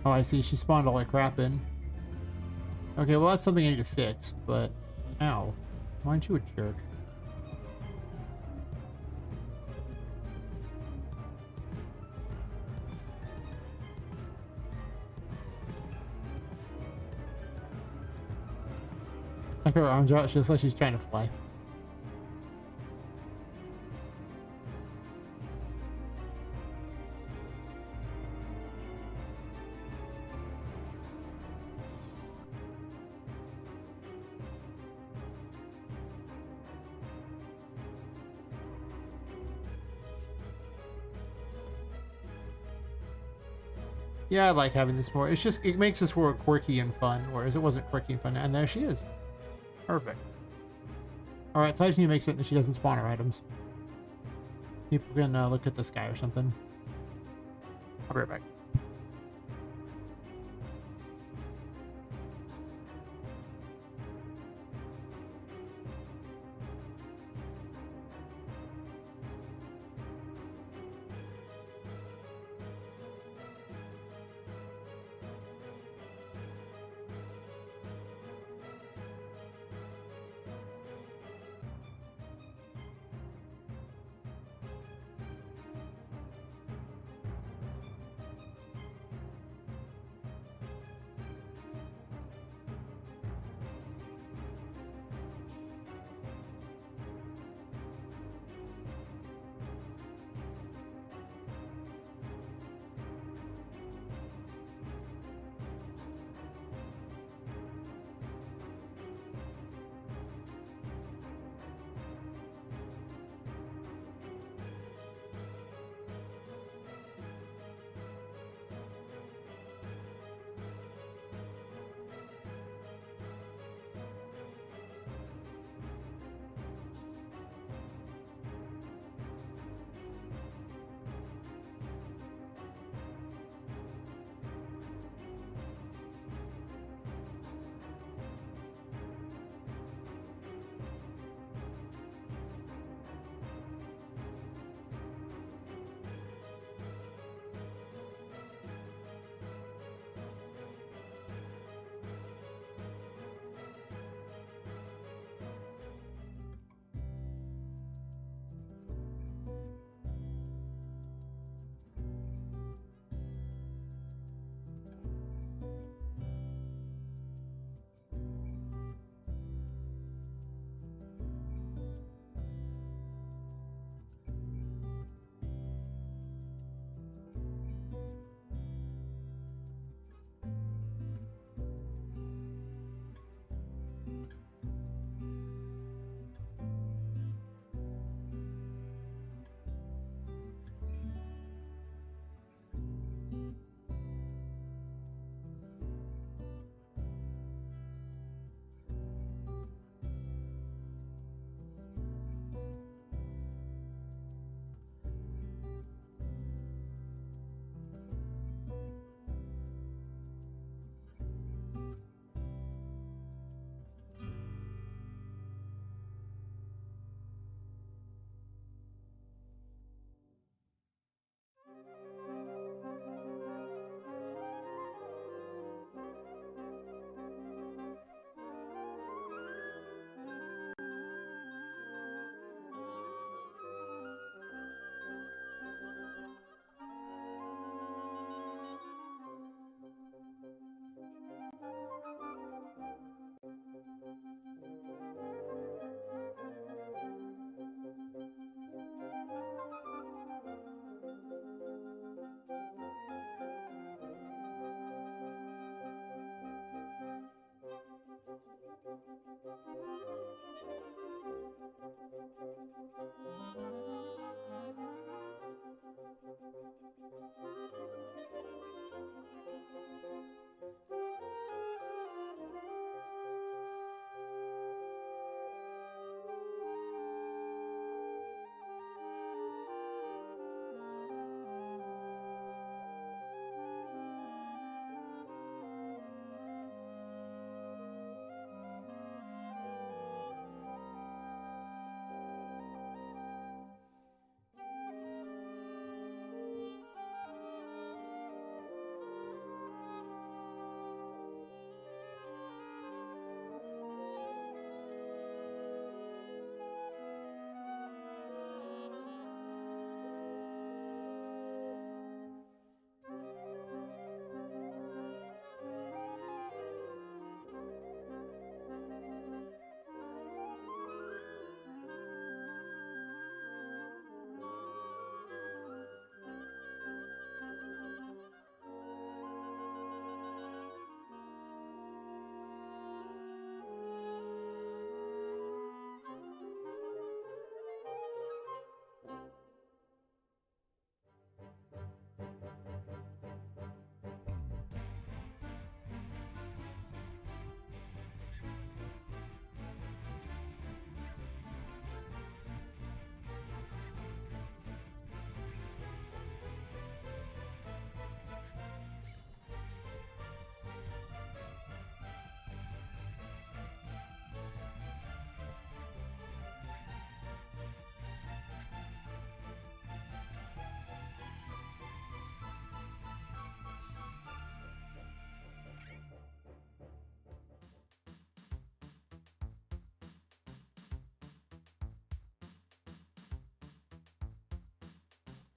Oh, I see. She spawned all her crap in. Okay, well, that's something I need to fix, but... Ow. Why aren't you a jerk? Like, her arms are out. She looks like she's trying to fly. Yeah, I like having this more. It's just, it makes this world quirky and fun, whereas it wasn't quirky and fun. And there she is. Perfect. Alright, so I just need to make certain that she doesn't spawn her items. People can look at this guy or something. I'll be right back.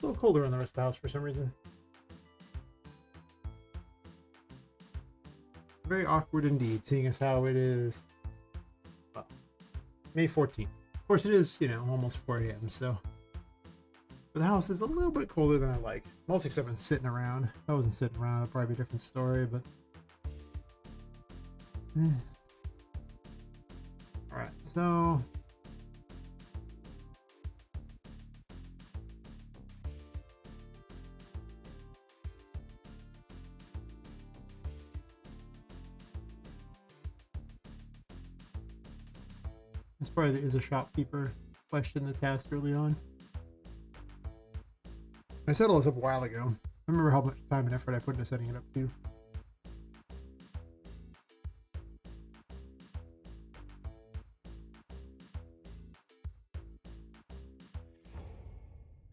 A little colder on the rest of the house for some reason. Very awkward indeed, seeing as how it is, well, May 14th. Of course, it is, you know, almost 4 a.m., so. But the house is a little bit colder than I like. Mostly because I've been sitting around. If I wasn't sitting around, it'd probably be a different story, but. Alright, so. This probably is a shopkeeper question that's asked early on. I set all this up a while ago. I remember how much time and effort I put into setting it up too.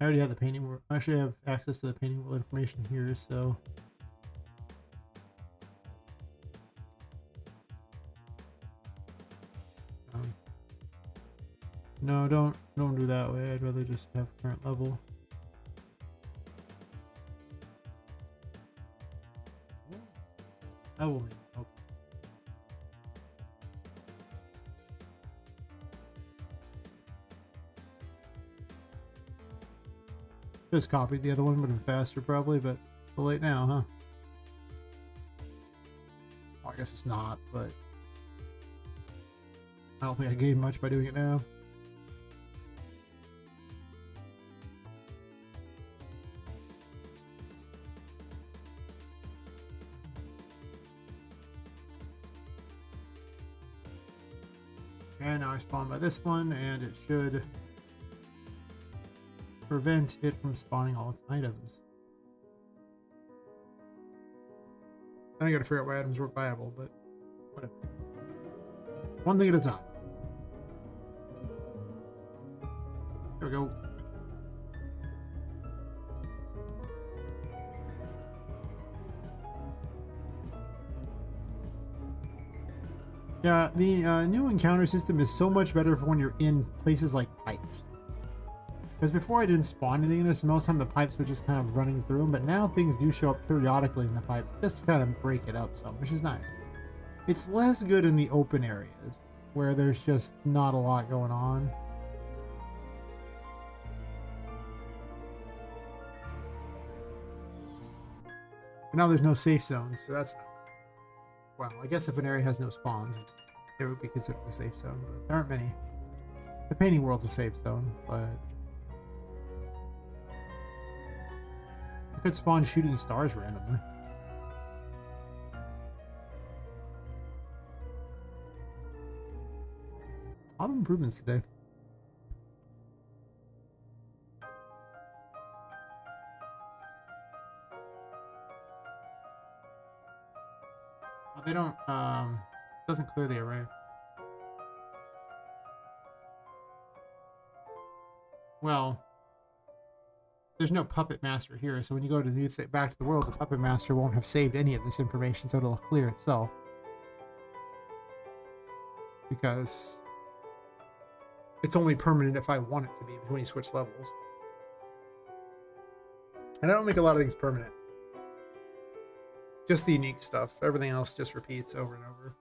I already have the painting world. I actually have access to the painting world information here, so. No, don't do that way. I'd rather just have current level. That will make help. Just copied the other one, would have been faster probably, but too late now, huh? Well, I guess it's not, but I don't think I gained much by doing it now. And now I spawn by this one, and it should prevent it from spawning all its items. I gotta figure out why items weren't viable, but whatever. One thing at a time. There we go. Yeah, the new encounter system is so much better for when you're in places like pipes. Because before I didn't spawn anything in this, and most of the time the pipes were just kind of running through them, but now things do show up periodically in the pipes, just to kind of break it up some, which is nice. It's less good in the open areas, where there's just not a lot going on. But now there's no safe zones, so that's nice. Well, I guess if an area has no spawns, it would be considered a safe zone, but there aren't many. The painting world's a safe zone, but you could spawn shooting stars randomly. A lot of improvements today. They don't, doesn't clear the array. Well, there's no Puppet Master here, so when you go to the back to the world, the Puppet Master won't have saved any of this information, so it'll clear itself. Because it's only permanent if I want it to be when you switch levels. And I don't make a lot of things permanent. Just the unique stuff. Everything else just repeats over and over.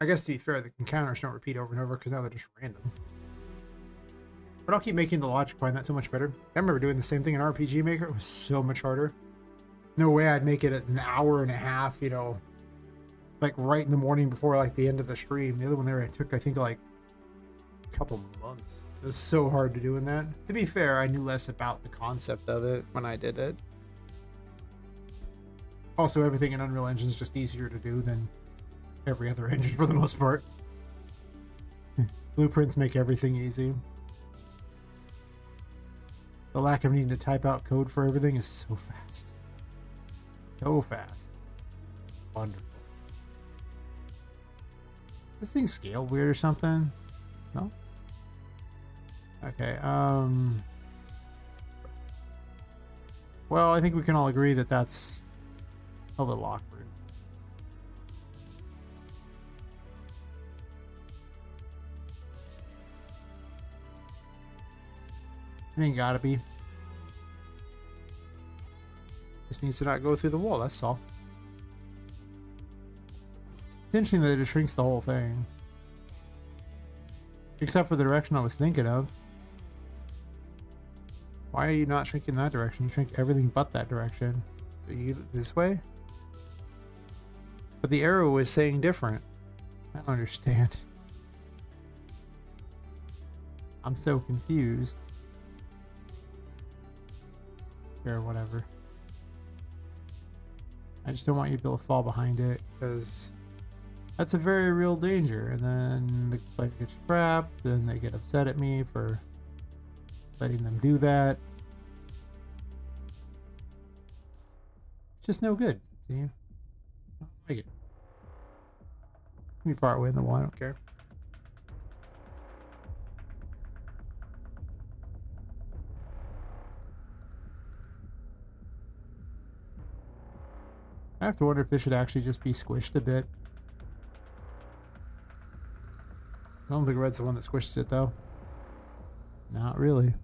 I guess to be fair, the encounters don't repeat over and over because now they're just random. But I'll keep making the logic behind that so much better. I remember doing the same thing in RPG Maker. It was so much harder. No way I'd make it an hour and a half, you know, like right in the morning before like the end of the stream. The other one there, it took, I think, like a couple months. It was so hard to do in that. To be fair, I knew less about the concept of it when I did it. Also, everything in Unreal Engine is just easier to do than every other engine for the most part. Blueprints make everything easy. The lack of needing to type out code for everything is so fast. So fast. Wonderful. Does this thing scale weird or something? No? Okay, well, I think we can all agree that that's a little awkward. I think gotta be. Just needs to not go through the wall, that's all. It's interesting that it just shrinks the whole thing. Except for the direction I was thinking of. Why are you not shrinking that direction? You shrink everything but that direction. This way? But the arrow is saying different. I don't understand. I'm so confused. Sure, whatever. I just don't want you to be able to fall behind it, because that's a very real danger. And then the player gets trapped, and they get upset at me for letting them do that. It's just no good. See? I don't like it. Let me part way in the wall, I don't care. I have to wonder if this should actually just be squished a bit. I don't think red's the one that squishes it though. Not really.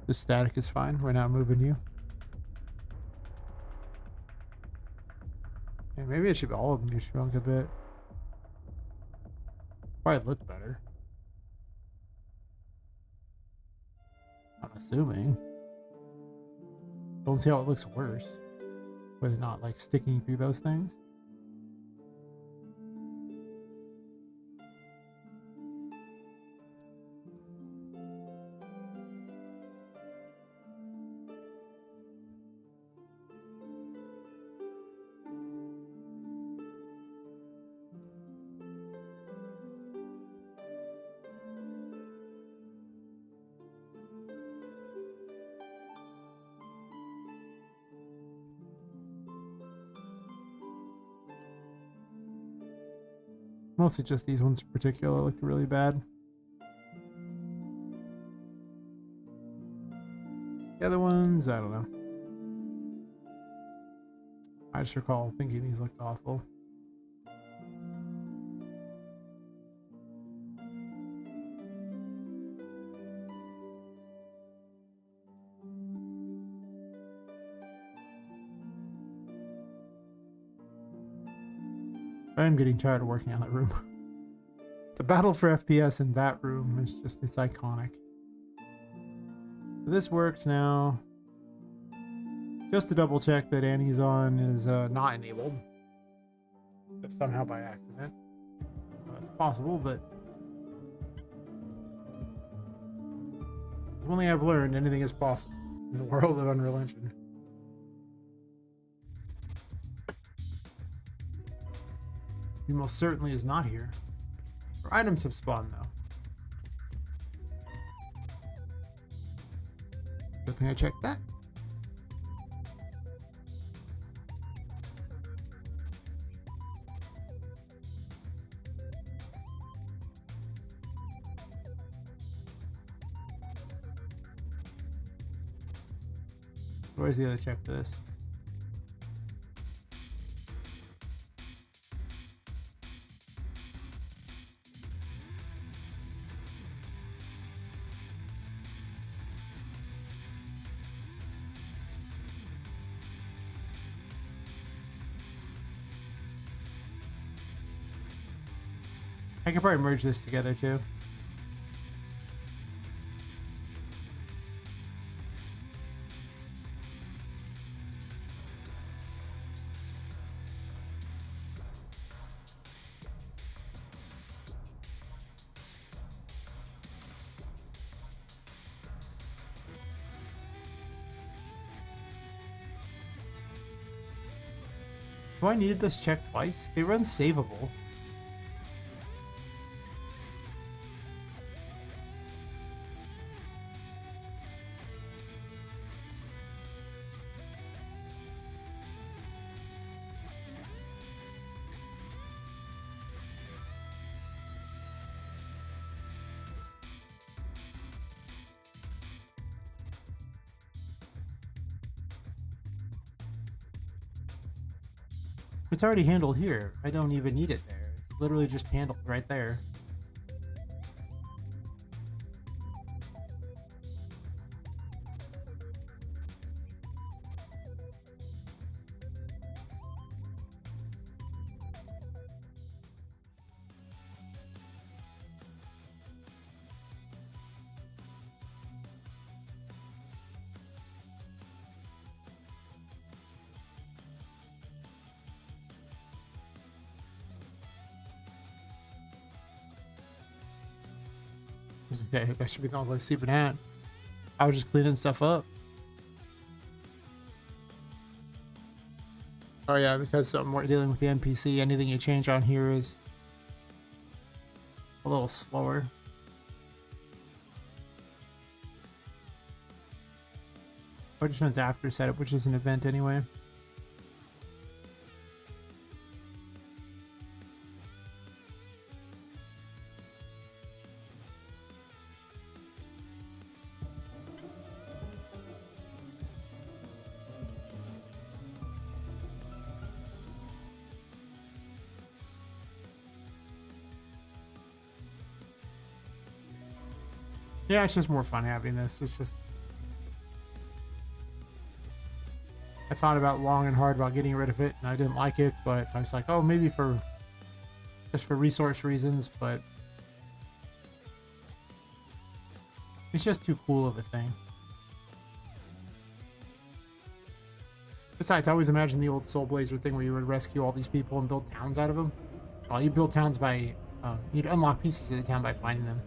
The static is fine. We're not moving you. Yeah, maybe it should be all of them be shrunk a bit. Probably look better. I'm assuming. Don't see how it looks worse with it not like sticking through those things. Mostly just these ones in particular look really bad. The other ones, I don't know. I just recall thinking these looked awful. I'm getting tired of working on that room. The battle for FPS in that room is just, it's iconic. So this works now. Just to double check that Annie's on is not enabled. Just somehow by accident. Well, that's possible, but one thing I've learned, anything is possible in the world of Unreal Engine. He most certainly is not here. Our items have spawned, though. Good thing I checked that. Where's the other check for this? I could probably merge this together too. Do I need this check twice? It runs savable. It's already handled here. I don't even need it there. It's literally just handled right there. Okay, I should be the only place sleeping at. I was just cleaning stuff up. Oh yeah, because we're dealing with the NPC, anything you change on here is a little slower. Which one's after setup, which is an event anyway. Yeah, it's just more fun having this. It's just... I thought about long and hard about getting rid of it, and I didn't like it, but I was like, oh, maybe for... just for resource reasons, but... it's just too cool of a thing. Besides, I always imagined the old Soul Blazer thing where you would rescue all these people and build towns out of them. Well, you build towns by... you'd unlock pieces of the town by finding them.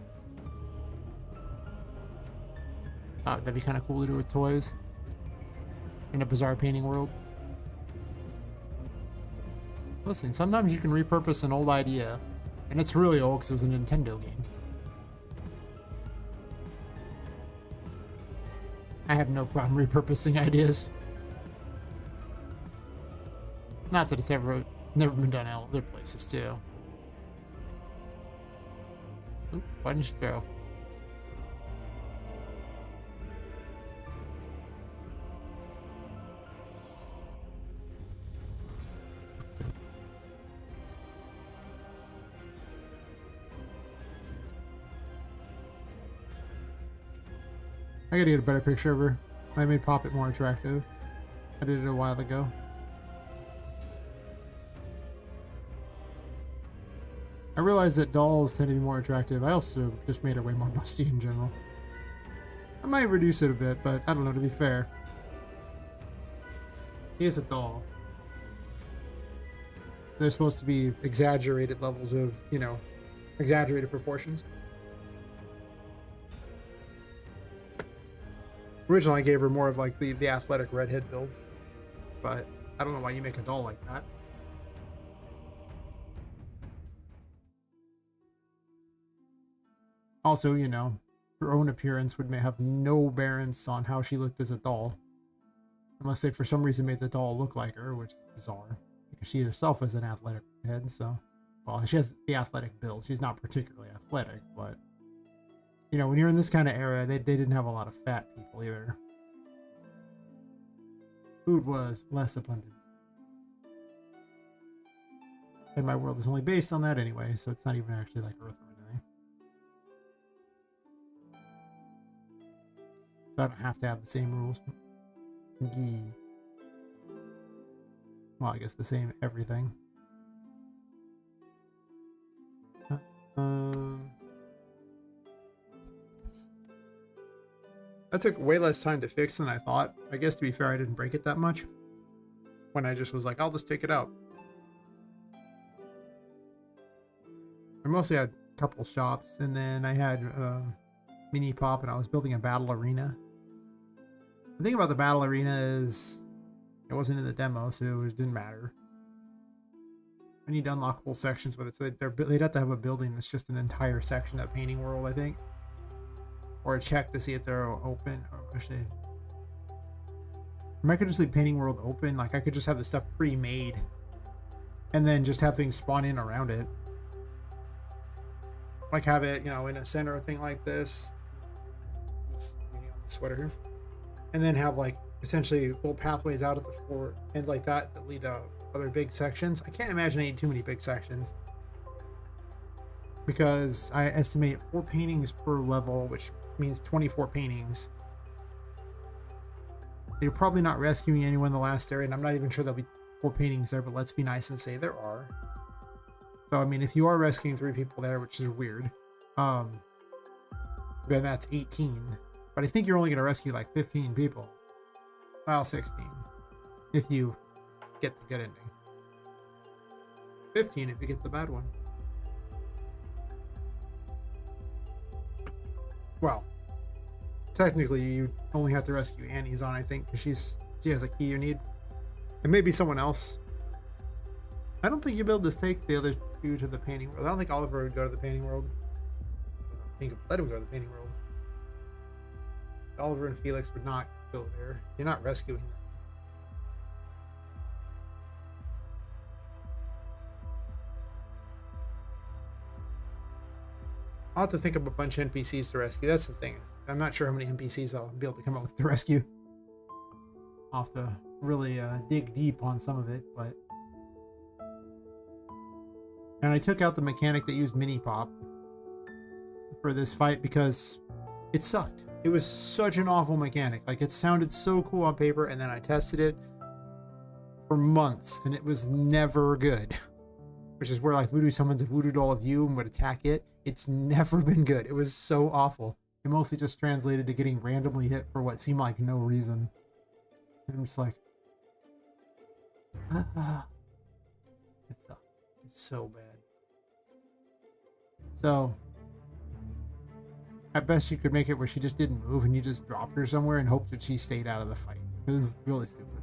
That'd be kind of cool to do with toys. In a bizarre painting world. Listen, sometimes you can repurpose an old idea. And it's really old because it was a Nintendo game. I have no problem repurposing ideas. Not that it's never been done in other places too. Oop, why didn't you throw? I gotta get a better picture of her. I made Poppet more attractive. I did it a while ago. I realized that dolls tend to be more attractive. I also just made her way more busty in general. I might reduce it a bit, but I don't know, to be fair. He is a doll. There's supposed to be exaggerated levels of, you know, exaggerated proportions. Originally, I gave her more of like the athletic redhead build, but I don't know why you make a doll like that. Also, you know, her own appearance would have no bearance on how she looked as a doll, unless they for some reason made the doll look like her, which is bizarre because she herself is an athletic head. So, well, she has the athletic build. She's not particularly athletic, but. You know, when you're in this kind of era, they didn't have a lot of fat people either. Food was less abundant. And my world is only based on that anyway, so it's not even actually like Earth or anything. So I don't have to have the same rules. Yee. Well, I guess the same everything. That took way less time to fix than I thought. I guess, to be fair, I didn't break it that much. When I just was like, I'll just take it out. I mostly had a couple shops, and then I had Mini Pop, and I was building a battle arena. The thing about the battle arena is it wasn't in the demo, so it didn't matter. I need to unlock whole sections with it, so they'd have to have a building that's just an entire section of Painting World, I think. Or a check to see if they're open. Or actually, I could just leave Painting World open. Like, I could just have the stuff pre-made and then just have things spawn in around it. Like, have it, you know, in a center thing like this. This, you know, the sweater here. And then have, like, essentially little pathways out at the floor, ends like that lead to other big sections. I can't imagine I need too many big sections, because I estimate 4 paintings per level, which means 24 paintings. You're probably not rescuing anyone in the last area, and I'm not even sure there'll be 4 paintings there, but let's be nice and say there are. So, I mean, if you are rescuing 3 people there, which is weird, then that's 18. But I think you're only going to rescue like 15 people. Well, 16. If you get the good ending. 15 if you get the bad one. Well, technically, you only have to rescue Annie's on, I think, because she has a key you need. And maybe someone else. I don't think you'll be able to take the other two to the painting world. I don't think Oliver would go to the painting world. I think let him go to the painting world. Oliver and Felix would not go there. You're not rescuing them. I'll have to think of a bunch of NPCs to rescue. That's the thing. I'm not sure how many NPCs I'll be able to come up with to rescue. I'll have to really dig deep on some of it, but... And I took out the mechanic that used mini pop for this fight because it sucked. It was such an awful mechanic. Like, it sounded so cool on paper, and then I tested it for months, and it was never good. Which is where, like, Voodoo summons a voodoo doll of you and would attack it. It's never been good. It was so awful. It mostly just translated to getting randomly hit for what seemed like no reason. And I'm just like... It sucks. It's so bad. So... At best, you could make it where she just didn't move and you just dropped her somewhere and hoped that she stayed out of the fight. It was really stupid.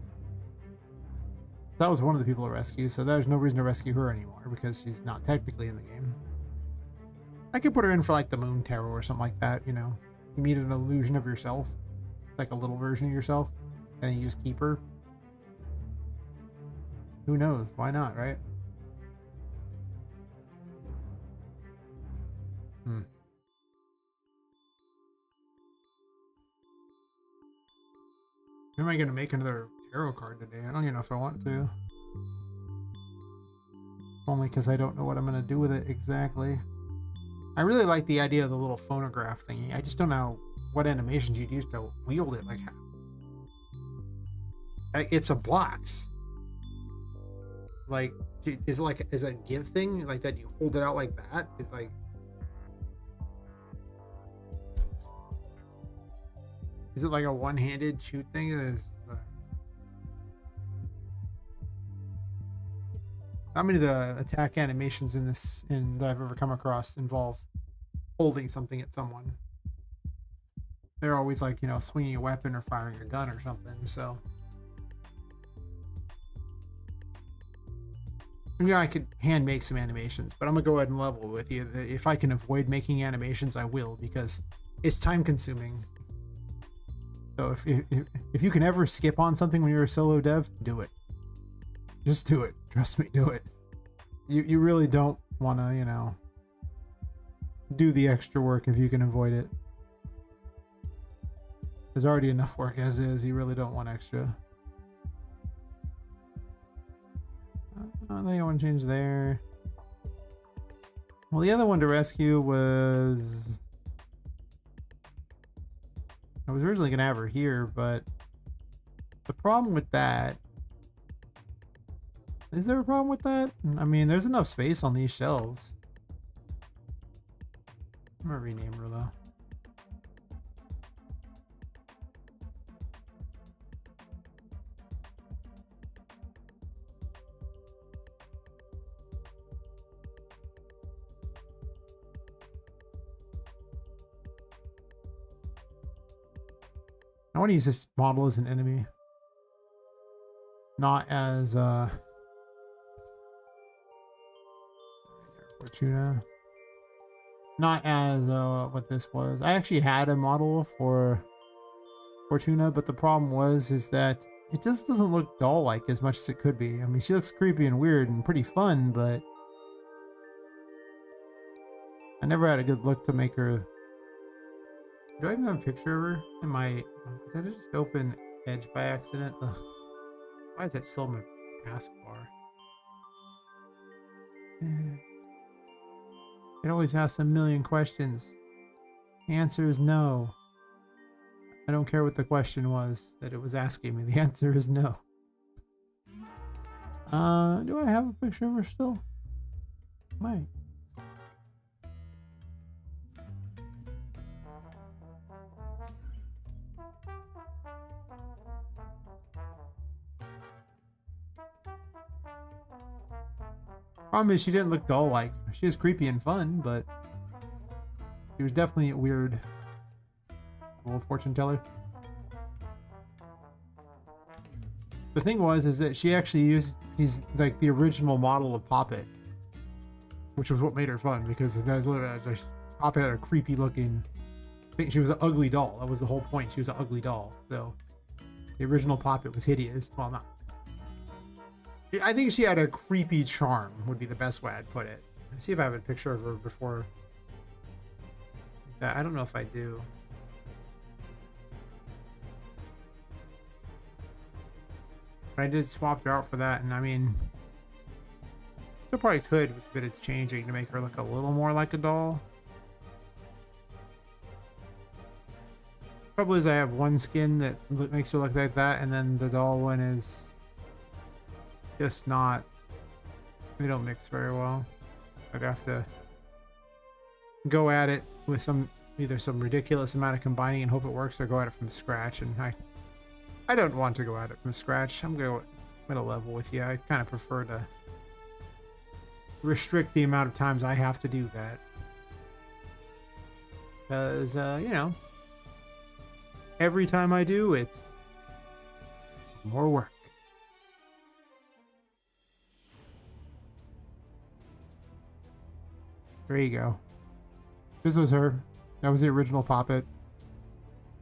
That was one of the people to rescue, so there's no reason to rescue her anymore because she's not technically in the game. I could put her in for like the Moon Tarot or something like that, you know. You meet an illusion of yourself, like a little version of yourself, and you just keep her. Who knows? Why not, right? Am I going to make another tarot card today? I don't even know if I want to. Only because I don't know what I'm going to do with it exactly. I really like the idea of the little phonograph thingy. I just don't know what animations you'd use to wield it. Like, it's a blocks. Like, is it a give thing? Like that you hold it out like that? It's like... Is it like a one-handed shoot thing? How many of the attack animations that I've ever come across involve holding something at someone? They're always like, you know, swinging a weapon or firing a gun or something, so... Yeah, I could hand make some animations, but I'm gonna go ahead and level with you. If I can avoid making animations, I will, because it's time consuming. So if you can ever skip on something when you're a solo dev, do it. Just do it. Trust me, do it. You really don't want to, you know, do the extra work if you can avoid it. There's already enough work as is. You really don't want extra. I think I want to change there. Well, the other one to rescue was... I was originally going to have her here, but the problem with that... Is there a problem with that? I mean, there's enough space on these shelves. I'm going to rename her, though. I want to use this model as an enemy. Not as, Fortuna. Not as, what this was. I actually had a model for Fortuna, but the problem is that it just doesn't look doll-like as much as it could be. I mean, she looks creepy and weird and pretty fun, but I never had a good look to make her. Do I even have a picture of her in my... Did I just open Edge by accident? Ugh. Why is that still in my taskbar? It always asks a million questions. The answer is no. I don't care what the question was that it was asking me. The answer is no. Do I have a picture of her still? Might. Problem is, she didn't look doll-like. She was creepy and fun, but she was definitely weird. Old fortune teller. The thing is that she actually used he's like the original model of Poppet, which was what made her fun because Poppet had a creepy looking thing. She was an ugly doll. That was the whole point. She was an ugly doll. So the original Poppet was hideous. Well, not. I think she had a creepy charm. Would be the best way I'd put it. Let's see if I have a picture of her before. I don't know if I do. I did swap her out for that, and I mean, I probably could with a bit of changing to make her look a little more like a doll. Trouble is, I have one skin that makes her look like that, and then the doll one is just not. They don't mix very well. I'd have to go at it with either some ridiculous amount of combining and hope it works, or go at it from scratch, and I don't want to go at it from scratch. I'm gonna level with you. I kind of prefer to restrict the amount of times I have to do that, because you know, every time I do, it's more work. There you go. This was her. That was the original Poppet.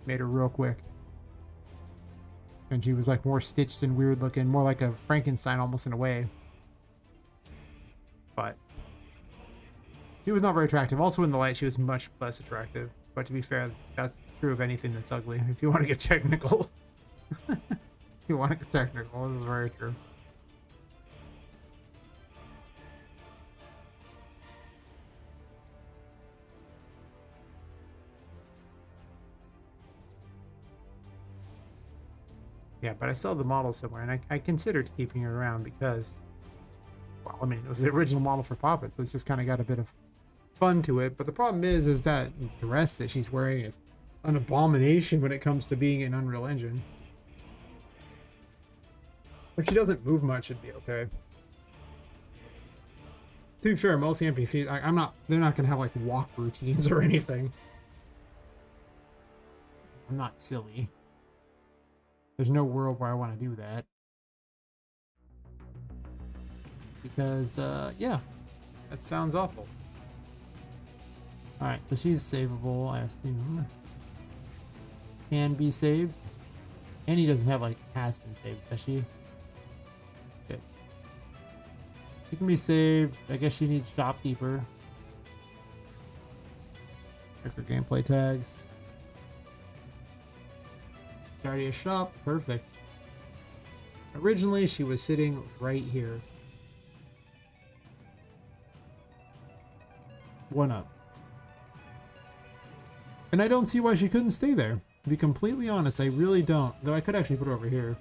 Made her real quick. And she was like more stitched and weird looking, more like a Frankenstein almost in a way. But she was not very attractive. Also in the light, she was much less attractive. But to be fair, that's true of anything that's ugly. If you want to get technical. If you want to get technical, this is very true. Yeah, but I saw the model somewhere, and I considered keeping her around because, well, I mean, it was the original model for Poppet, so it's just kind of got a bit of fun to it. But the problem is that dress that she's wearing is an abomination when it comes to being in Unreal Engine. If she doesn't move much, it'd be okay. To be fair, most NPCs, they're not gonna have like walk routines or anything. I'm not silly. There's no world where I want to do that. Because, yeah, that sounds awful. Alright, so she's savable, I assume. Can be saved. Annie doesn't have, like, has been saved, does she? Good. She can be saved. I guess she needs shopkeeper. Check her gameplay tags. Already a shop. Perfect. Originally, she was sitting right here. One up. And I don't see why she couldn't stay there. To be completely honest, I really don't. Though I could actually put her over here.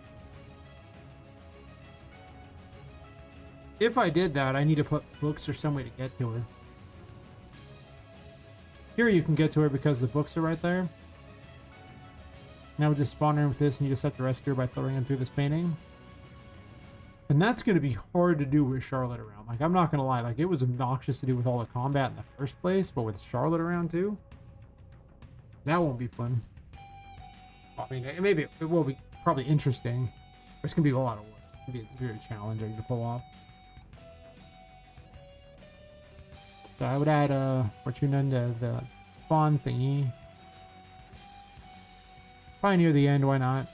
If I did that, I need to put books or some way to get to her. Here you can get to her because the books are right there. Now we just spawn her with this, and you just have to rescue her by throwing her through this painting. And that's going to be hard to do with Charlotte around. Like, I'm not going to lie. Like, it was obnoxious to do with all the combat in the first place, but with Charlotte around too, that won't be fun. I mean, maybe it will be probably interesting. It's going to be a lot of work. It's going to be very challenging to pull off. So I would add Fortuna into the spawn thingy. Probably near the end, why not?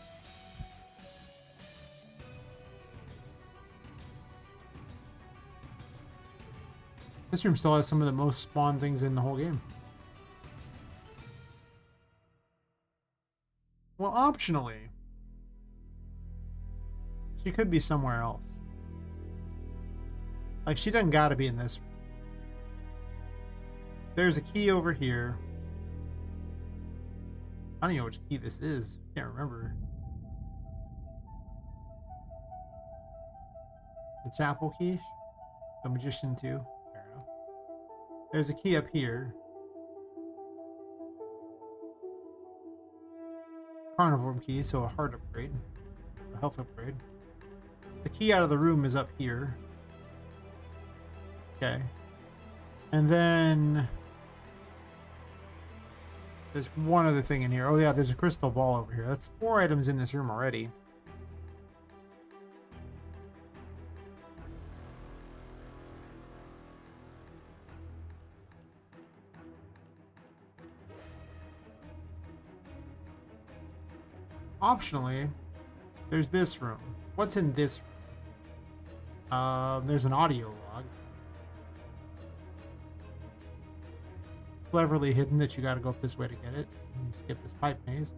This room still has some of the most spawn things in the whole game. Well, optionally, she could be somewhere else. Like, she doesn't gotta be in this room. There's a key over here. I don't even know which key this is. Can't remember. The chapel key? The magician too? Fair enough. There's a key up here. Carnivore key, so a heart upgrade. A health upgrade. The key out of the room is up here. Okay. And then There's one other thing in here. Oh yeah, there's a crystal ball over here. That's 4 items in this room already. Optionally, there's this room. What's in this room? There's an audio log. Cleverly hidden that you gotta go up this way to get it. Skip this pipe maze.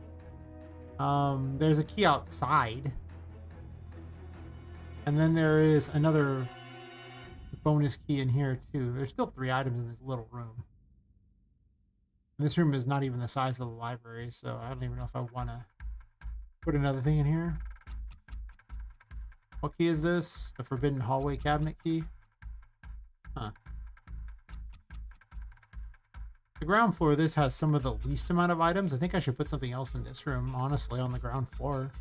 There's a key outside. And then there is another bonus key in here too. There's still 3 items in this little room. And this room is not even the size of the library, so I don't even know if I want to put another thing in here. What key is this? The forbidden hallway cabinet key? Huh. The ground floor, this has some of the least amount of items. I think I should put something else in this room, honestly, on the ground floor.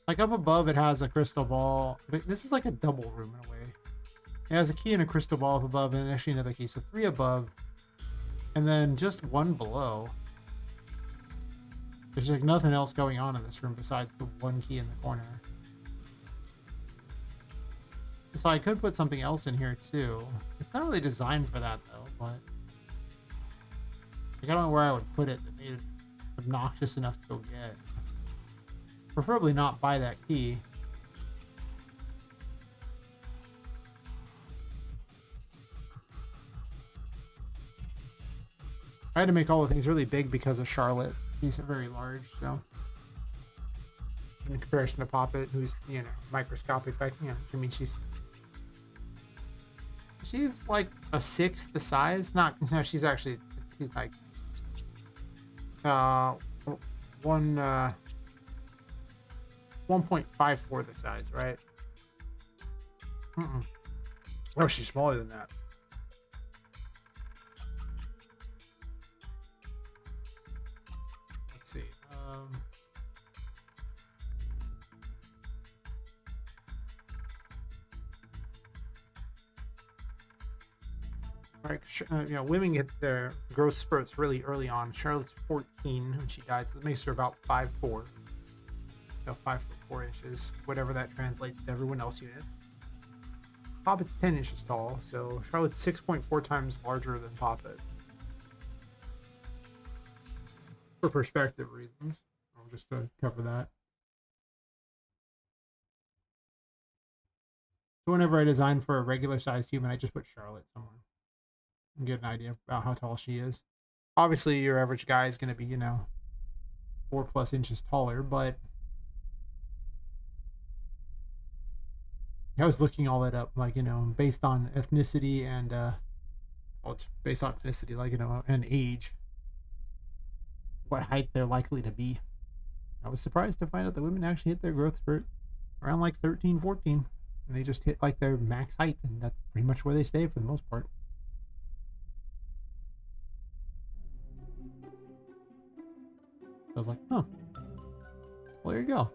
Like up above, it has a crystal ball. This is like a double room in a way. It has a key and a crystal ball up above, and actually another key. So 3 above, and then just 1 below. There's like nothing else going on in this room besides the 1 key in the corner. So I could put something else in here too. It's not really designed for that though, but like, I don't know where I would put it that made it obnoxious enough to go get. Preferably not buy that key. I had to make all the things really big because of Charlotte. She's very large, so in comparison to Poppet, who's, you know, microscopic, like, you know, I mean, she's like a 1/6 the size. Not, no, she's like 1.54 the size, right? Oh, she's smaller than that. Let's see. Right, you know, women get their growth spurts really early on. Charlotte's 14 when she died, so that makes her about 5'4". So 5'4" inches, whatever that translates to everyone else units. Poppet's 10 inches tall, so Charlotte's 6.4 times larger than Poppet. For perspective reasons, just to cover that. So whenever I design for a regular sized human, I just put Charlotte somewhere and get an idea about how tall she is. Obviously, your average guy is going to be, you know, 4+ inches taller, but I was looking all that up, like, you know, based on ethnicity and, well, it's based on ethnicity, like, you know, and age, what height they're likely to be. I was surprised to find out that women actually hit their growth spurt around like 13, 14. And they just hit like their max height, and that's pretty much where they stay for the most part. I was like, oh, well, there you go.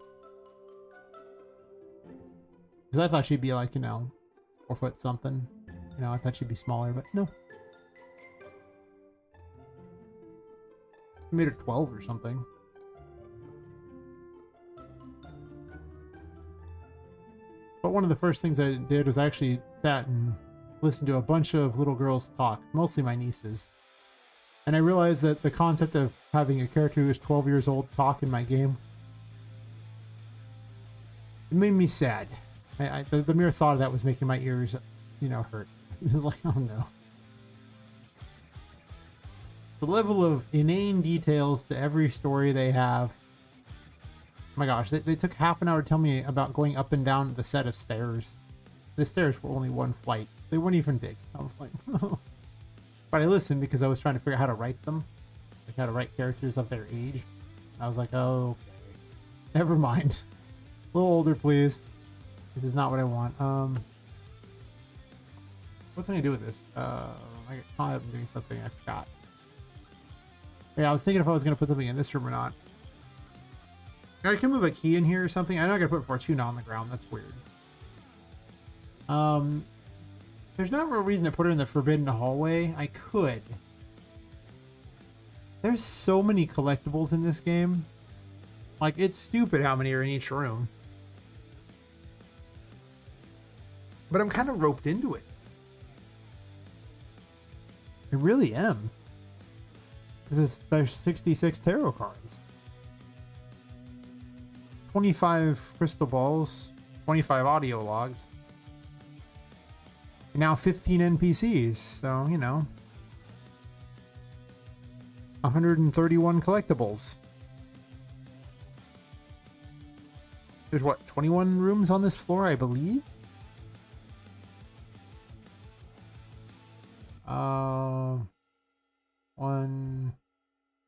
Because I thought she'd be like, you know, 4 foot something. You know, I thought she'd be smaller, but no. I made her 12 or something. But one of the first things I did was I actually sat and listened to a bunch of little girls talk, mostly my nieces. And I realized that the concept of having a character who is 12 years old talk in my game, it made me sad. The mere thought of that was making my ears, you know, hurt. It was like, oh no. The level of inane details to every story they have. Oh my gosh, they took half an hour to tell me about going up and down the set of stairs. The stairs were only 1 flight. They weren't even big. I was like, oh. But I listened because I was trying to figure out how to write them. Like how to write characters of their age. I was like, oh, okay. Never mind. A little older, please. This is not what I want. What's I gonna do with this? I got caught up doing something I forgot. Yeah, I was thinking if I was gonna put something in this room or not. I can move a key in here or something. I'm not gonna put Fortuna on the ground. That's weird. There's not a real reason to put her in the forbidden hallway. I could. There's so many collectibles in this game. Like, it's stupid how many are in each room. But I'm kind of roped into it. I really am. There's 66 tarot cards. 25 crystal balls. 25 audio logs. And now 15 NPCs. So, you know. 131 collectibles. There's what, 21 rooms on this floor, I believe? 1,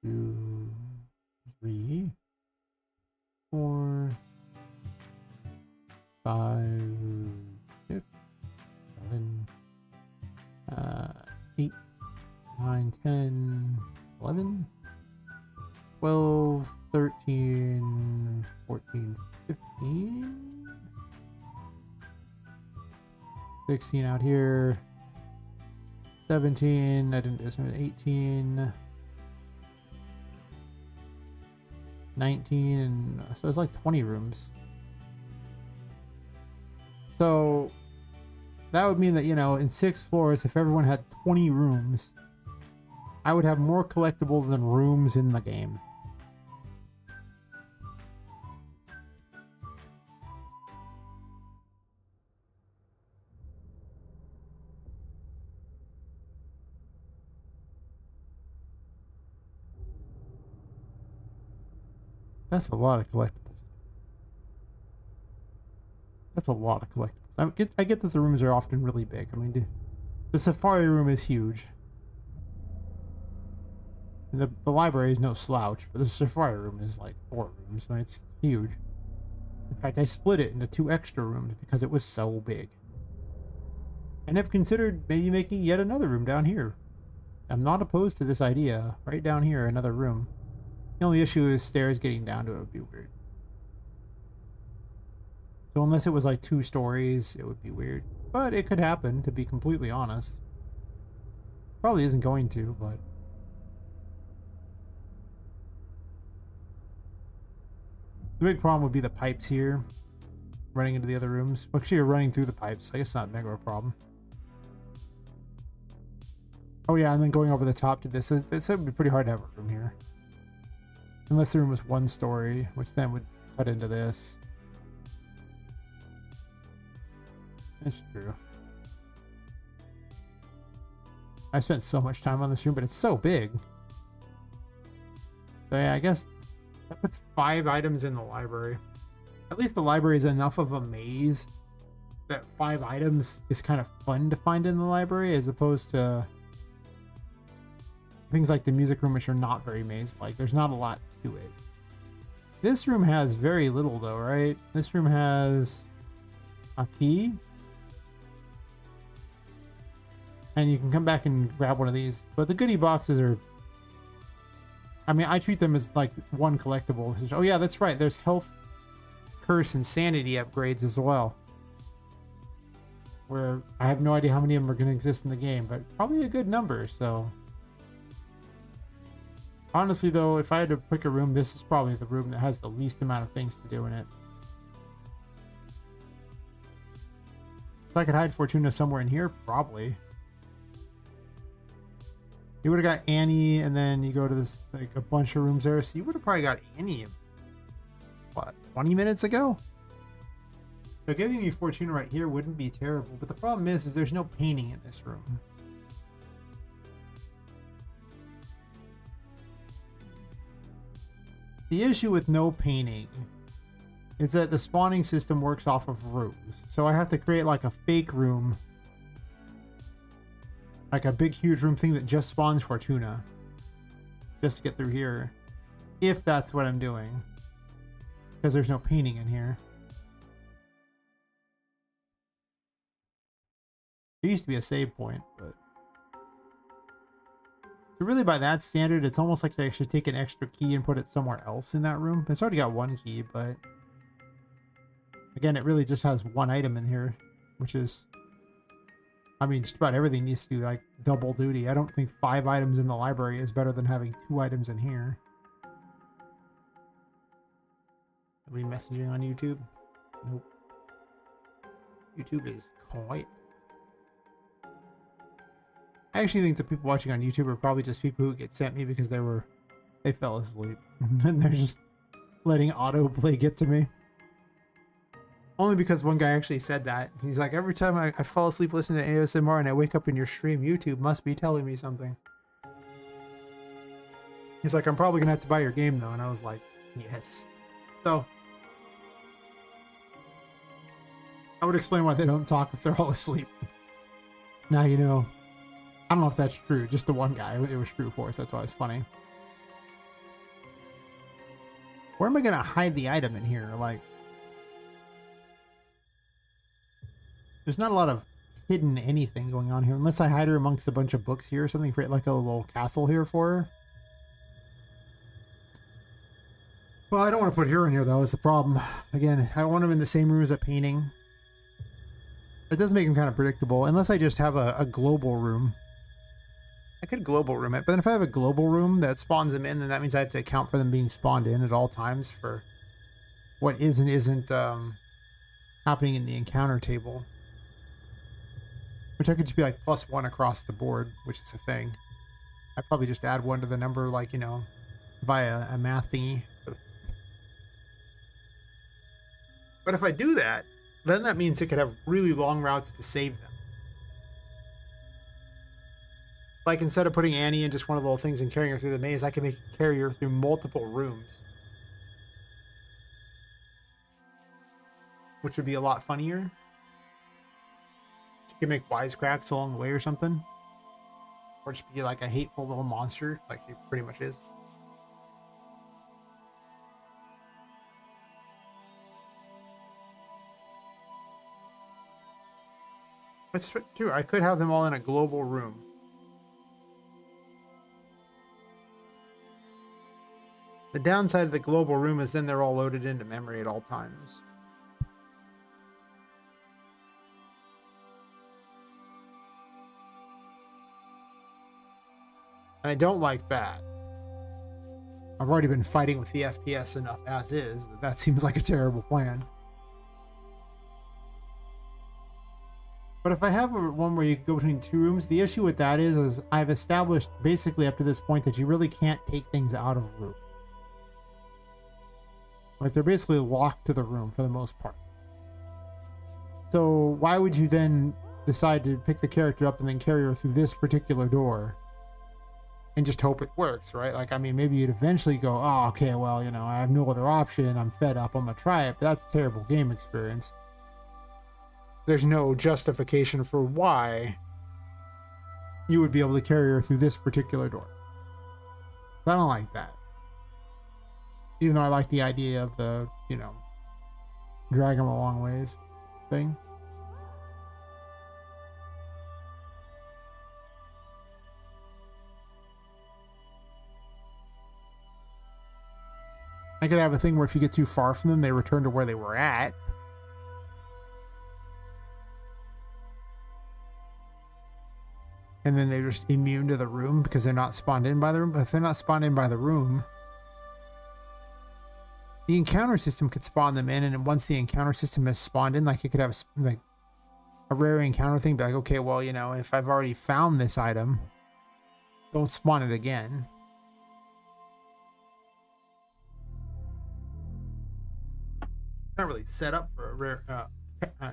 2, 3, 4, 5, 6, 7, 8, 9, 10, 11, 12, 13, 14, 15, 16 out here, 17, I didn't do this one, 18, 19, and so it's like 20 rooms. So that would mean that, you know, in 6 floors, if everyone had 20 rooms, I would have more collectibles than rooms in the game. That's a lot of collectibles. That's a lot of collectibles. I get that the rooms are often really big. I mean, the safari room is huge. The library is no slouch, but the safari room is like 4 rooms, so it's huge. In fact, I split it into 2 extra rooms because it was so big. And I've considered maybe making yet another room down here. I'm not opposed to this idea. Right down here, another room. The only issue is stairs getting down to it would be weird. So unless it was like 2 stories, it would be weird. But it could happen, to be completely honest. Probably isn't going to, but... The big problem would be the pipes here. Running into the other rooms. Actually, you're running through the pipes. I guess not mega a problem. Oh yeah, and then going over the top to this. It would be pretty hard to have a room here. Unless the room was 1 story, which then would cut into this. That's true. I spent so much time on this room, but it's so big. So yeah, I guess that puts 5 items in the library. At least the library is enough of a maze that 5 items is kind of fun to find in the library, as opposed to things like the music room, which are not very maze-like. There's not a lot to it. This room has very little, though, right? This room has a key. And you can come back and grab one of these. But the goodie boxes are... I mean, I treat them as, like, 1 collectible. Oh, yeah, that's right. There's health, curse, and sanity upgrades as well. Where I have no idea how many of them are going to exist in the game, but probably a good number, so... Honestly, though, if I had to pick a room, this is probably the room that has the least amount of things to do in it. If I could hide Fortuna somewhere in here, probably. You would have got Annie, and then you go to this, like, a bunch of rooms there, so you would have probably got Annie, what, 20 minutes ago? So giving you Fortuna right here wouldn't be terrible, but the problem is there's no painting in this room. The issue with no painting is that the spawning system works off of rooms. So I have to create like a fake room. Like a big huge room thing that just spawns Fortuna. Just to get through here. If that's what I'm doing. Because there's no painting in here. There used to be a save point, but... So really, by that standard, it's almost like I should take an extra key and put it somewhere else in that room. It's already got 1 key, but... Again, it really just has 1 item in here, which is I mean, just about everything needs to do like double duty. I don't think 5 items in the library is better than having 2 items in here. Are we messaging on YouTube? Nope. YouTube is quiet. I actually think the people watching on YouTube are probably just people who get sent me because they fell asleep. And they're just letting autoplay get to me. Only because one guy actually said that. He's like, every time I fall asleep listening to ASMR and I wake up in your stream, YouTube must be telling me something. He's like, I'm probably gonna have to buy your game though. And I was like, yes. So I would explain why they don't talk if they're all asleep. Now you know. I don't know if that's true. Just the one guy, it was true for us. That's why it's funny. Where am I gonna hide the item in here? Like, there's not a lot of hidden anything going on here, unless I hide her amongst a bunch of books here or something, create like a little castle here for her. Well, I don't want to put her in here though, is the problem. Again, I want him in the same room as a painting. It does make him kind of predictable, unless I just have a global room. I could global room it, but then if I have a global room that spawns them in, then that means I have to account for them being spawned in at all times for what is and isn't happening in the encounter table. Which I could just be like +1 across the board, which is a thing. I'd probably just add 1 to the number, like, you know, via a math thingy. But if I do that, then that means it could have really long routes to save them. Like, instead of putting Annie in just one of the little things and carrying her through the maze, I can carry her through multiple rooms. Which would be a lot funnier. You can make wisecracks along the way or something. Or just be like a hateful little monster, like he pretty much is. That's true. I could have them all in a global room. The downside of the global room is then they're all loaded into memory at all times. And I don't like that. I've already been fighting with the FPS enough as is. That seems like a terrible plan. But if I have one where you go between 2 rooms, the issue with that is I've established basically up to this point that you really can't take things out of a room. Like, they're basically locked to the room for the most part. So why would you then decide to pick the character up and then carry her through this particular door and just hope it works, right? Like, I mean, maybe you'd eventually go, oh, okay, well, you know, I have no other option. I'm fed up. I'm gonna try it. But that's a terrible game experience. There's no justification for why you would be able to carry her through this particular door. I don't like that. Even though I like the idea of the, you know, drag them a long ways thing. I could have a thing where if you get too far from them, they return to where they were at. And then they're just immune to the room because they're not spawned in by the room. But if they're not spawned in by the room, the encounter system could spawn them in, and once the encounter system has spawned in, like, it could have like a rare encounter thing, be like, okay, well, you know, if I've already found this item, don't spawn it again. It's not really set up for a rare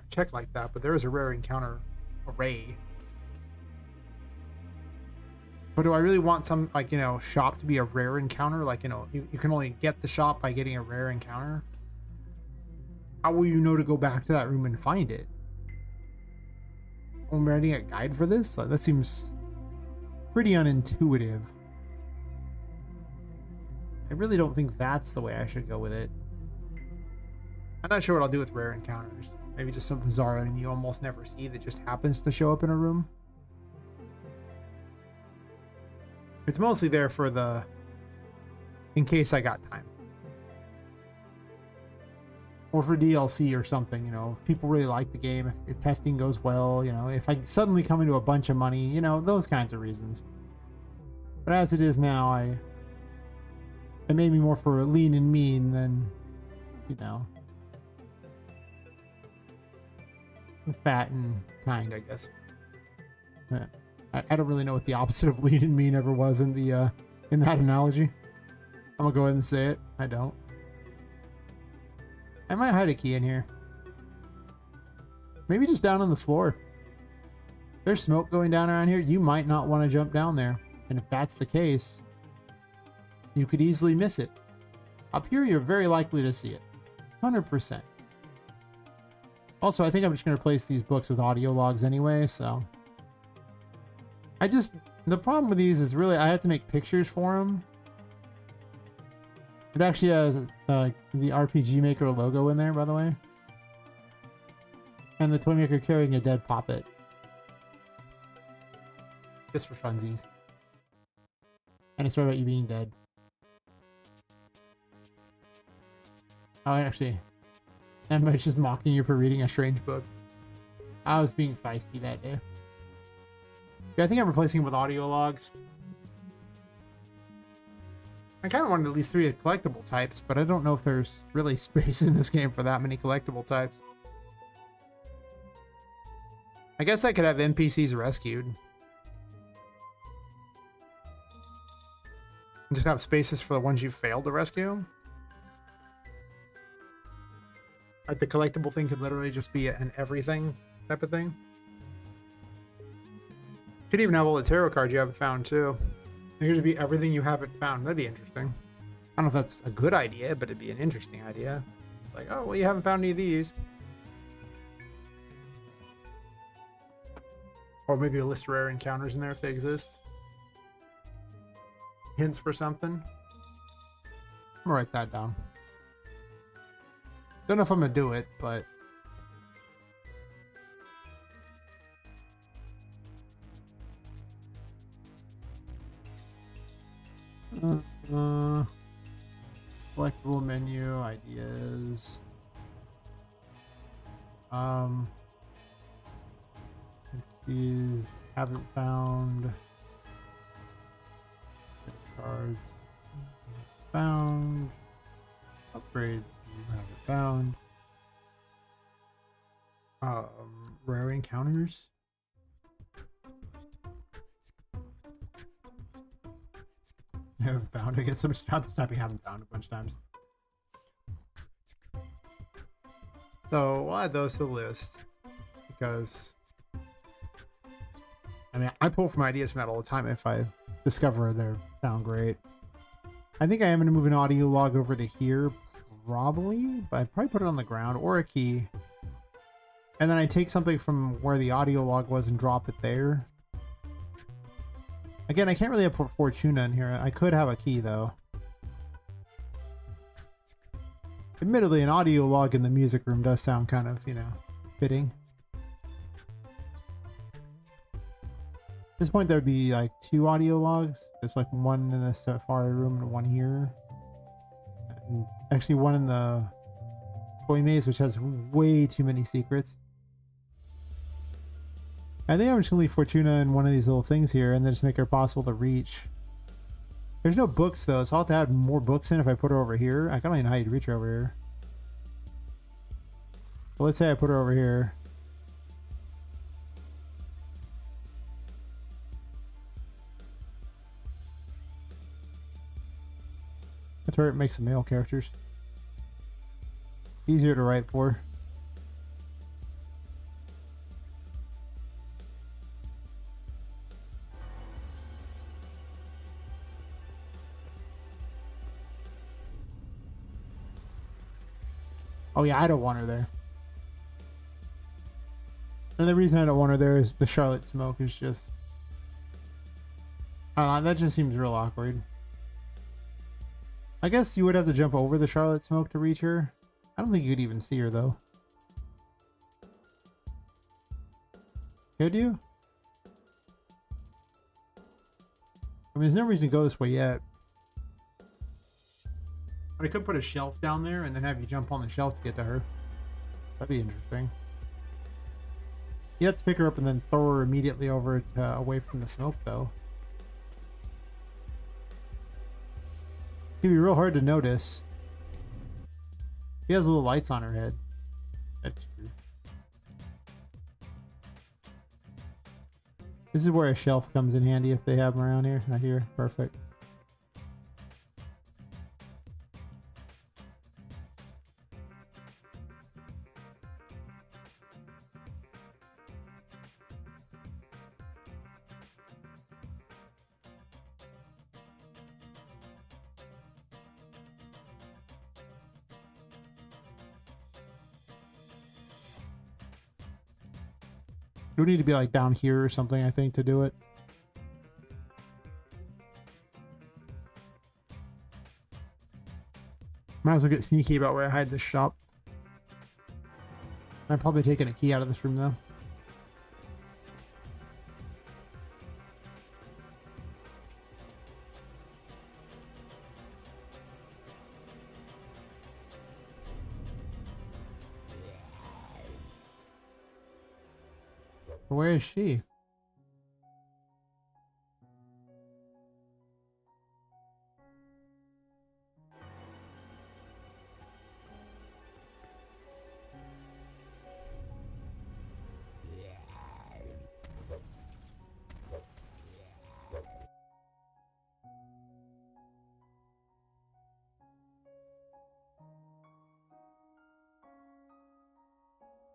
check like that, but there is a rare encounter array. But do I really want some, like, you know, shop to be a rare encounter? Like, you know, you can only get the shop by getting a rare encounter. How will you know to go back to that room and find it? I'm writing a guide for this? Like, that seems pretty unintuitive. I really don't think that's the way I should go with it. I'm not sure what I'll do with rare encounters. Maybe just some bizarre enemy you almost never see that just happens to show up in a room. It's mostly there for the, in case I got time. or for DLC or something, you know, if people really like the game, if testing goes well, you know, if I suddenly come into a bunch of money, you know, those kinds of reasons. But as it is now, it made me more for lean and mean than, you know, fat and kind, I guess. I don't really know what the opposite of lean and mean ever was in the in that analogy. I'm gonna go ahead and say it. I don't. I might hide a key in here. Maybe just down on the floor. There's smoke going down around here. You might not want to jump down there. And if that's the case, you could easily miss it. Up here, you're very likely to see it. 100%. Also, I think I'm just going to replace these books with audio logs anyway, so... The problem with these is really I have to make pictures for them. It actually has the RPG Maker logo in there, by the way. And the Toy Maker carrying a dead Poppet. Just for funsies. And a story about you being dead. Oh, actually, Emma's just mocking you for reading a strange book. I was being feisty that day. Yeah, I think I'm replacing it with audio logs. I kind of wanted at least 3 collectible types, but I don't know if there's really space in this game for that many collectible types. I guess I could have NPCs rescued. Just have spaces for the ones you failed to rescue. Like the collectible thing could literally just be an everything type of thing. Could even have all the tarot cards you haven't found too. It could be everything you haven't found. That'd be interesting. I don't know if that's a good idea, but it'd be an interesting idea. It's like, oh, well, you haven't found any of these. Or maybe a list of rare encounters in there if they exist. Hints for something. I'm gonna write that down. Don't know if I'm gonna do it, but collectible menu ideas. These haven't found. Cards found. Upgrades you haven't found. Rare encounters. Haven't found. I guess I'm typing haven't found a bunch of times. So we'll add those to the list because I mean I pull from ideas from that all the time if I discover they sound great. I think I am going to move an audio log over to here probably, but I'd probably put it on the ground or a key. And then I take something from where the audio log was and drop it there. Again, I can't really put Fortuna in here. I could have a key though. Admittedly, an audio log in the music room does sound kind of, you know, fitting. At this point, there would be like 2 audio logs. There's like one in the safari room and one here. And actually one in the toy maze, which has way too many secrets. I think I'm just gonna leave Fortuna in one of these little things here and then just make her possible to reach. There's no books though, so I'll have to add more books in if I put her over here. I don't even know how you'd reach her over here. But let's say I put her over here. That's where it makes the male characters easier to write for. Oh yeah, I don't want her there. And the reason I don't want her there is the Charlotte smoke is just... I don't know, that just seems real awkward. I guess you would have to jump over the Charlotte smoke to reach her. I don't think you could even see her though. Could you? I mean, there's no reason to go this way yet. But I could put a shelf down there and then have you jump on the shelf to get to her. That'd be interesting. You have to pick her up and then throw her immediately over to, away from the smoke, though. It'd be real hard to notice. She has little lights on her head. That's true. This is where a shelf comes in handy if they have them around here. Not here. Perfect. It would need to be like down here or something, I think, to do it. Might as well get sneaky about where I hide this shop. I'm probably taking a key out of this room, though. Where is she?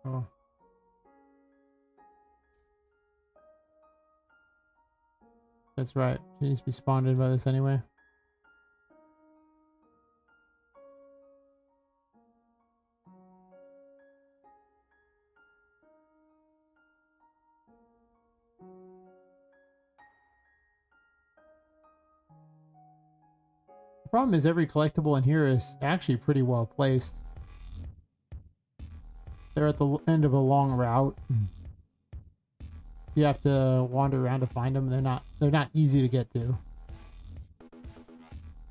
Oh. That's right. She needs to be spawned in by this anyway. The problem is every collectible in here is actually pretty well placed. They're at the end of a long route. You have to wander around to find them. They're not easy to get to,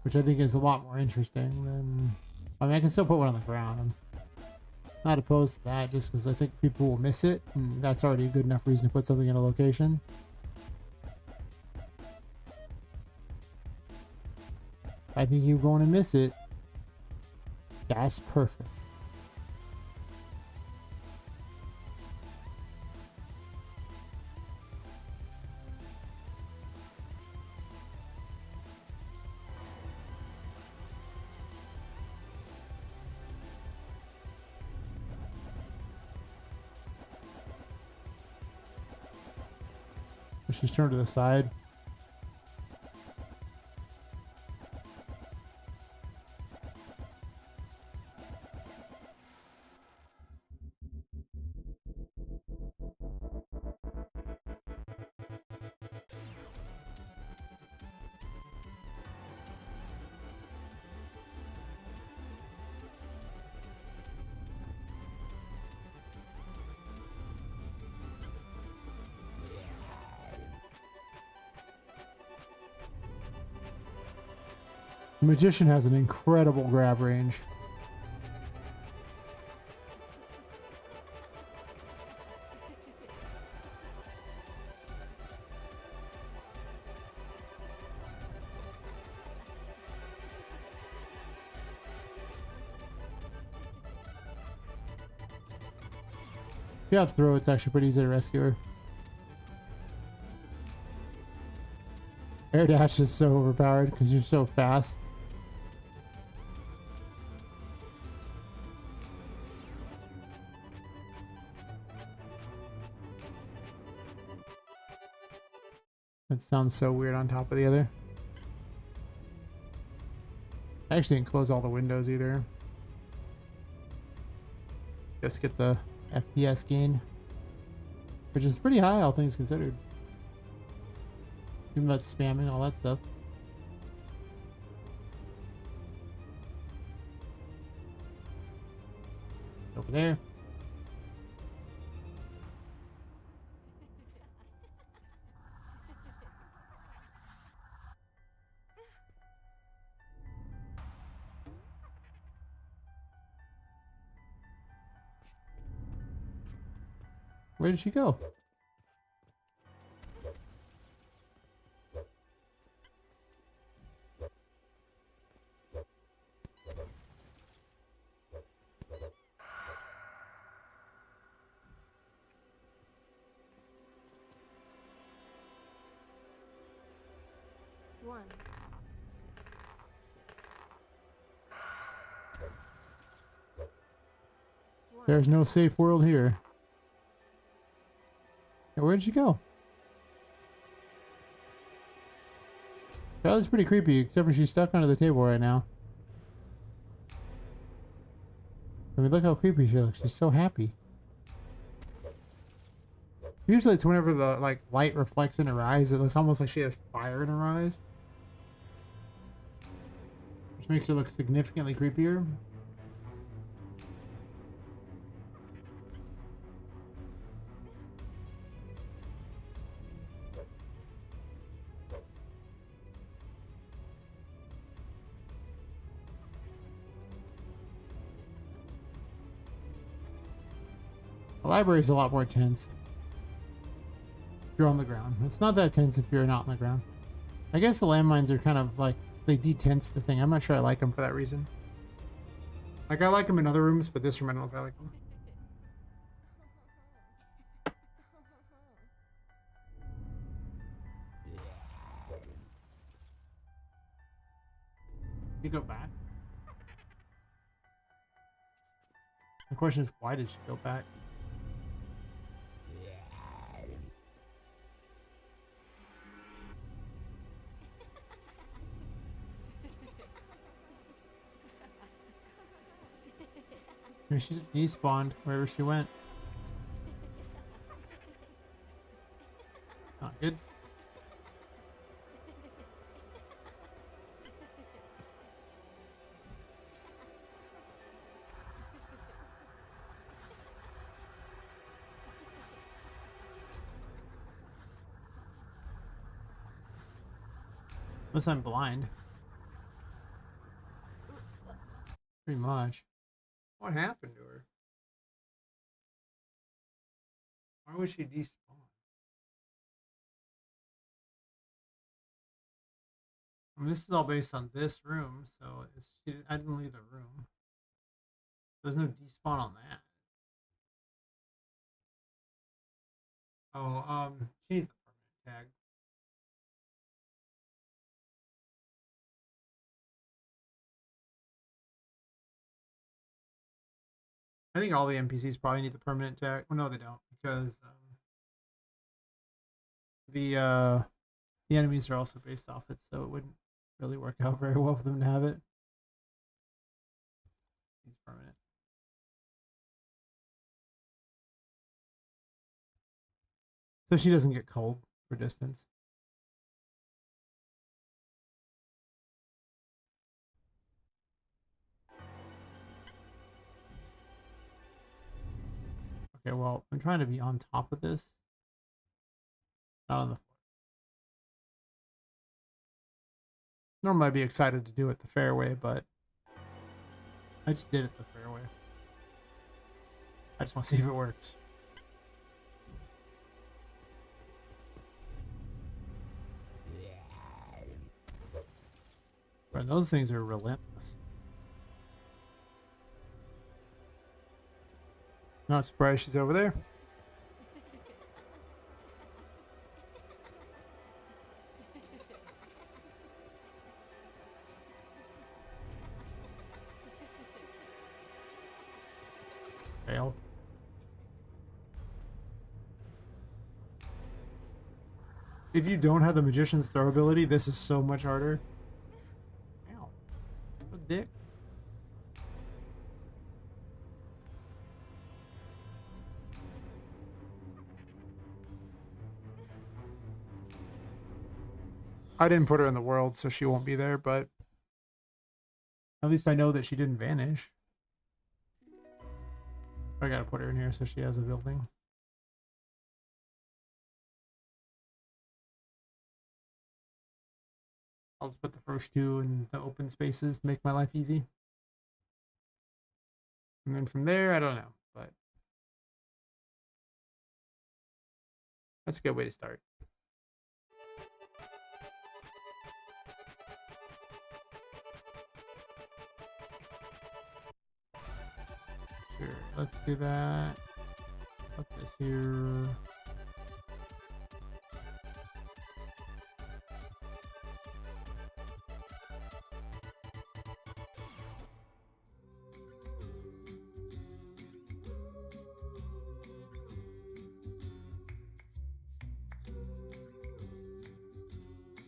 which I think is a lot more interesting than. I mean, I can still put one on the ground. I'm not opposed to that, just because I think people will miss it, and that's already a good enough reason to put something in a location. I think you're going to miss it. That's perfect. Let's just turn to the side. The magician has an incredible grab range. If you have to throw, it's actually pretty easy to rescue her. Air dash is so overpowered because you're so fast. That sounds so weird on top of the other. I actually didn't close all the windows either. Just get the FPS gain, which is pretty high, all things considered. Even about spamming, all that stuff. Over there. Where did she go? One, six, six. One. There's no safe world here. Yeah, where did she go? That was pretty creepy, except for she's stuck under the table right now. I mean, look how creepy she looks. She's so happy. Usually it's whenever the light reflects in her eyes, it looks almost like she has fire in her eyes. Which makes her look significantly creepier. The library is a lot more tense if you're on the ground. It's not that tense if you're not on the ground. I guess the landmines are kind of like, they de-tense the thing. I'm not sure I like them for that reason. Like, I like them in other rooms, but this room I don't know if I like them. You go back? The question is, why did she go back? Maybe she despawned wherever she went. It's not good. Unless I'm blind. Pretty much. What happened to her? Why would she despawn? I mean, this is all based on this room, so I didn't leave the room. There's no despawn on that. Oh, she needs the permanent tag. I think all the NPCs probably need the permanent tag. Well, no, they don't, because the enemies are also based off it, so it wouldn't really work out very well for them to have it. It's permanent. So she doesn't get cold for distance. Okay, well, I'm trying to be on top of this. Not on the floor. Normally I'd be excited to do it the fair way, but I just did it the fair way. I just want to see if it works. But those things are relentless. Not surprised she's over there. Fail. If you don't have the magician's throw ability, this is so much harder. Ow. What a dick. I didn't put her in the world, so she won't be there, but at least I know that she didn't vanish. I gotta put her in here so she has a building. I'll just put the first two in the open spaces to make my life easy. And then from there, I don't know, but That's a good way to start. Sure, let's do that. Put this here.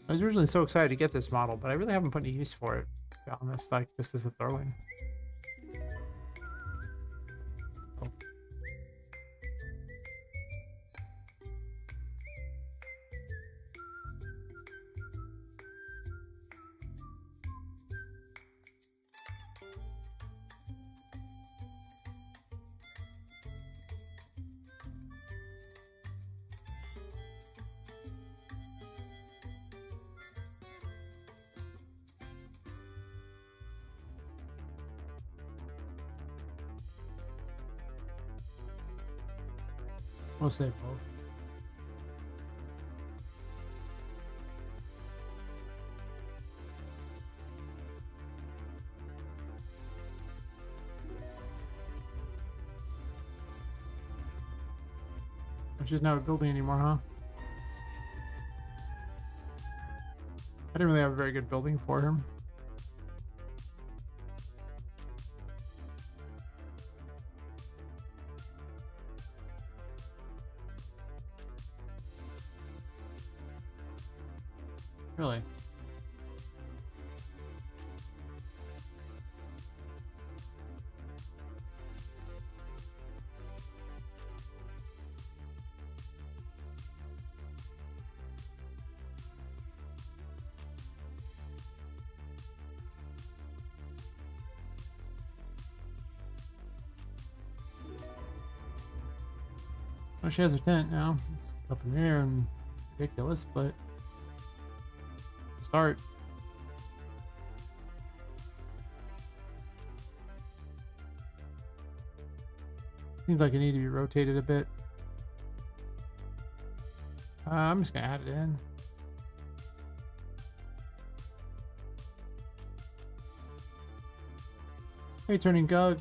I was originally so excited to get this model, but I really haven't put any use for it, to be honest, like just as a throw-in. Oh. We'll save both. She's not building anymore, huh? I didn't really have a very good building for him. Really? Well, she has her tent now. It's up in the air and ridiculous, but start. Seems like it needs to be rotated a bit. I'm just gonna add it in. Hey, turning Gug.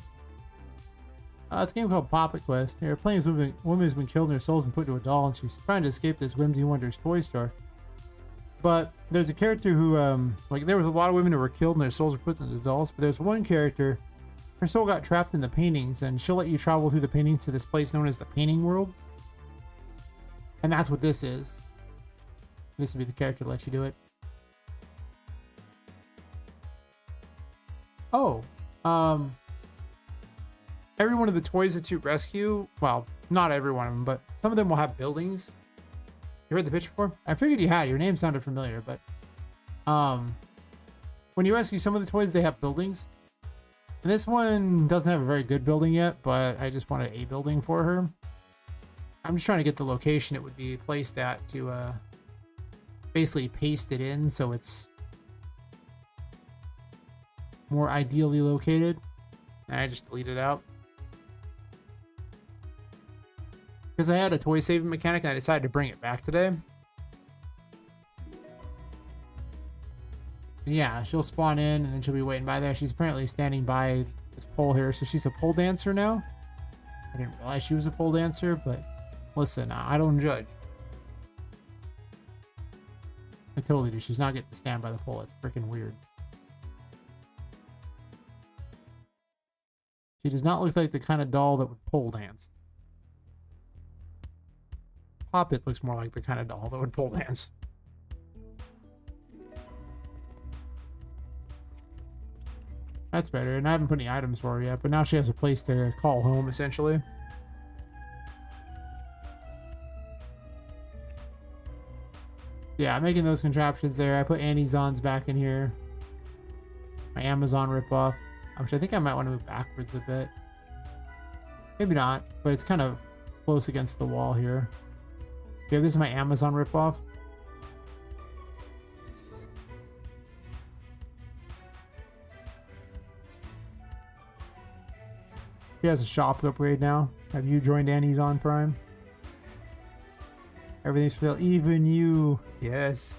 It's a game called Poppet Quest. You're playing as a woman who's been killed and her soul's been put into a doll, and she's trying to escape this Whimsy Wonders toy store. But there's a character who, like, there was a lot of women who were killed and their souls were put into dolls, but there's one character, her soul got trapped in the paintings, and she'll let you travel through the paintings to this place known as the Painting World. And that's what this is. This would be the character that lets you do it. Oh, every one of the toys that you rescue, well, not every one of them, but some of them will have buildings. You heard the pitch before? I figured you had. Your name sounded familiar, but when you rescue some of the toys, they have buildings. And this one doesn't have a very good building yet, but I just wanted a building for her. I'm just trying to get the location it would be placed at to basically paste it in so it's more ideally located. And I just deleted it out. Because I had a toy saving mechanic and I decided to bring it back today. Yeah, she'll spawn in and then she'll be waiting by there. She's apparently standing by this pole here, so she's a pole dancer now. I didn't realize she was a pole dancer, but listen, I don't judge. I totally do. She's not getting to stand by the pole. It's freaking weird. She does not look like the kind of doll that would pole dance. Poppet looks more like the kind of doll that would pole dance. That's better, and I haven't put any items for her yet, but now she has a place to call home, essentially. Yeah, I'm making those contraptions there. I put Annie-Zons back in here. My Amazon ripoff, which I think I might want to move backwards a bit. Maybe not, but it's kind of close against the wall here. Yeah, this is my Amazon ripoff. He has a shop upgrade now. Have you joined Annie's on Prime? Everything's for sale, even you. Yes.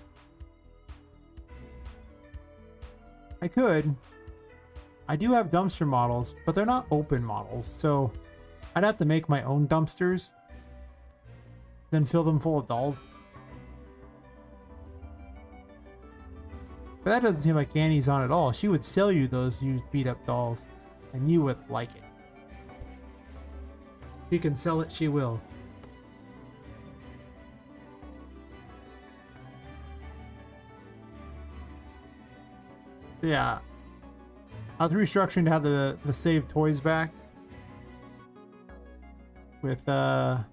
I could. I do have dumpster models, but they're not open models, so I'd have to make my own dumpsters, then fill them full of dolls. But that doesn't seem like Annie's on at all. She would sell you those used beat up dolls, and you would like it. She can sell it, she will. Yeah. I was restructuring to have the saved toys back. With, well,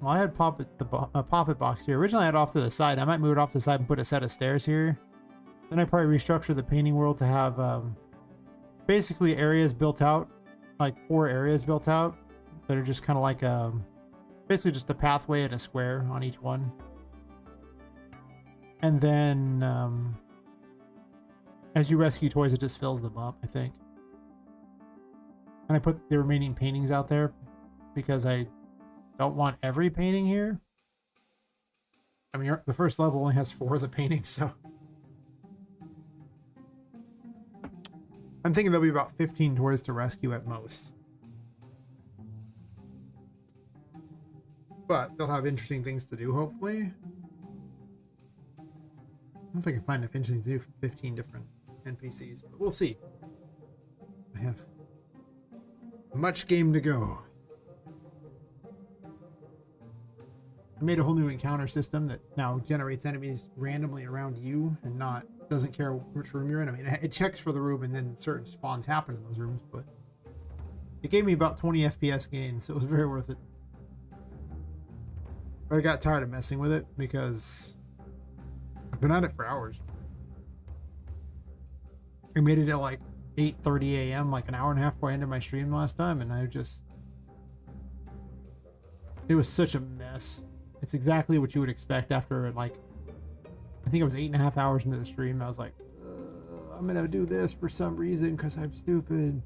I had Poppet box here. Originally I had it off to the side. I might move it off to the side and put a set of stairs here. Then I probably restructure the painting world to have, basically areas built out. Like 4 areas built out. That are just kind of like, basically just a pathway and a square on each one. And then, as you rescue toys, it just fills them up, I think. And I put the remaining paintings out there because I don't want every painting here. I mean, the first level only has 4 of the paintings, so. I'm thinking there'll be about 15 toys to rescue at most. But they'll have interesting things to do, hopefully. I don't know if I can find enough interesting to do for 15 different NPCs, but we'll see. I have much game to go. I made a whole new encounter system that now generates enemies randomly around you and doesn't care which room you're in. I mean, it checks for the room and then certain spawns happen in those rooms, but it gave me about 20 FPS gain, so it was very worth it. But I got tired of messing with it because I've been at it for hours. I made it at like 8:30 a.m., like an hour and a half before I ended my stream last time, and it was such a mess. It's exactly what you would expect after, like, I think it was 8.5 hours into the stream. I was like, I'm gonna do this for some reason because I'm stupid.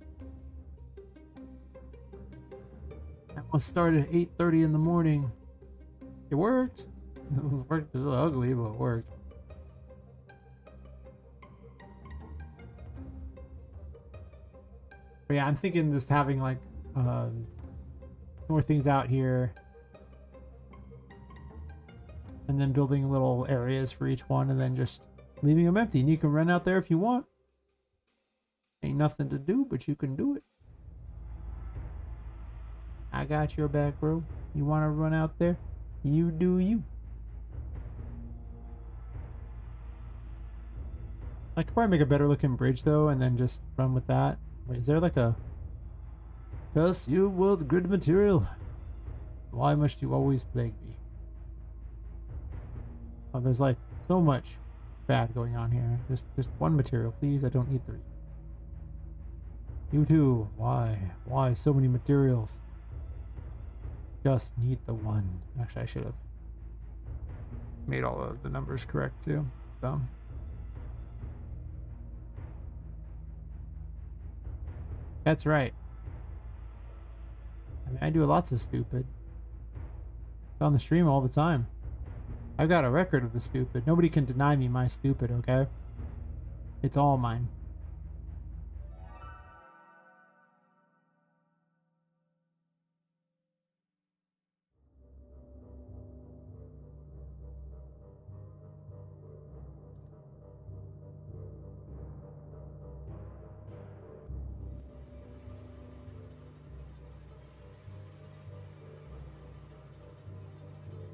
I must start at 8:30 in the morning. It worked. It worked. It was ugly, but it worked. But yeah, I'm thinking just having like more things out here. And then building little areas for each one and then just leaving them empty. And you can run out there if you want. Ain't nothing to do, but you can do it. I got your back, bro. You want to run out there? You do you. I could probably make a better looking bridge though and then just run with that. Wait, is there like a... Curse you with good material. Why must you always plague me? Oh, there's like so much bad going on here. Just one material, please. I don't need 3. You too. Why? Why so many materials? Just need the one. Actually, I should have made all of the numbers correct too. Dumb. That's right. I mean, I do lots of stupid. It's on the stream all the time. I've got a record of the stupid. Nobody can deny me my stupid, okay? It's all mine.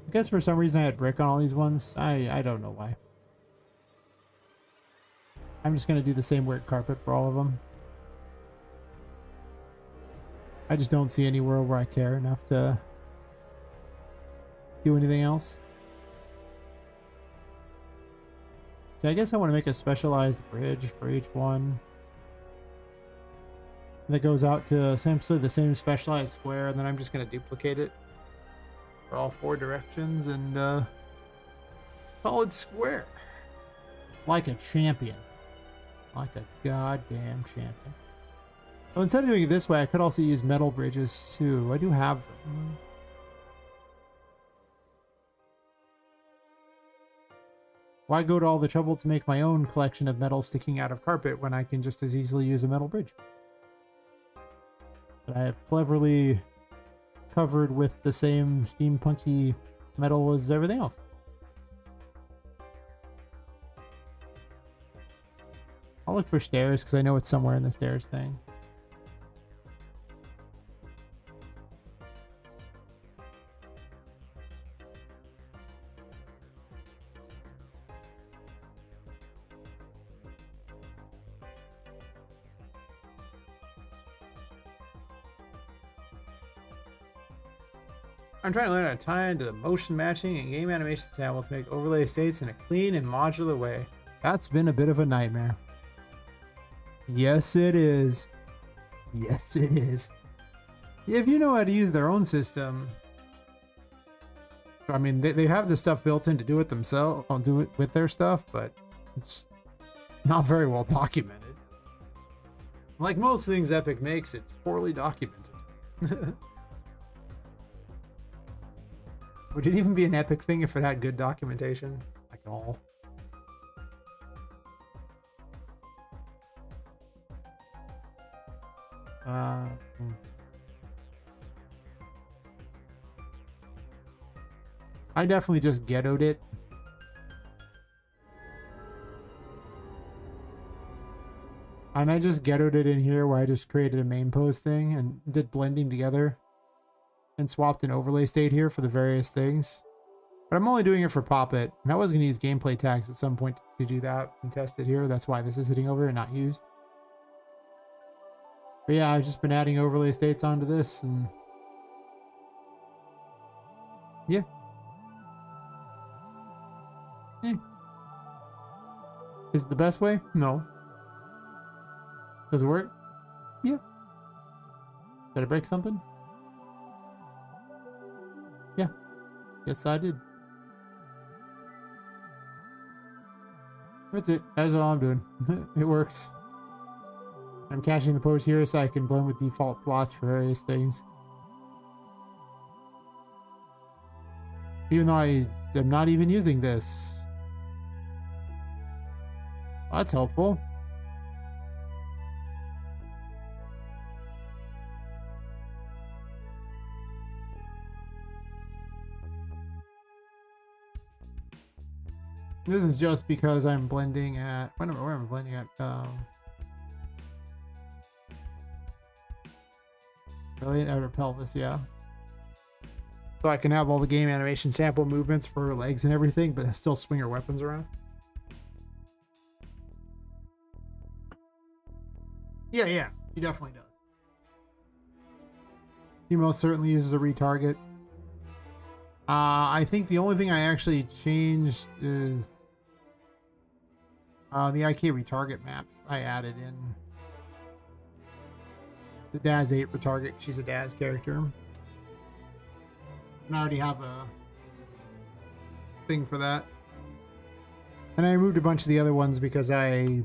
I guess for some reason I had brick on all these ones. I don't know why. I'm just gonna do the same weird carpet for all of them. I just don't see anywhere where I care enough to do anything else. So I guess I want to make a specialized bridge for each one. That goes out to essentially the same specialized square, and then I'm just gonna duplicate it for all 4 directions and call it square. Like a champion. Like a goddamn champion. So instead of doing it this way, I could also use metal bridges too. I do have them. Why go to all the trouble to make my own collection of metal sticking out of carpet when I can just as easily use a metal bridge? That I have cleverly covered with the same steampunky metal as everything else. I'll look for stairs because I know it's somewhere in the stairs thing. I'm trying to learn how to tie into the motion matching and game animation sample to make overlay states in a clean and modular way. That's been a bit of a nightmare. Yes, it is. Yes, it is. If you know how to use their own system, I mean, they have the stuff built in to do it themselves, I'll do it with their stuff, but it's not very well documented. Like most things Epic makes, it's poorly documented. Would it even be an Epic thing if it had good documentation? Like at all? I definitely just ghettoed it. And I just ghettoed it in here where I just created a main pose thing and did blending together. And swapped an overlay state here for the various things. But I'm only doing it for Poppet. And I was going to use gameplay tags at some point to do that and test it here. That's why this is sitting over and not used. But yeah, I've just been adding overlay states onto this and... yeah. Is it the best way? No. Does it work? Yeah. Did I break something? Yeah. Yes, I did. That's it. That's all I'm doing. It works. I'm caching the pose here so I can blend with default slots for various things. Even though I am not even using this. That's helpful. This is just because I'm blending at... where am I blending at? Really? Outer pelvis, yeah. So I can have all the game animation sample movements for her legs and everything, but still swing her weapons around. Yeah, he definitely does. He most certainly uses a retarget. I think the only thing I actually changed is the IK retarget maps I added in. The Daz 8 retarget, she's a Daz character. And I already have a thing for that. And I removed a bunch of the other ones because I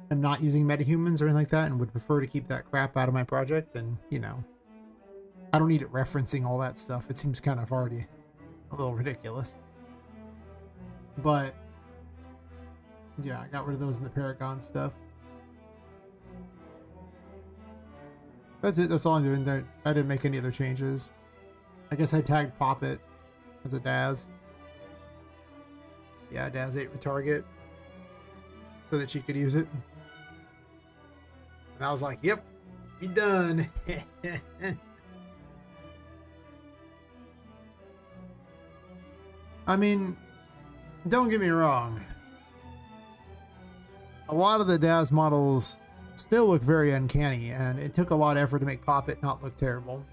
am not using metahumans or anything like that and would prefer to keep that crap out of my project. And, you know, I don't need it referencing all that stuff. It seems kind of already a little ridiculous. But, yeah, I got rid of those in the Paragon stuff. That's it. That's all I'm doing. I didn't make any other changes. I guess I tagged Poppet as a Daz. Yeah, Daz 8 retarget. So that she could use it. And I was like, yep, be done. I mean, don't get me wrong. A lot of the Daz models still look very uncanny, and it took a lot of effort to make Poppet not look terrible.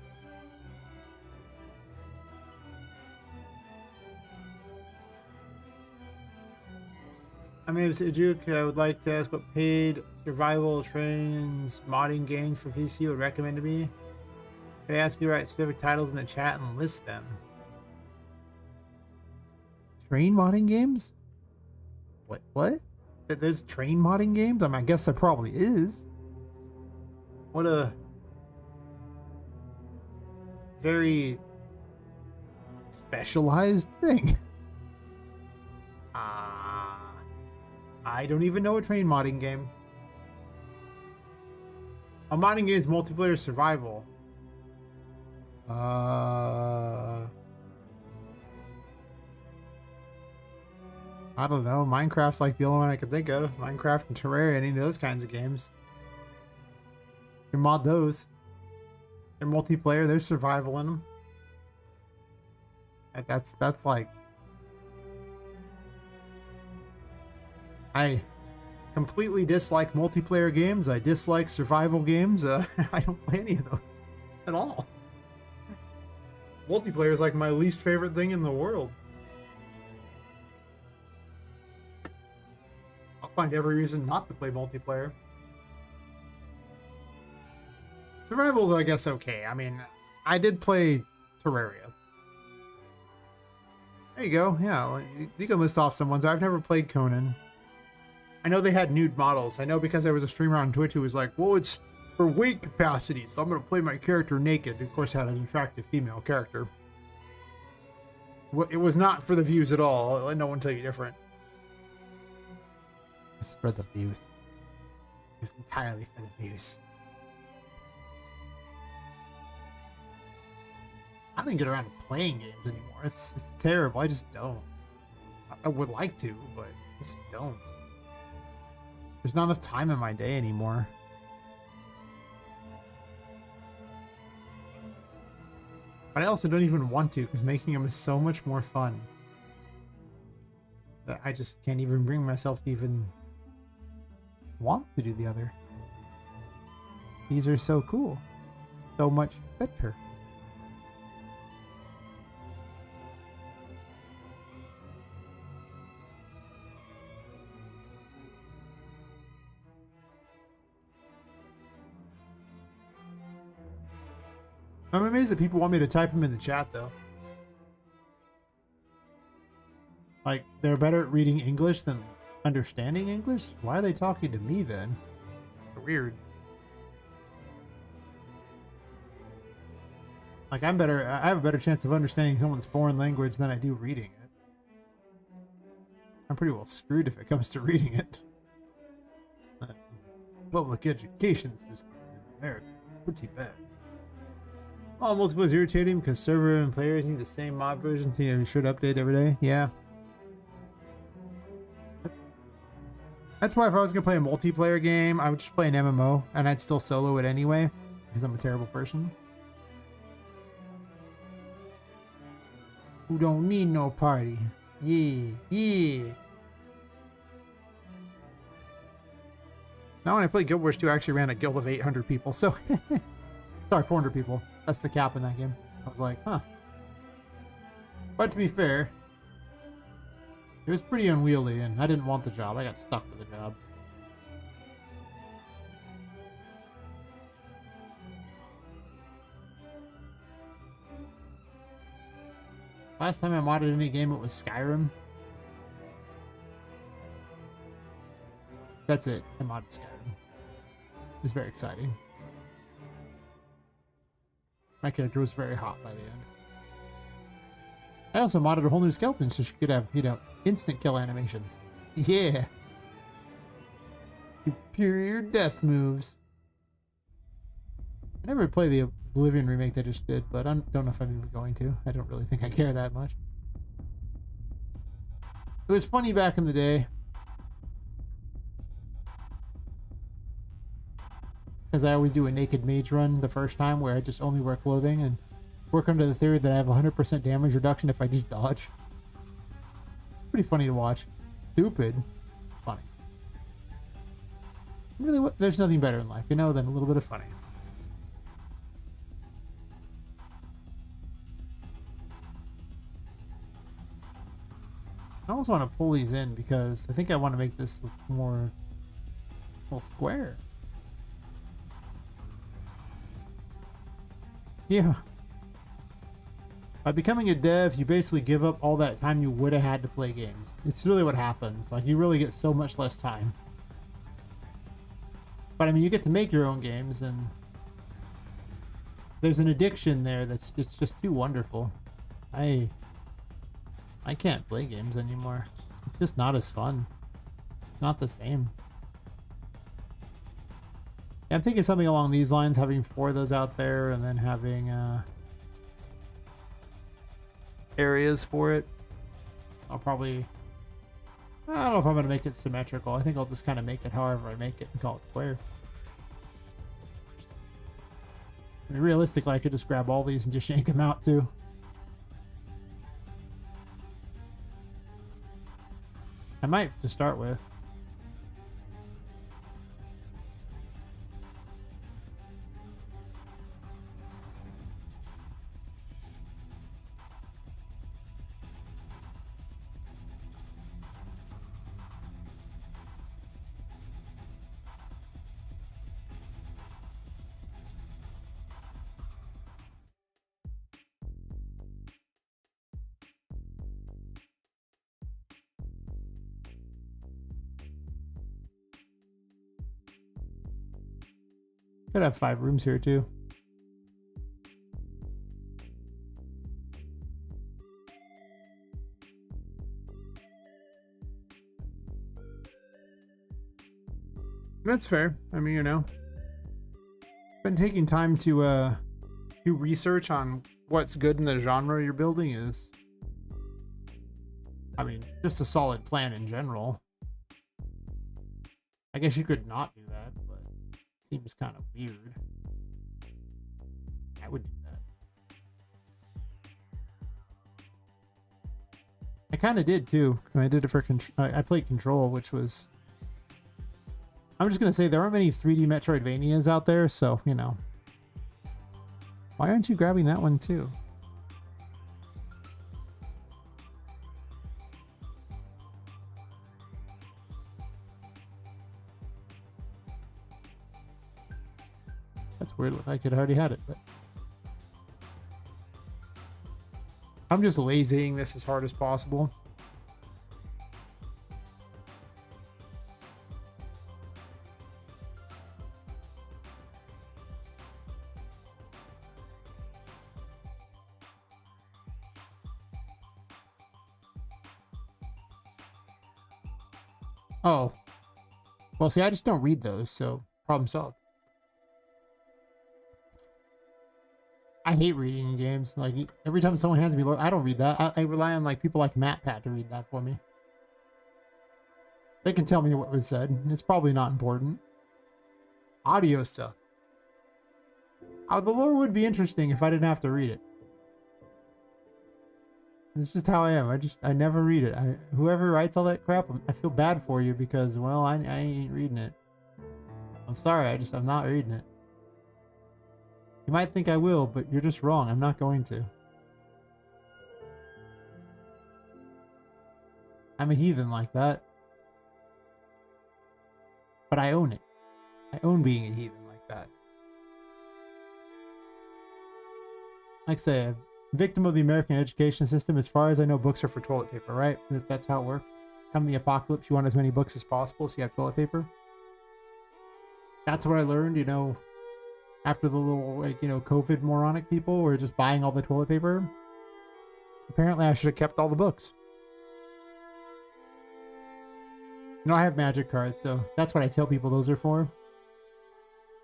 I mean, Juke, I would like to ask what paid survival trains modding games for PC would recommend to me. Could I ask you to write specific titles in the chat and list them? Train modding games? What? There's train modding games? I mean, I guess there probably is. What a very specialized thing. I don't even know a train modding game. A modding game is multiplayer survival. I don't know. Minecraft's like the only one I could think of. Minecraft and Terraria, any of those kinds of games. You can mod those. They're multiplayer. There's survival in them. That's like... I completely dislike multiplayer games. I dislike survival games. I don't play any of those at all. Multiplayer is like my least favorite thing in the world. I'll find every reason not to play multiplayer. Survival, I guess, okay. I mean, I did play Terraria. There you go. Yeah, you can list off some ones. I've never played Conan. I know they had nude models. I know because there was a streamer on Twitch who was like, well, it's for weight capacity, so I'm going to play my character naked. Of course, I had an attractive female character. It was not for the views at all. Let no one tell you different. It's for the views. It's entirely for the views. I don't get around to playing games anymore. It's terrible. I just don't. I would like to, but I just don't. There's not enough time in my day anymore. But I also don't even want to, because making them is so much more fun that I just can't even bring myself to even want to do the other. These are so cool. So much better. I'm amazed that people want me to type them in the chat, though. Like, they're better at reading English than understanding English? Why are they talking to me, then? Weird. Like, I have a better chance of understanding someone's foreign language than I do reading it. I'm pretty well screwed if it comes to reading it. Public education system in America is pretty bad. Oh, multiplayer is irritating because server and players need the same mod version, so you should update every day. Yeah. That's why if I was going to play a multiplayer game, I would just play an MMO, and I'd still solo it anyway, because I'm a terrible person. Who don't need no party. Yeah, yeah. Now when I played Guild Wars 2, I actually ran a guild of 800 people, so... Sorry, 400 people. That's the cap in that game. I was like, huh. But to be fair, it was pretty unwieldy, and I didn't want the job. I got stuck with the job. Last time I modded any game, it was Skyrim. That's it. I modded Skyrim. It's very exciting. My character was very hot by the end. I also modded a whole new skeleton so she could have, you know, instant kill animations. Yeah. Superior death moves. I never played the Oblivion remake they just did, but I don't know if I'm even going to. I don't really think I care that much. It was funny back in the day. Because I always do a naked mage run the first time where I just only wear clothing and work under the theory that I have 100% damage reduction if I just dodge. Pretty funny to watch. Stupid. Funny. Really, there's nothing better in life, you know, than a little bit of funny. I almost want to pull these in because I think I want to make this more square. Yeah. By becoming a dev, you basically give up all that time you would have had to play games. It's really what happens. Like, you really get so much less time. But I mean, you get to make your own games, and there's an addiction there that's just too wonderful. I can't play games anymore. It's just not as fun. Not the same. Yeah, I'm thinking something along these lines, having 4 of those out there and then having areas for it. I'll probably... I don't know if I'm going to make it symmetrical. I think I'll just kind of make it however I make it and call it square. I mean, realistically, I could just grab all these and just yank them out too. I might to start with. Could have 5 rooms here too. That's fair. I mean, you know, it's been taking time to do research on what's good in the genre you're building is, I mean, just a solid plan in general. I guess you could not do that, but it seems kind of weird. I would do that. I kind of did too. I did it for I played Control, which was... I'm just going to say there aren't many 3D Metroidvanias out there, so, you know. Why aren't you grabbing that one too? That's weird. I could have already had it, but... I'm just lazying this as hard as possible. Oh. Well, see, I just don't read those, so problem solved. I hate reading in games. Like, every time someone hands me, I don't read that. I rely on, like, people like MatPat to read that for me. They can tell me what was said. It's probably not important. Audio stuff. Oh, the lore would be interesting if I didn't have to read it. This is how I am. I never read it. Whoever writes all that crap, I feel bad for you because, well, I ain't reading it. I'm sorry. I'm not reading it. You might think I will, but you're just wrong. I'm not going to. I'm a heathen like that. But I own it. I own being a heathen like that. Like I say, a victim of the American education system. As far as I know, books are for toilet paper, right? That's how it works. Come the apocalypse, you want as many books as possible so you have toilet paper. That's what I learned, you know, after the little, like, you know, COVID moronic people were just buying all the toilet paper. Apparently I should have kept all the books. You know, I have magic cards, so that's what I tell people those are for.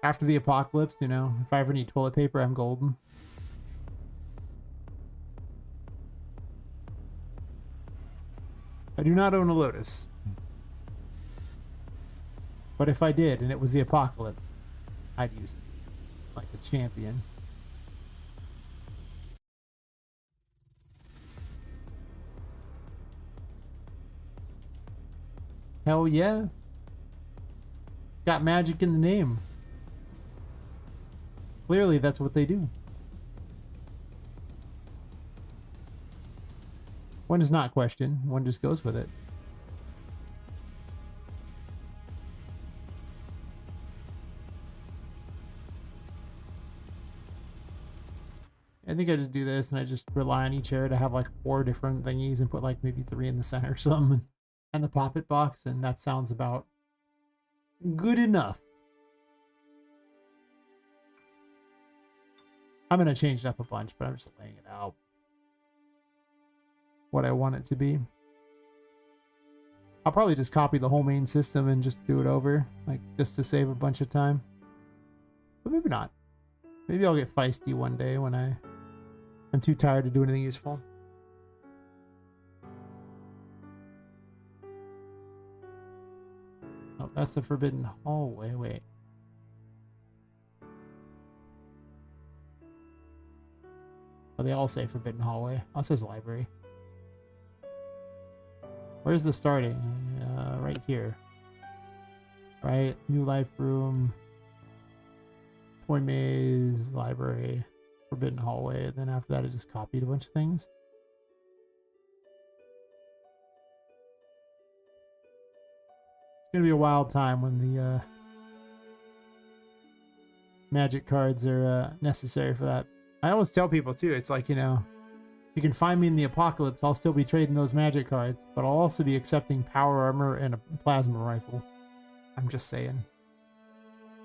After the apocalypse, you know, if I ever need toilet paper, I'm golden. I do not own a Lotus. But if I did, and it was the apocalypse, I'd use it like a champion. Hell yeah. Got magic in the name. Clearly, that's what they do. One does not question. One just goes with it. I think I just do this and I just rely on each area to have like 4 different thingies and put like maybe 3 in the center or something. And the Poppet box, and that sounds about good enough. I'm going to change it up a bunch, but I'm just laying it out what I want it to be. I'll probably just copy the whole main system and just do it over, like just to save a bunch of time. But maybe not. Maybe I'll get feisty one day when I'm too tired to do anything useful. Oh, that's the forbidden hallway. Wait. Oh, they all say forbidden hallway. Oh, it says library. Where's the starting? Right here. Right? New life room. Toy maze. Library. Forbidden hallway. And then after that, I just copied a bunch of things. It's gonna be a wild time when the magic cards are necessary for that. I always tell people too, it's like, you know, you can find me in the apocalypse, I'll still be trading those magic cards, but I'll also be accepting power armor and a plasma rifle. I'm just saying.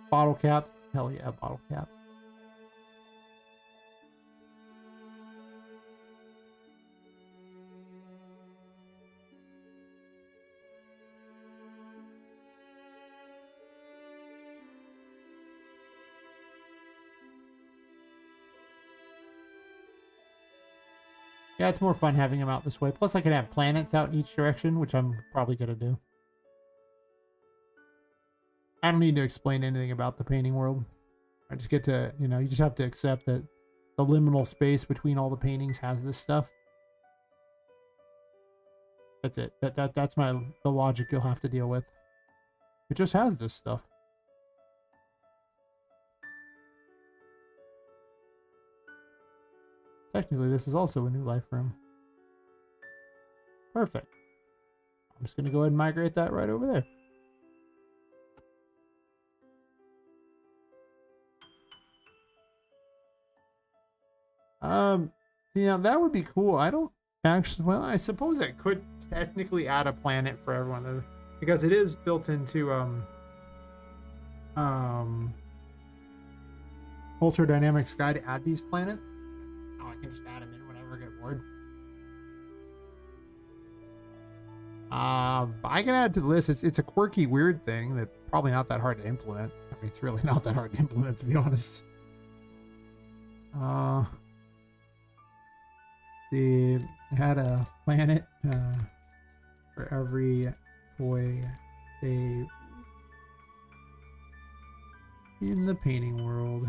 Bottle caps? Hell yeah, bottle caps. Yeah, it's more fun having them out this way. Plus, I can have planets out in each direction, which I'm probably going to do. I don't need to explain anything about the painting world. I just get to, you know, you just have to accept that the liminal space between all the paintings has this stuff. That's it. That's the logic you'll have to deal with. It just has this stuff. Technically, this is also a new life room. Perfect. I'm just going to go ahead and migrate that right over there. Yeah, that would be cool. I don't actually, well, I suppose I could technically add a planet for everyone because it is built into Ultra Dynamic Sky to add these planets. Oh, I can just add them in whenever I get bored. I can add to the list. It's a quirky, weird thing that's probably not that hard to implement. I mean, it's really not that hard to implement, to be honest. They had a planet for every toy they in the painting world.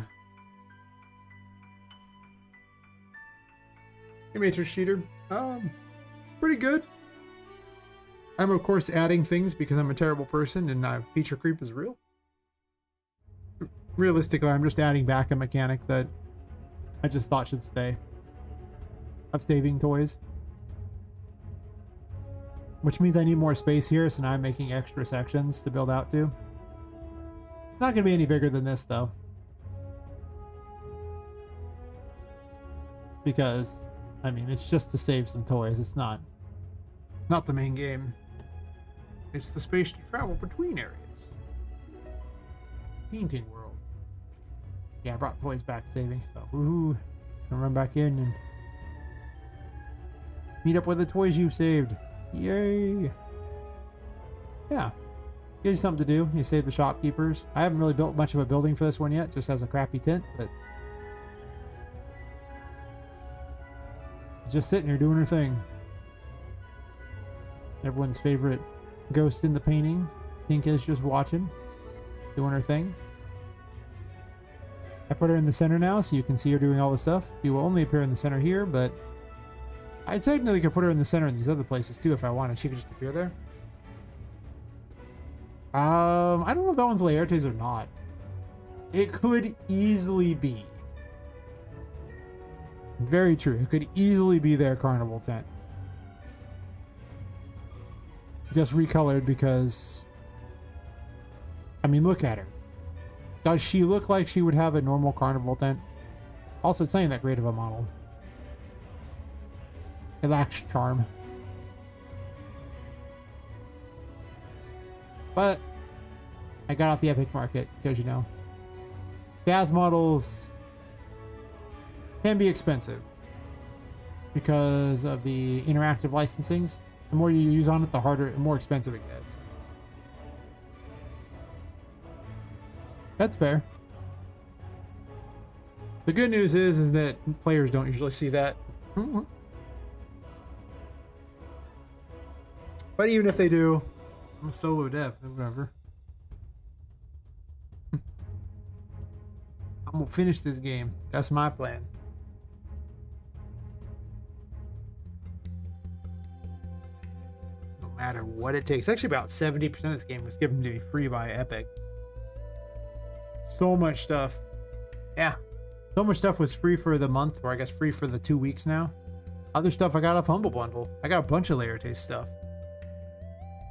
Hey, Matrix Cheater. Pretty good. I'm of course adding things because I'm a terrible person and feature creep is real. Realistically, I'm just adding back a mechanic that I just thought should stay. Of saving toys. Which means I need more space here, so now I'm making extra sections to build out to. It's not going to be any bigger than this, though. Because, I mean, it's just to save some toys. It's not the main game. It's the space to travel between areas. Painting world. Yeah, I brought toys back saving, so woohoo. Gonna run back in and meet up with the toys you've saved. Yay! Yeah. Gives you something to do. You save the shopkeepers. I haven't really built much of a building for this one yet. Just has a crappy tent, but just sitting here doing her thing. Everyone's favorite ghost in the painting. Tinka's just watching. Doing her thing. I put her in the center now so you can see her doing all the stuff. She will only appear in the center here, but I technically could put her in the center in these other places too if I wanted. She could just appear there. I don't know if that one's Laertes or not. It could easily be. Very true. It could easily be their carnival tent. Just recolored because, I mean, look at her. Does she look like she would have a normal carnival tent? Also, it's not even that great of a model. It lacks charm. But I got off the Epic Market because, you know, Daz models can be expensive because of the interactive licensings. The more you use on it, the harder, the more expensive it gets. That's fair. The good news is that players don't usually see that. But even if they do, I'm a solo dev, whatever. I'm gonna finish this game. That's my plan. No matter what it takes. Actually, about 70% of this game was given to me free by Epic. So much stuff. Yeah. So much stuff was free for the month, or I guess free for the 2 weeks now. Other stuff I got off Humble Bundle. I got a bunch of Layer Taste stuff,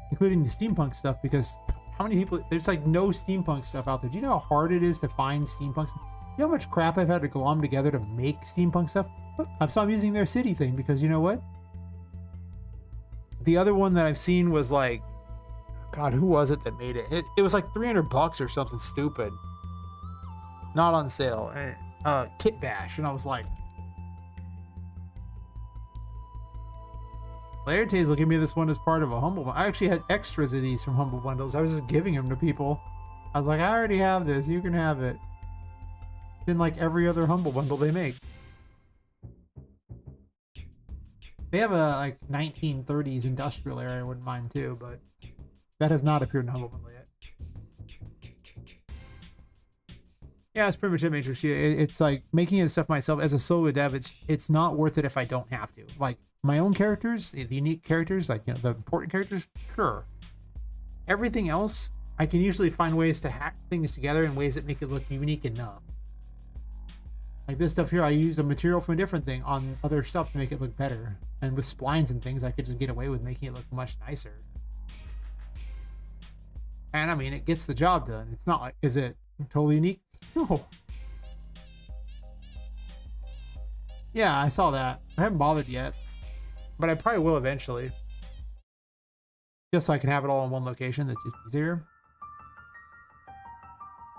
including the steampunk stuff, because how many people, there's like no steampunk stuff out there. Do you know how hard it is to find steampunk stuff? You know how much crap I've had to glom together to make steampunk stuff? So I'm using their city thing because you know what? The other one that I've seen was like, God, who was it that made it? It was like $300 or something stupid. Not on sale. Kit Bash. And I was like, Layer Taste will give me this one as part of a Humble Bundle. I actually had extras of these from Humble Bundles. I was just giving them to people. I was like, I already have this. You can have it. In like every other Humble Bundle they make. They have a like 1930s industrial area I wouldn't mind too, but that has not appeared in Humble Bundle yet. Yeah, that's pretty much it, Matrix. It's like making this stuff myself as a solo dev. It's not worth it if I don't have to. Like my own characters, the unique characters, like the important characters, sure. Everything else, I can usually find ways to hack things together in ways that make it look unique enough. Like this stuff here, I use a material from a different thing on other stuff to make it look better. And with splines and things, I could just get away with making it look much nicer. And I mean, it gets the job done. It's not like, is it totally unique? No. Yeah, I saw that. I haven't bothered yet, but I probably will eventually. Just so I can have it all in one location. That's just easier.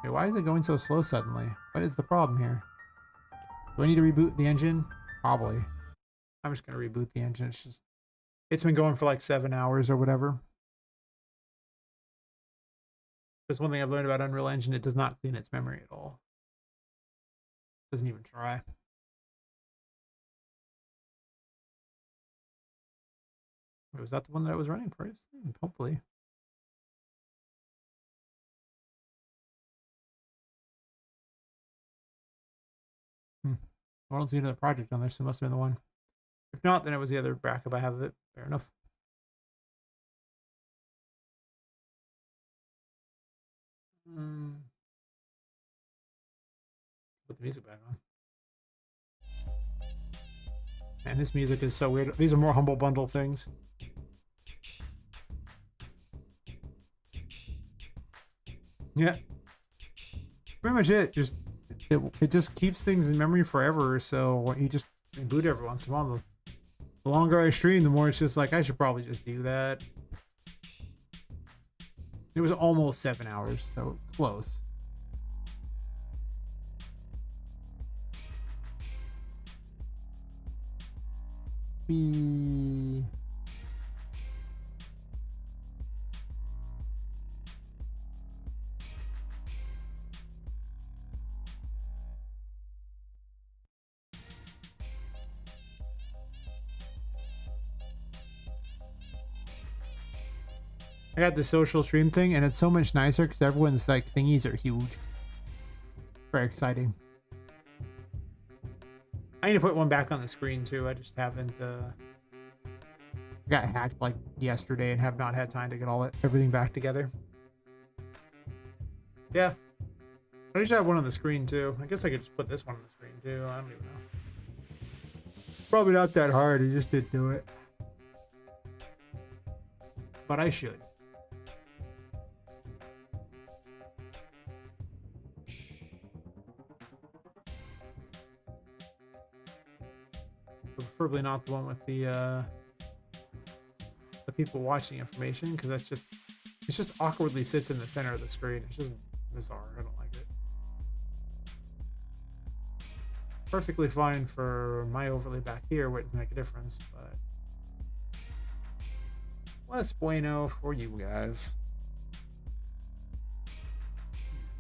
Wait, why is it going so slow suddenly? What is the problem here? Do I need to reboot the engine? Probably. I'm just gonna reboot the engine. It's been going for like 7 hours or whatever. There's one thing I've learned about Unreal Engine, it does not clean its memory at all. Doesn't even try. Wait, was that the one that I was running first? Hopefully. I don't see another project on there, so it must have been the one. If not, then it was the other backup I have of it. Fair enough. Put the music back on. Man, this music is so weird. These are more Humble Bundle things. Yeah. Pretty much it. It just keeps things in memory forever, so you just reboot every once in a while. The longer I stream, the more it's just like, I should probably just do that. It was almost 7 hours, so close. I got the social stream thing, and it's so much nicer because everyone's like thingies are huge. Very exciting. I need to put one back on the screen too. I just haven't. I got hacked like yesterday and have not had time to get everything back together. Yeah, I just have one on the screen too. I guess I could just put this one on the screen too. I don't even know. Probably not that hard. I just didn't do it, but I should. Preferably not the one with the people watching information, because it just awkwardly sits in the center of the screen. It's just bizarre. I don't like it. Perfectly fine for my overlay back here where it doesn't make a difference, but less bueno for you guys.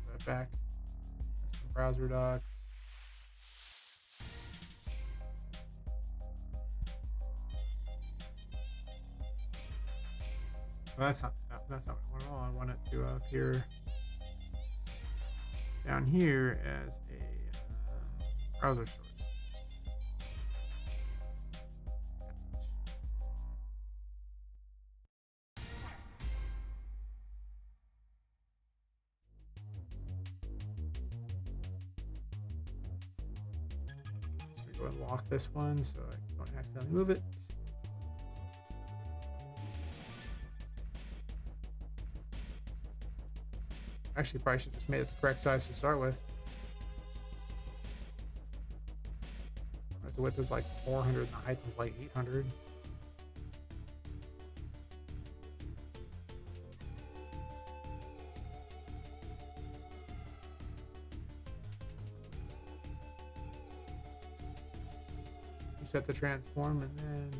Put that back. Some browser docs. Well, that's not what I want at all. I want it to appear down here as a browser source. So we go and lock this one so I don't accidentally move it. Actually, probably should have just made it the correct size to start with. The width is like 400 and the height is like 800. Set the transform and then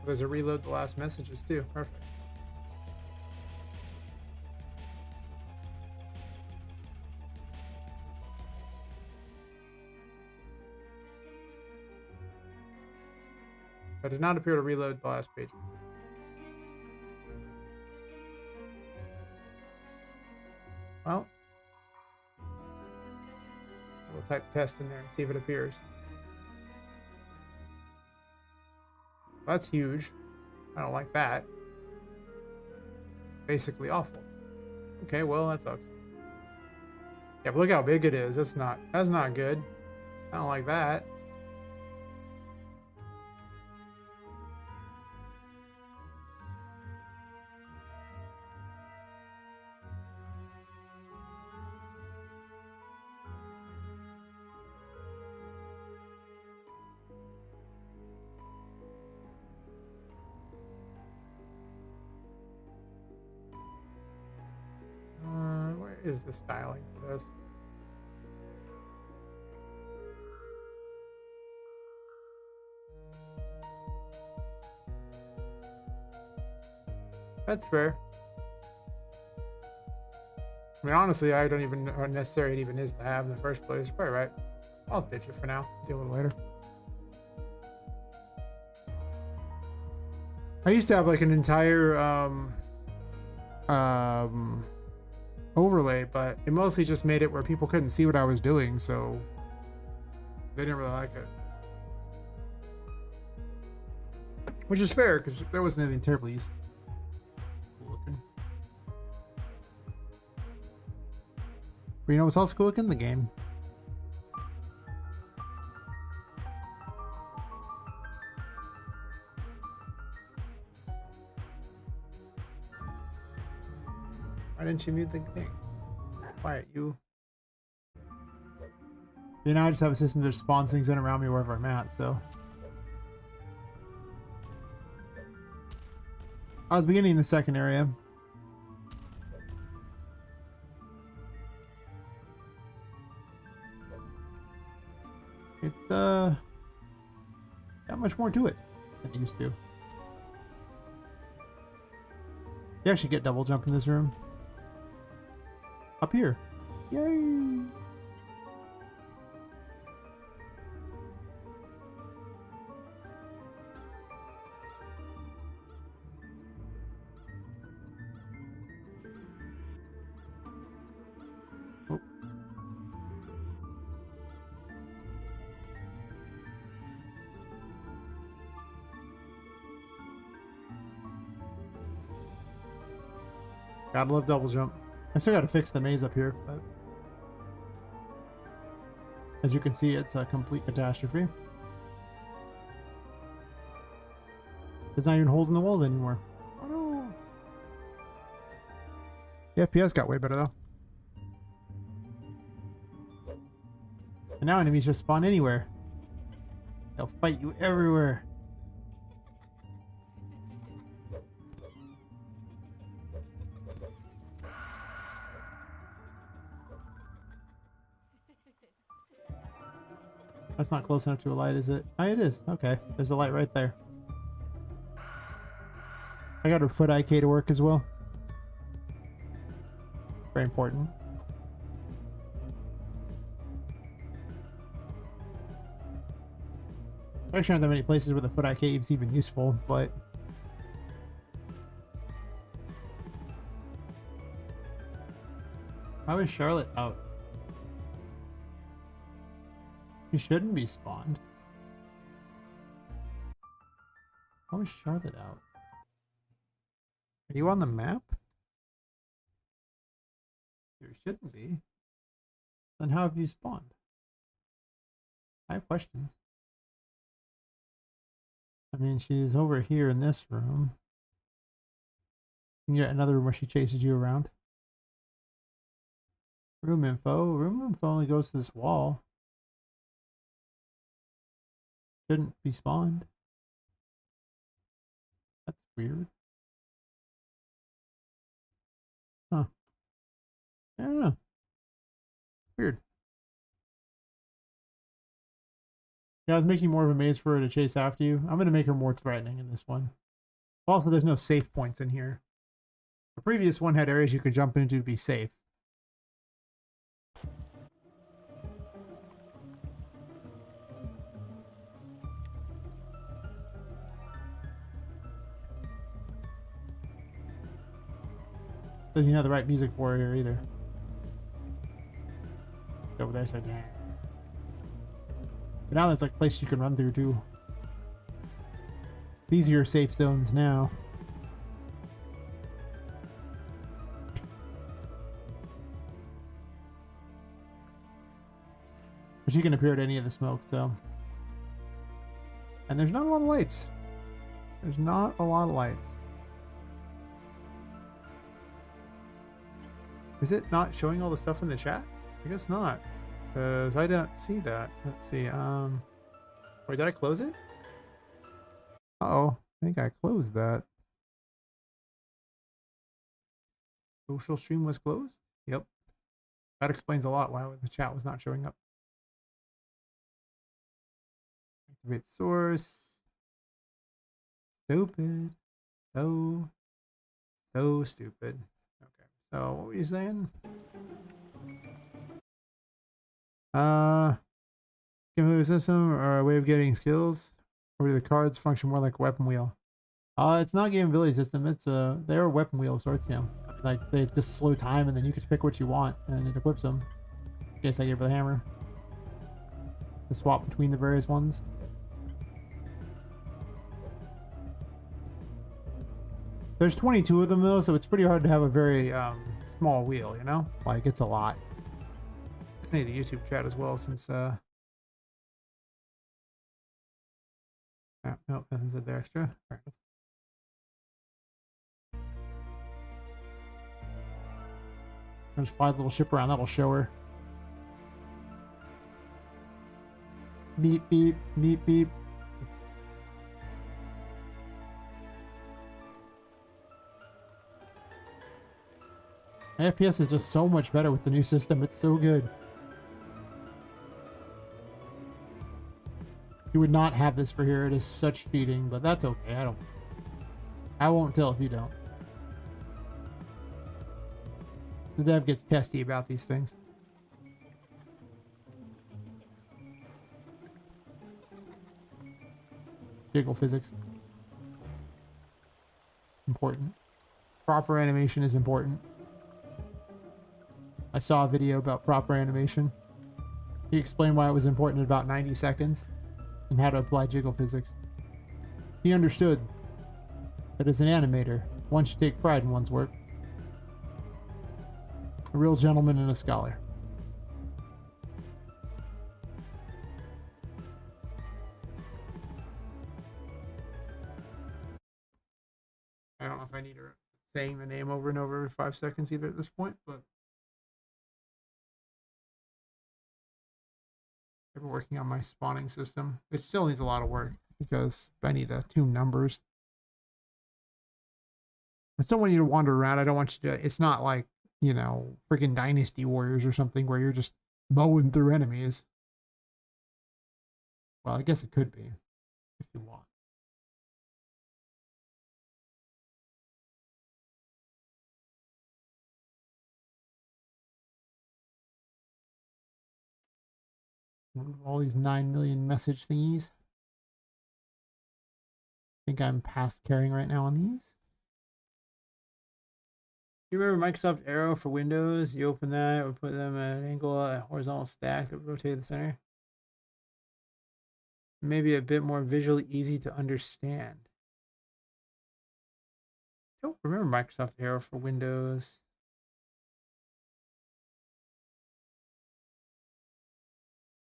there's a reload the last messages too. Perfect. But did not appear to reload the last pages. Well, we'll type test in there and see if it appears. That's huge. I don't like that. Basically awful. Okay, well that sucks. Yeah, but look how big it is. That's not good. I don't like that. Where is the styling for this? That's fair. I mean, honestly, I don't even know how necessary it even is to have in the first place. You're probably right. I'll ditch it for now. Deal with it later. I used to have like an entire overlay, but it mostly just made it where people couldn't see what I was doing, so they didn't really like it. Which is fair, because there wasn't anything terribly useful. Cool looking. But you know what's also cool looking? The game. Why didn't you mute the thing? Quiet, you. You know, I just have a system that spawns things in around me wherever I'm at, so. I was beginning in the second area. It's, got much more to it than it used to. You actually get double jump in this room. Up here. Yay! Oh. Gotta love double jump. I still gotta fix the maze up here, but as you can see, it's a complete catastrophe. There's not even holes in the walls anymore. Oh no! The FPS got way better though. And now enemies just spawn anywhere. They'll fight you everywhere. That's not close enough to a light, is it? Oh, it is. Okay. There's a light right there. I got her foot IK to work as well. Very important. I actually aren't that many places where the foot IK is even useful, but... How is Charlotte out? She shouldn't be spawned. How is Charlotte out? Are you on the map? You shouldn't be. Then how have you spawned? I have questions. I mean, she's over here in this room. You get another room where she chases you around. Room info. Room info only goes to this wall. Shouldn't be spawned. That's weird. Huh. I don't know. Weird. Yeah, I was making more of a maze for her to chase after you. I'm going to make her more threatening in this one. Also, there's no safe points in here. The previous one had areas you could jump into to be safe. Doesn't have the right music for it here either. Over there said, yeah. But now there's like places you can run through too. These are your safe zones now. But she can appear at any of the smoke, so. And there's not a lot of lights. There's not a lot of lights. Is it not showing all the stuff in the chat? I guess not. Because I don't see that. Let's see. Wait, did I close it? Uh-oh. I think I closed that. Social stream was closed? Yep. That explains a lot why the chat was not showing up. Activate source. Stupid. So stupid. Okay. So what were you saying? Give the system or a way of getting skills, or do the cards function more like a weapon wheel? It's not game ability system. It's they're a weapon wheel of sorts, you know. Like they just slow time, and then you can pick what you want, and it equips them. Guess I gave her the hammer. To swap between the various ones. There's 22 of them though, so it's pretty hard to have a very small wheel, you know? Like it's a lot. Let's need the YouTube chat as well, since oh, no, nothing said there extra. Right. There's 5 little ship around, that'll show her. Beep beep, beep beep. FPS is just so much better with the new system, it's so good. You would not have this for here. It is such cheating, but that's okay. I won't tell if you don't. The dev gets testy about these things. Jiggle physics. Important. Proper animation is important. I saw a video about proper animation. He explained why it was important in about 90 seconds. And how to apply jiggle physics. He understood that as an animator, one should take pride in one's work. A real gentleman and a scholar. I don't know if I need her saying the name over and over every 5 seconds either at this point, but I've been working on my spawning system. It still needs a lot of work because I need to tune numbers. I still want you to wander around. I don't want you to, it's not like, you know, freaking Dynasty Warriors or something where you're just mowing through enemies. Well, I guess it could be if you want. All these 9 million message thingies. I think I'm past caring right now on these. You remember Microsoft Arrow for Windows? You open that, it would put them at an angle, a horizontal stack that would rotate the center. Maybe a bit more visually easy to understand. I don't remember Microsoft Arrow for Windows.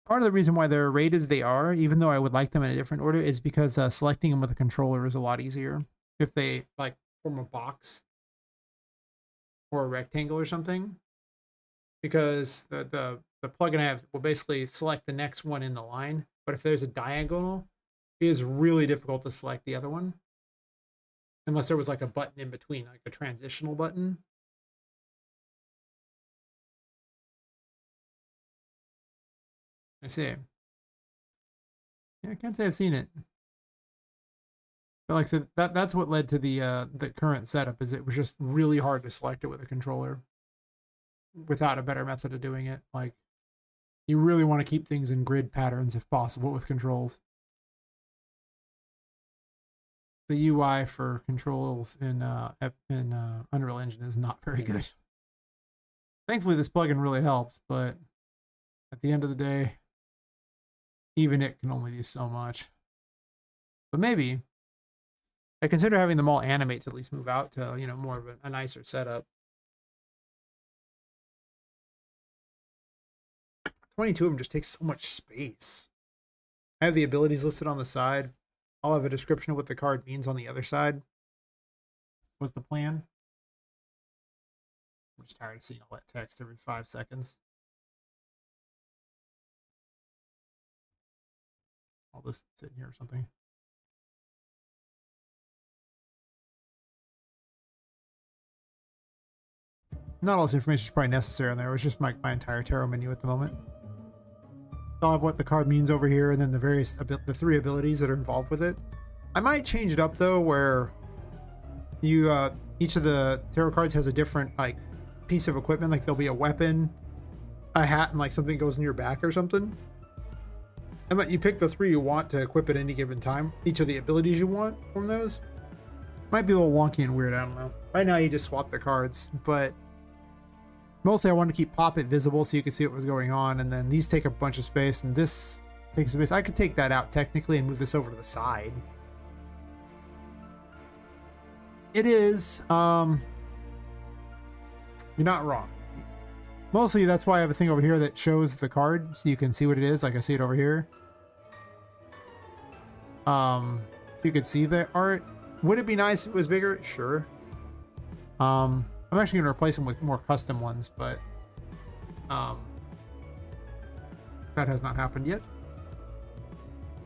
Part of the reason why they're arrayed as they are, even though I would like them in a different order, is because selecting them with a controller is a lot easier. If they like form a box or a rectangle or something, because the plugin I have will basically select the next one in the line. But if there's a diagonal, it is really difficult to select the other one. Unless there was like a button in between, like a transitional button. I see. Yeah, I can't say I've seen it. But like I said, that's what led to the current setup, is it was just really hard to select it with a controller without a better method of doing it. Like, you really want to keep things in grid patterns if possible with controls. The UI for controls in Unreal Engine is not very good. Thankfully, this plugin really helps, but at the end of the day, even it can only do so much. But maybe I consider having them all animate to at least move out to, you know, more of a nicer setup. 22 of them just takes so much space. I have the abilities listed on the side. I'll have a description of what the card means on the other side. Was the plan? I'm just tired of seeing all that text every 5 seconds. All this sitting here or something. Not all this information is probably necessary on there. It was just my entire tarot menu at the moment. I'll have what the card means over here, and then the 3 abilities that are involved with it. I might change it up though, where you each of the tarot cards has a different like piece of equipment. Like there'll be a weapon, a hat, and like something goes in your back or something. And let you pick the 3 you want to equip at any given time. Each of the abilities you want from those. Might be a little wonky and weird, I don't know. Right now you just swap the cards, but mostly I wanted to keep Poppet visible so you could see what was going on, and then these take a bunch of space, and this takes space. I could take that out technically and move this over to the side. It is, you're not wrong. Mostly that's why I have a thing over here that shows the card so you can see what it is. Like I see it over here. So you could see the art. Would it be nice if it was bigger? Sure. I'm actually going to replace them with more custom ones, but that has not happened yet.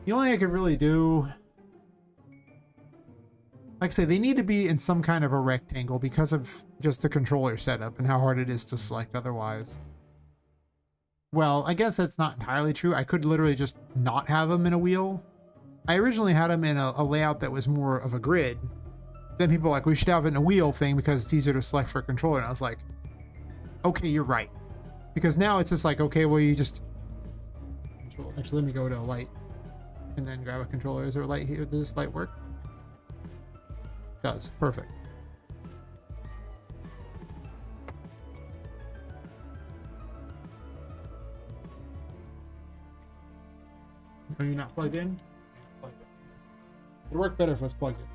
The only thing I could really do, like I say, they need to be in some kind of a rectangle because of just the controller setup and how hard it is to select otherwise. Well, I guess that's not entirely true. I could literally just not have them in a wheel. I originally had them in a layout that was more of a grid. Then people were like, we should have it in a wheel thing because it's easier to select for a controller. And I was like, okay, you're right. Because now it's just like, okay, well, you just... Actually, let me go to a light and then grab a controller. Is there a light here? Does this light work? It does. Perfect. Are you not plugged in? It'd work better if I was plugged in.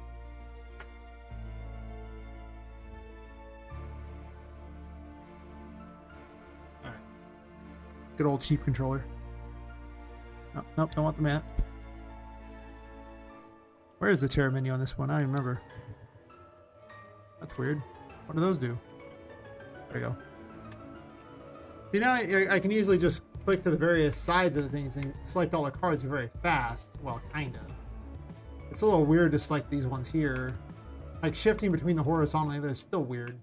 Alright. Good old cheap controller. Nope, nope, don't want the mat. Where is the terror menu on this one? I don't remember. That's weird. What do those do? There we go. See, now I can easily just click to the various sides of the things and select all the cards very fast. Well, kind of. It's a little weird to select these ones here. Like shifting between the horizontally, that's still weird.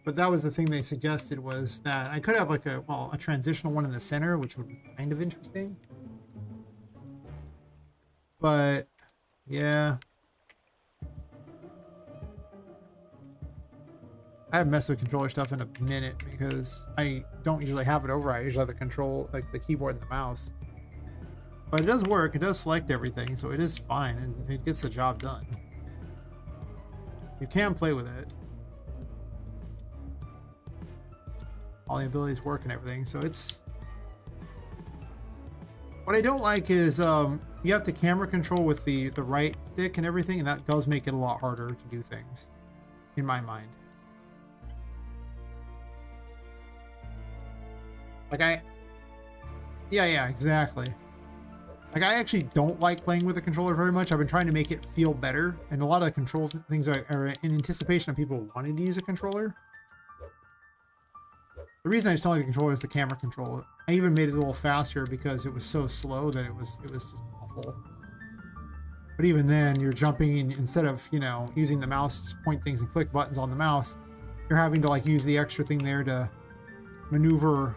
But that was the thing they suggested, was that I could have like a transitional one in the center, which would be kind of interesting. But yeah, I haven't messed with controller stuff in a minute because I don't usually have it over. I usually have the control, like the keyboard and the mouse. But it does work. It does select everything, so it is fine, and it gets the job done. You can play with it. All the abilities work and everything, so it's... What I don't like is you have to camera control with the right stick and everything, and that does make it a lot harder to do things, in my mind. Like yeah, exactly. Like, I actually don't like playing with the controller very much. I've been trying to make it feel better, and a lot of the control things are in anticipation of people wanting to use a controller. The reason I just don't like the controller is the camera control. I even made it a little faster because it was so slow that it was just awful. But even then, you're jumping, and instead of, you know, using the mouse to point things and click buttons on the mouse, you're having to like use the extra thing there to maneuver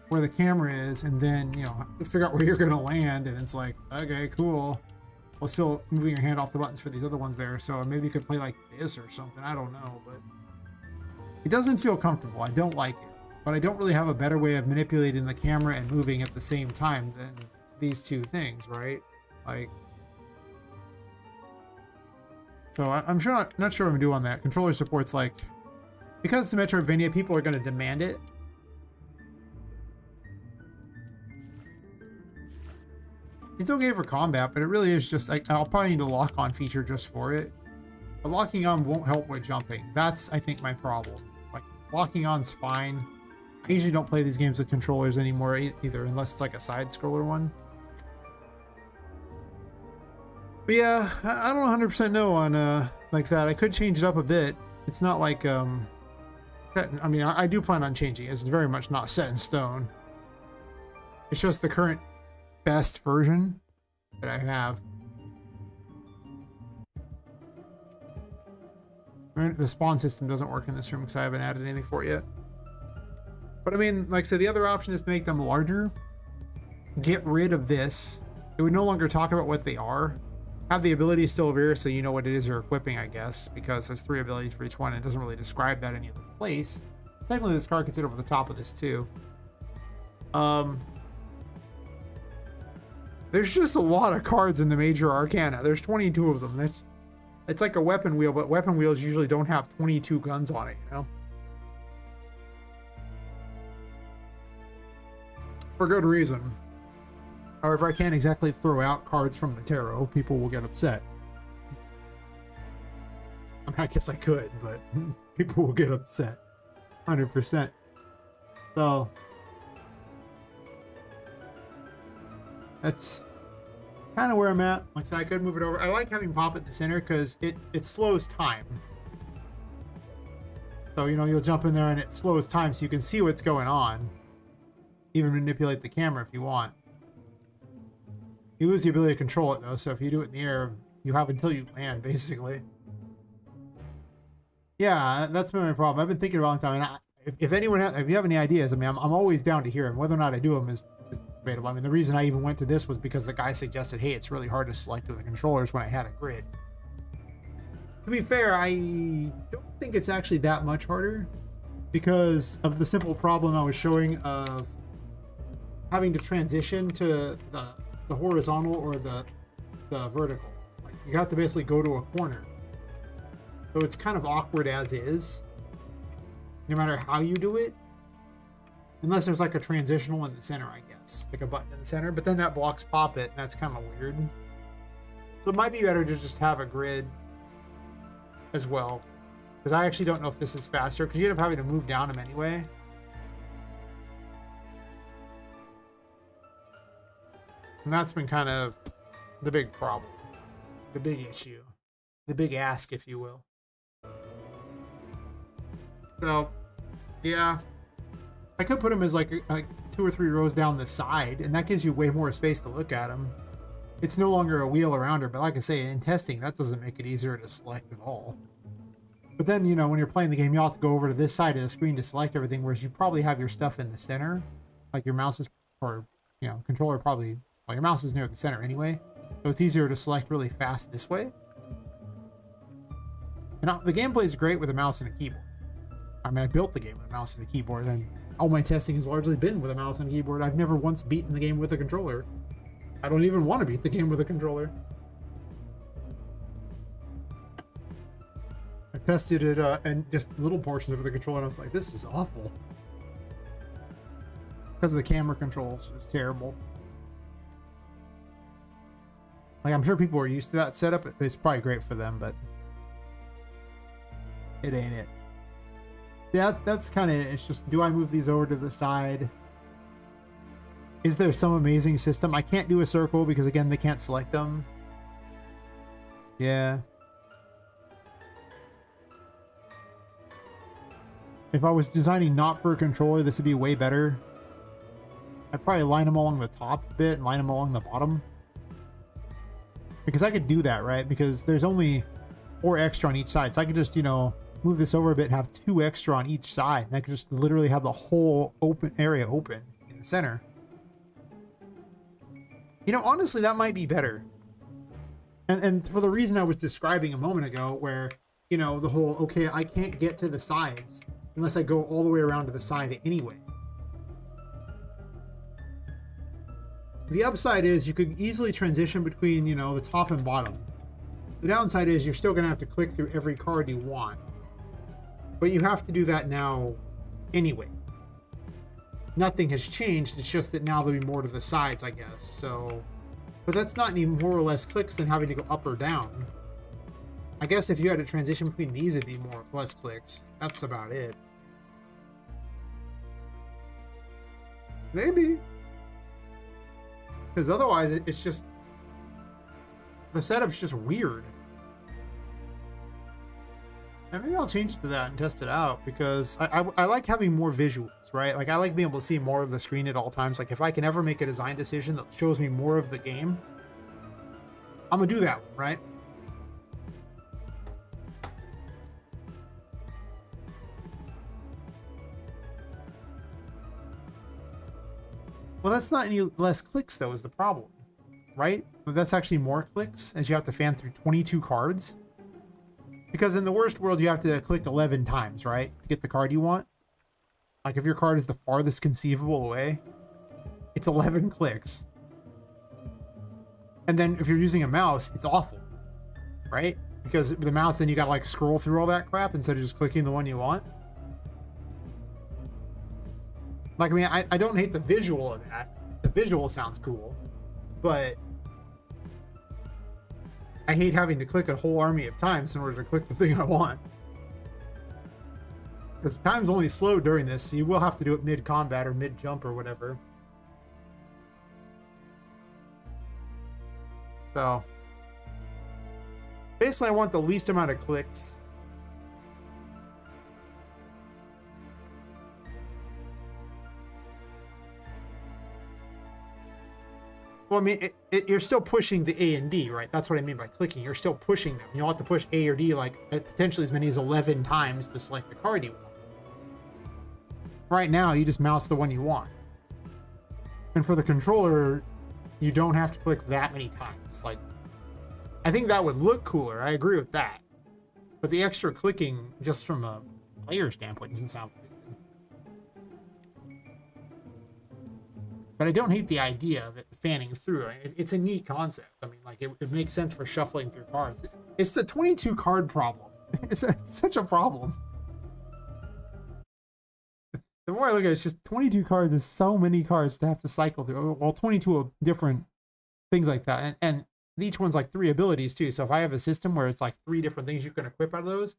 where the camera is, and then, you know, figure out where you're going to land. And it's like, okay, cool. While still moving your hand off the buttons for these other ones there. So maybe you could play like this or something. I don't know, but it doesn't feel comfortable. I don't like it, but I don't really have a better way of manipulating the camera and moving at the same time than these two things, right? Like, so I'm sure not sure what I'm gonna do on that. Controller support's like, because it's a Metroidvania, people are going to demand it. It's okay for combat, but it really is just like, I'll probably need a lock-on feature just for it. But locking on won't help with jumping. That's, I think, my problem. Like, locking on's fine. I usually don't play these games with controllers anymore either, unless it's like a side-scroller one. But yeah, I don't 100% know on like that. I could change it up a bit. It's not like I mean, I do plan on changing it. It's very much not set in stone. It's just the current best version that I have. The spawn system doesn't work in this room because I haven't added anything for it yet. But I mean, like I said, the other option is to make them larger. Get rid of this. It would no longer talk about what they are. Have the abilities still over here so you know what it is you're equipping, I guess, because there's 3 abilities for each one, and it doesn't really describe that any other place. Technically, this card can sit over the top of this too. There's just a lot of cards in the major arcana. There's 22 of them. It's like a weapon wheel, but weapon wheels usually don't have 22 guns on it, you know? For good reason. However, I can't exactly throw out cards from the tarot. People will get upset. I mean, I guess I could, but people will get upset. 100%. So that's kind of where I'm at. Like I said, I could move it over. I like having Poppet in the center because it slows time. So, you know, you'll jump in there and it slows time so you can see what's going on. Even manipulate the camera if you want. You lose the ability to control it though, so if you do it in the air, you have until you land, basically. Yeah, that's been my problem. I've been thinking about it a long time, and if anyone, if you have any ideas, I mean, I'm always down to hear them. Whether or not I do them is debatable. I mean, the reason I even went to this was because the guy suggested, hey, it's really hard to select with the controllers when I had a grid. To be fair, I don't think it's actually that much harder because of the simple problem I was showing of having to transition to the horizontal or the vertical. Like, you have to basically go to a corner. So it's kind of awkward as is, no matter how you do it. Unless there's like a transitional in the center, I guess. Like a button in the center, but then that blocks Poppet, and that's kind of weird. So it might be better to just have a grid as well. Because I actually don't know if this is faster, because you end up having to move down them anyway. And that's been kind of the big problem. The big issue. The big ask, if you will. So, yeah. I could put them as like 2 or 3 rows down the side, and that gives you way more space to look at them. It's no longer a wheel around her, but like I say, in testing, that doesn't make it easier to select at all. But then, you know, when you're playing the game, you have to go over to this side of the screen to select everything, whereas you probably have your stuff in the center. Like your mouse is, or, you know, controller probably, well, your mouse is near the center anyway. So it's easier to select really fast this way. And the gameplay is great with a mouse and a keyboard. I mean, I built the game with a mouse and a keyboard, and all my testing has largely been with a mouse and a keyboard. I've never once beaten the game with a controller. I don't even want to beat the game with a controller. I tested it and just little portions of it with the controller, and I was like, this is awful. Because of the camera controls, it's terrible. Like, I'm sure people are used to that setup. It's probably great for them, but it ain't it. Yeah, that's kind of, it's just, do I move these over to the side? Is there some amazing system? I can't do a circle because, again, they can't select them. Yeah. If I was designing not for a controller, this would be way better. I'd probably line them along the top a bit and line them along the bottom. Because I could do that, right? Because there's only 4 extra on each side. So I could just, you know, move this over a bit and have 2 extra on each side. And I could just literally have the whole open area open in the center. You know, honestly, that might be better. And for the reason I was describing a moment ago, where, you know, the whole, okay, I can't get to the sides unless I go all the way around to the side anyway. The upside is you could easily transition between, you know, the top and bottom. The downside is you're still going to have to click through every card you want. But you have to do that now anyway. Nothing has changed. It's just that now there'll be more to the sides, I guess. So, but that's not any more or less clicks than having to go up or down. I guess if you had to transition between these, it'd be more or less clicks. That's about it. Maybe. Because otherwise, it's just... the setup's just weird. And maybe I'll change it to that and test it out, because I like having more visuals, right? Like, I like being able to see more of the screen at all times. Like, if I can ever make a design decision that shows me more of the game, I'm gonna do that one, right? Well, that's not any less clicks, though, is the problem, right? But that's actually more clicks, as you have to fan through 22 cards. Because in the worst world, you have to click 11 times, right? To get the card you want. Like, if your card is the farthest conceivable away, it's 11 clicks. And then if you're using a mouse, it's awful, right? Because with the mouse, then you gotta, like, scroll through all that crap instead of just clicking the one you want. Like, I mean, I don't hate the visual of that. The visual sounds cool. But I hate having to click a whole army of times in order to click the thing I want. Because time's only slow during this, so you will have to do it mid-combat or mid-jump or whatever. So, basically I want the least amount of clicks. Well, I mean, you're still pushing the A and D, right? That's what I mean by clicking. You're still pushing them. You'll have to push A or D like potentially as many as 11 times to select the card you want. Right now, you just mouse the one you want. And for the controller, you don't have to click that many times. Like, I think that would look cooler. I agree with that. But the extra clicking, just from a player standpoint, doesn't sound good. But I don't hate the idea of it fanning through. It's a neat concept. I mean, like, it makes sense for shuffling through cards. It's the 22 card problem. It's such a problem. The more I look at it, it's just 22 cards is so many cards to have to cycle through. Well, 22 of different things like that. And each one's like 3 abilities too. So if I have a system where it's like 3 different things you can equip out of those,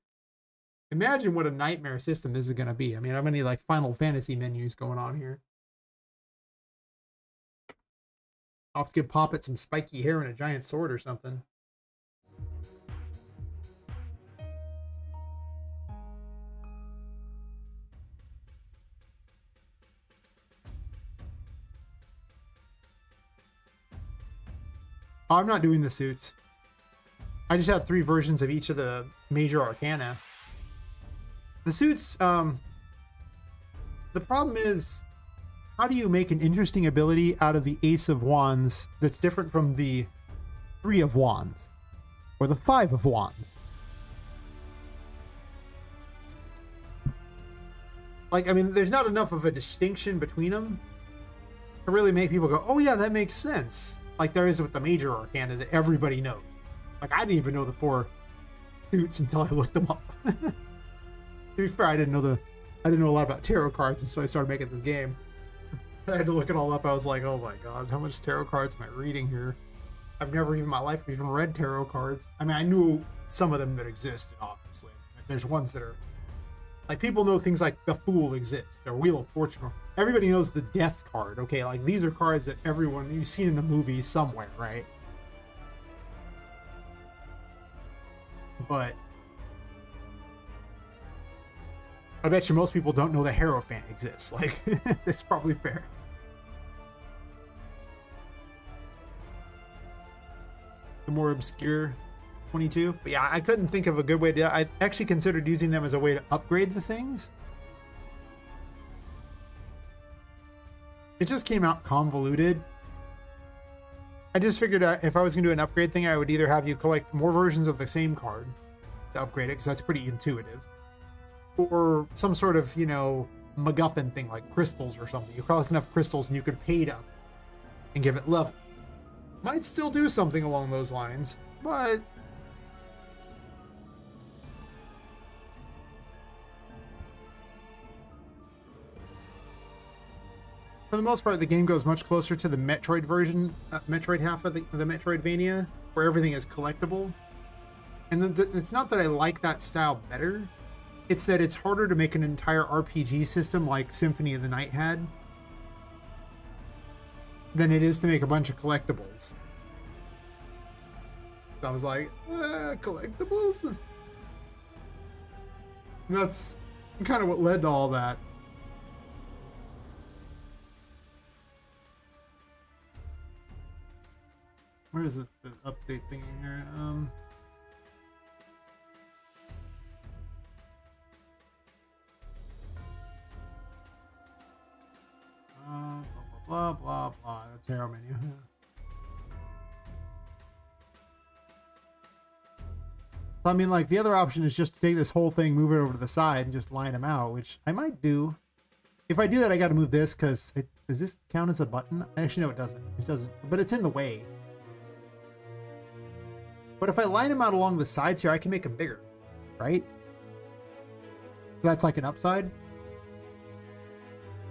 imagine what a nightmare system this is going to be. I mean, I'm going to need like Final Fantasy menus going on here. I'll have to give Poppet some spiky hair and a giant sword or something. Oh, I'm not doing the suits. I just have 3 versions of each of the major arcana. The suits, the problem is, how do you make an interesting ability out of the Ace of Wands that's different from the Three of Wands or the Five of Wands. Like, I mean, there's not enough of a distinction between them to really make people go, oh yeah, that makes sense. Like there is with the major arcana that everybody knows. Like I didn't even know the four suits until I looked them up. To be fair, I didn't know a lot about tarot cards, and so I started making this game. I had to look it all up. I was like, oh my god, how much tarot cards am I reading here? I've never even in my life even read tarot cards. I mean, I knew some of them that existed, obviously. There's ones that are like, people know things like the Fool exists, or Wheel of Fortune. Everybody knows the Death card, okay? Like, these are cards that everyone, you've seen in the movies somewhere, right? But I bet you most people don't know the Hierophant exists. Like, it's probably fair. The more obscure 22. But yeah, I couldn't think of a good way to... I actually considered using them as a way to upgrade the things. It just came out convoluted. I just figured out if I was going to do an upgrade thing, I would either have you collect more versions of the same card to upgrade it, because that's pretty intuitive. Or some sort of, you know, MacGuffin thing like crystals or something. You collect enough crystals and you could pay to up and give it level. Might still do something along those lines, but... for the most part, the game goes much closer to the Metroid version, Metroid half of the Metroidvania, where everything is collectible. And it's not that I like that style better, it's that it's harder to make an entire RPG system like Symphony of the Night had than it is to make a bunch of collectibles. So I was like, collectibles? And that's kind of what led to all that. Where is it? The update thing in here? Blah, blah, blah, blah. The tarot menu. So, I mean, like, the other option is just to take this whole thing, move it over to the side, and just line them out, which I might do. If I do that, I got to move this, because does this count as a button? Actually, no, it doesn't. It doesn't, but it's in the way. But if I line them out along the sides here, I can make them bigger, right? So that's like an upside.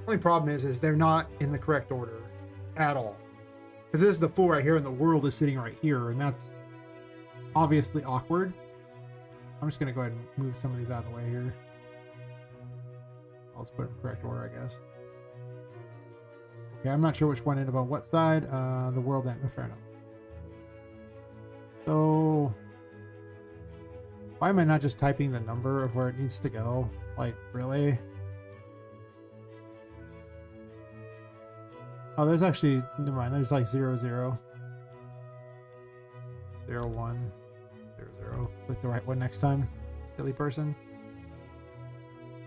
The only problem is they're not in the correct order at all. Because this is the Fool right here, and the world is sitting right here, and that's obviously awkward. I'm just going to go ahead and move some of these out of the way here. I'll just put them in correct order, I guess. Okay, I'm not sure which one ended up on what side. The world ended. Fair enough. So, why am I not just typing the number of where it needs to go? Like, really? Oh, there's actually, never mind, there's like 0, 0. 0, 1, 0, 0. Click the right one next time, silly person.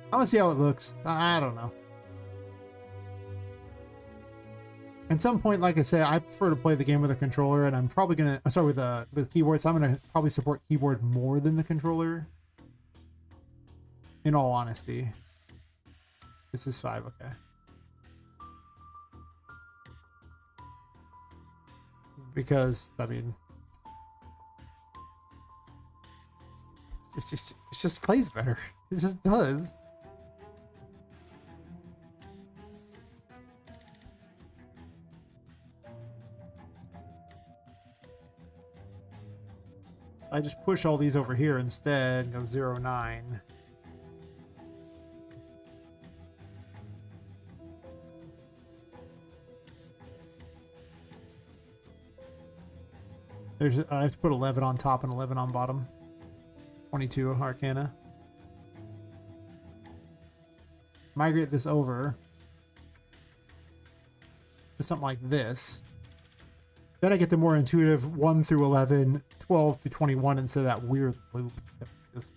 I'm gonna see how it looks. I don't know. At some point, like I said, I prefer to play the game with a controller, and I'm probably gonna start with the keyboard. So I'm gonna probably support keyboard more than the controller. In all honesty, this is 5. Okay. Because I mean, it just plays better. It just does. I just push all these over here instead and go 0, 9. I have to put 11 on top and 11 on bottom. 22 Arcana. Migrate this over to something like this. Then I get the more intuitive 1 through 11, 12 to 21 instead of that weird loop. Just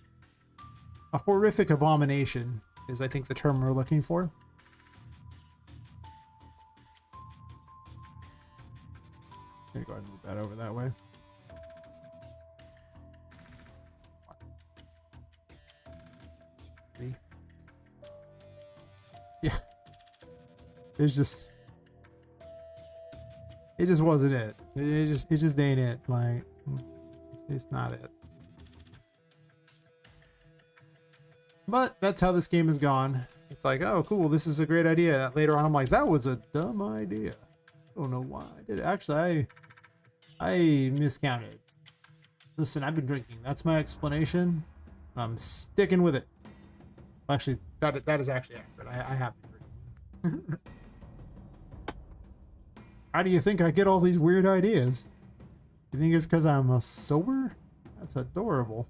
a horrific abomination is, I think, the term we're looking for. I'm gonna go ahead and move that over that way. It's just, it just wasn't it. It just ain't it. Like, it's not it. But that's how this game has gone. It's like, oh, cool, this is a great idea. Later on, I'm like, that was a dumb idea. I don't know why I did it. Actually, I miscounted. Listen, I've been drinking. That's my explanation. I'm sticking with it. Actually, that is actually accurate. I have been drinking. How do you think I get all these weird ideas? You think it's because I'm sober? That's adorable.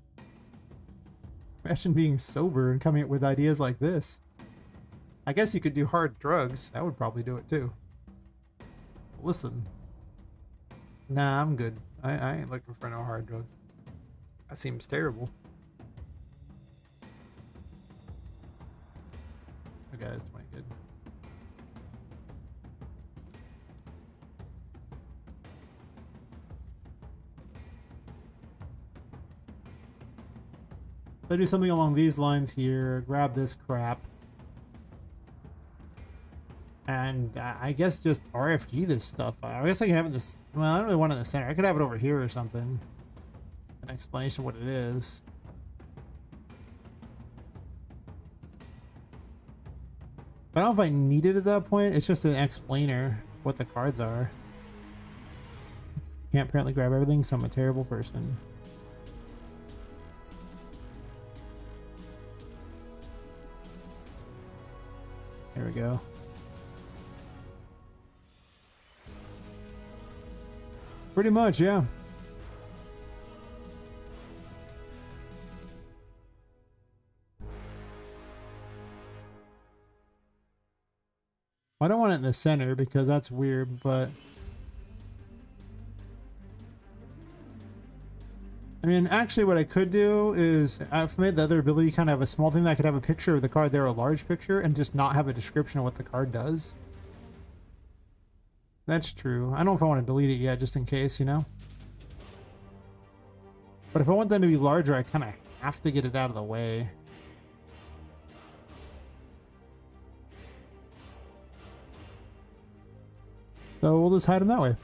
Imagine being sober and coming up with ideas like this. I guess you could do hard drugs. That would probably do it too. Listen. Nah, I'm good. I ain't looking for no hard drugs. That seems terrible. Okay, that's 20 good. So I do something along these lines here. Grab this crap. And I guess just RFG this stuff. I guess I can have it this. Well, I don't really want it in the center. I could have it over here or something. An explanation of what it is. I don't know if I need it at that point. It's just an explainer what the cards are. Can't apparently grab everything, so I'm a terrible person. There we go. Pretty much, yeah. I don't want it in the center because that's weird, but I mean, actually what I could do is I've made the other ability kind of have a small thing that I could have a picture of the card there, a large picture, and just not have a description of what the card does. That's true. I don't know if I want to delete it yet, just in case, you know? But if I want them to be larger, I kind of have to get it out of the way. So we'll just hide them that way.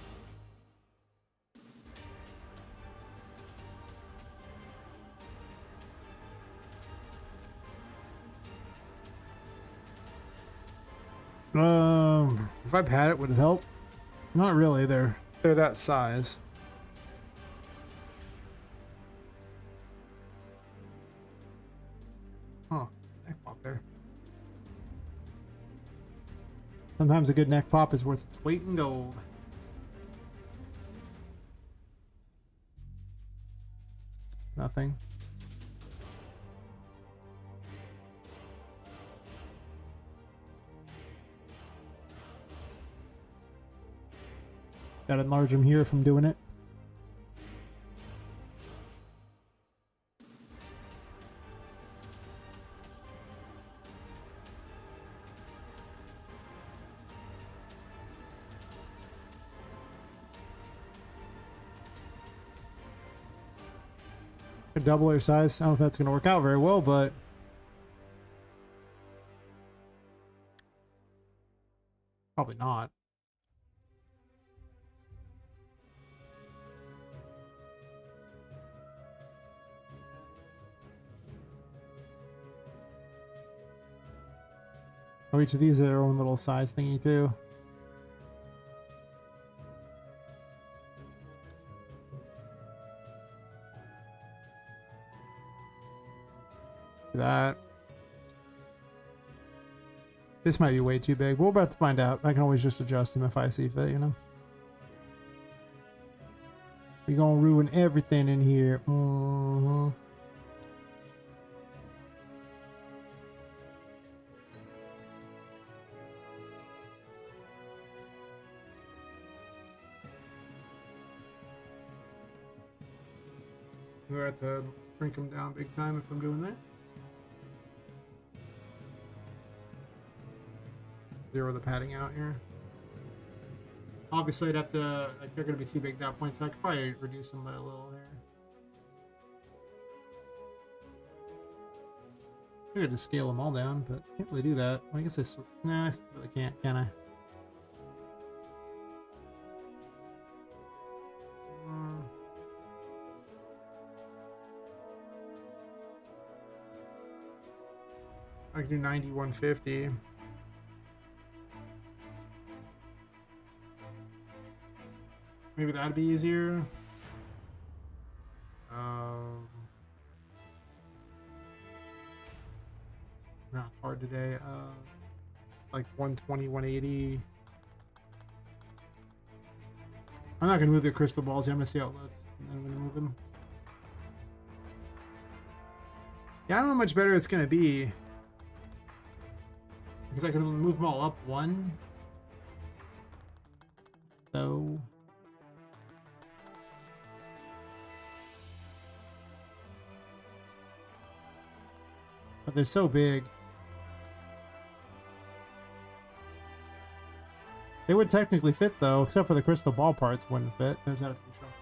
If I had it, would it help? Not really. They're that size. Huh? Neck pop there. Sometimes a good neck pop is worth its weight in gold. Nothing. Gotta enlarge him here from doing it. Could double their size. I don't know if that's gonna work out very well, but probably not. Oh, each of these are their own little size thingy too. That. This might be way too big, but we're about to find out. I can always just adjust them if I see fit, you know? We're gonna ruin everything in here. I'm gonna have to shrink them down big time if I'm doing that. Zero the padding out here. Obviously, I'd have to, like, they're going to be too big at that point, so I could probably reduce them by a little there. I could just scale them all down, but can't really do that. I guess I really can't, can I? I can do 9150. Maybe that'd be easier. Not hard today. Like 120, 180. I'm not gonna move the crystal balls here. I'm gonna see how it looks, and then I'm gonna move them. Yeah, I don't know how much better it's gonna be because I can move them all up one. So. But they're so big. They would technically fit though, except for the crystal ball parts wouldn't fit. Those have to be shrunk.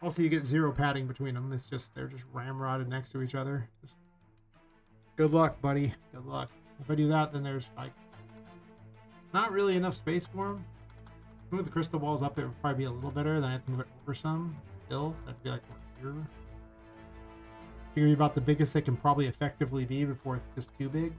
Also, you get zero padding between them. It's just they're just ramrodded next to each other. Just good luck, buddy. Good luck. If I do that, then there's like not really enough space for them. Move the crystal balls up, it would probably be a little better. Then I have to move it over some still. So that'd be like here. Figure about the biggest they can probably effectively be before it's just too big.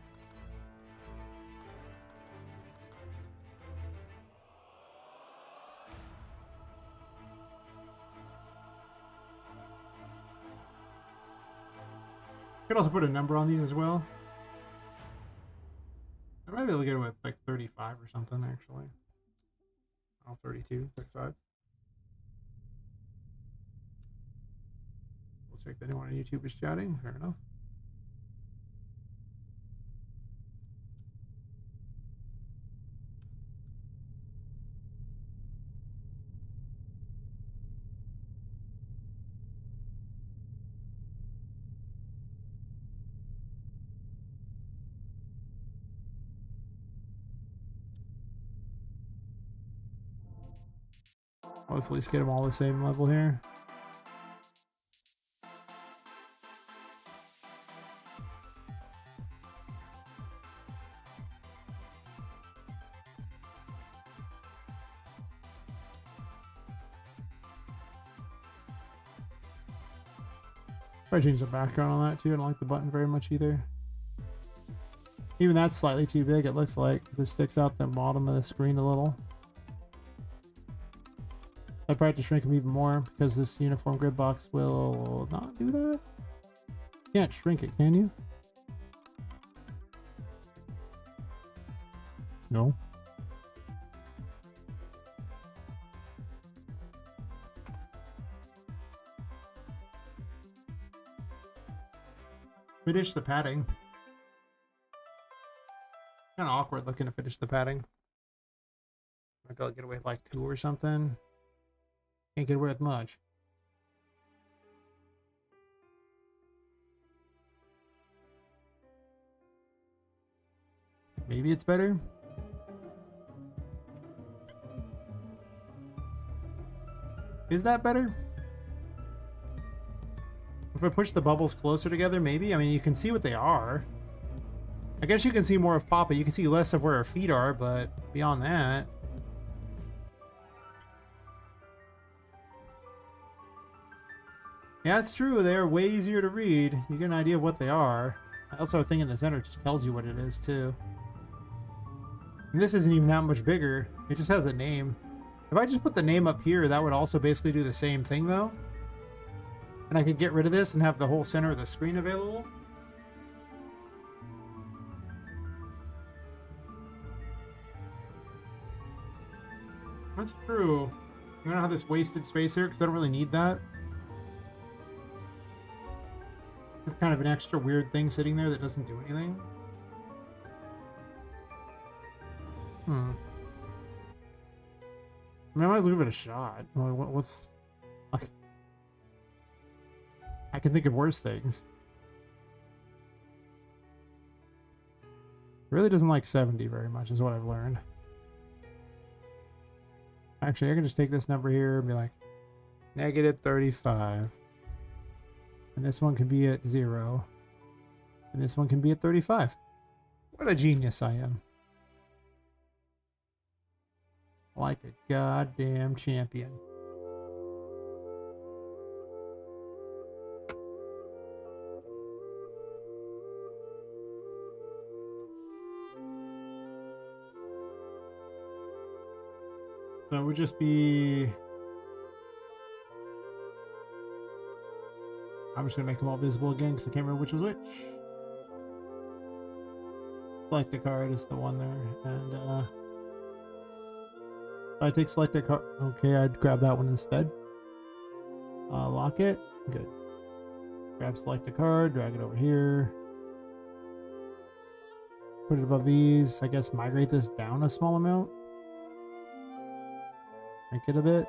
Could also put a number on these as well. I might be able to get it with like 35 or something actually. Oh, 32, 35. We'll check that anyone on YouTube is chatting. Fair enough. Let's at least get them all the same level here. Probably change the background on that too. I don't like the button very much either. Even that's slightly too big, it looks like, because it sticks out the bottom of the screen a little. I'd probably have to shrink them even more because this uniform grid box will not do that. You can't shrink it, can you? No. Finish the padding. Kind of awkward looking to finish the padding. Might be able to get away with like 2 or something. Can't get away with much. Maybe it's better. Is that better? If I push the bubbles closer together, maybe? I mean, you can see what they are. I guess you can see more of Poppet. You can see less of where her feet are, but beyond that... Yeah, it's true. They're way easier to read. You get an idea of what they are. Also, a thing in the center just tells you what it is, too. And this isn't even that much bigger. It just has a name. If I just put the name up here, that would also basically do the same thing, though. And I could get rid of this and have the whole center of the screen available. That's true. I don't have this wasted space here because I don't really need that. It's kind of an extra weird thing sitting there that doesn't do anything. I mean, I might as well give it a shot. What's... Like, I can think of worse things. It really doesn't like 70 very much, is what I've learned. Actually, I can just take this number here and be like, -35. And this one can be at 0. And this one can be at 35. What a genius I am. Like a goddamn champion. So it would just be... I'm just gonna make them all visible again because I can't remember which was which. Select the card is the one there, and if I take select that card, okay, I'd grab that one instead. Lock it, good. Grab select a card, drag it over here. Put it above these, I guess migrate this down a small amount. Shrink it a bit.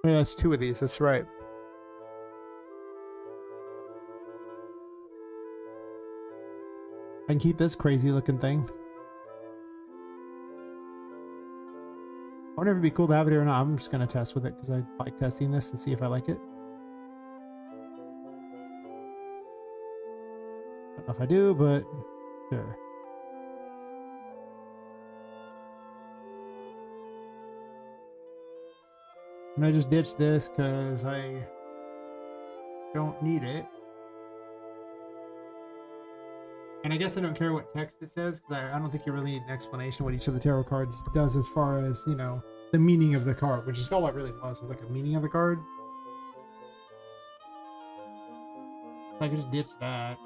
Yeah, that's two of these, that's right. I can keep this crazy looking thing. I wonder if it'd be cool to have it here or not. I'm just gonna test with it because I like testing this and see if I like it. I don't know if I do, but sure. I'm gonna just ditch this because I don't need it. And I guess I don't care what text it says because I don't think you really need an explanation of what each of the tarot cards does as far as, you know, the meaning of the card, which is all it really was like a meaning of the card. I could just ditch that.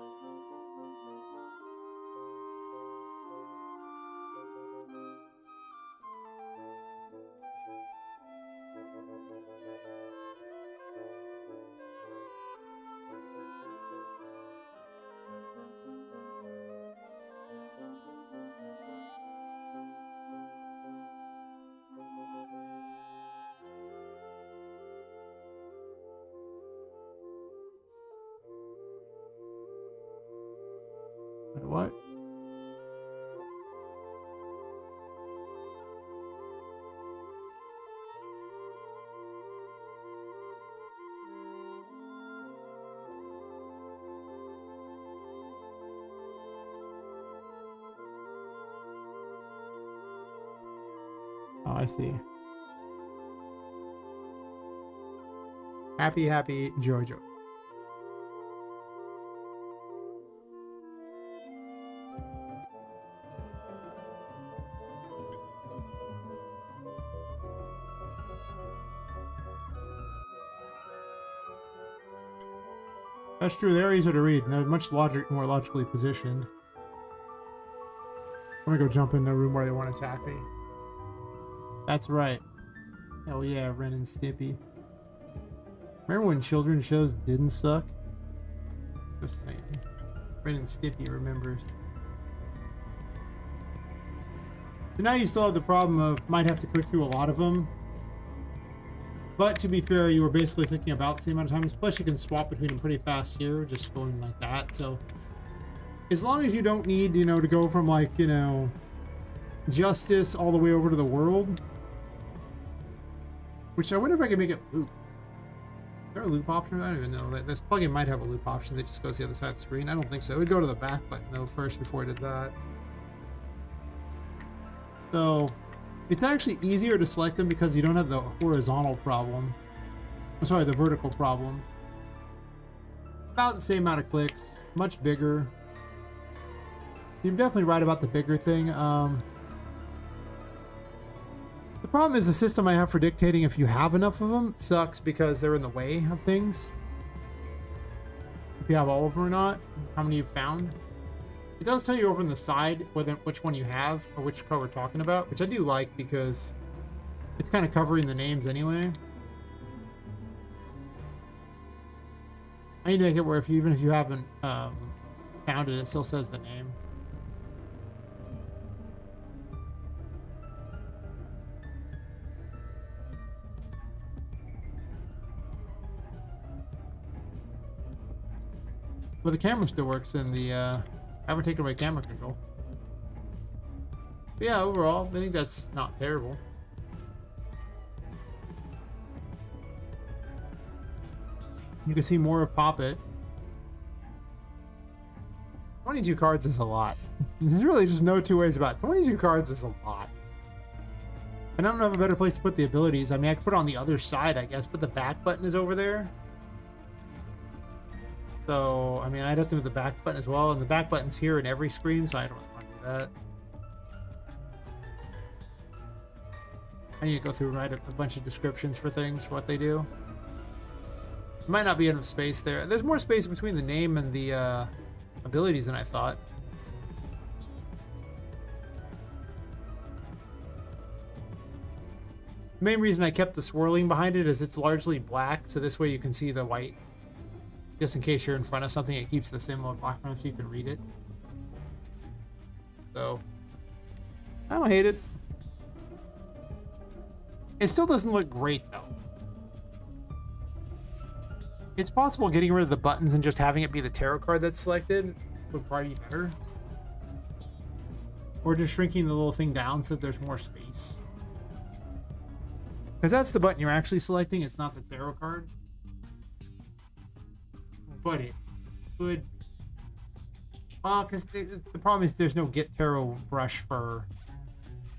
What? Oh, I see. Happy, happy, joy, joy. That's true, they're easier to read, and they're much more logically positioned. I'm gonna go jump in the room where they want to attack me. That's right. Hell yeah, Ren and Stimpy. Remember when children's shows didn't suck? Just saying. Ren and Stimpy remembers. So now you still have the problem of might have to click through a lot of them. But to be fair, you were basically clicking about the same amount of times. Plus, you can swap between them pretty fast here, just going like that. So, as long as you don't need, you know, to go from like, you know, justice all the way over to the world. Which I wonder if I can make it loop. Is there a loop option? I don't even know. This plugin might have a loop option that just goes to the other side of the screen. I don't think so. It would go to the back button though first before I did that. So, it's actually easier to select them because you don't have the horizontal problem. I'm sorry, the vertical problem. About the same amount of clicks, much bigger. You're definitely right about the bigger thing. The problem is the system I have for dictating if you have enough of them sucks because they're in the way of things. If you have all of them or not, how many you've found. It does tell you over on the side which one you have or which card we're talking about, which I do like because it's kind of covering the names anyway. I need to make it where even if you haven't found it, it still says the name. But the camera still works in the I haven't taken away camera control. But yeah, overall, I think that's not terrible. You can see more of Poppet. 22 cards is a lot. There's really just no two ways about it. 22 cards is a lot. And I don't have a better place to put the abilities. I mean, I could put it on the other side, I guess, but the back button is over there. So, I mean, I'd have to move the back button as well. And the back button's here in every screen, so I don't really want to do that. I need to go through and write a bunch of descriptions for things, for what they do. There might not be enough space there. There's more space between the name and the abilities than I thought. The main reason I kept the swirling behind it is it's largely black, so this way you can see the white. Just in case you're in front of something, it keeps the symbol in background so you can read it. So, I don't hate it. It still doesn't look great, though. It's possible getting rid of the buttons and just having it be the tarot card that's selected would probably be better. Or just shrinking the little thing down so that there's more space. Because that's the button you're actually selecting, it's not the tarot card. But it could... because the problem is there's no get tarot brush for...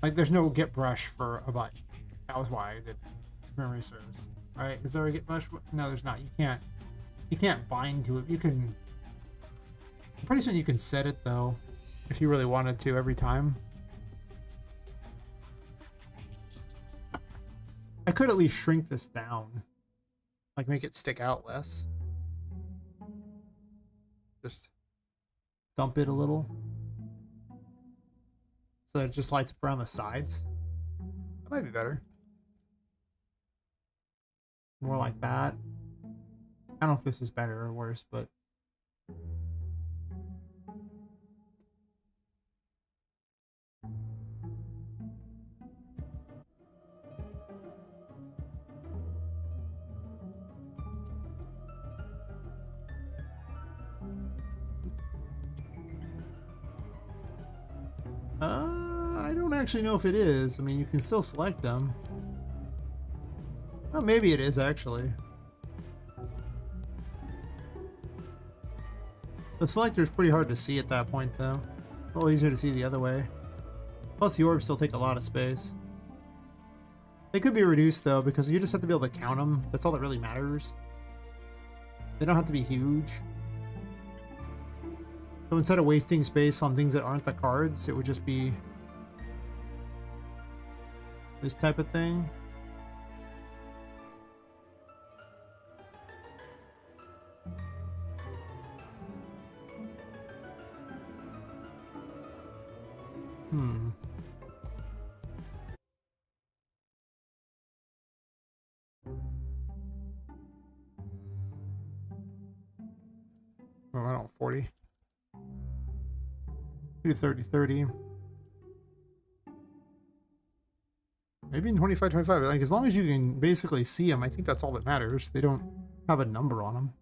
Like, there's no get brush for a button. That was why I did it. Memory serves. Alright, is there a get brush? No, there's not. You can't bind to it. You can... I'm pretty sure you can set it, though, if you really wanted to every time. I could at least shrink this down. Like, make it stick out less. Just dump it a little. So that it just lights up around the sides. That might be better. More like that. I don't know if this is better or worse, but... I don't actually know if it is. I mean, you can still select them. Oh, maybe it is, actually. The selector is pretty hard to see at that point, though. A little easier to see the other way. Plus, the orbs still take a lot of space. They could be reduced, though, because you just have to be able to count them. That's all that really matters. They don't have to be huge. So instead of wasting space on things that aren't the cards, it would just be this type of thing. Oh, I don't 40. Do 30, 30. Maybe in 25, 25. Like, as long as you can basically see them, I think that's all that matters. They don't have a number on them.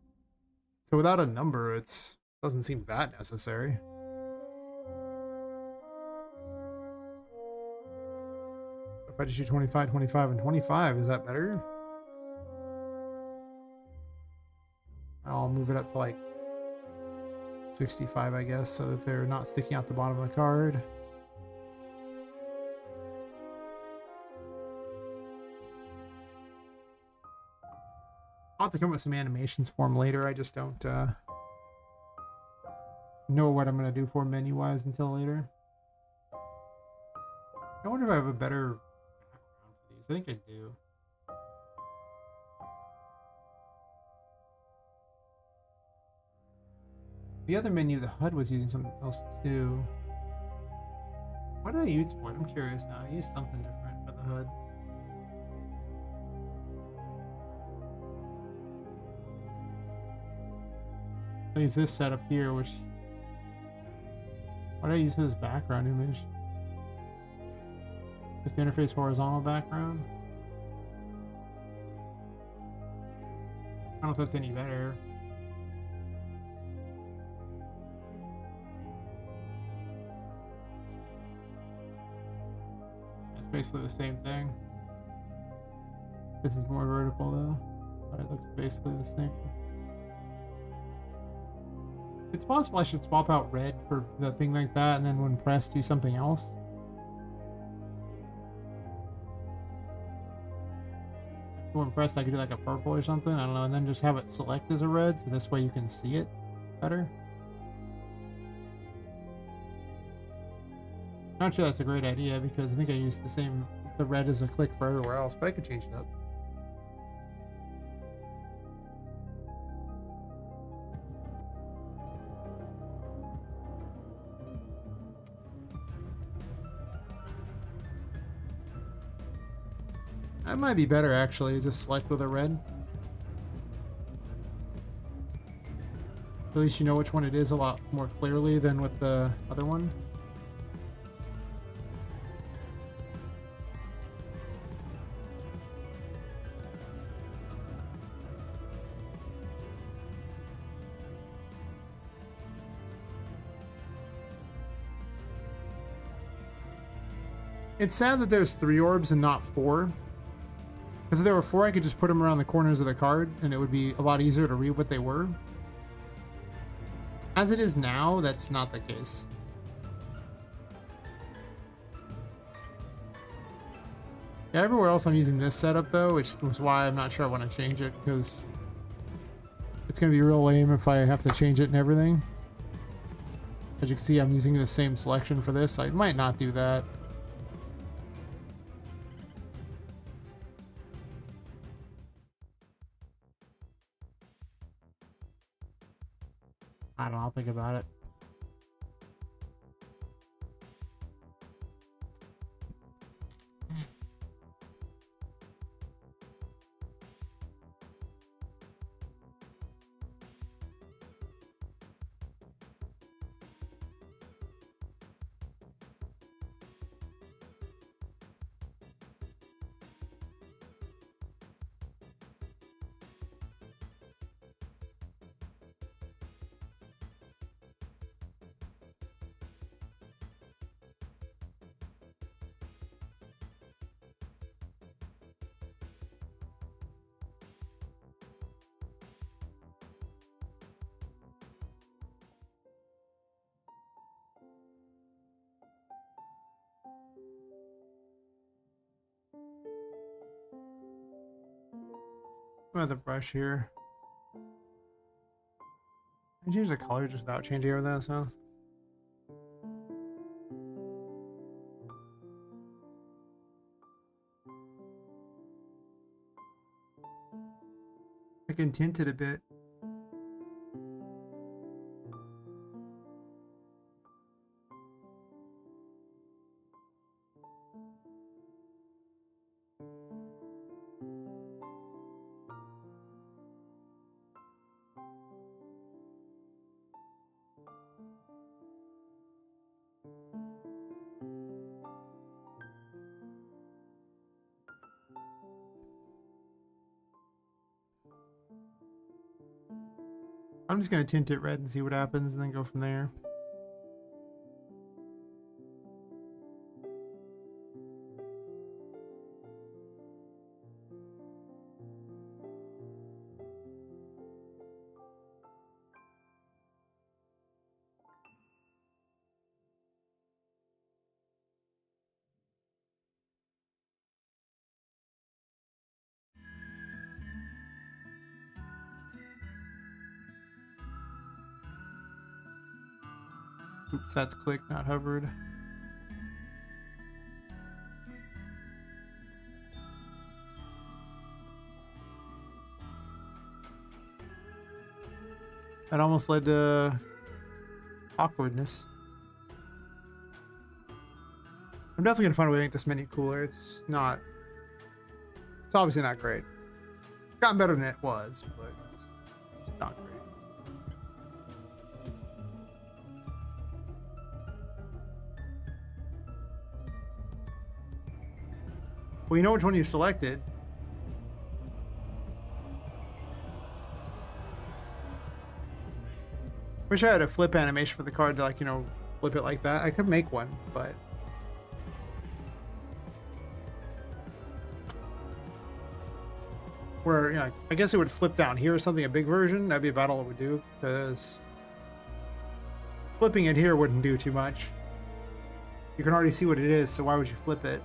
So without a number, it doesn't seem that necessary. If I just do 25, 25, and 25, is that better? I'll move it up to like 65, I guess, so that they're not sticking out the bottom of the card. I'll have to come up with some animations for them later. I just don't know what I'm going to do for menu-wise until later. I wonder if I have a better background for these. I think I do. The other menu, the HUD was using something else too. What did I use for it? I'm curious now. I used something different for the HUD. I use this setup here, which... What did I use as background image? Just the interface horizontal background? I don't know if that's any better. Basically the same thing. This is more vertical though, but it looks basically the same. It's possible I should swap out red for the thing like that, and then when pressed, do something else. When pressed, I could do like a purple or something. I don't know, and then just have it select as a red, so this way you can see it better. Not sure that's a great idea because I think I used the red as a click for everywhere else, but I could change it up. That might be better actually, just select with a red. At least you know which one it is a lot more clearly than with the other one. It's sad that there's 3 orbs and not 4. Because if there were 4, I could just put them around the corners of the card, and it would be a lot easier to read what they were. As it is now, that's not the case. Yeah, everywhere else I'm using this setup though, which was why I'm not sure I want to change it, because it's going to be real lame if I have to change it and everything. As you can see, I'm using the same selection for this. I might not do that. I don't know, I'll think about it. The brush here. I change the color just without changing everything else now. I can tint it a bit. I'm just going to tint it red and see what happens and then go from there. Oops, that's clicked, not hovered. That almost led to awkwardness. I'm definitely gonna find a way to make this menu cooler. It's obviously not great. It's gotten better than it was, but it's not great. Well, you know which one you selected. Wish I had a flip animation for the card to, like, you know, flip it like that. I could make one, but where, you know, I guess it would flip down here or something, a big version. That'd be about all it would do, because Flipping it here wouldn't do too much. You can already see what it is, so why would you flip it?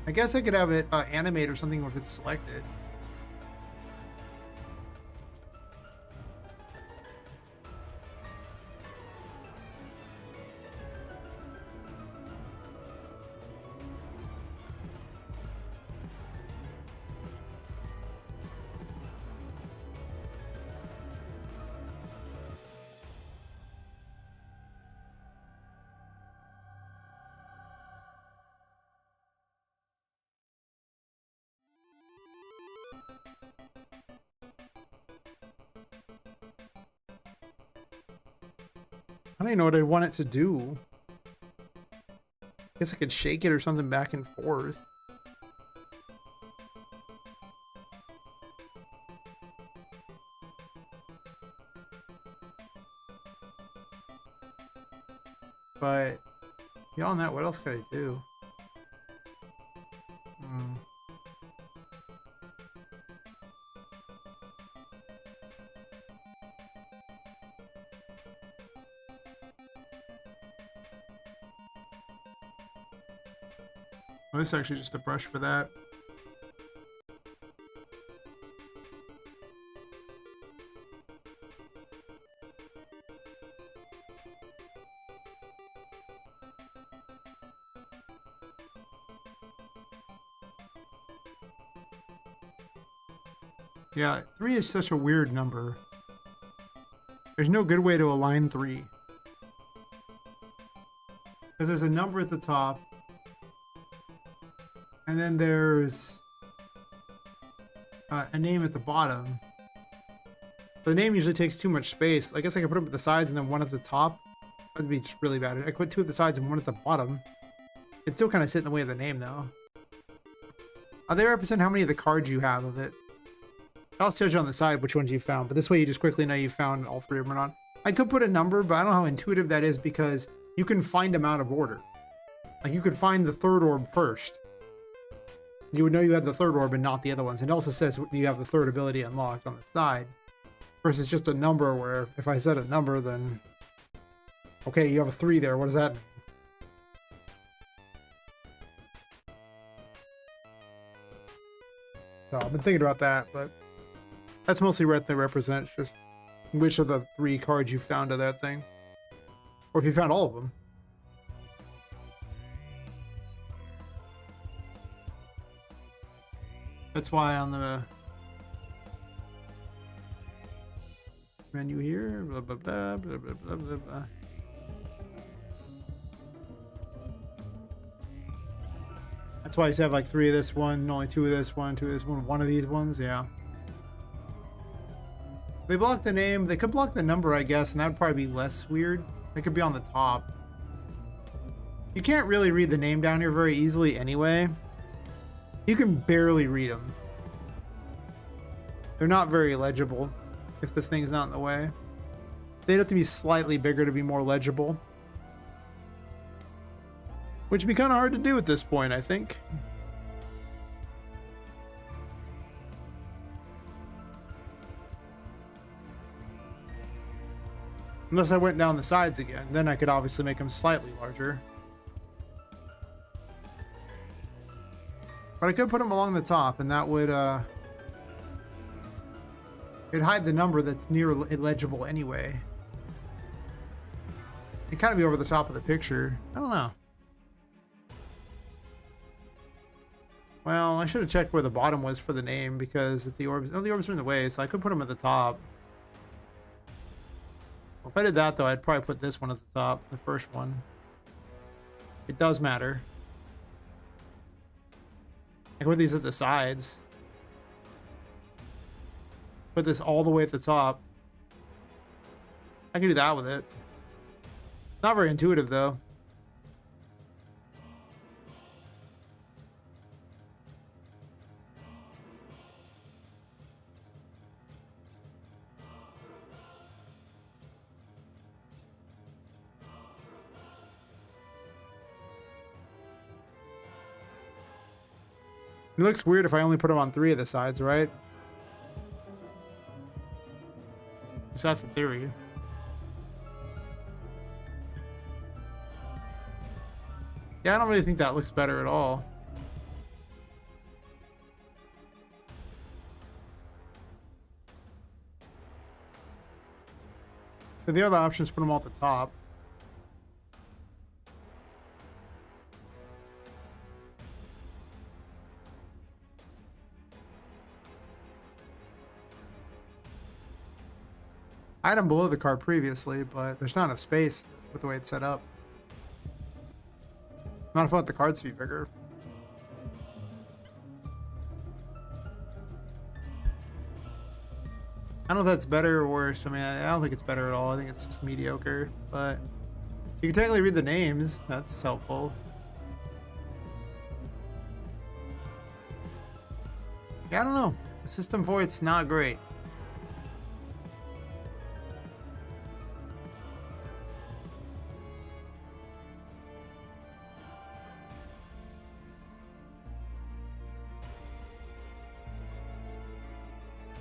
I guess I could have it animate or something if it's selected. I don't even know what I want it to do. I guess I could shake it or something back and forth. But beyond that, what else could I do? Well, this is actually just a brush for that. Yeah, 3 is such a weird number. There's no good way to align 3. Because there's a number at the top. And then there's a name at the bottom. The name usually takes too much space. I guess I could put them at the sides and then one at the top. That'd be just really bad. I could put 2 at the sides and 1 at the bottom. It'd still kind of sit in the way of the name, though. They represent how many of the cards you have of it. It also tells you on the side which ones you found, but this way you just quickly know you found all 3 of them or not. I could put a number, but I don't know how intuitive that is because you can find them out of order. Like, you could find the 3rd orb first. You would know you had the 3rd orb and not the other ones. And it also says you have the 3rd ability unlocked on the side. Versus just a number where if I said a number, then... Okay, you have a 3 there. What does that mean? So I've been thinking about that, but... That's mostly what they represent. Just which of the 3 cards you found of that thing. Or if you found all of them. That's why on the menu here, blah, blah, blah, blah, blah, blah, blah, blah. That's why you have like 3 of this one, only 2 of this one, 2 of this one of these ones, yeah. They block the name, they could block the number, I guess, and that would probably be less weird. They could be on the top. You can't really read the name down here very easily anyway. You can barely read them. They're not very legible if the thing's not in the way. They'd have to be slightly bigger to be more legible. Which would be kind of hard to do at this point, I think. Unless I went down the sides again. Then I could obviously make them slightly larger. But I could put them along the top, and that would, it'd hide the number that's near illegible anyway. It'd kind of be over the top of the picture. I don't know. Well, I should have checked where the bottom was for the name, because if the orbs... Oh, the orbs are in the way, so I could put them at the top. Well, if I did that, though, I'd probably put this one at the top, the first one. It does matter. I can put these at the sides. Put this all the way at the top. I can do that with it. Not very intuitive, though. It looks weird if I only put them on 3 of the sides, right? that's the theory. Yeah, I don't really think that looks better at all. So the other option is put them all at the top. I had them below the card previously, but there's not enough space with the way it's set up. Not if I want the cards to be bigger. I don't know if that's better or worse. I mean, I don't think it's better at all. I think it's just mediocre, but you can technically read the names. That's helpful. Yeah, I don't know. The system for it's not great.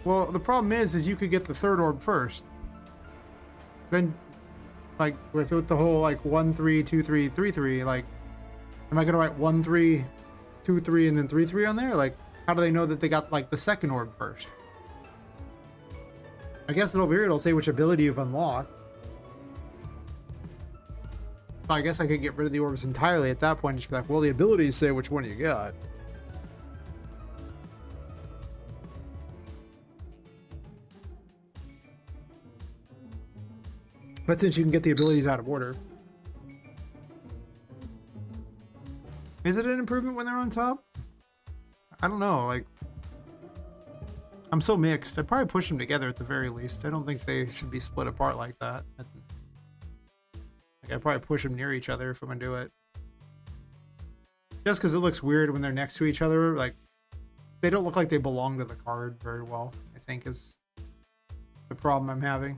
Well, the problem is you could get the third orb first. Then, like, with the whole, like, 1, 3, 2, 3, 3, 3, like, am I going to write 1, 3, 2, 3, and then 3, 3 on there? Like, how do they know that they got, like, the second orb first? I guess over here it'll say which ability you've unlocked. So I guess I could get rid of the orbs entirely at that point and just be like, well, the abilities say which one you got. But since you can get the abilities out of order. Is it an improvement when they're on top? I don't know, like... I'm so mixed. I'd probably push them together at the very least. I don't think they should be split apart like that. Like, I'd probably push them near each other if I'm gonna do it. Just because it looks weird when they're next to each other. Like, they don't look like they belong to the card very well, I think is the problem I'm having.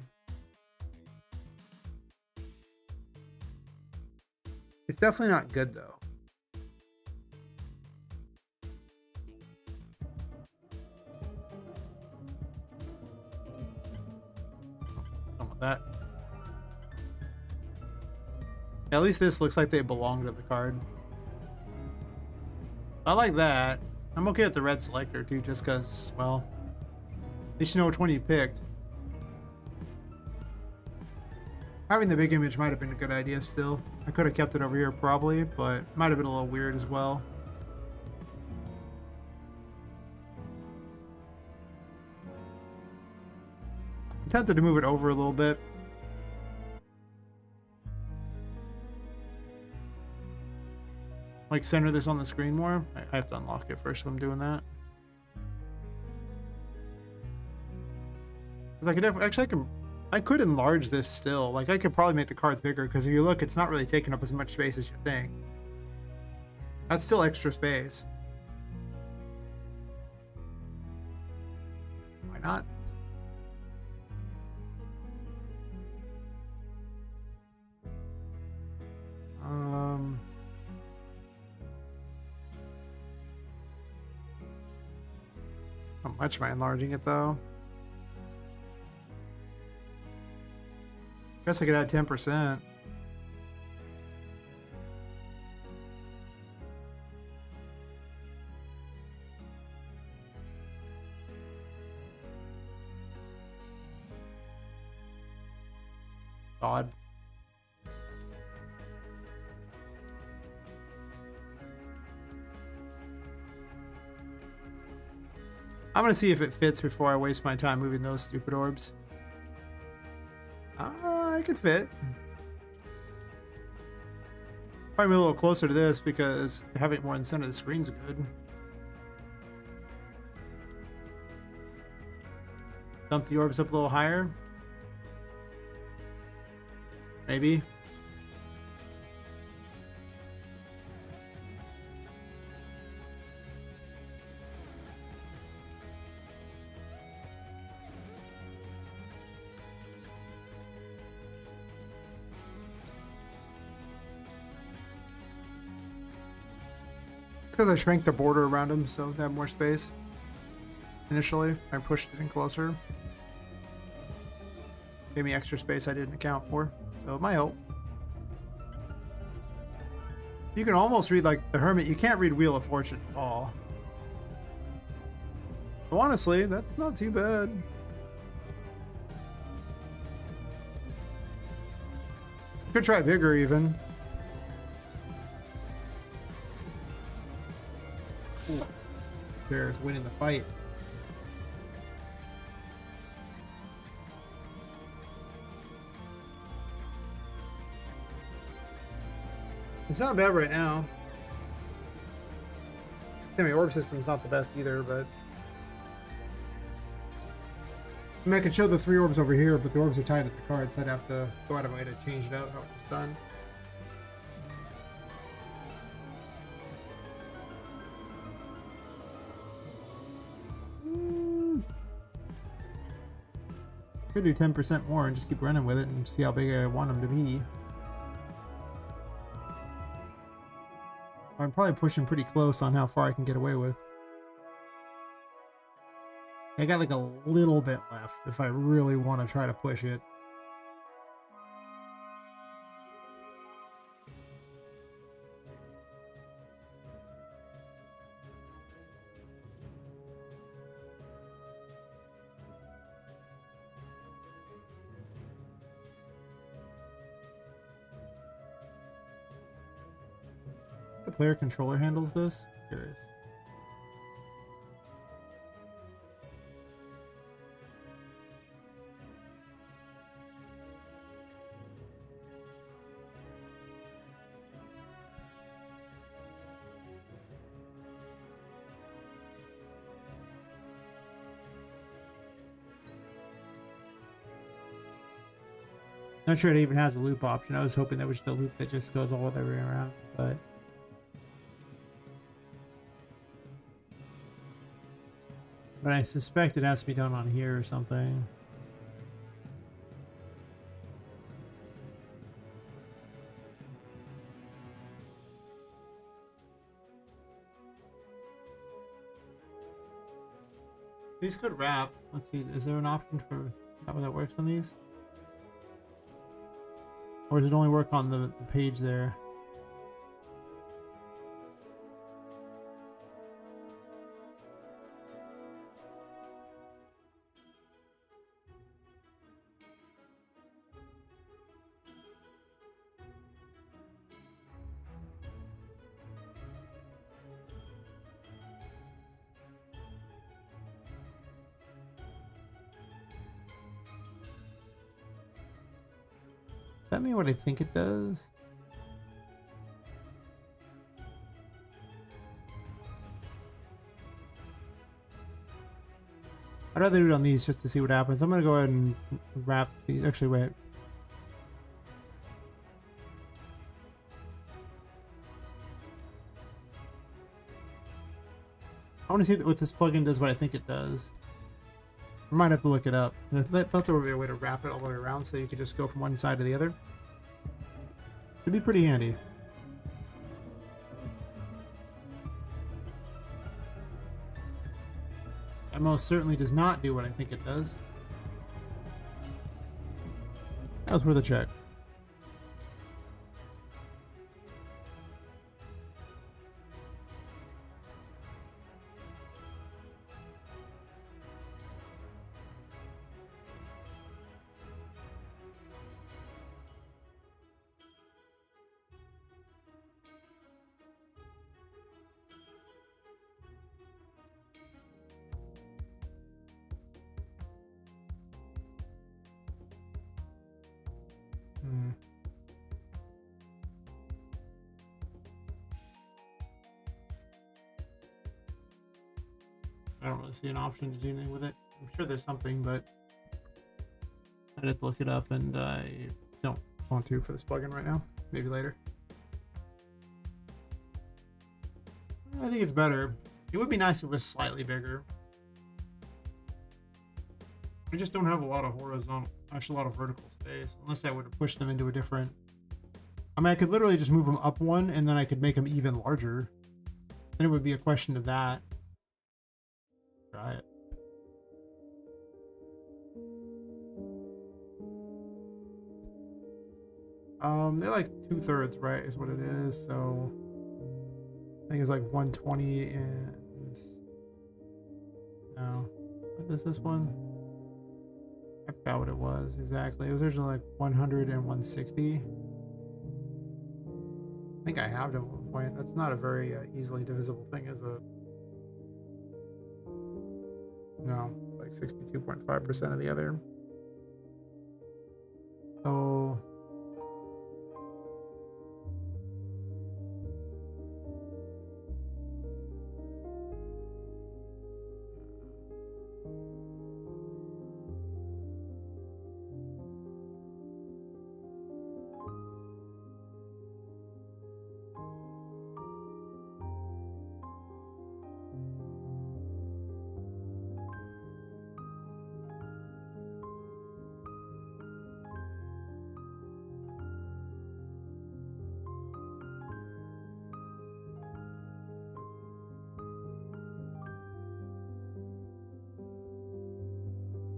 It's definitely not good, though. Done with that. At least this looks like they belong to the card. I like that. I'm okay with the red selector, too, just because, well, at least you know which one you picked. Having the big image might have been a good idea still. I could have kept it over here probably, but it might have been a little weird as well. I'm tempted to move it over a little bit. Like center this on the screen more. I have to unlock it first, so I'm doing that. Because I could enlarge this still. Like, I could probably make the cards bigger, because if you look, it's not really taking up as much space as you think. That's still extra space. Why not? How much am I enlarging it, though? Guess I could add 10%. Odd. I'm gonna see if it fits before I waste my time moving those stupid orbs. I could fit. Probably a little closer to this because having it more in the center of the screen's good. Dump the orbs up a little higher. Maybe. Because I shrank the border around them so they have more space. Initially, I pushed it in closer. Gave me extra space I didn't account for, so it might help. You can almost read like the Hermit. You can't read Wheel of Fortune at all. So honestly, that's not too bad. Could try bigger even. Ooh. Bears winning the fight. It's not bad right now. Semi-orb system is not the best either, but I mean, I could show the 3 orbs over here, but the orbs are tied at the card, so I'd have to go out of my way to change it out how it was done. Could do 10% more and just keep running with it and see how big I want them to be. I'm probably pushing pretty close on how far I can get away with. I got like a little bit left if I really want to try to push it. The player controller handles this? Curious. Not sure it even has a loop option. I was hoping that was the loop that just goes all the way around, but I suspect it has to be done on here or something. These could wrap. Let's see, is there an option for how that works on these? Or does it only work on the page there? Does that mean what I think it does? I'd rather do it on these just to see what happens. I'm gonna go ahead and wrap these. Actually, wait. I want to see what this plugin does, what I think it does. I might have to look it up. I thought there would be a way to wrap it all the way around so you could just go from one side to the other. It'd be pretty handy. That most certainly does not do what I think it does. That was worth a check. I don't really see an option to do anything with it. I'm sure there's something, but I'd have to look it up, and I don't want to for this plugin right now. Maybe later. I think it's better. It would be nice if it was slightly bigger. I just don't have a lot of horizontal, actually a lot of vertical space, unless I would have pushed them into a different... I mean, I could literally just move them up one, and then I could make them even larger. Then it would be a question of that. Try it. They're like 2/3, right? Is what it is. So I think it's like 120 and no, what is this one? I forgot what it was exactly. It was originally like 100 and 160. I think I have it at one point. That's not a very easily divisible thing, is it? No, like 62.5% of the other. So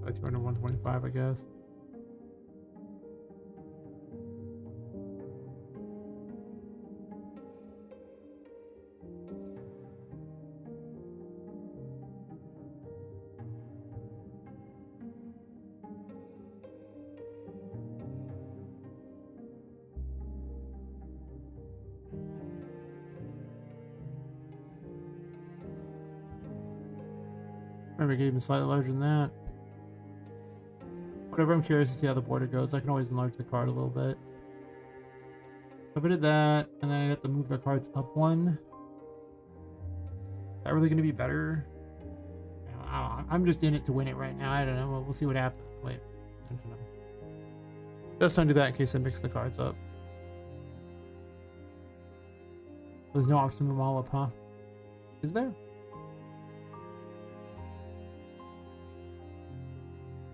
like 200, 125, I guess. Maybe even slightly larger than that. Whatever, I'm curious to see how the border goes. I can always enlarge the card a little bit. If I did that, and then I have to move the cards up one. Is that really going to be better? I don't know. I'm just in it to win it right now. I don't know. We'll see what happens. Wait. I don't know. Just undo that in case I mix the cards up. There's no option to move them all up, huh? Is there?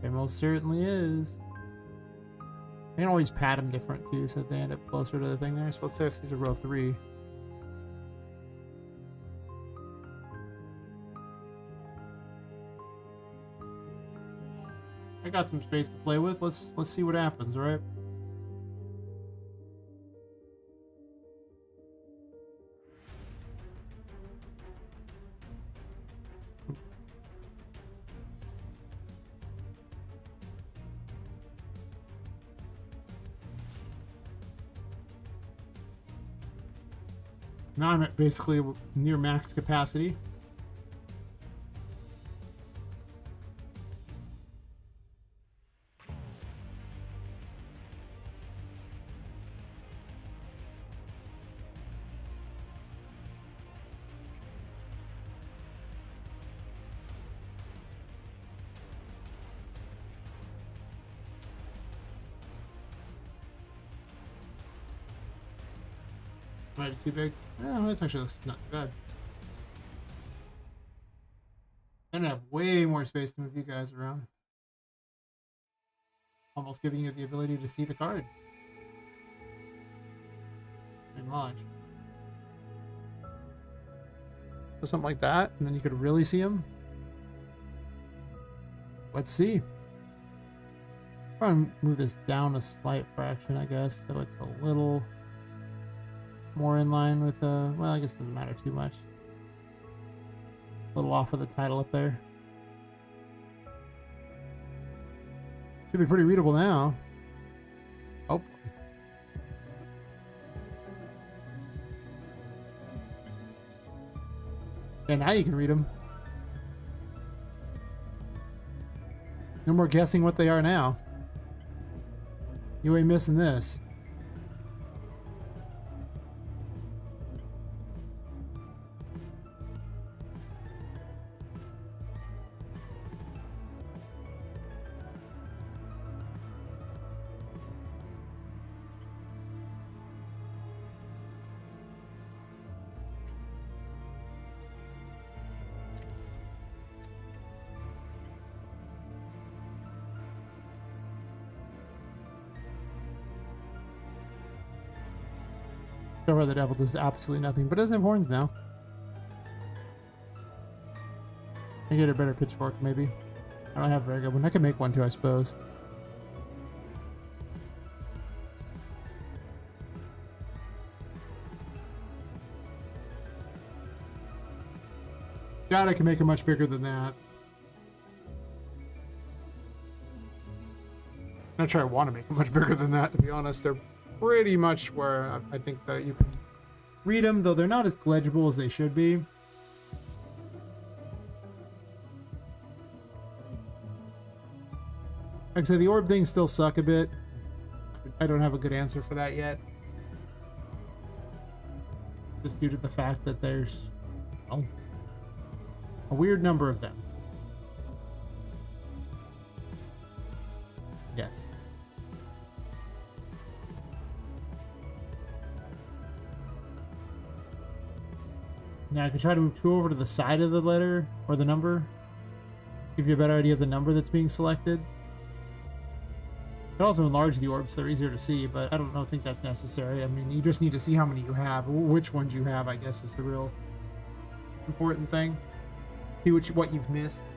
There most certainly is. I can always pad them different too, so they end up closer to the thing there. So let's say these are row 3. I got some space to play with. Let's see what happens, right? Now I'm at basically near max capacity. Might be too big. Oh, that's actually not too bad. And I have way more space to move you guys around. Almost giving you the ability to see the card. And launch. So something like that, and then you could really see them. Let's see. Probably move this down a slight fraction, I guess, so it's a little more in line with well, I guess it doesn't matter too much. A little off of the title up there. Should be pretty readable now. Oh. And now you can read them. No more guessing what they are now. You ain't missing this. Cover the Devil does absolutely nothing, but it does have horns now. I get a better pitchfork, maybe. I don't have a very good one. I can make one too, I suppose. God, I can make it much bigger than that. I'm not sure I want to make it much bigger than that, to be honest. They're pretty much where I think that you can read them, though they're not as legible as they should be. Like I said, the orb things still suck a bit. I don't have a good answer for that yet. Just due to the fact that there's, well, a weird number of them. Yes. Now I can try to move 2 over to the side of the letter or the number. Give you a better idea of the number that's being selected. It also enlarge the orbs so they're easier to see, but I don't think that's necessary. I mean, you just need to see how many you have. Which ones you have, I guess, is the real important thing. See what you've missed,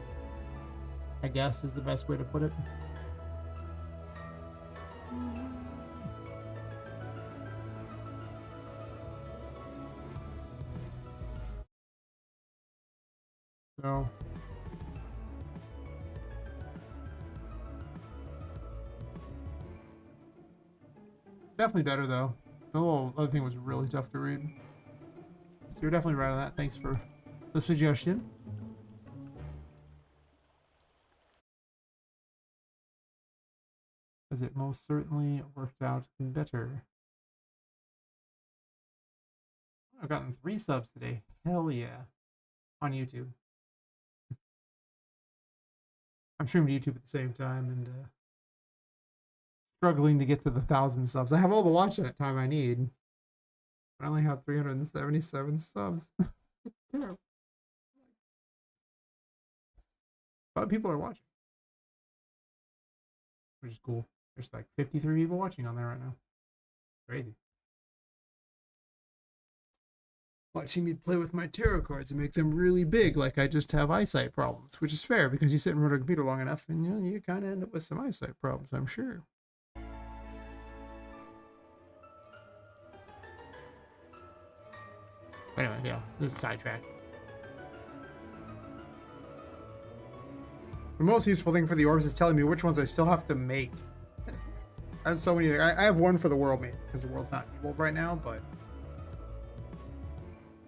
I guess, is the best way to put it. So definitely better though. The whole other thing was really tough to read. So you're definitely right on that. Thanks for the suggestion. Because it most certainly worked out better. I've gotten 3 subs today. Hell yeah. On YouTube. I'm streaming to YouTube at the same time and struggling to get to the 1,000 subs. I have all the watch time I need. I only have 377 subs. Terrible. But people are watching. Which is cool. There's like 53 people watching on there right now. Crazy. Watching me play with my tarot cards and make them really big like I just have eyesight problems, which is fair because you sit in front of a computer long enough and you kind of end up with some eyesight problems, I'm sure. Anyway, yeah, this is sidetrack. The most useful thing for the orbs is telling me which ones I still have to make. I have so many. I have one for the world maybe because the world's not enabled right now, but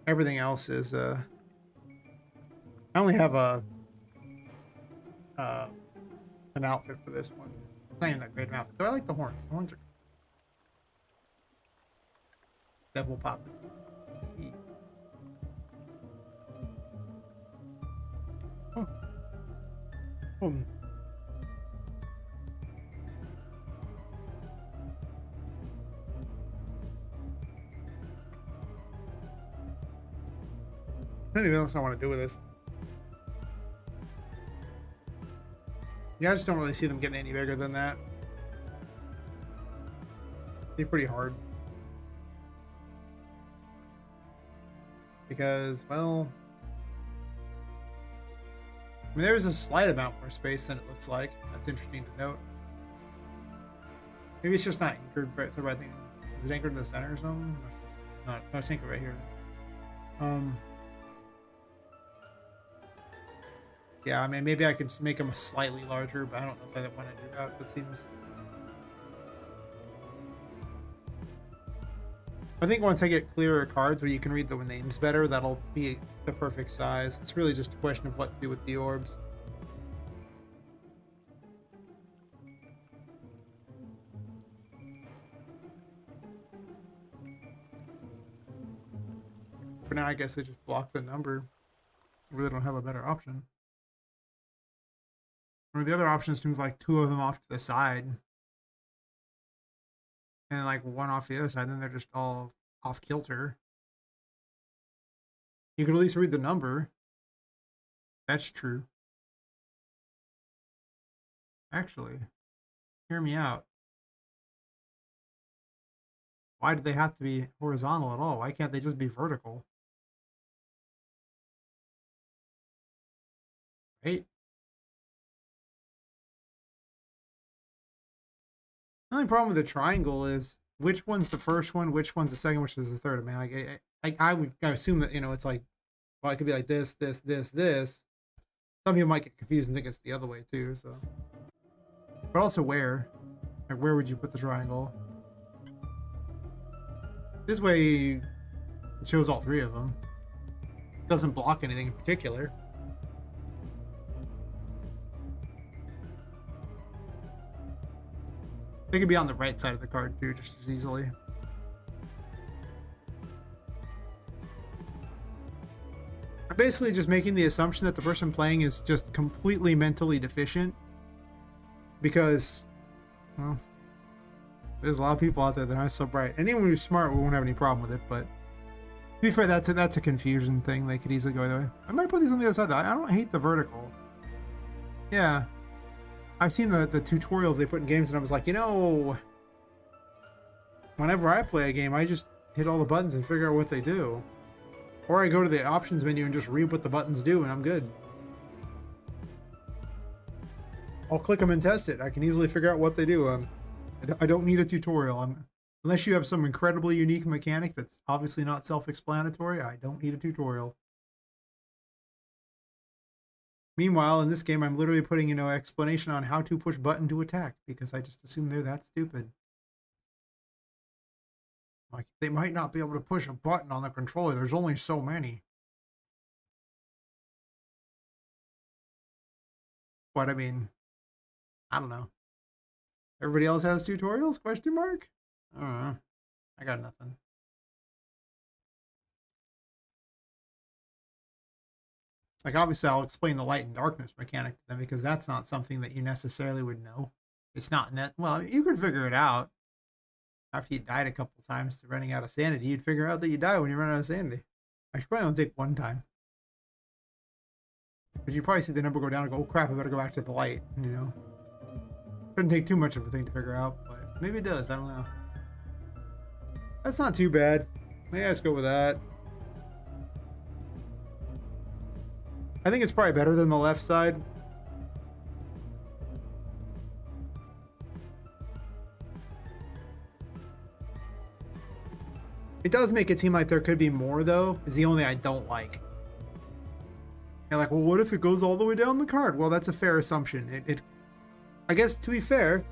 everything else is I only have an outfit for this one. It's not even that great an outfit. Though I like the horns. The horns are devil pop. Oh. Oh. Anything else I want to do with this? Yeah, I just don't really see them getting any bigger than that. Be pretty hard. Because, well, I mean, there's a slight amount more space than it looks like. That's interesting to note. Maybe it's just not anchored right the right thing. Is it anchored in the center or something? No, it's anchored right here. Yeah, I mean, maybe I could make them slightly larger, but I don't know if I want to do that. That seems... I think once I get clearer cards where you can read the names better, that'll be the perfect size. It's really just a question of what to do with the orbs. For now, I guess they just block the number. I really don't have a better option. Or the other option is to move like 2 of them off to the side. And like 1 off the other side, then they're just all off kilter. You can at least read the number. That's true. Actually, hear me out. Why do they have to be horizontal at all? Why can't they just be vertical? Right? The only problem with the triangle is which one's the first one, which one's the second, which is the third. I mean, I would assume that, you know, it's like Well, it could be like this, this, this, this. Some people might get confused and think it's the other way too. So, but also where? Like, where would you put the triangle? This way, it shows all three of them. It doesn't block anything in particular. They could be on the right side of the card too, just as easily. I'm basically just making the assumption that the person playing is just completely mentally deficient. Because, well, there's a lot of people out there that aren't so bright. Anyone who's smart won't have any problem with it, but to be fair, that's a confusion thing. They could easily go either way. I might put these on the other side though. I don't hate the vertical. Yeah. I've seen the tutorials they put in games and I was like, you know, whenever I play a game, I just hit all the buttons and figure out what they do. Or I go to the options menu and just read what the buttons do and I'm good. I'll click them and test it. I can easily figure out what they do. I don't need a tutorial. Unless you have some incredibly unique mechanic that's obviously not self-explanatory, I don't need a tutorial. Meanwhile, in this game, I'm literally putting, you know, explanation on how to push button to attack because I just assume they're that stupid. Like, they might not be able to push a button on the controller. There's only so many. But I mean, I don't know. Everybody else has tutorials? Question mark? I don't know. I got nothing. Like, obviously, I'll explain the light and darkness mechanic to them because that's not something that you necessarily would know. It's not net. Well, you could figure it out. After you died a couple times to running out of sanity, you'd figure out that you die when you run out of sanity. I should probably only take one time. Because you probably see the number go down and go, oh crap, I better go back to the light, you know. Shouldn't take too much of a thing to figure out, but maybe it does, I don't know. That's not too bad. Maybe let's go with that. I think it's probably better than the left side. It does make it seem like there could be more, though, is the only I don't like. You're like, well, what if it goes all the way down the card? Well, that's a fair assumption. I guess, to be fair,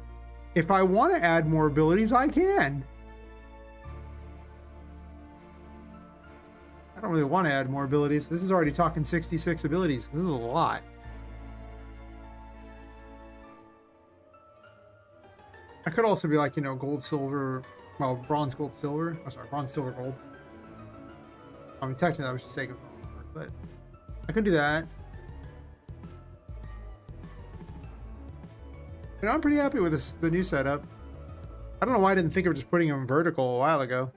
if I want to add more abilities, I can. I don't really want to add more abilities. This is already talking 66 abilities. This is a lot. I could also be like, you know, gold, silver, well, bronze, gold, silver. Oh, sorry, bronze, silver, gold. I mean, technically that was just sake of number, but I could do that. And I'm pretty happy with this, the new setup. I don't know why I didn't think of just putting them vertical a while ago.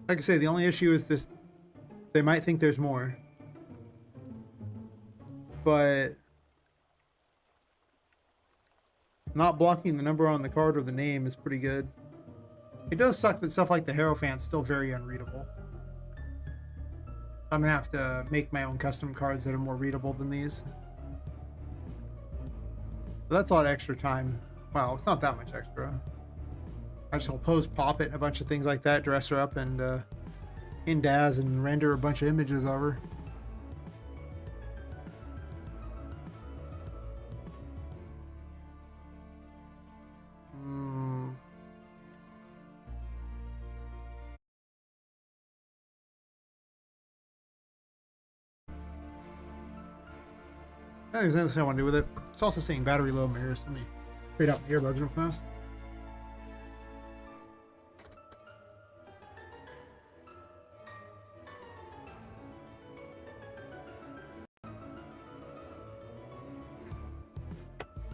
Like I say, the only issue is this. They might think there's more. But not blocking the number on the card or the name is pretty good. It does suck that stuff like the Hierophant's still very unreadable. I'm gonna have to make my own custom cards that are more readable than these. But that's a lot of extra time. Well, it's not that much extra. I just will pose Poppet and a bunch of things like that, dress her up, and in Daz and render a bunch of images of her. I think there's anything I want to do with it. It's also saying battery low mirrors. Let me trade out my earbuds real fast.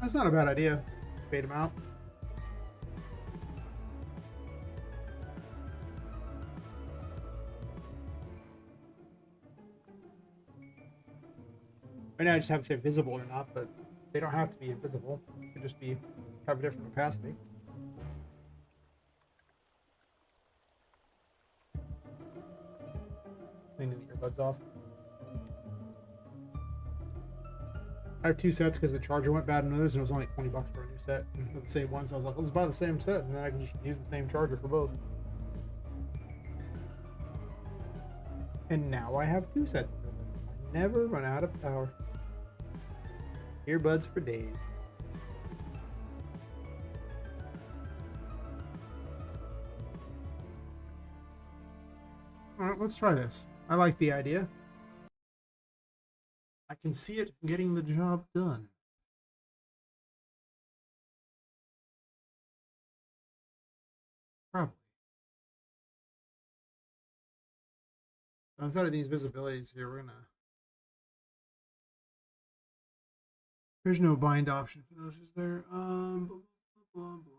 That's not a bad idea. Fade them out. Right now I just have if they're visible or not, but they don't have to be invisible. They could just be have a different opacity. Cleaning the earbuds off. I have two sets because the charger went bad in others, and it was only 20 bucks for a new set. And the same one, so I was like, let's buy the same set, and then I can just use the same charger for both. And now I have 2 sets of them. I never run out of power. Earbuds for days. Alright, let's try this. I like the idea. I can see it getting the job done. Probably. Outside of these visibilities here, we're gonna... There's no bind option for those, is there? Blah, blah, blah, blah, blah.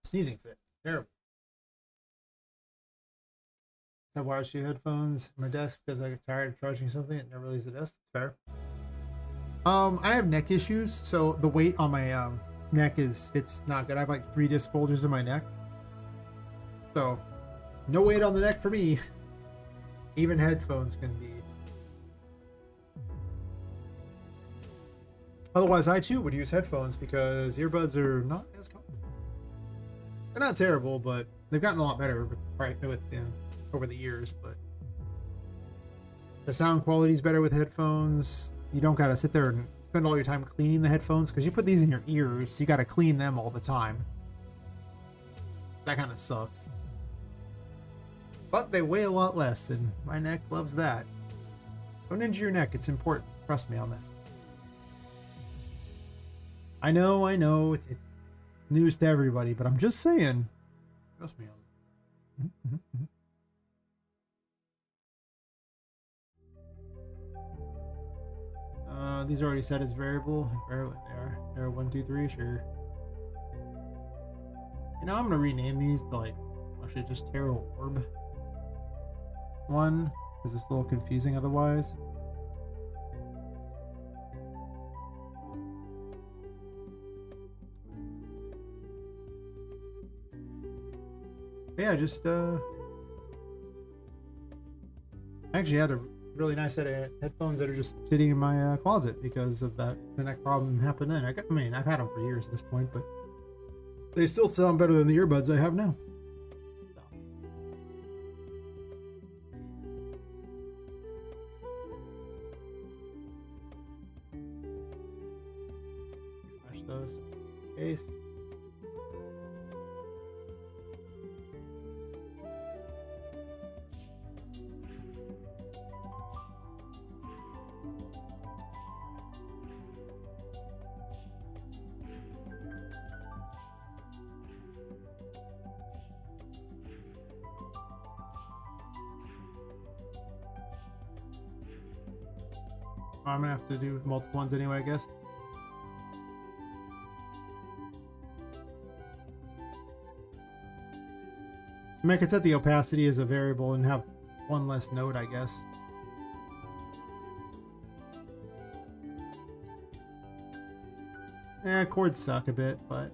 Sneezing fit. Terrible. I have wireless headphones on my desk because I get tired of charging something and never leaves the desk. That's fair. I have neck issues, so the weight on my neck it's not good. I have like 3 disc bulges in my neck. So no weight on the neck for me. Even headphones can be. Otherwise, I too would use headphones because earbuds are not as common. They're not terrible, but they've gotten a lot better with them over the years. But the sound quality is better with headphones. You don't gotta sit there and spend all your time cleaning the headphones because you put these in your ears. You gotta clean them all the time. That kind of sucks. But they weigh a lot less, and my neck loves that. Don't injure your neck. It's important. Trust me on this. I know. It's news to everybody, but I'm just saying. Trust me on this. These are already set as variable. Variable they are. They're 1, 2, 3, sure. You know, I'm gonna rename these to like actually just Tarot Orb 1, because it's a little confusing otherwise. But yeah, just I actually had a really nice set of headphones that are just sitting in my closet because of the neck problem happened then. I mean, I've had them for years at this point, but they still sound better than the earbuds I have now. Refresh those in case. I'm gonna have to do multiple ones anyway, I guess. I mean, I could set the opacity as a variable and have one less note, I guess. Yeah, chords suck a bit, but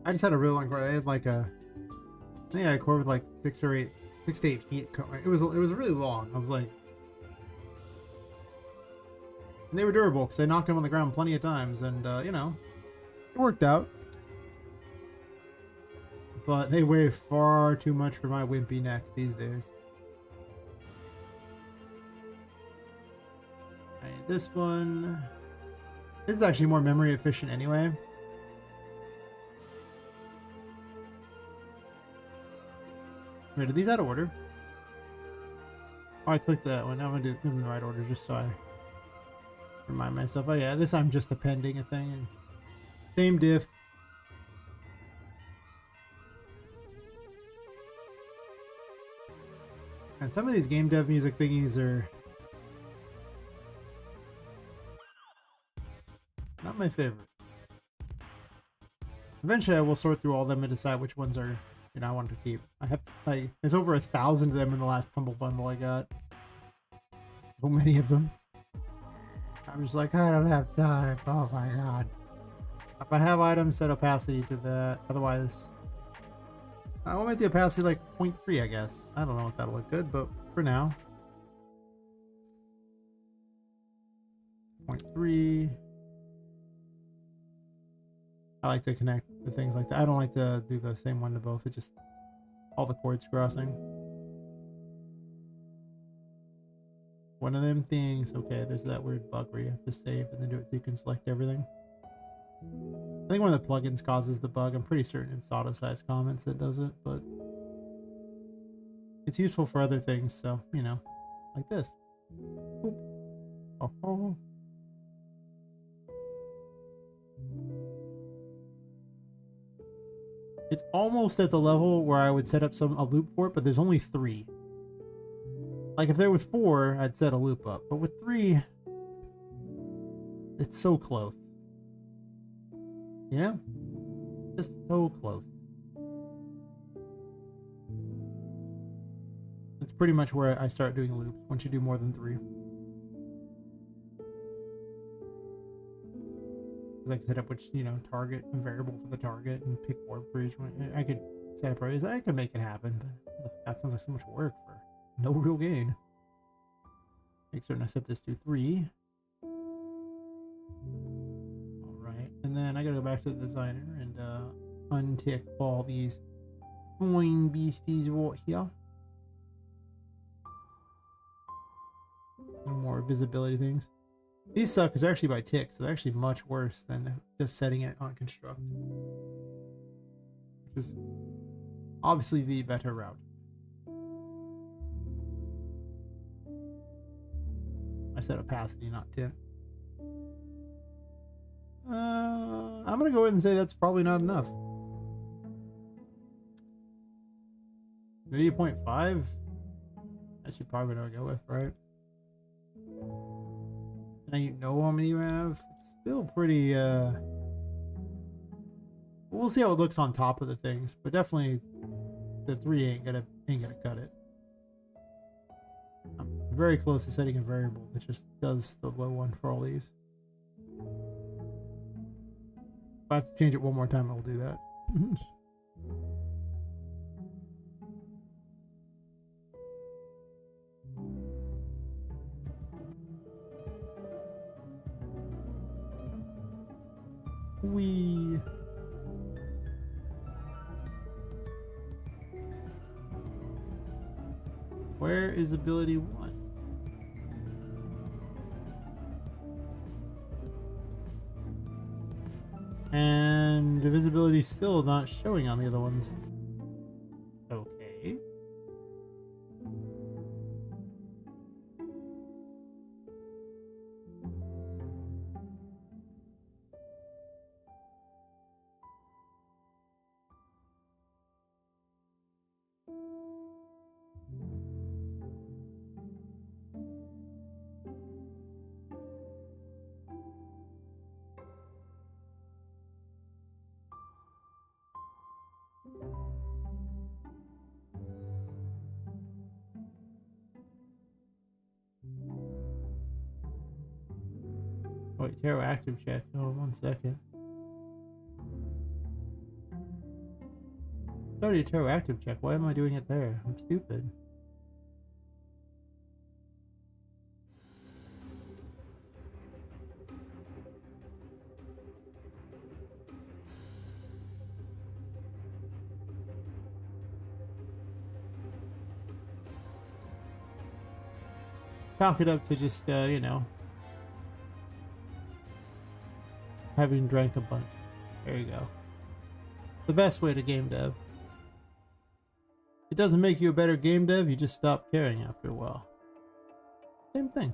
I just had a real long chord. I had like I think I had a chord with like 6 to 8 feet. It was really long. I was like, and they were durable because I knocked them on the ground plenty of times, and you know, it worked out. But they weigh far too much for my wimpy neck these days. Alright, this one. This is actually more memory efficient anyway. Wait, are these out of order? Oh, I clicked that one. I'm gonna do them in the right order just so I remind myself. Oh yeah, this I'm just appending a thing. And same diff. And some of these game dev music thingies are not my favorite. Eventually, I will sort through all of them and decide which ones are, you know, I want to keep. I have like there's over 1,000 of them in the last Humble Bundle I got. So many of them. I'm just like, I don't have time. Oh my god. If I have items, set opacity to that. Otherwise, I will make the opacity like 0.3, I guess. I don't know if that'll look good, but for now. 0.3. I like to connect the things like that. I don't like to do the same one to both. It just all the chords crossing. One of them things. Okay, there's that weird bug where you have to save and then do it so you can select everything. I think one of the plugins causes the bug. I'm pretty certain it's auto-size comments that does it, but it's useful for other things. So, you know, like this. Boop. Oh, oh. It's almost at the level where I would set up a loop for it, but there's only 3. Like if there was 4, I'd set a loop up, but with 3, it's so close. You know? Just so close. It's pretty much where I start doing loops once you do more than 3. I can set up which, you know, target and variable for the target and pick orb for each one. I could set up areas. I could make it happen, but that sounds like so much work for no real gain. Make certain I set this to 3. Alright, and then I gotta go back to the designer and untick all these flying beasties right here. No more visibility things. These suck because they're actually by tick, so they're actually much worse than just setting it on construct. Which is obviously the better route. I set opacity, not tint. I'm gonna go ahead and say that's probably not enough. Maybe 0.5? That should probably what I'll go with, right? Now you know how many you have. It's still pretty we'll see how it looks on top of the things, but definitely the 3 ain't gonna cut it. I'm very close to setting a variable that just does the low one for all these. If I have to change it one more time, I will do that. Where is ability 1? And the visibility is still not showing on the other ones. Okay. Wait, tarot active check. Oh, 1 second. It's already a tarot active check. Why am I doing it there? I'm stupid. Chalk it up to just, you know, having drank a bunch. There you go. The best way to game dev. It doesn't make you a better game dev, you just stop caring after a while. Same thing.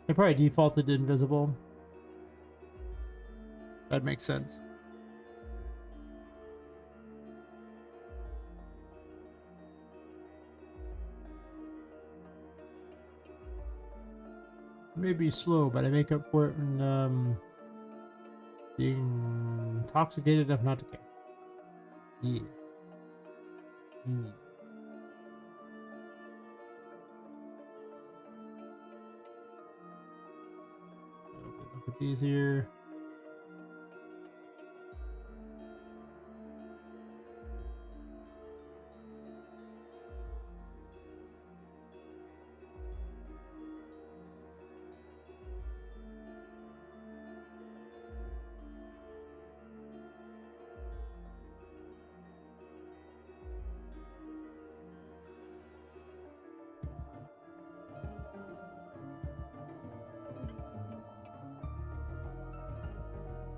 They probably defaulted to invisible. That makes sense. It may be slow, but I make up for it in being intoxicated enough not to care. Yeah. Yeah. Okay, look at these here.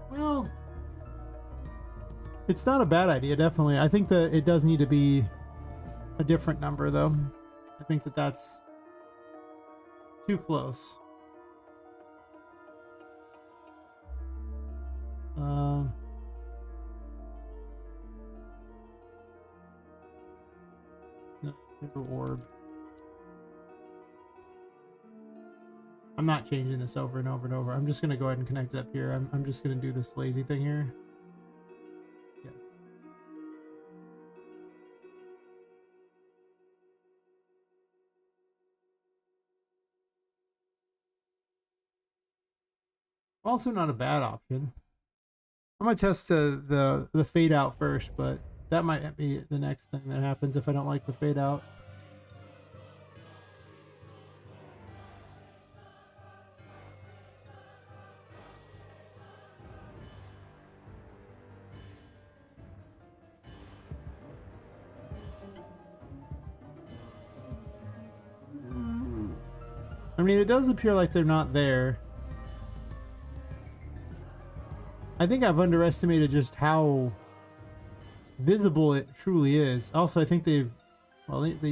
Well, it's not a bad idea, definitely. I think that it does need to be a different number, though. I think that that's too close. No, orb. I'm not changing this over and over and over. I'm just going to go ahead and connect it up here. I'm just going to do this lazy thing here. Yes. Also not a bad option. I'm going to test the fade out first, but that might be the next thing that happens if I don't like the fade out. I mean, it does appear like they're not there. I think I've underestimated just how visible it truly is. Also, I think they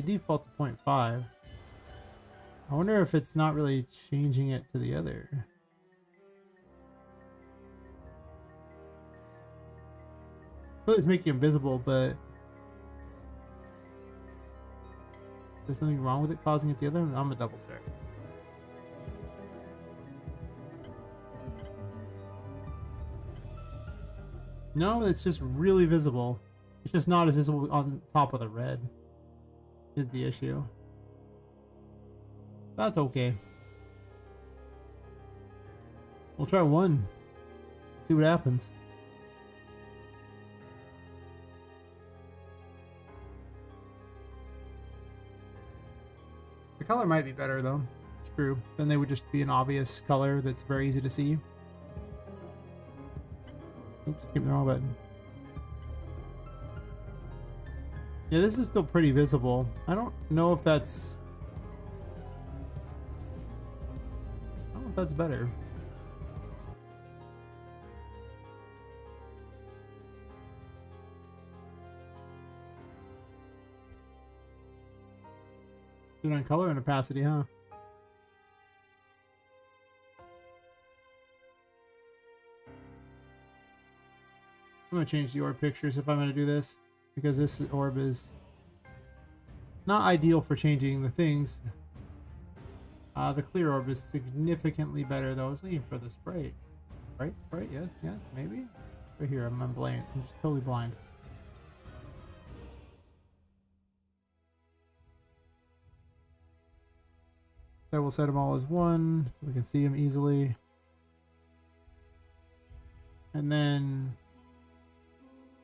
default to 0.5. I wonder if it's not really changing it to the other. I feel it's making it visible, but there's something wrong with it causing it the other? I'm gonna double check. No, it's just really visible. It's just not as visible on top of the red is the issue. That's okay. We'll try one. See what happens. The color might be better though. It's true. Then they would just be an obvious color that's very easy to see. Oops, keep the wrong button. Yeah, this is still pretty visible. I don't know if that's... I don't know if that's better. Do it on color and opacity, huh? I'm gonna change the orb pictures if I'm gonna do this, because this orb is not ideal for changing the things. The clear orb is significantly better though. I was looking for the sprite. Sprite, yes, maybe. Right here, I'm blind. I'm just totally blind. So we'll set them all as 1 so we can see them easily. And then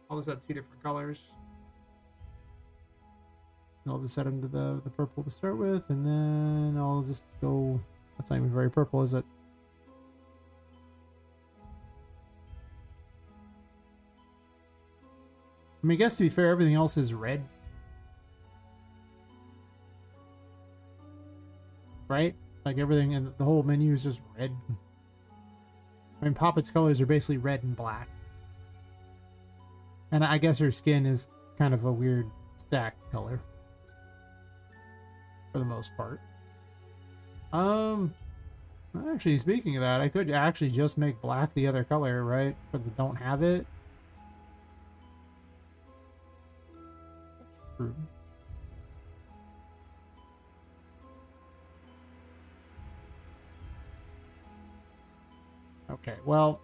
I'll just have 2 different colors. I'll just set them to the purple to start with, and then I'll just go... That's not even very purple, is it? I mean, I guess to be fair, everything else is red. Right? Like everything in the whole menu is just red. I mean, Poppet's colors are basically red and black. And I guess her skin is kind of a weird stack color. For the most part. Actually, speaking of that, I could actually just make black the other color, right? For the don't have it. True. Okay, well.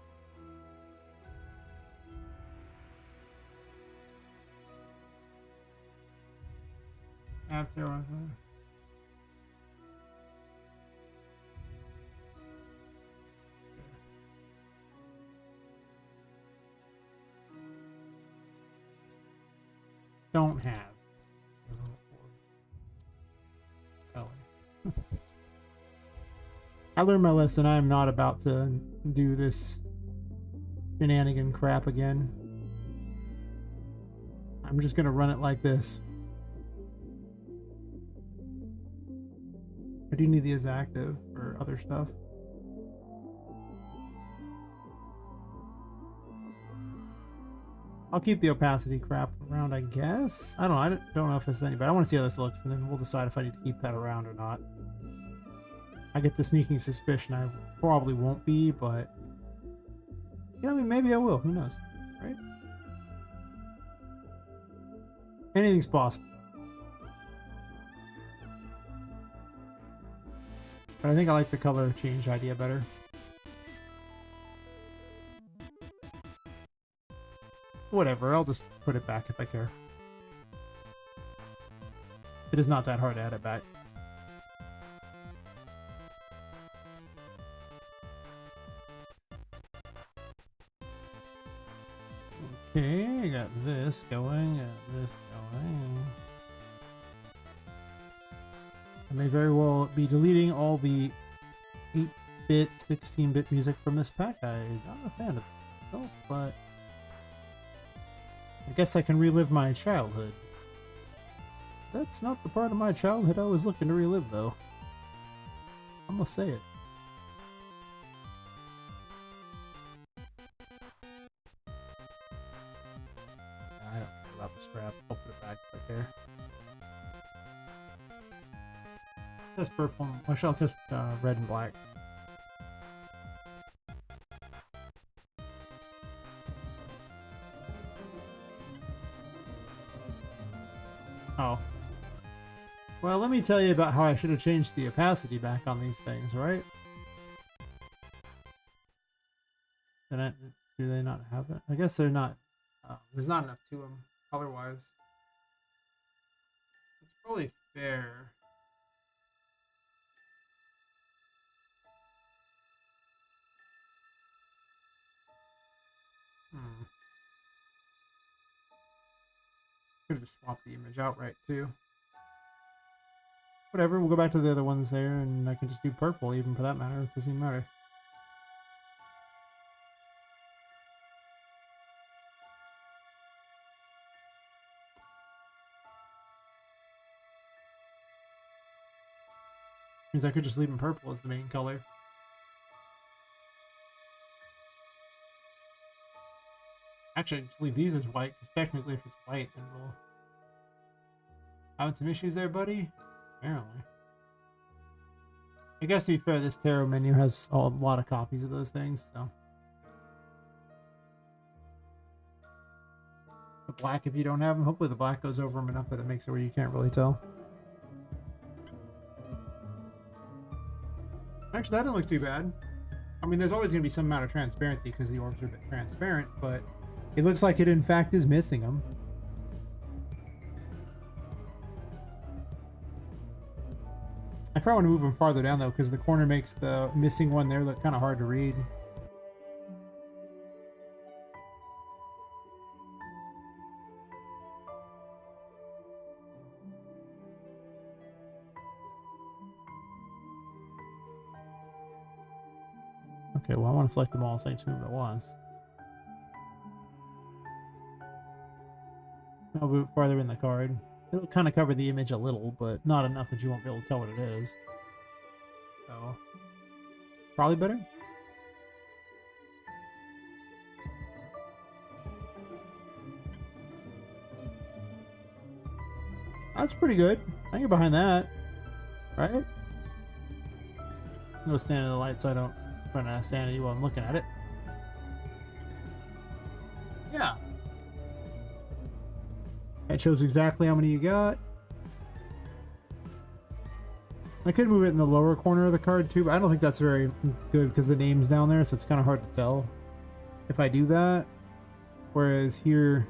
After. Don't have. I learned my lesson. I am not about to do this shenanigan crap again. I'm just gonna run it like this. I do need these active for other stuff. I'll keep the opacity crap around, I guess. I don't know if it's any, but I want to see how this looks, and then we'll decide if I need to keep that around or not. I get the sneaking suspicion I probably won't be, but you know, I mean, maybe I will. Who knows, right? Anything's possible. But I think I like the color change idea better. Whatever, I'll just put it back if I care. It is not that hard to add it back. Okay, I got this going, got this going. I may very well be deleting all the 8-bit, 16-bit music from this pack. I'm not a fan of it myself, but I guess I can relive my childhood. That's not the part of my childhood I was looking to relive, though. I'm gonna say it. I don't care about the scrap. I'll put it back right there. Test purple. I shall test red and black. Oh. Well, let me tell you about how I should have changed the opacity back on these things, right? Do they not have it? I guess they're not. There's not enough to them color-wise. It's probably fair. Could have just swapped the image outright too. Whatever, we'll go back to the other ones there, and I can just do purple even for that matter. It doesn't even matter. Means I could just leave them purple as the main color. Actually, just leave these as white, because technically if it's white, then we'll... Having some issues there, buddy? Apparently. I guess to be fair, this tarot menu has a lot of copies of those things, so... The black if you don't have them. Hopefully the black goes over them enough that it makes it where you can't really tell. Actually, that didn't look too bad. I mean, there's always going to be some amount of transparency because the orbs are a bit transparent, but it looks like it in fact is missing them. I probably want to move them farther down though, because the corner makes the missing one there look kind of hard to read. Okay, well I want to select them all so I can just move them at once. I'll move it farther in the card. It'll kind of cover the image a little, but not enough that you won't be able to tell what it is. So, probably better. That's pretty good. I can get behind that, right? I'm gonna stand in the light so I don't run out of sanity while I'm looking at it. Yeah. It shows exactly how many you got. I could move it in the lower corner of the card too, but I don't think that's very good because the name's down there, so it's kind of hard to tell if I do that. Whereas here,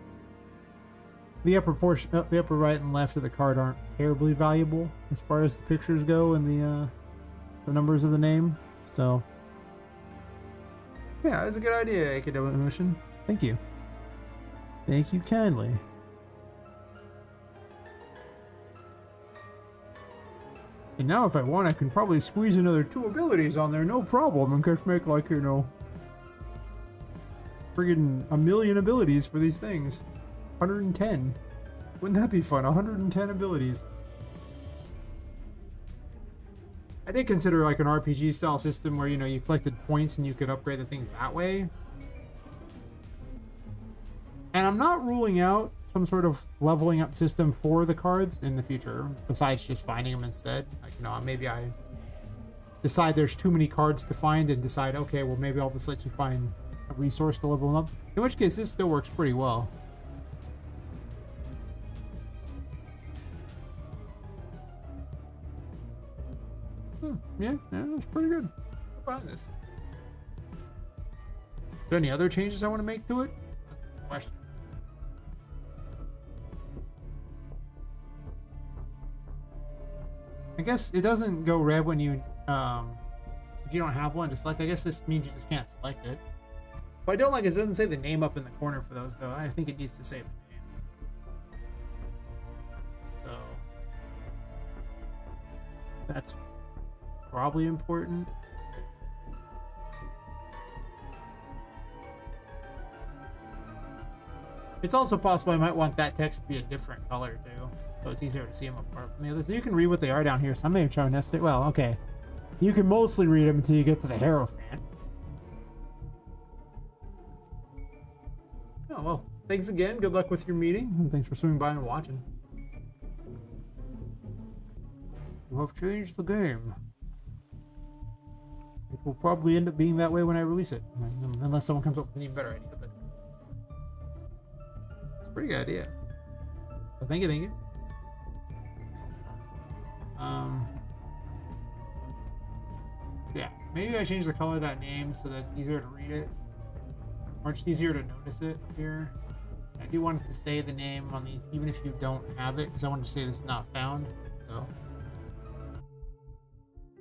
the upper portion, the upper right and left of the card aren't terribly valuable as far as the pictures go and the numbers of the name. So, yeah, it's a good idea, AKW Emotion. Thank you. Thank you kindly. And now if I want, I can probably squeeze another 2 abilities on there, no problem, and just make like, you know, friggin' a million abilities for these things. 110. Wouldn't that be fun? 110 abilities. I did consider like an RPG style system where, you know, you collected points and you could upgrade the things that way. And I'm not ruling out some sort of leveling up system for the cards in the future, besides just finding them instead. Like, you know, maybe I decide there's too many cards to find and decide, okay, well, maybe I'll just let you find a resource to level them up. In which case, this still works pretty well. Yeah, it's pretty good. I'll buy this. Is there any other changes I want to make to it? That's the question. I guess it doesn't go red when you if you don't have one to select. I guess this means you just can't select it. What I don't like is it doesn't say the name up in the corner for those though. I think it needs to say the name. So that's probably important. It's also possible I might want that text to be a different color too, so it's easier to see them apart from the others. You can read what they are down here, so I'm not even trying to necessarily. Well, okay. You can mostly read them until you get to the Hierophant. Oh, well, thanks again. Good luck with your meeting, and thanks for swinging by and watching. You have changed the game. It will probably end up being that way when I release it, unless someone comes up with an even better idea. But it's a pretty good idea. So thank you, thank you. Yeah, maybe I change the color of that name so that it's easier to read it, or just easier to notice it up here. I do want it to say the name on these, even if you don't have it, because I wanted to say this is not found. So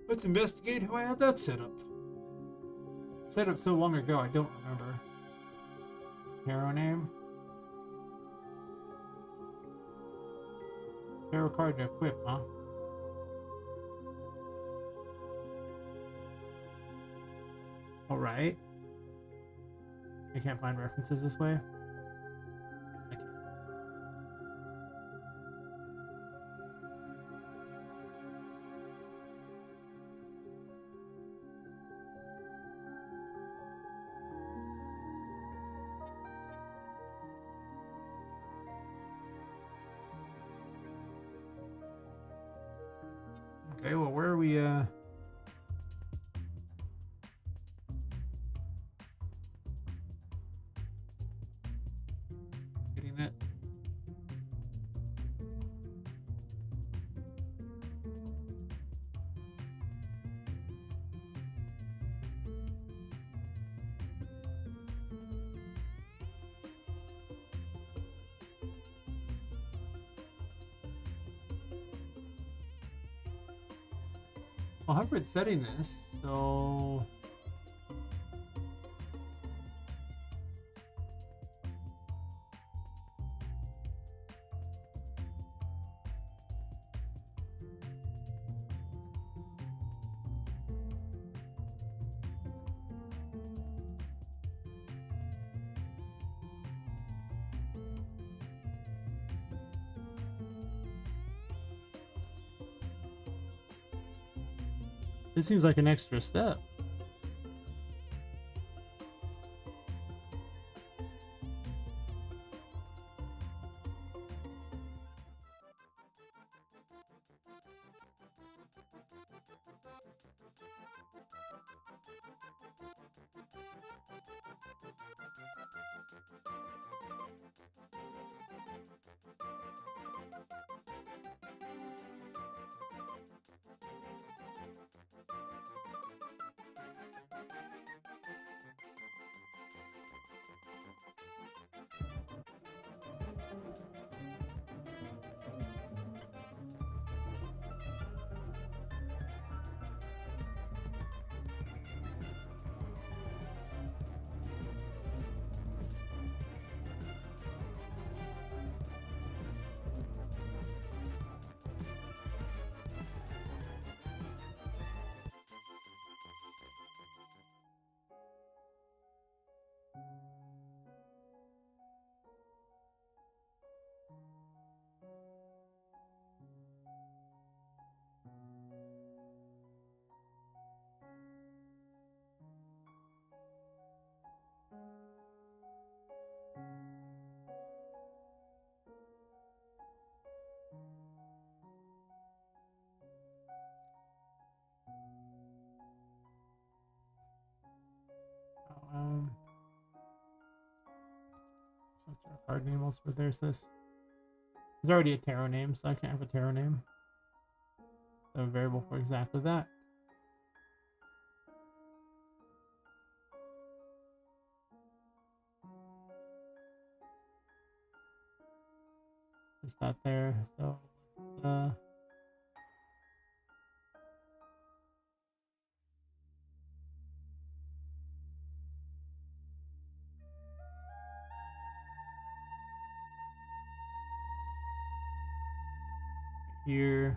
let's investigate how I had that set up. Set up so long ago, I don't remember. Hero name. Hero card to equip, huh? All right. I can't find references this way. I can't. Okay, well, where are we, getting that? Well, however it's setting this, so this seems like an extra step. What's our card name? Also, there's this. There's already a tarot name, so I can't have a tarot name. So a variable for exactly that. Is that there? So here.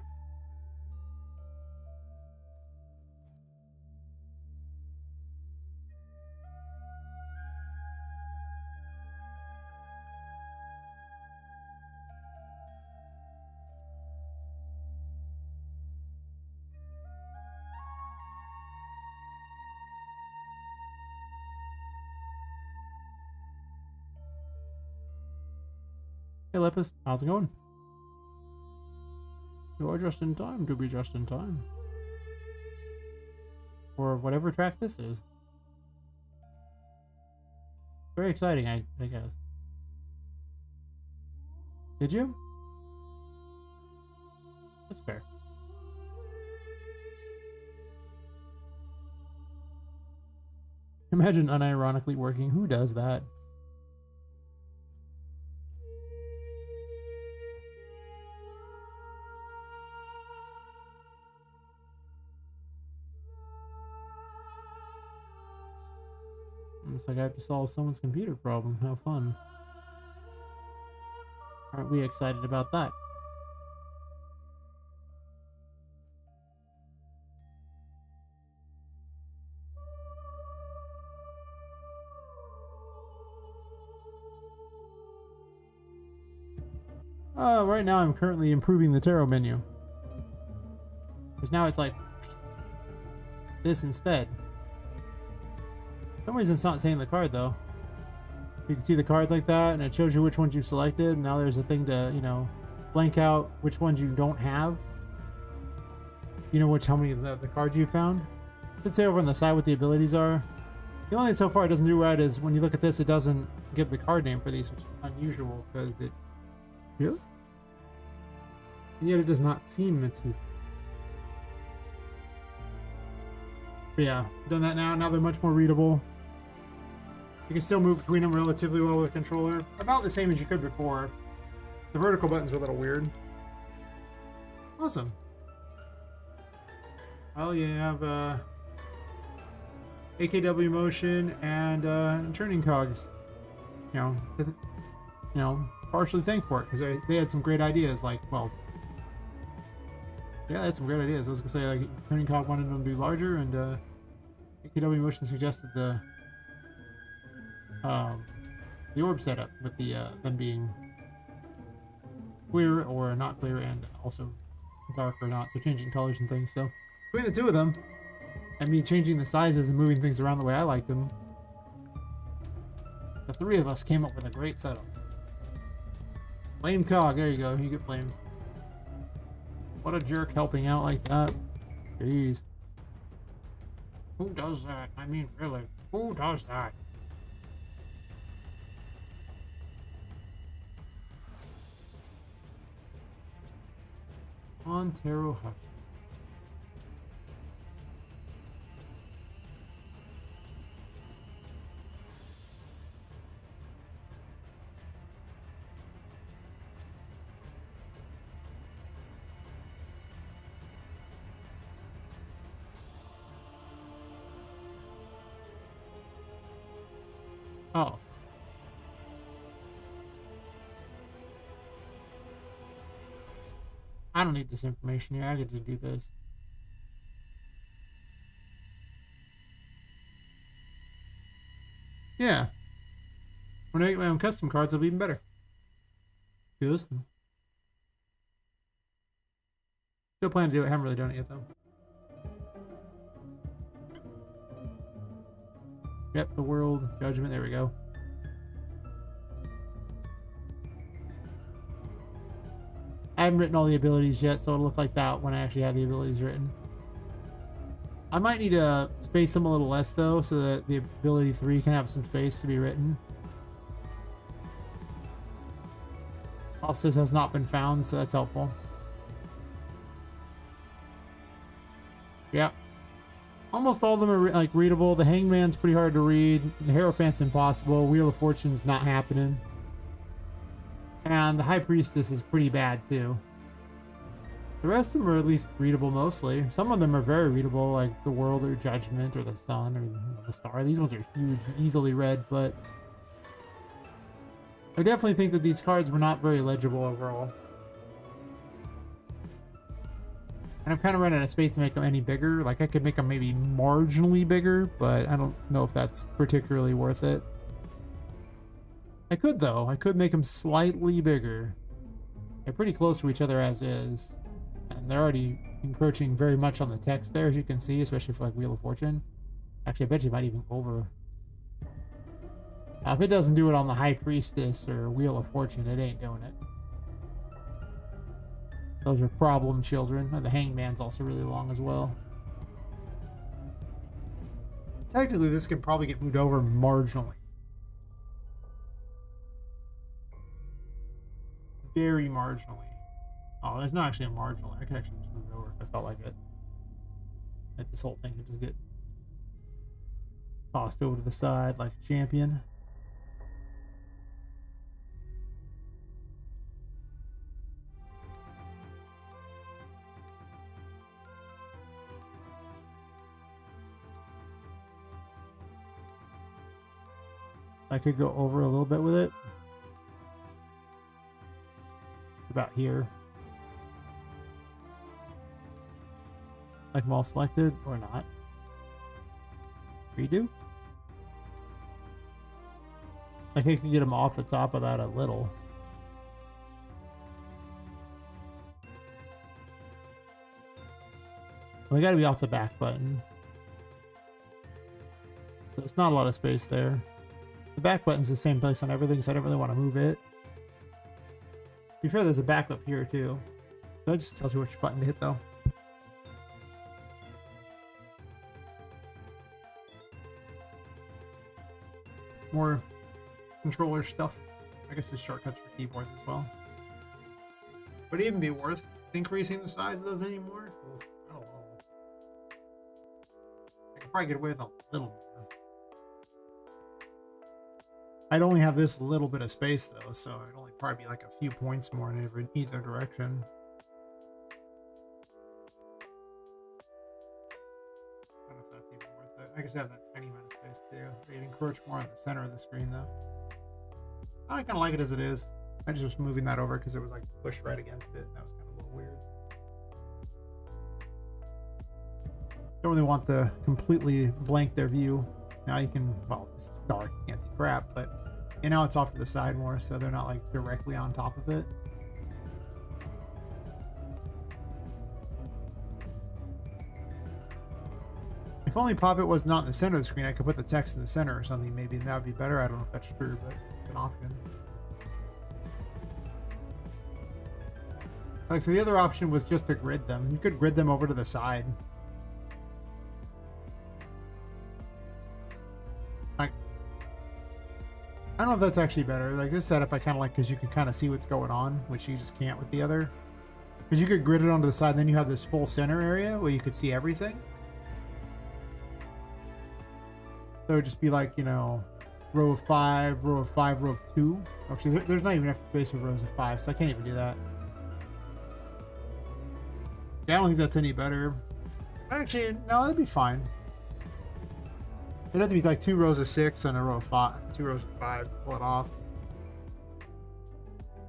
Hey Lepus, how's it going? You are just in time to be just in time. For whatever track this is. Very exciting, I guess. Did you? That's fair. Imagine unironically working. Who does that? Looks like I have to solve someone's computer problem. How fun. Aren't we excited about that? Right now I'm currently improving the tarot menu. Because now it's like this instead. For some reason it's not saying the card though. You can see the cards like that and it shows you which ones you selected. Now there's a thing to, you know, blank out which ones you don't have. You know how many of the cards you found. It should say over on the side what the abilities are. The only thing so far it doesn't do right is when you look at this, it doesn't give the card name for these, which is unusual because it... Really? And yet it does not seem to. But yeah, done that now. Now they're much more readable. You can still move between them relatively well with a controller. About the same as you could before. The vertical buttons are a little weird. Awesome. Well, you have AKW motion and turning cogs. You know, partially thank for it because they had some great ideas. Like, well, yeah, they had some great ideas. I was gonna say like turning cog wanted them to be larger, and AKW motion suggested the orb setup with the them being clear or not clear, and also dark or not. So changing colors and things. So between the two of them, and me changing the sizes and moving things around the way I like them, the three of us came up with a great setup. Blame cog, there you go, you get blamed. What a jerk helping out like that. Jeez. Who does that? I mean, really, who does that? On Tarot Hut. Oh. I don't need this information here. I could just do this. Yeah. When I get my own custom cards, it'll be even better. Custom. Still plan to do it. Haven't really done it yet, though. Yep, the world judgment. There we go. I haven't written all the abilities yet, so it'll look like that when I actually have the abilities written. I might need to space them a little less, though, so that the ability 3 can have some space to be written. Also has not been found, so that's helpful. Yeah. Almost all of them are like readable. The Hangman's pretty hard to read. The Hierophant's impossible. Wheel of Fortune's not happening. And the High Priestess is pretty bad too. The rest of them are at least readable mostly. Some of them are very readable, like the World or Judgment or the Sun or the Star. These ones are huge, easily read, but I definitely think that these cards were not very legible overall. And I'm kind of running out of space to make them any bigger. Like, I could make them maybe marginally bigger, but I don't know if that's particularly worth it. I could, though. I could make them slightly bigger. They're pretty close to each other as is. And they're already encroaching very much on the text there, as you can see, especially for, like, Wheel of Fortune. Actually, I bet you might even over. If it doesn't do it on the High Priestess or Wheel of Fortune, it ain't doing it. Those are problem children. The Hangman's also really long as well. Technically, this can probably get moved over marginally. Very marginally. Oh, there's not actually a marginal. I could actually just move it over if I felt like it. Like this whole thing could just get tossed over to the side like a champion. I could go over a little bit with it. About here. Like them all selected or not. Redo. Like I could get them off the top of that a little. We gotta be off the back button. So it's not a lot of space there. The back button's the same place on everything, so I don't really want to move it. To be fair, there's a back up here too. That just tells you which button to hit though. More controller stuff. I guess there's shortcuts for keyboards as well. Would it even be worth increasing the size of those anymore? Ooh, I don't know. I could probably get away with a little more. I'd only have this little bit of space though, so it'd only probably be like a few points more in either direction. I don't know if that's even worth it. I guess I have that tiny amount of space too. They'd encroach more on the center of the screen though. I kind of like it as it is. I just was moving that over because it was like pushed right against it. That was kind of a little weird. Don't really want to completely blank their view. Now you can, well, it's dark, you can't see crap, but and now it's off to the side more, so they're not like directly on top of it. If only Poppet was not in the center of the screen, I could put the text in the center or something. Maybe that would be better. I don't know if that's true, but it's an option. Like, so the other option was just to grid them. You could grid them over to the side. I don't know if that's actually better. Like this setup I kind of like because you can kind of see what's going on, which you just can't with the other. Because you could grid it onto the side, and then you have this full center area where you could see everything. So it would just be like, you know, row of 5, row of 5, row of 2. Actually, there's not even enough space for rows of 5, so I can't even do that. Yeah, I don't think that's any better. Actually, no, that'd be fine. It'd have to be like 2 rows of 6 and a row of 5, 2 rows of 5 to pull it off.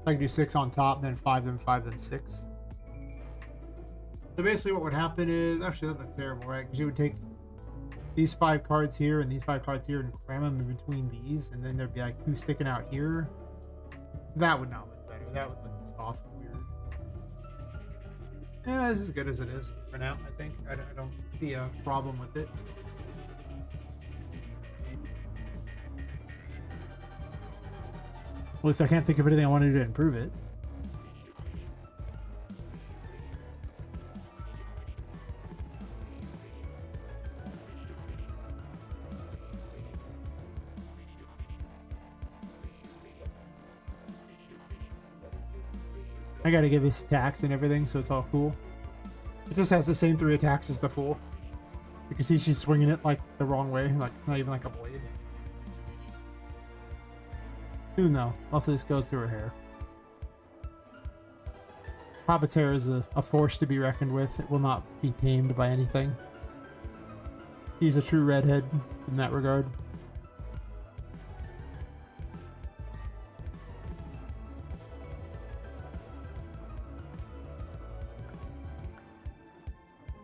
I can do 6 on top, then 5, then 5, then 6. So basically what would happen is, actually that looks terrible, right? Because you would take these 5 cards here and these 5 cards here and cram them in between these, and then there'd be like 2 sticking out here. That would not look better. That would look just off and weird. Yeah, this is as good as it is for now, I think. I don't see a problem with it. At least I can't think of anything I want to do to improve it. I gotta give this attacks and everything, so it's all cool. It just has the same 3 attacks as the Fool. You can see she's swinging it like the wrong way, like not even like a blade. Soon though, also this goes through her hair. Poppet's hair is a force to be reckoned with. It will not be tamed by anything. He's a true redhead in that regard.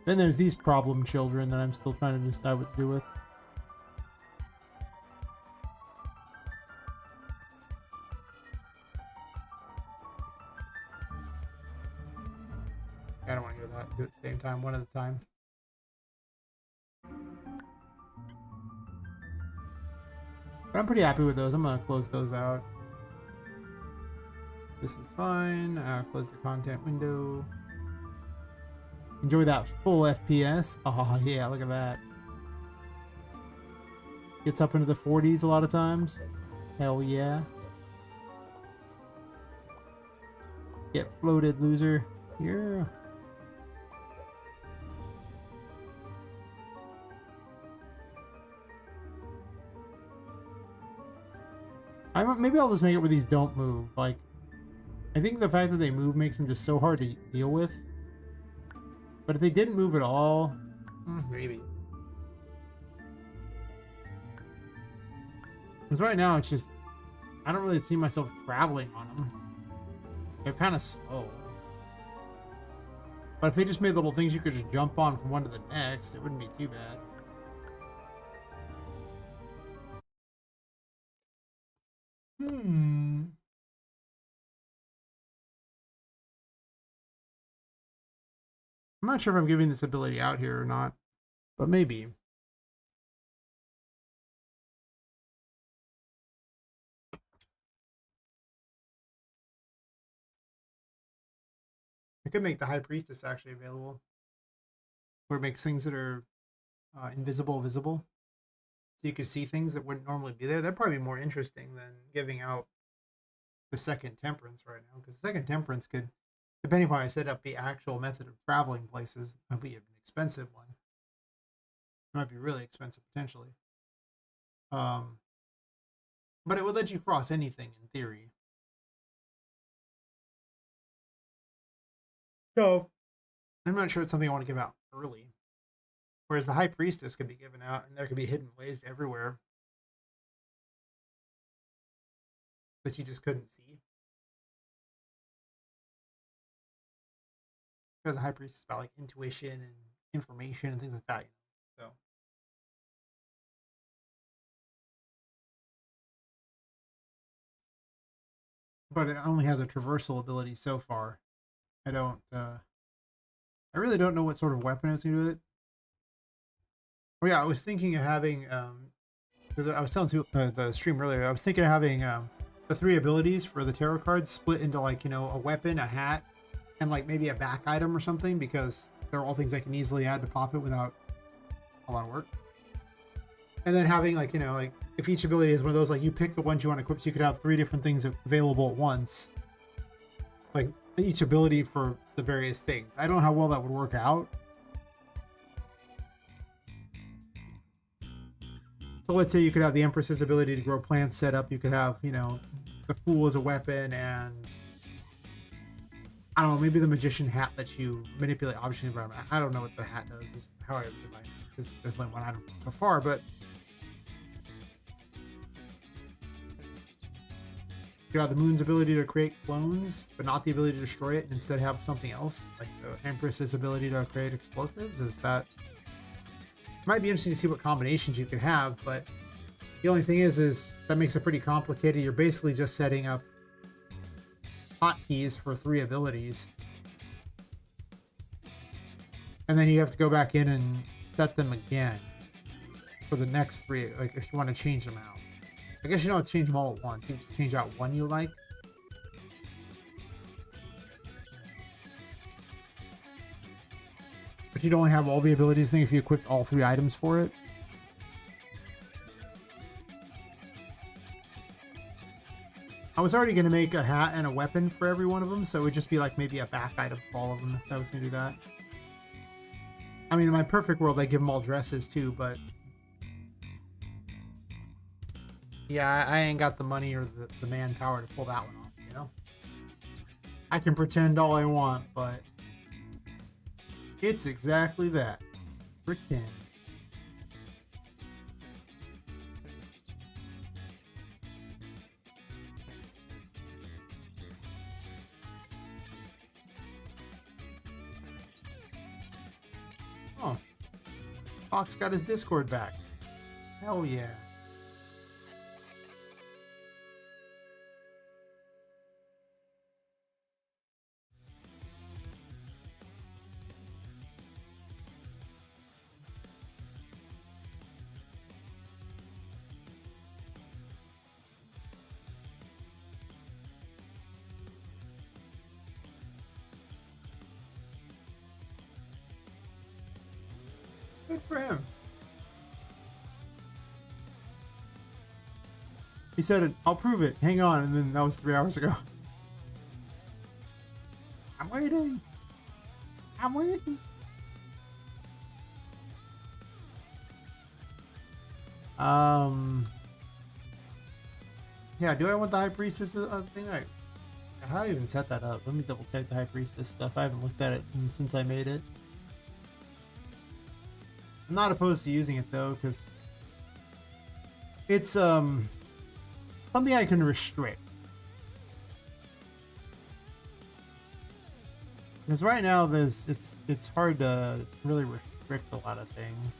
Then there's these problem children that I'm still trying to decide what to do with. I don't want to hear that. Do it at the same time, one at a time. But I'm pretty happy with those. I'm going to close those out. This is fine. Close the content window. Enjoy that full FPS. Oh, yeah, look at that. Gets up into the 40s a lot of times. Hell yeah. Get floated, loser. Yeah. Maybe I'll just make it where these don't move. Like, I think the fact that they move makes them just so hard to deal with. But if they didn't move at all, maybe. Because right now it's just, I don't really see myself traveling on them. They're kind of slow. But if they just made little things you could just jump on from one to the next, it wouldn't be too bad. I'm not sure if I'm giving this ability out here or not, but maybe. I could make the High Priestess actually available, where it makes things that are invisible visible. So you could see things that wouldn't normally be there. That'd probably be more interesting than giving out the second Temperance right now, because the second Temperance could, depending on how I set up the actual method of traveling places, that'd be an expensive one. It might be really expensive potentially. But it would let you cross anything in theory. So I'm not sure it's something I want to give out early. Whereas the High Priestess could be given out, and there could be hidden ways everywhere that you just couldn't see. Because the High Priestess is about like intuition and information and things like that. So. But it only has a traversal ability so far. I really don't know what sort of weapon it's going to do with it. Oh yeah, I was thinking of having, because I was telling the stream earlier, I was thinking of having the 3 abilities for the tarot cards split into like, you know, a weapon, a hat, and like maybe a back item or something, because they're all things I can easily add to Poppet without a lot of work. And then having like, you know, like if each ability is one of those, like you pick the ones you want to equip, so you could have 3 different things available at once. Like each ability for the various things. I don't know how well that would work out. So let's say you could have the Empress's ability to grow plants set up. You could have, you know, the Fool as a weapon, and I don't know, maybe the Magician hat lets you manipulate objects in the environment. I don't know what the hat does, is how I define it, because there's only one item so far, but you could have the Moon's ability to create clones, but not the ability to destroy it, and instead have something else, like the Empress's ability to create explosives. Is that... Might be interesting to see what combinations you could have, but the only thing is that makes it pretty complicated. You're basically just setting up hotkeys for 3 abilities, and then you have to go back in and set them again for the next 3. Like if you want to change them out, I guess you don't have to change them all at once. You change out one you like. But you'd only have all the abilities thing if you equipped all 3 items for it. I was already gonna make a hat and a weapon for every one of them, so it would just be like maybe a back item for all of them if I was gonna do that. I mean, in my perfect world, I give them all dresses too, but yeah, I ain't got the money or the manpower to pull that one off, you know? I can pretend all I want, but it's exactly that. Pretend. Oh, Fox got his Discord back. Hell yeah. Good for him. He said, I'll prove it. Hang on. And then that was 3 hours ago. I'm waiting. I'm waiting. Yeah, do I want the High Priestess thing? How do I even set that up? Let me double check the High Priestess stuff. I haven't looked at it since I made it. I'm not opposed to using it though, because it's something I can restrict. Because right now it's hard to really restrict a lot of things.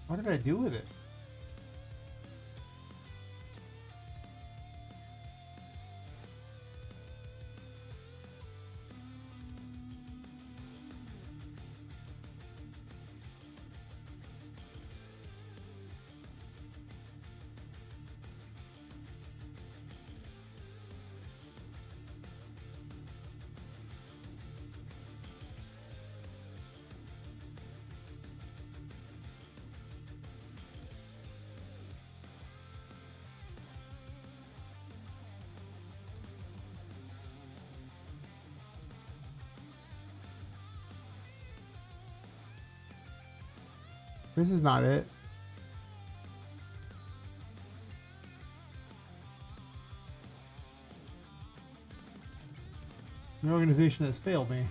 What did I do with it? This is not it. An organization has failed me.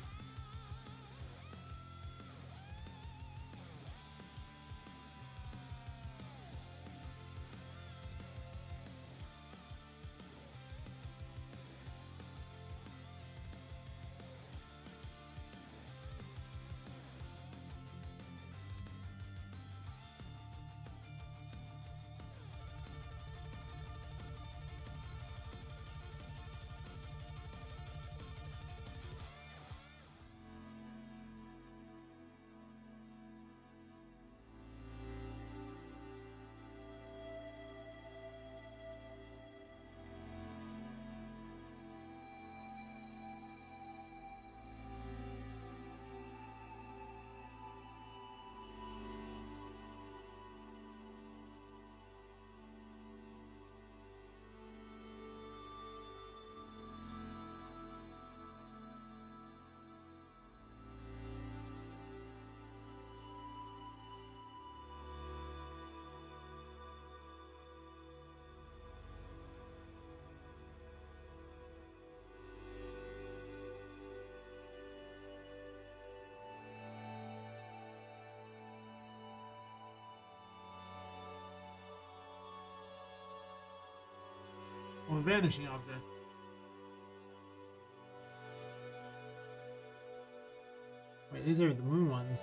Well, vanishing objects. these are the moon ones.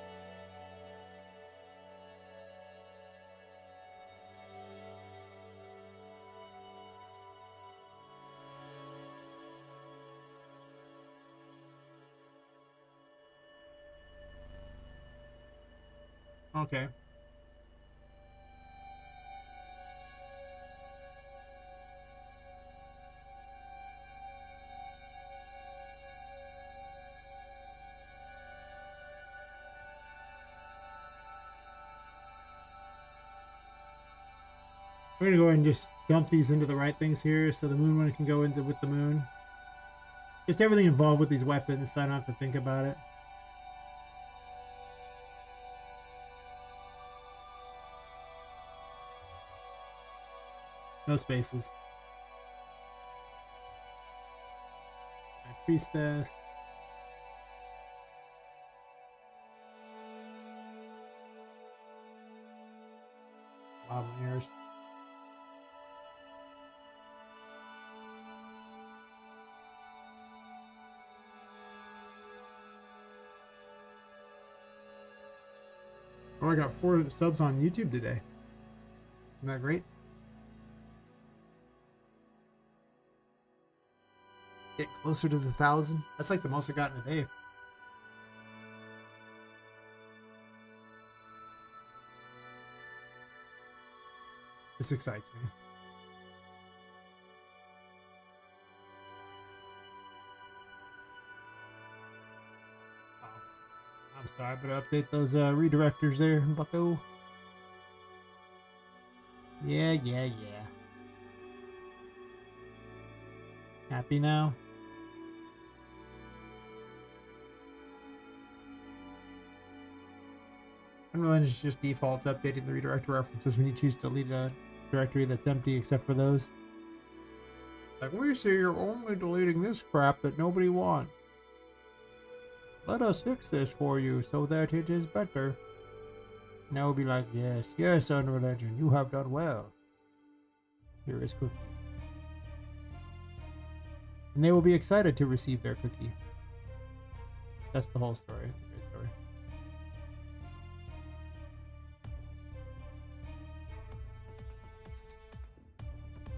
Okay. We're gonna go ahead and just dump these into the right things here so the moon one can go into with the moon. Just everything involved with these weapons so I don't have to think about it. No spaces. My priestess. Mirrors. Oh, I got 4 subs on YouTube today. Isn't that great? Get closer to the 1,000. That's like the most I got in a day. This excites me. I'm sorry, but update those redirectors there, bucko. Yeah. Happy now? Unreal Engine just defaults updating the redirector references when you choose to delete a directory that's empty except for those. Like, we see you're only deleting this crap that nobody wants. Let us fix this for you so that it is better. And I will be like, yes, Unreal Engine, you have done well. Here is cookie. And they will be excited to receive their cookie. That's the whole story. It's a great story.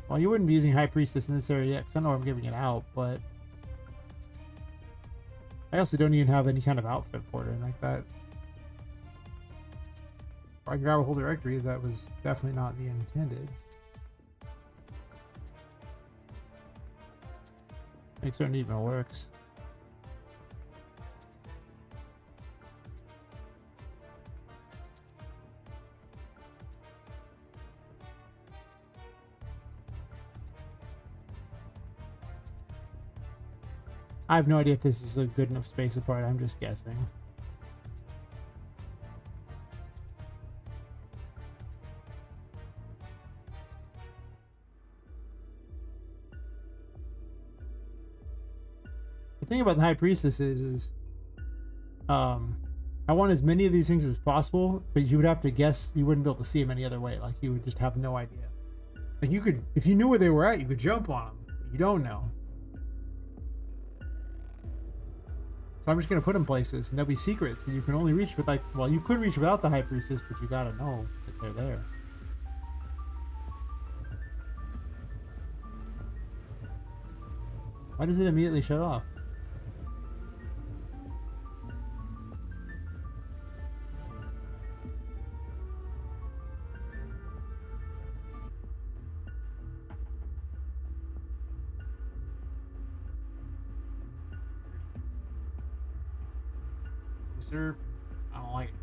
Well, you wouldn't be using High Priestess in this area yet, because I know I'm giving it out, but I also don't even have any kind of outfit for it or anything like that. Or I can grab a whole directory. That was definitely not the intended. Makes certain even works. I have no idea if this is a good enough space apart. I'm just guessing. The thing about the High Priestess is I want as many of these things as possible, but you would have to guess. You wouldn't be able to see them any other way. Like, you would just have no idea. Like, you could, if you knew where they were at, you could jump on them, but you don't know. So I'm just gonna put them places, and there'll be secrets, and you can only reach with, like, well, you could reach without the High Priestess, but you gotta know that they're there. Why does it immediately shut off? Sir, I don't like it.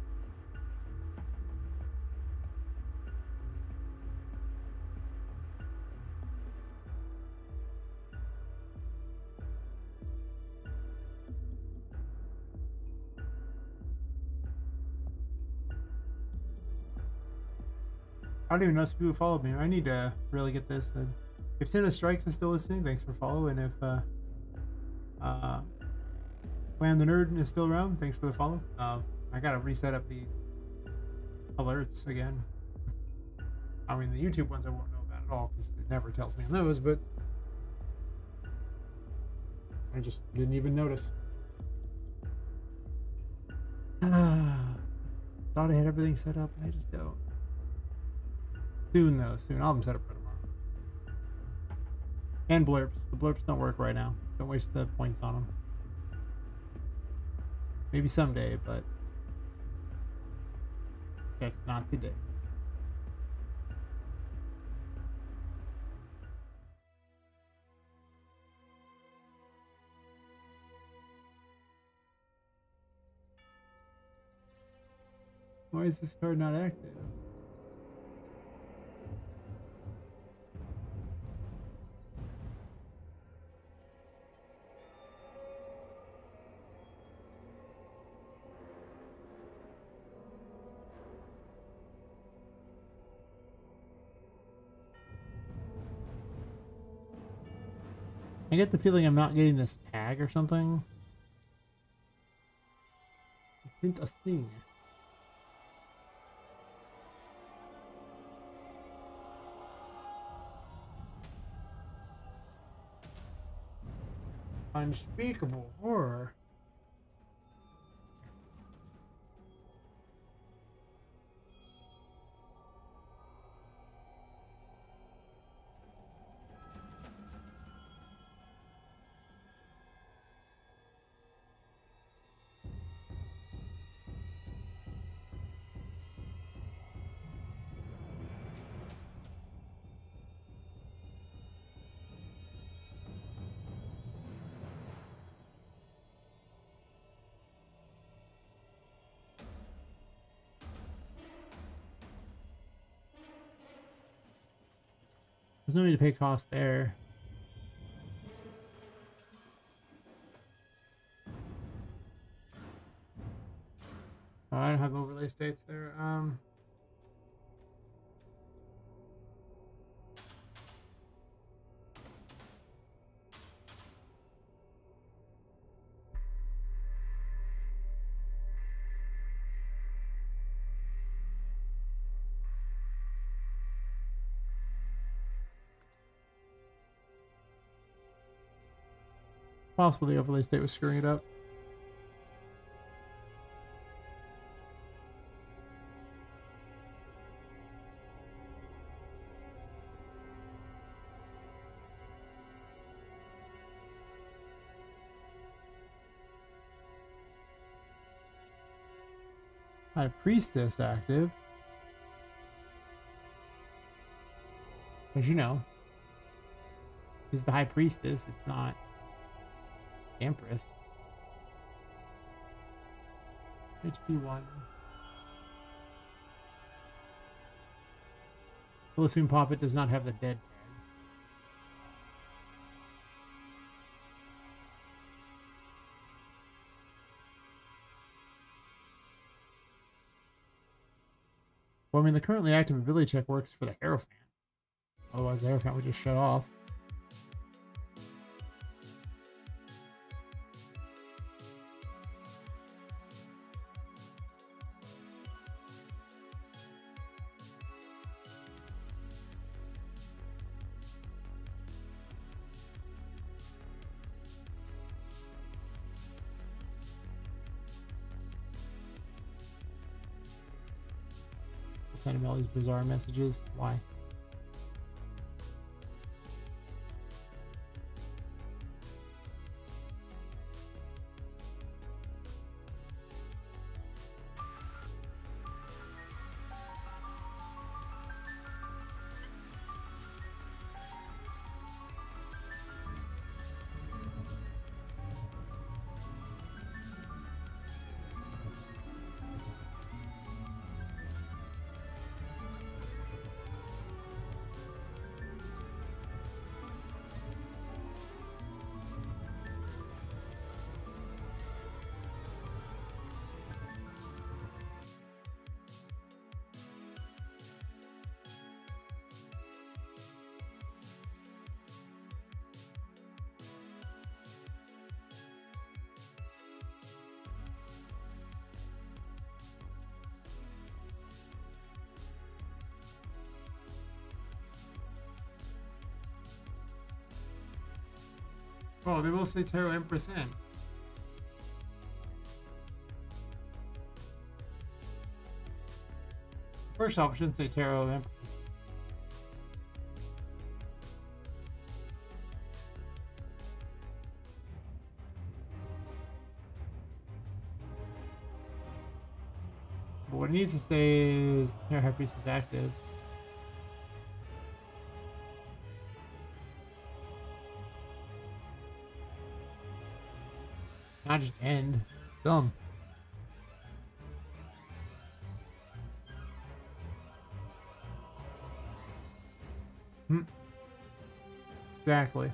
I don't even know if people followed me. I need to really get this. Then, if Cinna Strikes is still listening, thanks for following. If Wham the Nerd is still around, thanks for the follow. I gotta reset up the alerts again. I mean, the YouTube ones I won't know about at all because it never tells me on those, but I just didn't even notice. thought I had everything set up, and I just don't. Soon, though. Soon. I'll have them set up for tomorrow. And blurps. The blurps don't work right now. Don't waste the points on them. Maybe someday, but that's not today. Why is this card not active? I get the feeling I'm not getting this tag or something. Interesting. Unspeakable horror. There's no need to pay cost there. Oh, I don't have overlay states there. Possible the overlay state was screwing it up. High Priestess active. As you know, is the High Priestess. It's not Empress. HP1. We'll assume Poppet does not have the dead tag. Well, I mean, the currently active ability check works for the Hierophant. Otherwise, the Hierophant would just shut off. Send him all these bizarre messages. Why? Oh, they will say Tarot Empress in. First off, I shouldn't say tarot empress. But what it needs to say is tarot high priest is active. Not just end. Dumb. Exactly.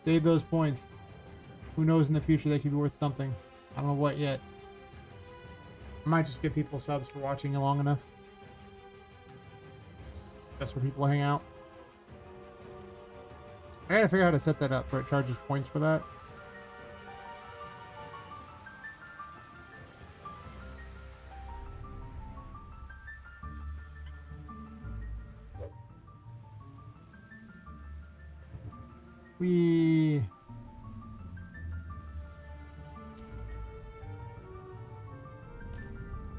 Save those points. Who knows in the future they could be worth something. I don't know what yet. I might just give people subs for watching it long enough. Just for people to hang out. I gotta figure out how to set that up where it charges points for that.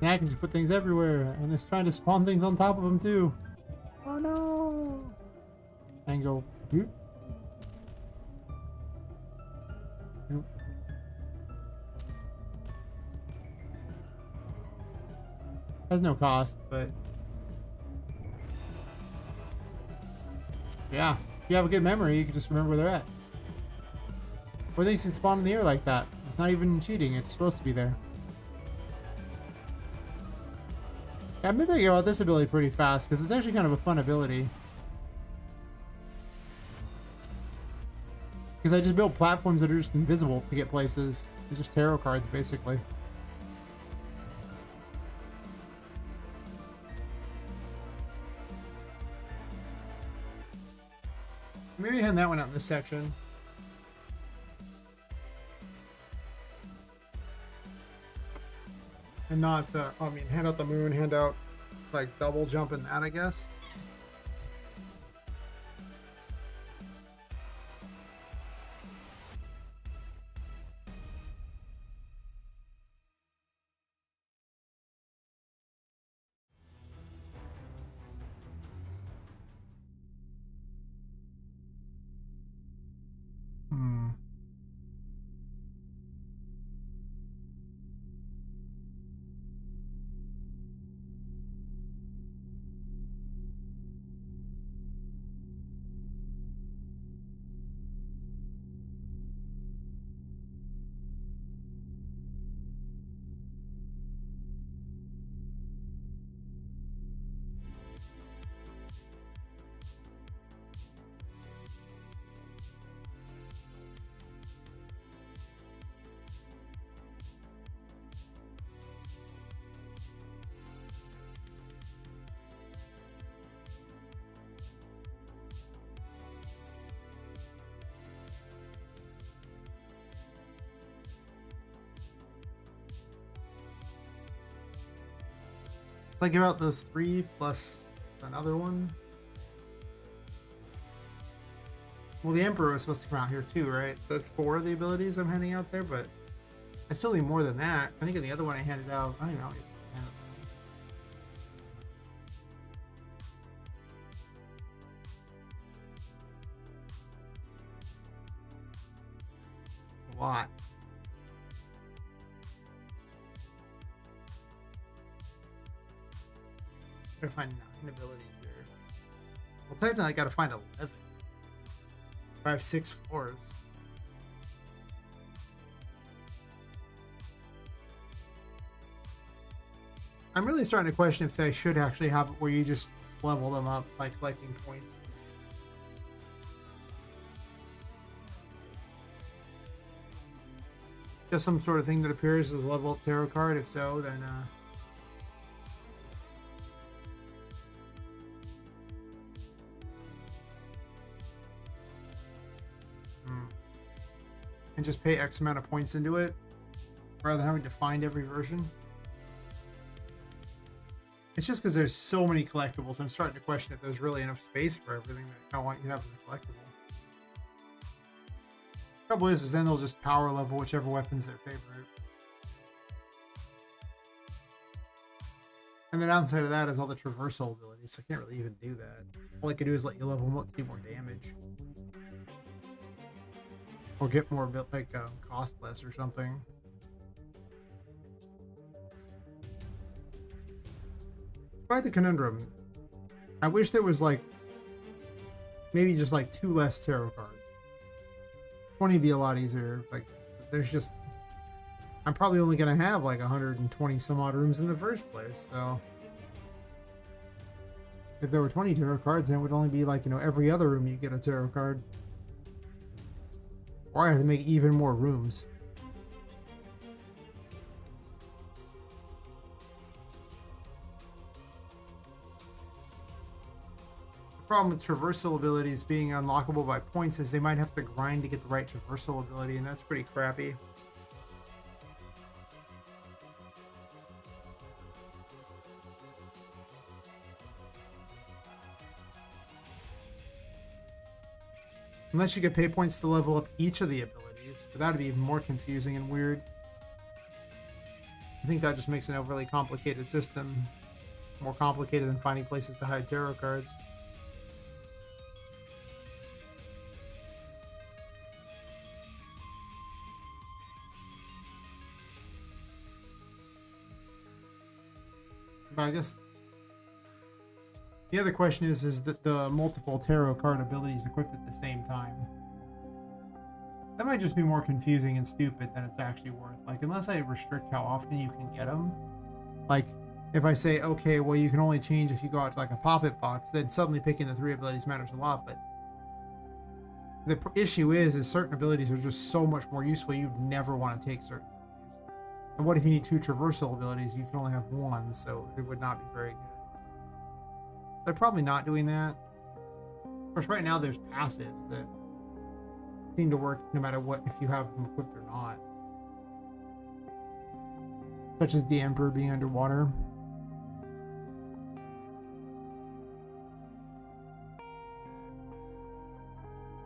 Yeah, I can just put things everywhere, and it's trying to spawn things on top of them too. Oh no! And go. Whoop. Nope. Has no cost, but yeah, if you have a good memory, you can just remember where they're at. Or things can spawn in the air like that. It's not even cheating, it's supposed to be there. Yeah, maybe I get out this ability pretty fast, because it's actually kind of a fun ability. Because I just build platforms that are just invisible to get places. It's just tarot cards, basically. Maybe hand that one out in this section. And not, I mean, hand out the moon, hand out, like, double jump in that, I guess. If I give out those 3 plus another one. Well, the Emperor was supposed to come out here too, right? So that's 4 of the abilities I'm handing out there, but I still need more than that. I think in the other one I handed out, I don't even know. A lot. Gotta find 9 abilities here. Well, technically I gotta find 11. I have 6 floors. I'm really starting to question if they should actually have it where you just level them up by collecting points. Just some sort of thing that appears as a level up tarot card. If so, then and just pay X amount of points into it rather than having to find every version. It's just because there's so many collectibles, I'm starting to question if there's really enough space for everything that I want you to have as a collectible. Trouble is then they'll just power level whichever weapon's their favorite. And the downside of that is all the traversal abilities, so I can't really even do that. All I can do is let you level them up to do more damage. Or get more, bit like, cost less or something. Quite the conundrum. I wish there was, like, maybe just, like, 2 less tarot cards. 20 would be a lot easier. Like, there's just... I'm probably only going to have, like, 120 some odd rooms in the first place, so... If there were 20 tarot cards, then it would only be, like, you know, every other room you get a tarot card. Or I have to make even more rooms. The problem with traversal abilities being unlockable by points is they might have to grind to get the right traversal ability, and that's pretty crappy. Unless you could pay points to level up each of the abilities, but that'd be even more confusing and weird. I think that just makes an overly complicated system. More complicated than finding places to hide tarot cards. But I guess the other question is that the multiple tarot card abilities equipped at the same time. That might just be more confusing and stupid than it's actually worth. Like, unless I restrict how often you can get them. Like, if I say, okay, well, you can only change if you go out to, like, a Poppet box, then suddenly picking the 3 abilities matters a lot. But the issue is certain abilities are just so much more useful, you'd never want to take certain abilities. And what if you need 2 traversal abilities? You can only have 1, so it would not be very good. They're probably not doing that. Of course, right now there's passives that seem to work no matter what, if you have them equipped or not. Such as the Emperor being underwater.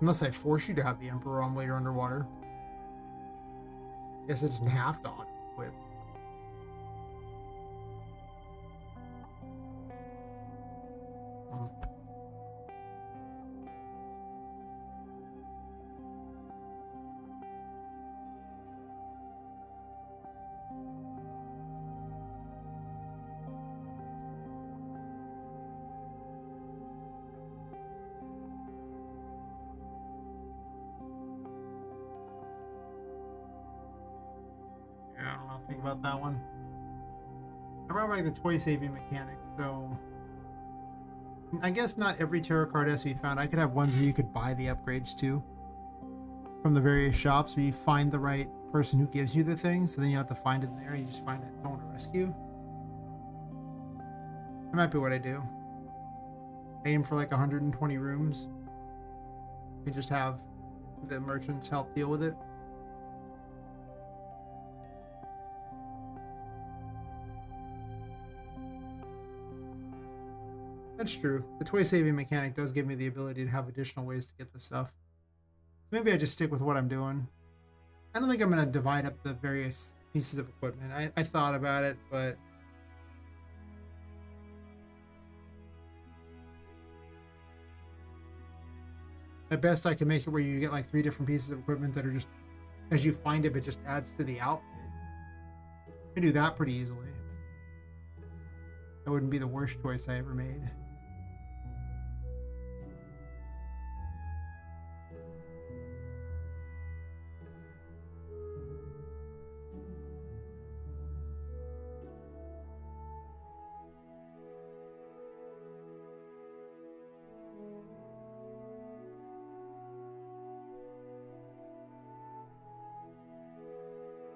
Unless I force you to have the Emperor on while you're underwater. I guess it doesn't have to auto-equip. Yeah, I don't know. Think about that one. I brought back the toy saving mechanic, so I guess not every tarot card has to be found. I could have ones where you could buy the upgrades too from the various shops, where you find the right person who gives you the thing, so then you have to find it in there. You just find someone to rescue. That might be what I do. I aim for like 120 rooms. We just have the merchants help deal with it. That's true. The toy saving mechanic does give me the ability to have additional ways to get the stuff. Maybe I just stick with what I'm doing. I don't think I'm going to divide up the various pieces of equipment. I thought about it, but at best I can make it where you get like 3 different pieces of equipment that are just, as you find it, it just adds to the outfit. I can do that pretty easily. That wouldn't be the worst choice I ever made.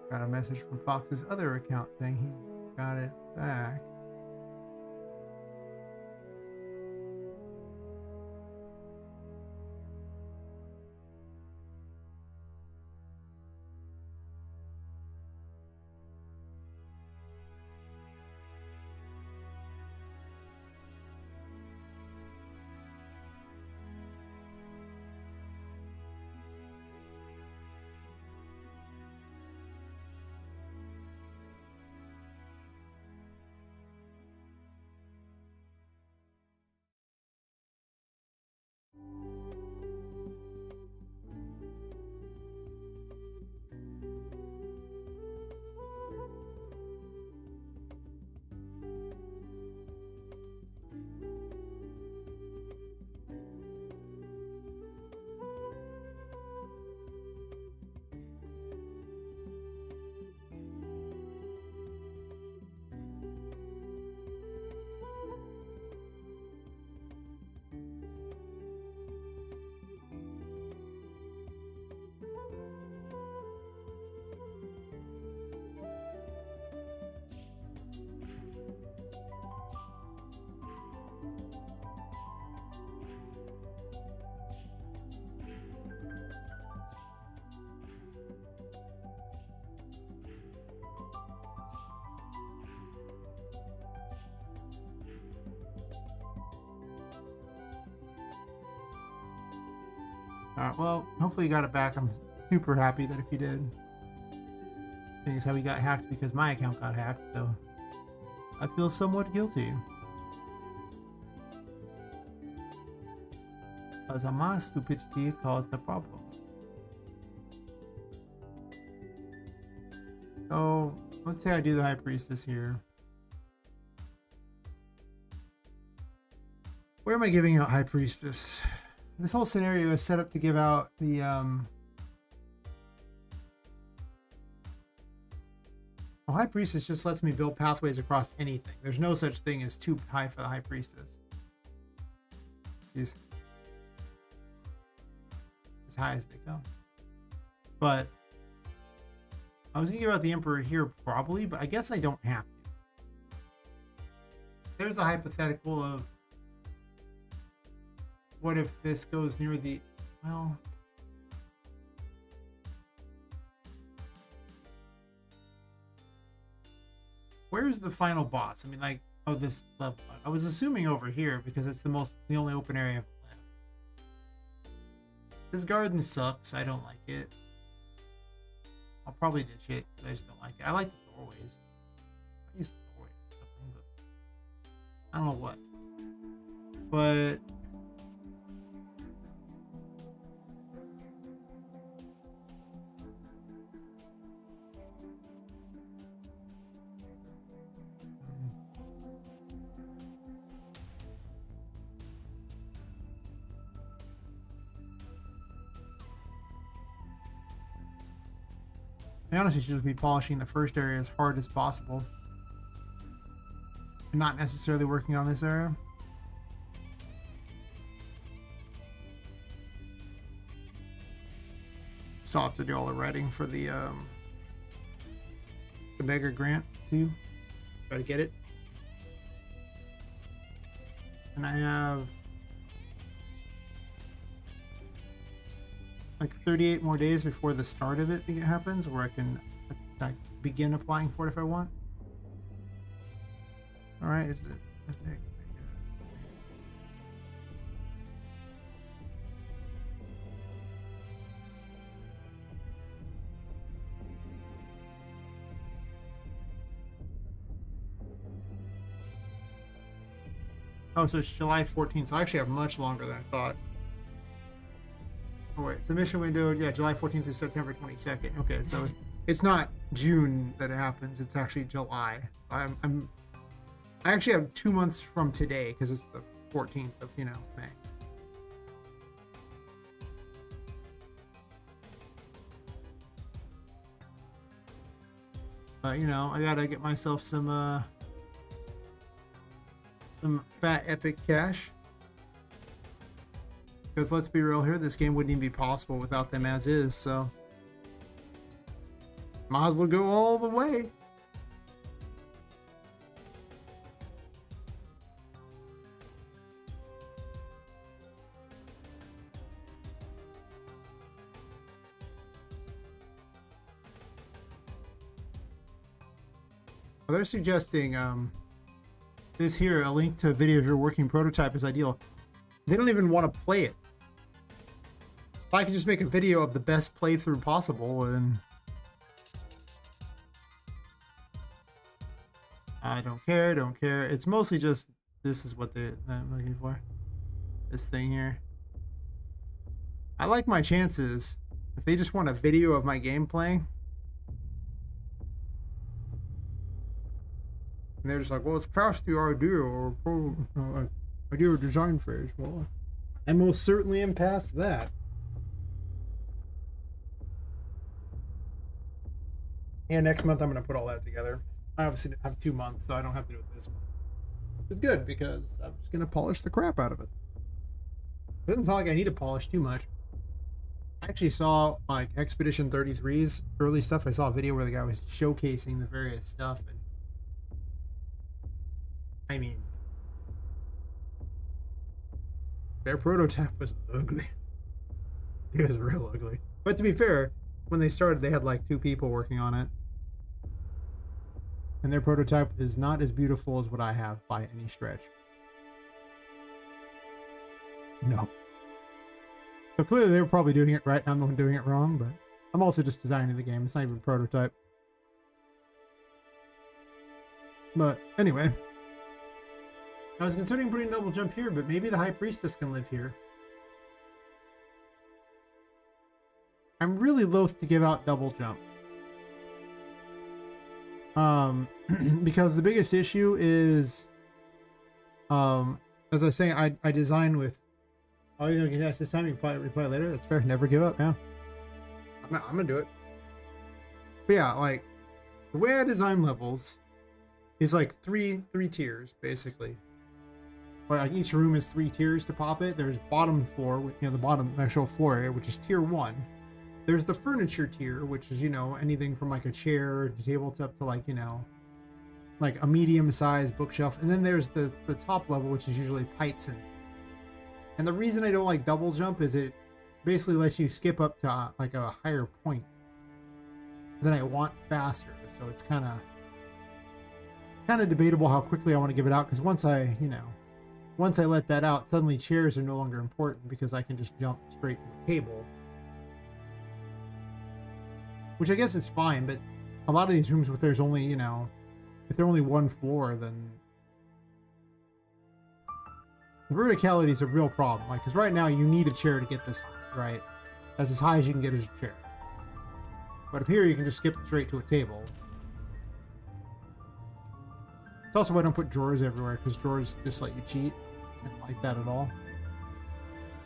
Got a message from Fox's other account saying he's got it back. Alright, well, hopefully you got it back. I'm super happy that if you did. Thing is how we got hacked because my account got hacked, so I feel somewhat guilty. Because my stupidity caused the problem. So, let's say I do the High Priestess here. Where am I giving out High Priestess? This whole scenario is set up to give out the, well, High Priestess just lets me build pathways across anything. There's no such thing as too high for the High Priestess. She's as high as they come. But I was gonna give out the Emperor here probably, but I guess I don't have to. There's a hypothetical of what if this goes near the, well, where's the final boss? I mean, like, oh, this level. I was assuming over here because it's the only open area left. This garden sucks. I don't like it. I'll probably ditch it because I just don't like it. I like the doorways. I use the doorway or something, but I don't know what. But I honestly should just be polishing the first area as hard as possible. And not necessarily working on this area. Still have to do all the writing for the beggar grant too. Try to get it. And I have like 38 more days before the start of it happens, where I can like begin applying for it if I want. All right, is it? Oh, so it's July 14th. So I actually have much longer than I thought. Oh wait, submission window, yeah, July 14th through September 22nd. Okay, so it's not June that it happens, it's actually July. I actually have 2 months from today because it's the 14th of, May. But I gotta get myself some fat epic cash. Because let's be real here, this game wouldn't even be possible without them as is, so might as well go all the way. Well, they're suggesting this here, a link to a video of your working prototype is ideal. They don't even want to play it. If I could just make a video of the best playthrough possible, and I don't care. It's mostly just this is what I'm looking for. This thing here. I like my chances. If they just want a video of my gameplay, and they're just like, well, it's past the idea or idea design phase. Well, I most certainly am past that. And next month I'm going to put all that together. I obviously have 2 months, so I don't have to do it this month. It's good because I'm just going to polish the crap out of it. It doesn't sound like I need to polish too much. I actually saw like Expedition 33's early stuff. I saw a video where the guy was showcasing the various stuff, and I mean, their prototype was ugly. It was real ugly. But to be fair, when they started, they had like 2 people working on it. And their prototype is not as beautiful as what I have by any stretch. No. So clearly they were probably doing it right, and I'm the one doing it wrong, but I'm also just designing the game. It's not even a prototype. But anyway, I was considering putting a double jump here, but maybe the High Priestess can live here. I'm really loath to give out double jump. Because the biggest issue is, as I say, I design with, oh, you're gonna get asked this time, you can replay later. That's fair. Never give up. Yeah, I'm gonna do it. But yeah, like the way I design levels is like three tiers basically. Like each room is 3 tiers to pop it. There's bottom floor, you know, the bottom actual floor area, which is tier 1. There's the furniture tier, which is, you know, anything from like a chair to tabletop to like, you know, like a medium-sized bookshelf. And then there's the top level, which is usually pipes and things. And the reason I don't like double jump is it basically lets you skip up to like a higher point than I want faster. So it's kind of debatable how quickly I want to give it out, because once I let that out, suddenly chairs are no longer important because I can just jump straight to the table. Which I guess is fine, but a lot of these rooms with there's only, you know, if they're only 1 floor, then verticality is a real problem. Like, because right now you need a chair to get this high, right? That's as high as you can get as a chair. But up here you can just skip straight to a table. It's also why I don't put drawers everywhere, because drawers just let you cheat. I don't like that at all.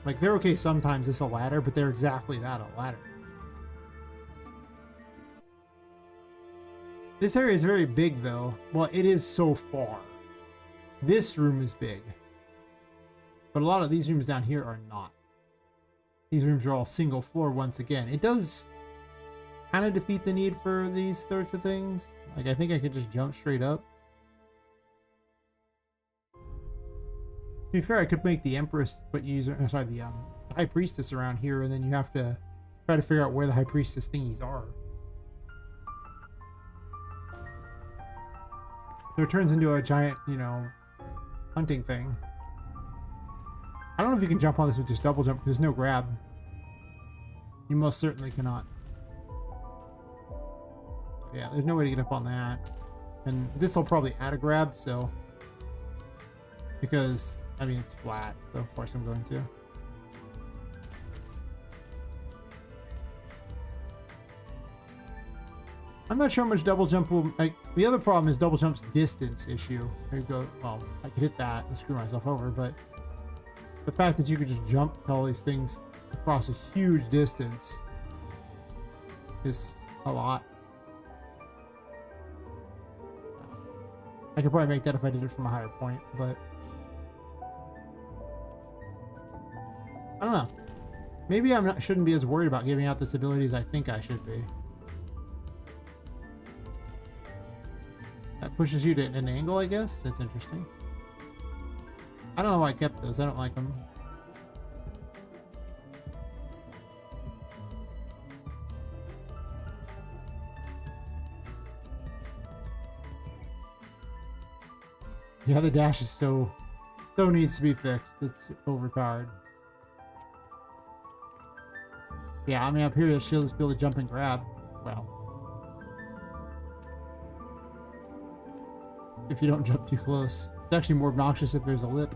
Like, they're okay sometimes, it's a ladder, but they're exactly that, a ladder. This area is very big, though. Well, it is so far. This room is big. But a lot of these rooms down here are not. These rooms are all single floor once again. It does kind of defeat the need for these sorts of things. Like, I think I could just jump straight up. To be fair, I could make the Empress, but use, sorry, the High Priestess around here, and then you have to try to figure out where the High Priestess thingies are. So it turns into a giant, you know, hunting thing. I don't know if you can jump on this with just double jump, because there's no grab. You most certainly cannot. Yeah, there's no way to get up on that. And this will probably add a grab, so... Because, I mean, it's flat, so of course I'm going to. I'm not sure how much double jump will... Like, the other problem is double jump's distance issue. There you go. Well, I could hit that and screw myself over, but... The fact that you could just jump to all these things across a huge distance is a lot. I could probably make that if I did it from a higher point, but... I don't know. Maybe shouldn't be as worried about giving out this ability as I think I should be. That pushes you to an angle, I guess? That's interesting. I don't know why I kept those. I don't like them. Yeah, the dash is so needs to be fixed. It's overpowered. Yeah, I mean, up here, she'll just be able to jump and grab. Well. If you don't jump too close. It's actually more obnoxious if there's a lip.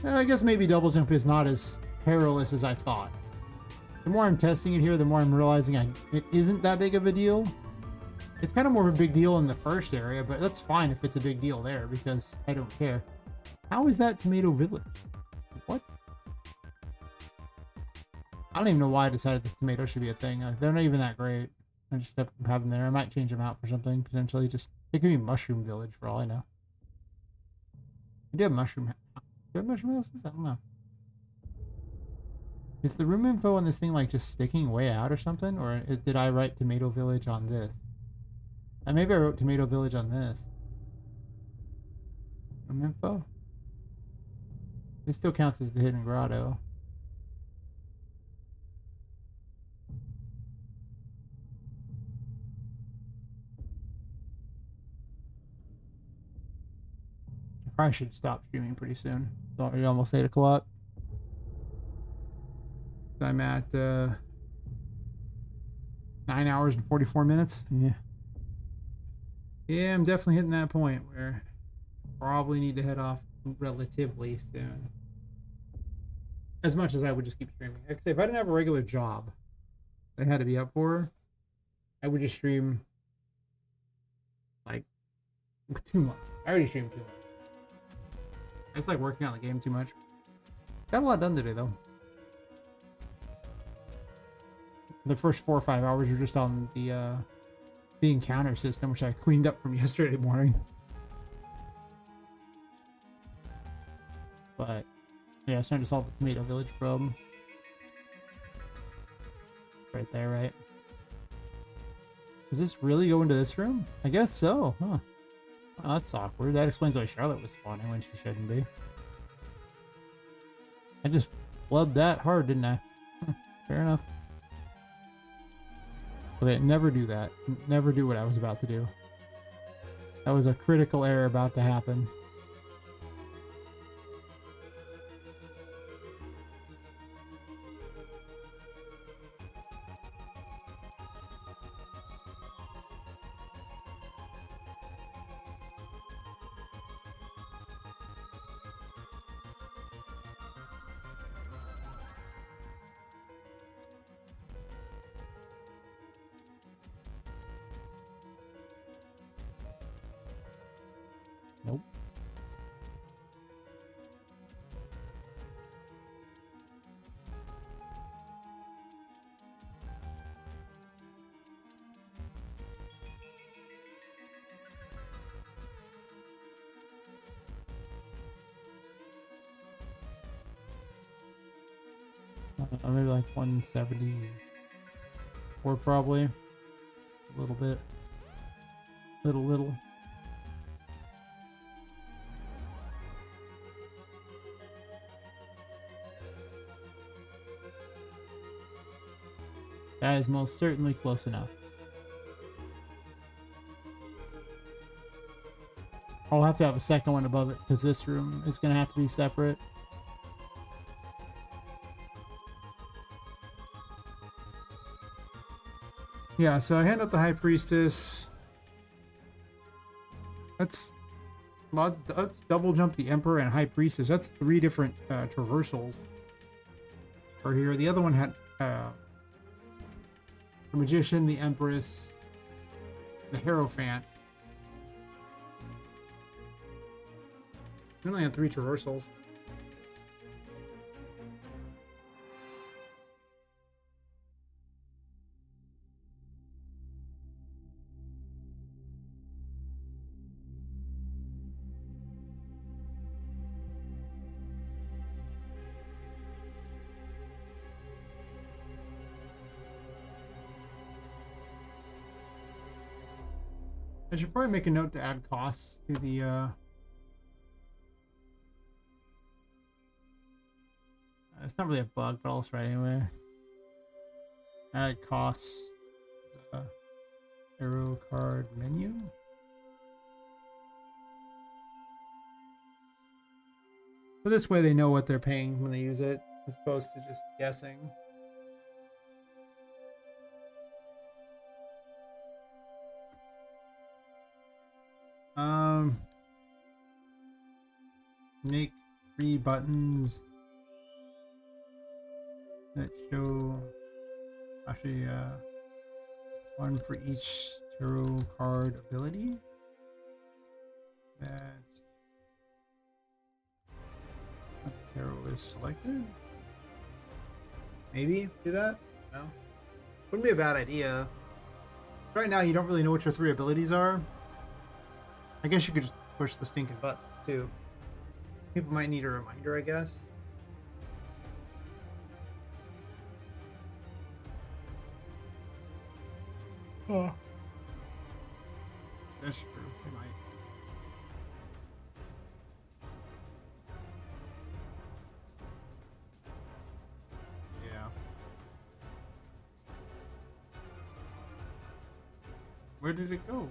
I guess maybe double jump is not as perilous as I thought. The more I'm testing it here, the more I'm realizing it isn't that big of a deal. It's kind of more of a big deal in the first area, but that's fine if it's a big deal there, because I don't care. How is that Tomato Village? What? I don't even know why I decided the tomatoes should be a thing. They're not even that great. I just have them there. I might change them out for something, potentially. Just, it could be Mushroom Village for all I know. We do have mushroom... Do we have mushroom houses? I don't know. Is the room info on this thing like just sticking way out or something? Or did I write Tomato Village on this? Maybe I wrote Tomato Village on this. Room info? It still counts as the hidden grotto. Probably should stop streaming pretty soon. It's already almost 8 o'clock. I'm at 9 hours and 44 minutes. Yeah. Yeah, I'm definitely hitting that point where probably need to head off relatively soon. As much as I would just keep streaming. Like I say, if I didn't have a regular job that I had to be up for, I would just stream like too much. I already streamed too much. I just like working on the game too much. Got a lot done today though. The first 4 or 5 hours were just on the encounter system, which I cleaned up from yesterday morning. But yeah, I'm starting to solve the tomato village problem. Right there, right? Does this really go into this room? I guess so, huh? Oh, that's awkward. That explains why Charlotte was spawning when she shouldn't be. I just flubbed that hard, didn't I? Fair enough. Okay, never do that. Never do what I was about to do. That was a critical error about to happen. Nope. Maybe like 174 probably. A little bit. Little. That is most certainly close enough. I'll have to have a second one above it because this room is going to have to be separate. Yeah, so I hand out the High Priestess. Let's double jump the Emperor and High Priestess. That's 3 different traversals. Or here, the other one had the Magician, the Empress, the Hierophant. We only had 3 traversals. I should probably make a note to add costs to the it's not really a bug, but I'll try anyway. Add costs. Arrow card menu. So this way they know what they're paying when they use it, as opposed to just guessing. Make 3 buttons that show actually 1 for each tarot card ability that the tarot is selected. Maybe do that? No, wouldn't be a bad idea. Right now you don't really know what your 3 abilities are. I guess you could just push the stinking button too. People might need a reminder, I guess. Oh. That's true. They might. Yeah. Where did it go?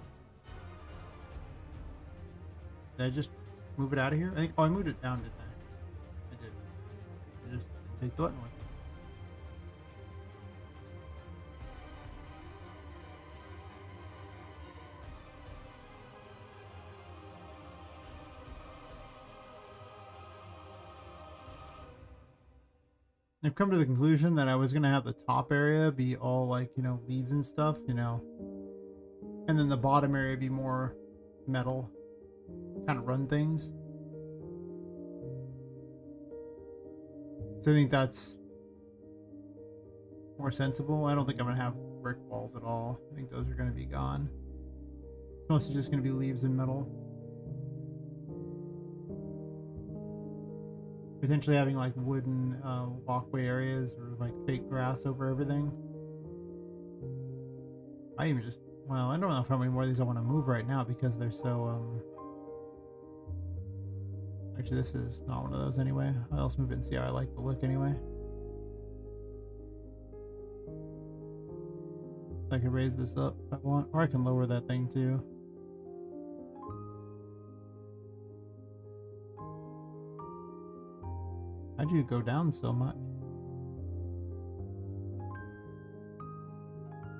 Did I just move it out of here? I think. Oh, I moved it down, didn't I? I did. I just didn't take the button with me. I've come to the conclusion that I was gonna have the top area be all like, you know, leaves and stuff, you know, and then the bottom area be more metal, kind of run things. So I think that's more sensible. I don't think I'm gonna have brick walls at all. I think those are gonna be gone. It's mostly just gonna be leaves and metal. Potentially having like wooden walkway areas or like fake grass over everything. I even just, well, I don't know how many more of these I want to move right now because they're so actually this is not one of those anyway. I'll also move it and see how I like the look anyway. I can raise this up if I want, or I can lower that thing too. How'd you go down so much?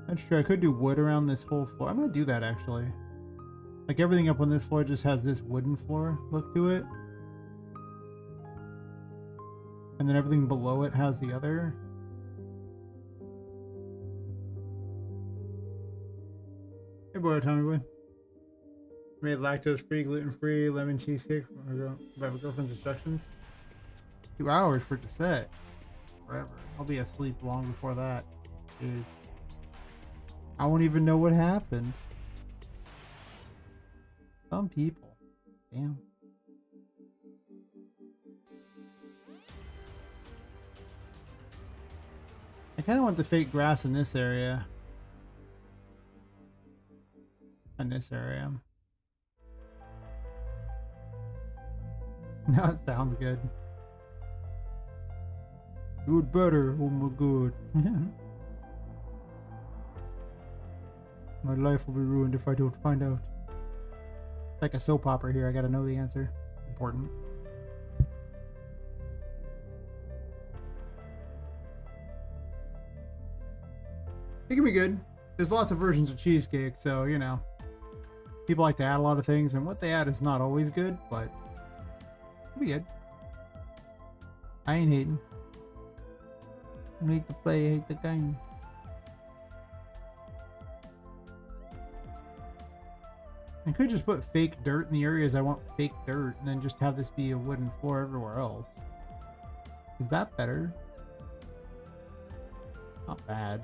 That's true. I could do wood around this whole floor. I might do that actually. Like everything up on this floor just has this wooden floor look to it. And then everything below it has the other. Hey boy, Tommy boy. Made lactose free, gluten free, lemon cheesecake by my girlfriend's instructions. 2 hours for it to set. Forever. I'll be asleep long before that. Jeez. I won't even know what happened. Some people. Damn. I kind of want the fake grass in this area. And this area. No, it sounds good. Do it better. Oh my god. My life will be ruined if I don't find out. It's like a soap opera here. I gotta know the answer. Important. It can be good. There's lots of versions of cheesecake, so you know. People like to add a lot of things, and what they add is not always good, but it'll be good. I ain't hating. I hate the play, I hate the game. I could just put fake dirt in the areas I want fake dirt and then just have this be a wooden floor everywhere else. Is that better? Not bad.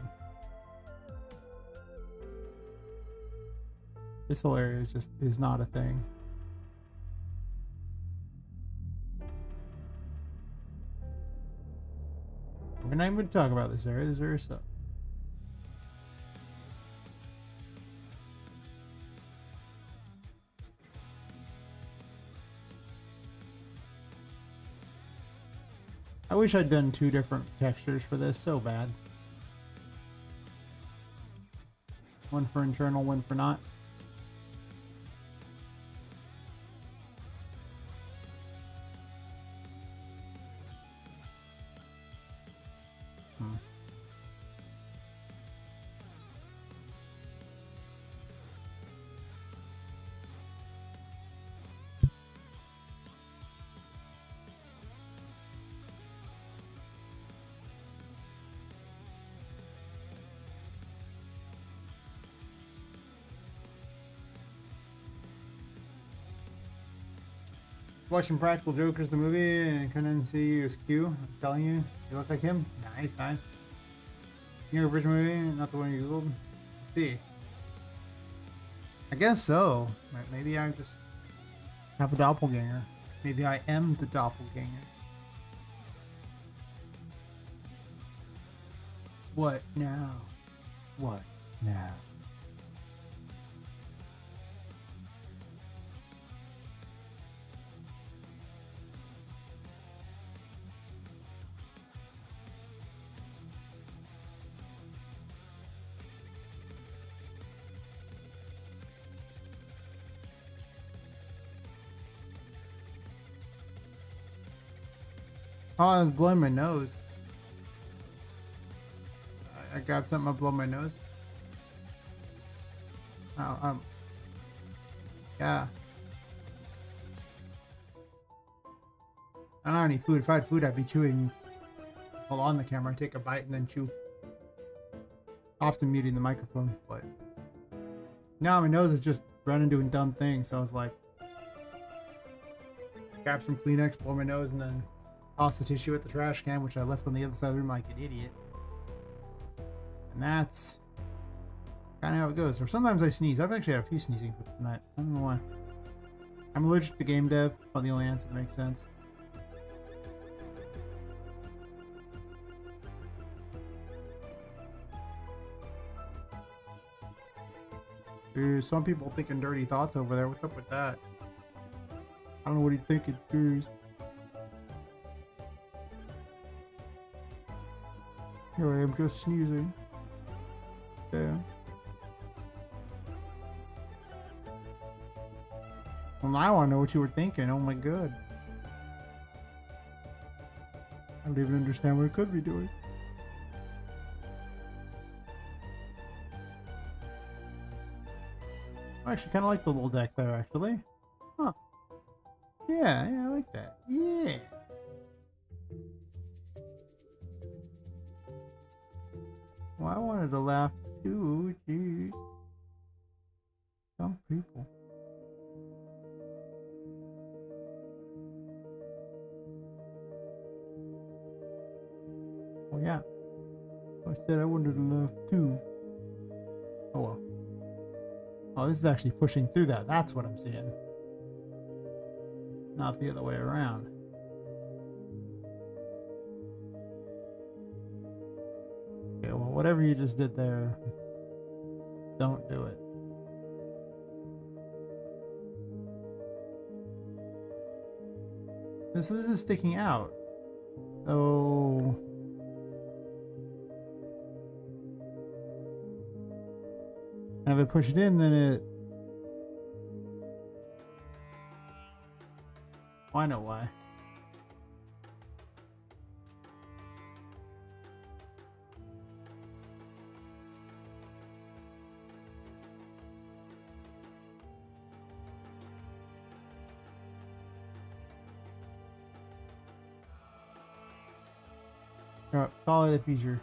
This whole area is not a thing. We're not even going to talk about this area. This area sucks. I wish I'd done 2 different textures for this so bad. One for internal, one for not. Watching Practical Jokers, the movie, and couldn't see his Q. I'm telling you, you look like him. Nice, nice. Your original movie, not the one you googled. Let's see. I guess so. Maybe I just have a doppelganger. Maybe I am the doppelganger. What now? What now? Oh, I was blowing my nose. I grabbed something, I blow my nose. Oh, yeah. I don't have any food. If I had food, I'd be chewing while on the camera. I take a bite and then chew. Often muting the microphone, but now my nose is just running doing dumb things. So I was like, grab some Kleenex, blow my nose, and then toss the tissue at the trash can, which I left on the other side of the room like an idiot. And that's kind of how it goes. Or sometimes I sneeze. I've actually had a few sneezing fits tonight. I don't know why. I'm allergic to game dev. About the only answer that makes sense. Ooh, some people thinking dirty thoughts over there. What's up with that? I don't know what he's thinking. Jeez. Here I am just sneezing. Yeah. Well, now I want to know what you were thinking. Oh my god. I don't even understand what it could be doing. I actually kind of like the little deck there, actually. Huh. Yeah, I like that. Yeah. Well, I wanted to laugh too. Jeez. Some people. Oh, yeah. I said I wanted to laugh too. Oh, well. Oh, this is actually pushing through that. That's what I'm seeing. Not the other way around. Okay, well, whatever you just did there, don't do it. This is sticking out. So... And if I push it in, then it... Oh, I know why. Alright, follow the feature.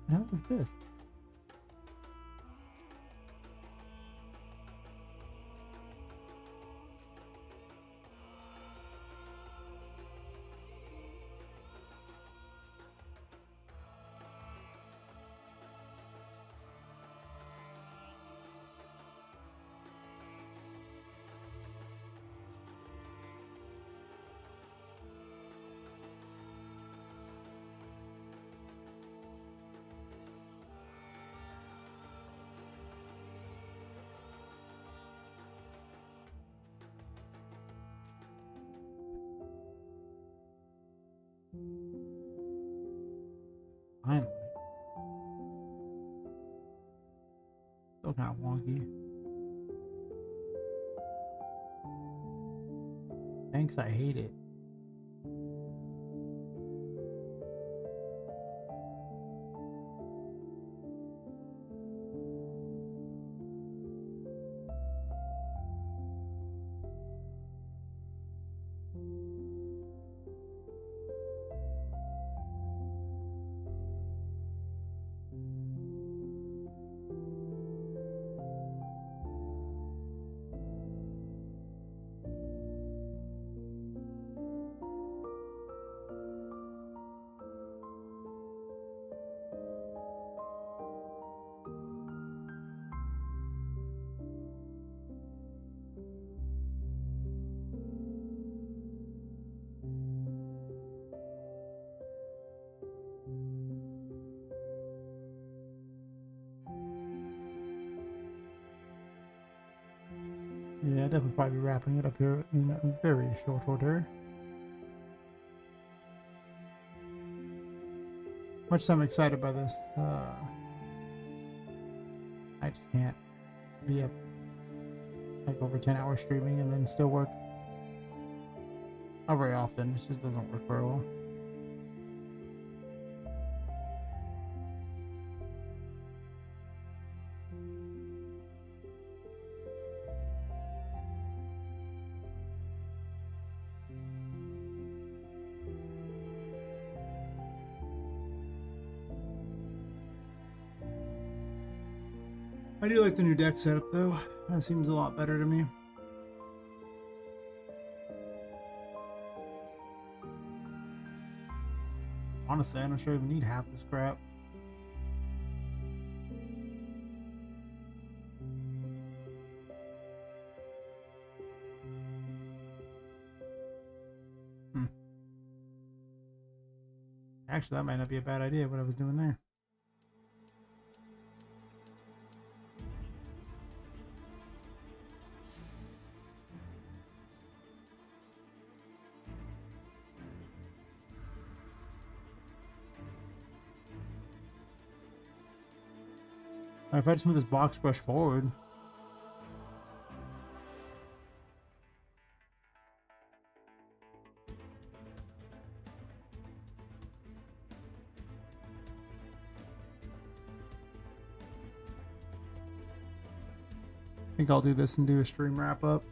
What the hell is this? Finally. Still kind of wonky. Thanks, I hate it. Yeah, definitely probably wrapping it up here in a very short order. Much as I'm excited by this, I just can't be up like over 10 hours streaming and then still work. Not very often. It just doesn't work very well. I do like the new deck setup though. That seems a lot better to me. Honestly, I'm not sure I even need half this crap. Actually, that might not be a bad idea, what I was doing there. If I just move this box brush forward. I think I'll do this and do a stream wrap up.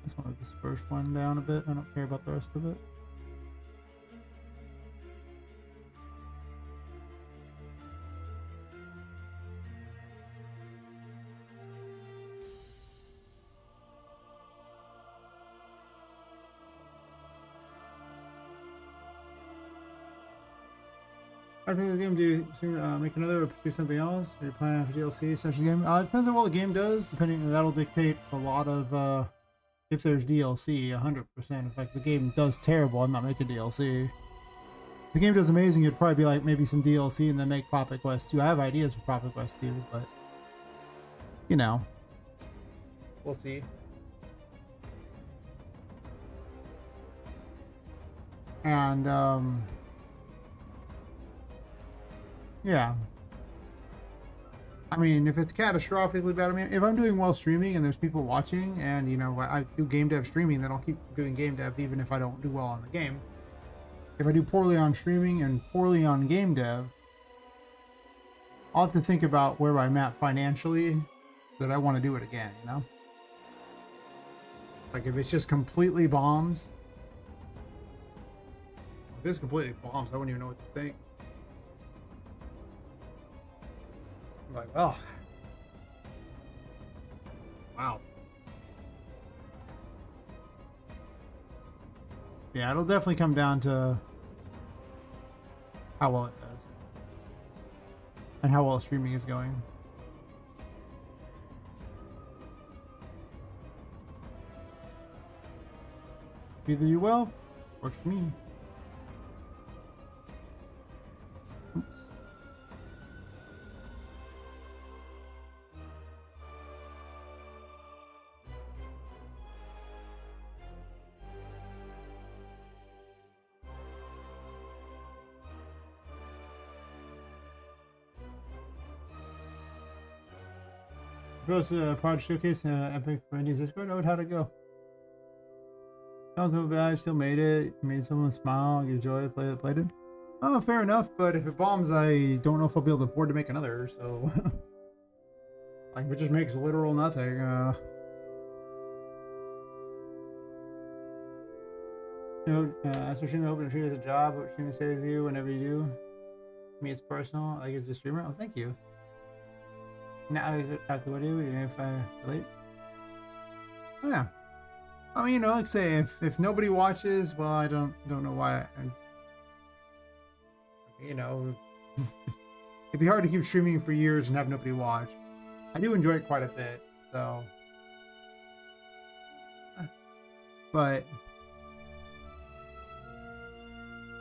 Just want this first one down a bit. I don't care about the rest of it. I think the game do soon make another or pursue something else. Are you planning for DLC essentially game? It depends on what the game does. Depending, that'll dictate a lot of if there's DLC. 100%. If like the game does terrible, I'm not making DLC. If the game does amazing, it'd probably be like maybe some DLC and then make Poppet Quest 2. I have ideas for Poppet Quest 2, but you know, we'll see. And yeah. I mean, if it's catastrophically bad, I mean, if I'm doing well streaming and there's people watching and, you know, I do game dev streaming, then I'll keep doing game dev even if I don't do well on the game. If I do poorly on streaming and poorly on game dev, I'll have to think about where I'm at financially that I want to do it again, you know? Like, if it's just completely bombs. If it's completely bombs, I wouldn't even know what to think. Like, well, wow. Yeah, it'll definitely come down to how well it does and how well streaming is going. If either you well, works for me. Oops. Goes to Project Showcase, Epic for Indies Discord. Oh, how'd it go? That was no bad. I still made it. Made someone smile, get joy, played it. Oh, fair enough. But if it bombs, I don't know if I'll be able to afford to make another. So, like, it just makes literal nothing. So streaming open to treat it as a job. What streaming stays with you whenever you do. Me, it's personal. Like it's a streamer. Oh, thank you. Now, after what do you if I relate? Oh, yeah. I mean, like say, if nobody watches, well, I don't know why. It'd be hard to keep streaming for years and have nobody watch. I do enjoy it quite a bit, so. But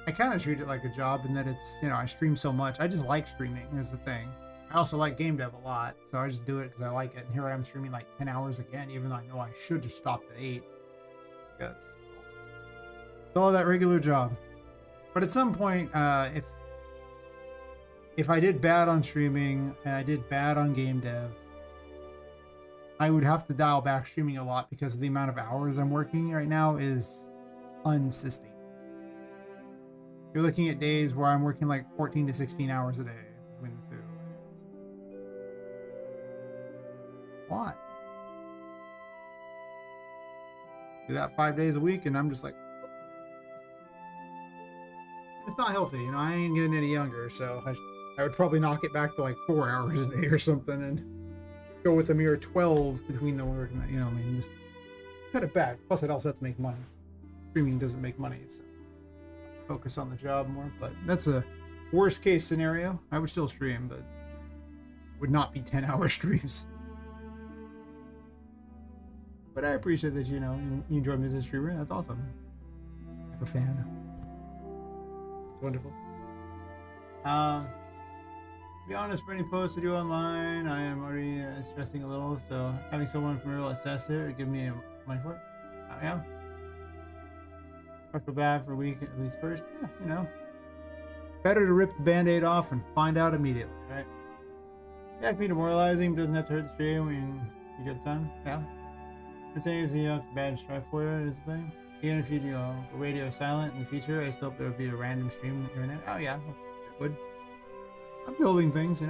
I kind of treat it like a job in that it's, I stream so much. I just like streaming is the thing. I also like game dev a lot, so I just do it because I like it. And here I am streaming like 10 hours again, even though I know I should have stopped at 8. Because it's all that regular job. But at some point, if I did bad on streaming and I did bad on game dev, I would have to dial back streaming a lot because the amount of hours I'm working right now is unsustainable. You're looking at days where I'm working like 14 to 16 hours a day between the two. It's a lot. Do that 5 days a week and I'm just like, it's not healthy. I ain't getting any younger, so I would probably knock it back to like 4 hours a day or something and go with a mere 12 between the work and just cut it back. Plus, I'd also have to make money. Streaming doesn't make money, so focus on the job more. But that's a worst case scenario. I would still stream, but would not be 10-hour streams. But I appreciate that you enjoy me as a streamer. That's awesome. I have a fan. It's wonderful. To be honest, for any posts I do online, I am already stressing a little. So having someone from real assess it or give me money for it, yeah. I feel bad for a week at least first. Yeah, better to rip the band-aid off and find out immediately, right? Yeah, it can be demoralizing, but doesn't have to hurt the stream when you get time. Yeah. The thing is, it's a bad strive for it, is the thing. Even if you go radio silent in the future, I still hope there would be a random stream here and there. Oh yeah, it would. I'm building things,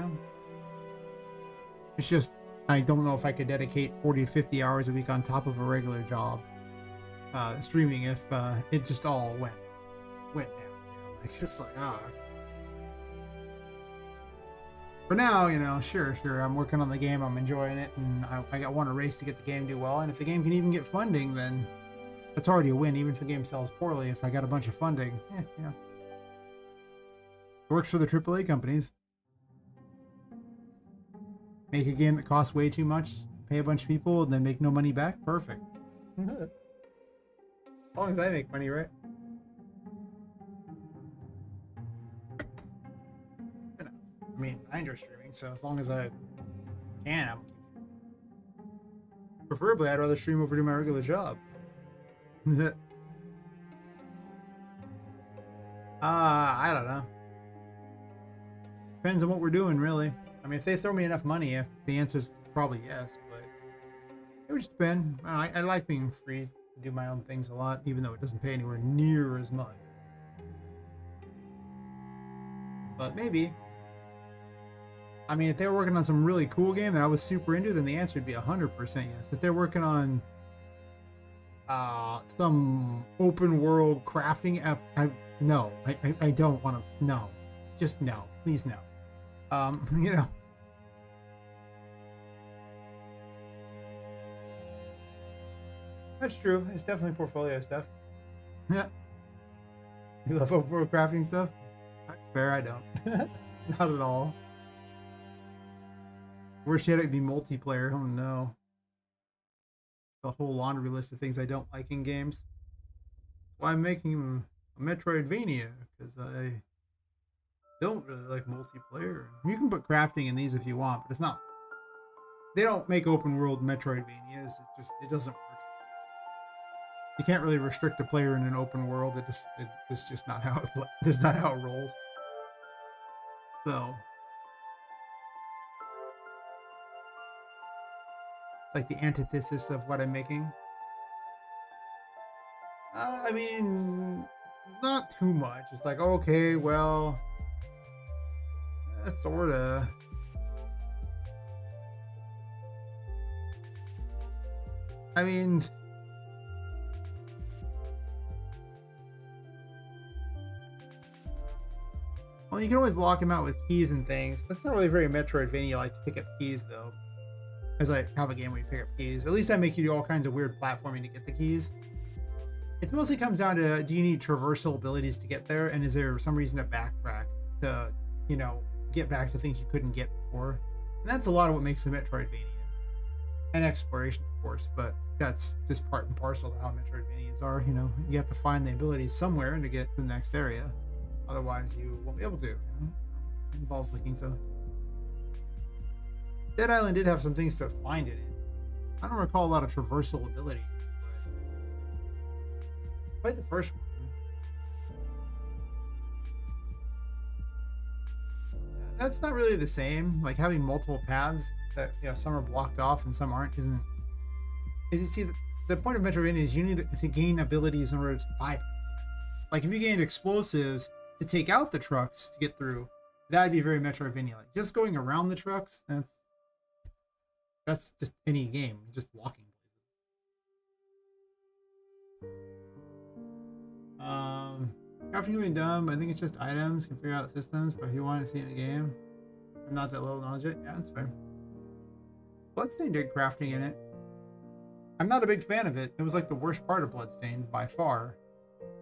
It's just, I don't know if I could dedicate 40 to 50 hours a week on top of a regular job. Streaming if it just all went down. Like it's like For now, sure, I'm working on the game, I'm enjoying it, and I want a race to get the game to do well. And if the game can even get funding, then that's already a win. Even if the game sells poorly, if I got a bunch of funding, it works for the AAA companies. Make a game that costs way too much, pay a bunch of people, and then make no money back. Perfect. As long as I make money, right? I enjoy streaming, so as long as I can, I'm preferably I'd rather stream over to my regular job. I don't know. Depends on what we're doing, really. I mean, if they throw me enough money, the answer is probably yes, but it would just depend. I like being free to do my own things a lot, even though it doesn't pay anywhere near as much. But maybe. I mean, if they were working on some really cool game that I was super into, then the answer would be 100% yes. If they're working on some open world crafting app, no, I don't want to. No, just no, please no. That's true. It's definitely portfolio stuff. Yeah. You love open world crafting stuff? That's fair. I don't. Not at all. Worst yet, it'd be multiplayer. Oh no. The whole laundry list of things I don't like in games. That's why I'm making a Metroidvania, because I don't really like multiplayer. You can put crafting in these if you want, but it's not. They don't make open world Metroidvanias. It doesn't work. You can't really restrict a player in an open world. It's just not how it's not how it rolls. So It's like the antithesis of what I'm making. I mean, not too much. It's like, okay, well, sorta. I mean, well, you can always lock him out with keys and things. That's not really very Metroidvania like to pick up keys, though. As I have a game where you pick up keys. Or at least I make you do all kinds of weird platforming to get the keys. It mostly comes down to, do you need traversal abilities to get there? And is there some reason to backtrack to, you know, get back to things you couldn't get before? And that's a lot of what makes the Metroidvania. And exploration, of course, but that's just part and parcel to how Metroidvanias are. You know, you have to find the abilities somewhere to get to the next area. Otherwise, you won't be able to. You know? It involves looking, so. Dead Island did have some things to find in it. I don't recall a lot of traversal ability. Played the first one. That's not really the same. Like having multiple paths that, you know, some are blocked off and some aren't isn't. Is you see the point of Metroidvania is you need to gain abilities in order to bypass them. Like if you gained explosives to take out the trucks to get through, that'd be very Metroidvania like. Just going around the trucks, that's just any game, just walking. Crafting can be dumb. I think it's just items. Can figure out systems, but if you want to see it in the game, I'm not that low knowledge. Yeah, that's fair. Bloodstained did crafting in it. I'm not a big fan of it. It was like the worst part of Bloodstained by far.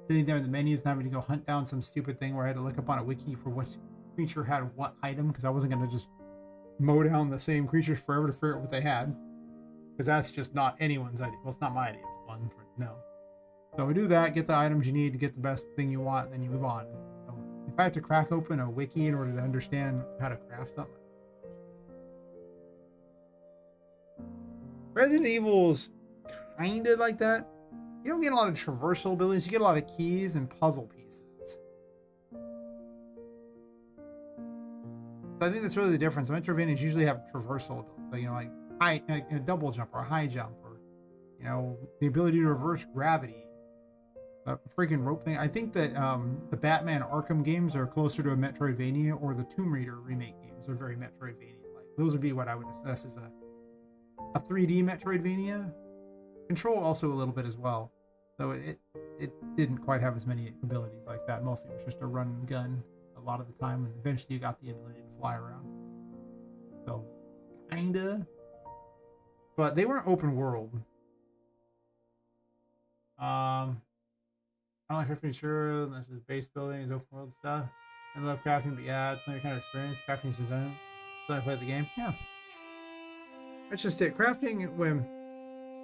Sitting there in the menus and having to go hunt down some stupid thing where I had to look up on a wiki for what creature had what item, because I wasn't going to just mow down the same creatures forever to figure out what they had. Because that's just not anyone's idea. Well, it's not my idea of fun. No. So we do that, get the items you need to get the best thing you want, and then you move on. So if I have to crack open a wiki in order to understand how to craft something. Resident Evil's kind of like that. You don't get a lot of traversal abilities, you get a lot of keys and puzzle pieces. So I think that's really the difference. Metroidvanias usually have traversal abilities, like, you know, like a double jump or a high jump, or, you know, the ability to reverse gravity. A freaking rope thing. I think that the Batman Arkham games are closer to a Metroidvania, or the Tomb Raider remake games are very Metroidvania like. Those would be what I would assess as a 3D Metroidvania. Control also a little bit as well, though it didn't quite have as many abilities like that. Mostly it was just a run and gun a lot of the time, and eventually you got the ability to fly around. So kinda, but they weren't open world. I'm not pretty sure this is base building, is open world stuff. I love crafting, but yeah, it's another kind of experience. Crafting's done. So I play the game. Yeah. That's just it. Crafting, when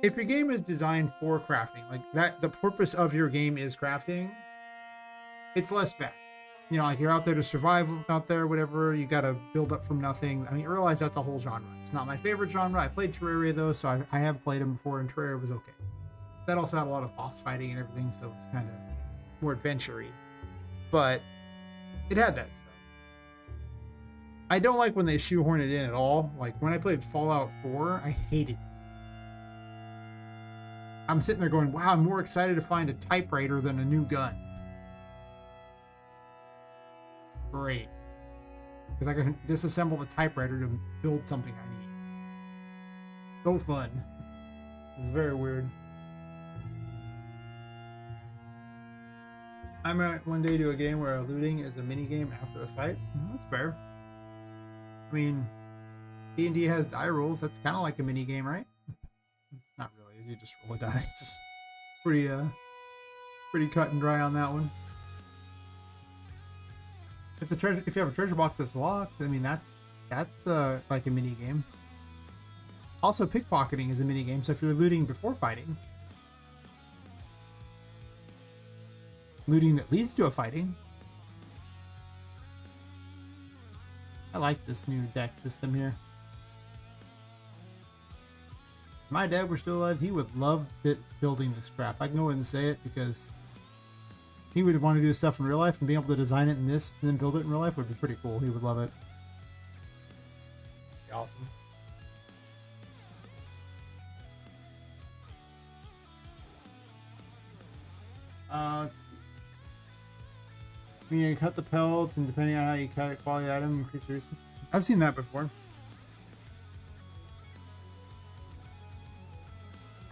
if your game is designed for crafting, like that, the purpose of your game is crafting, it's less bad. You know, like you're out there to survive out there, whatever, you gotta build up from nothing. I mean, realize that's a whole genre. It's not my favorite genre. I played Terraria though, so I have played them before, and Terraria was okay. That also had a lot of boss fighting and everything, so it's kind of more adventure-y. But it had that stuff. I don't like when they shoehorn it in at all. Like when I played Fallout 4, I hated it. I'm sitting there going, wow, I'm more excited to find a typewriter than a new gun. Great. Because I can disassemble the typewriter to build something I need. So fun. It's very weird. I might one day do a game where looting is a mini game after a fight. That's fair. I mean, D&D has die rolls. That's kind of like a mini game, right? It's not really. You just roll a die. It's pretty cut and dry on that one. If you have a treasure box that's locked, I mean that's like a mini game. Also, pickpocketing is a mini game. So if you're looting before fighting, looting that leads to a fighting. I like this new deck system here. If my dad were still alive, he would love building this crap. I can go ahead and say it because he would want to do stuff in real life, and being able to design it in this and then build it in real life would be pretty cool. He would love it. Be awesome. You cut the pelt, and depending on how you cut it, quality item increase your. I've seen that before.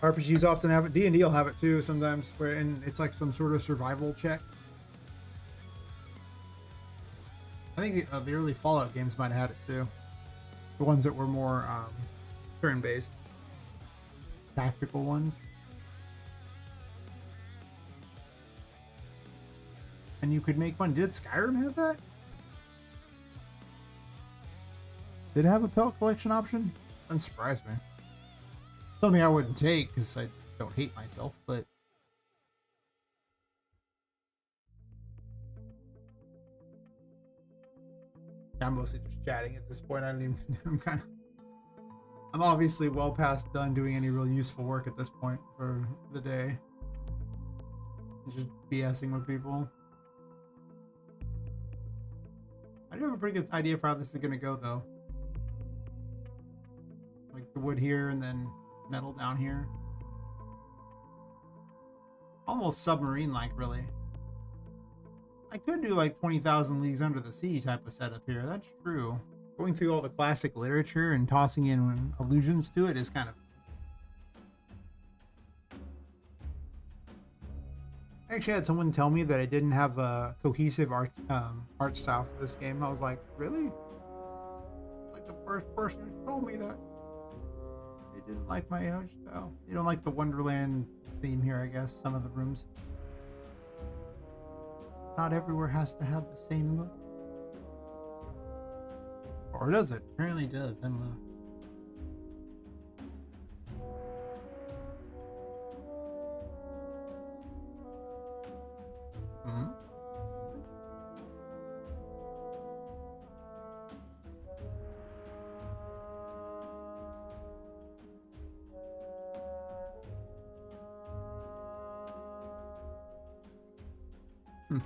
RPGs often have it. D&D will have it too sometimes, where it's like some sort of survival check. I think the early Fallout games might have had it too. The ones that were more turn-based, tactical ones. And you could make one. Did Skyrim have that? Did it have a pelt collection option? Doesn't surprise me. Something I wouldn't take because I don't hate myself, but I'm mostly just chatting at this point. I don't even. I'm obviously well past done doing any real useful work at this point for the day. Just BSing with people. I do have a pretty good idea for how this is gonna go, though. Like the wood here, and then metal down here. Almost submarine-like, really. I could do like 20,000 Leagues Under the Sea type of setup here. That's true. Going through all the classic literature and tossing in allusions to it is kind of. I actually had someone tell me that I didn't have a cohesive art style for this game. I was like, really? It's like the first person who told me that. They didn't like my art style. They don't like the Wonderland theme here, I guess. Some of the rooms. Not everywhere has to have the same look. Or does it? Apparently it does. I don't know. Hmm?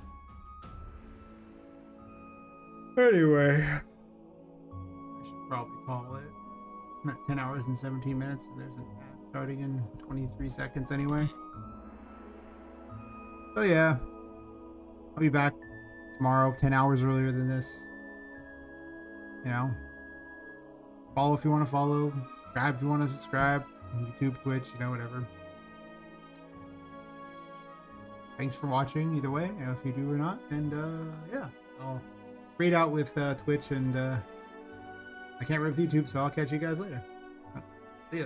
Anyway, I should probably call it. I'm at 10 hours and 17 minutes, and there's an ad starting in 23 seconds anyway. So yeah, I'll be back tomorrow, 10 hours earlier than this. You know, follow if you want to follow, subscribe if you want to subscribe, YouTube, Twitch, you know, whatever. Thanks for watching either way, if you do or not, and yeah, I'll raid out with Twitch, and I can't rip YouTube, so I'll catch you guys later. See ya.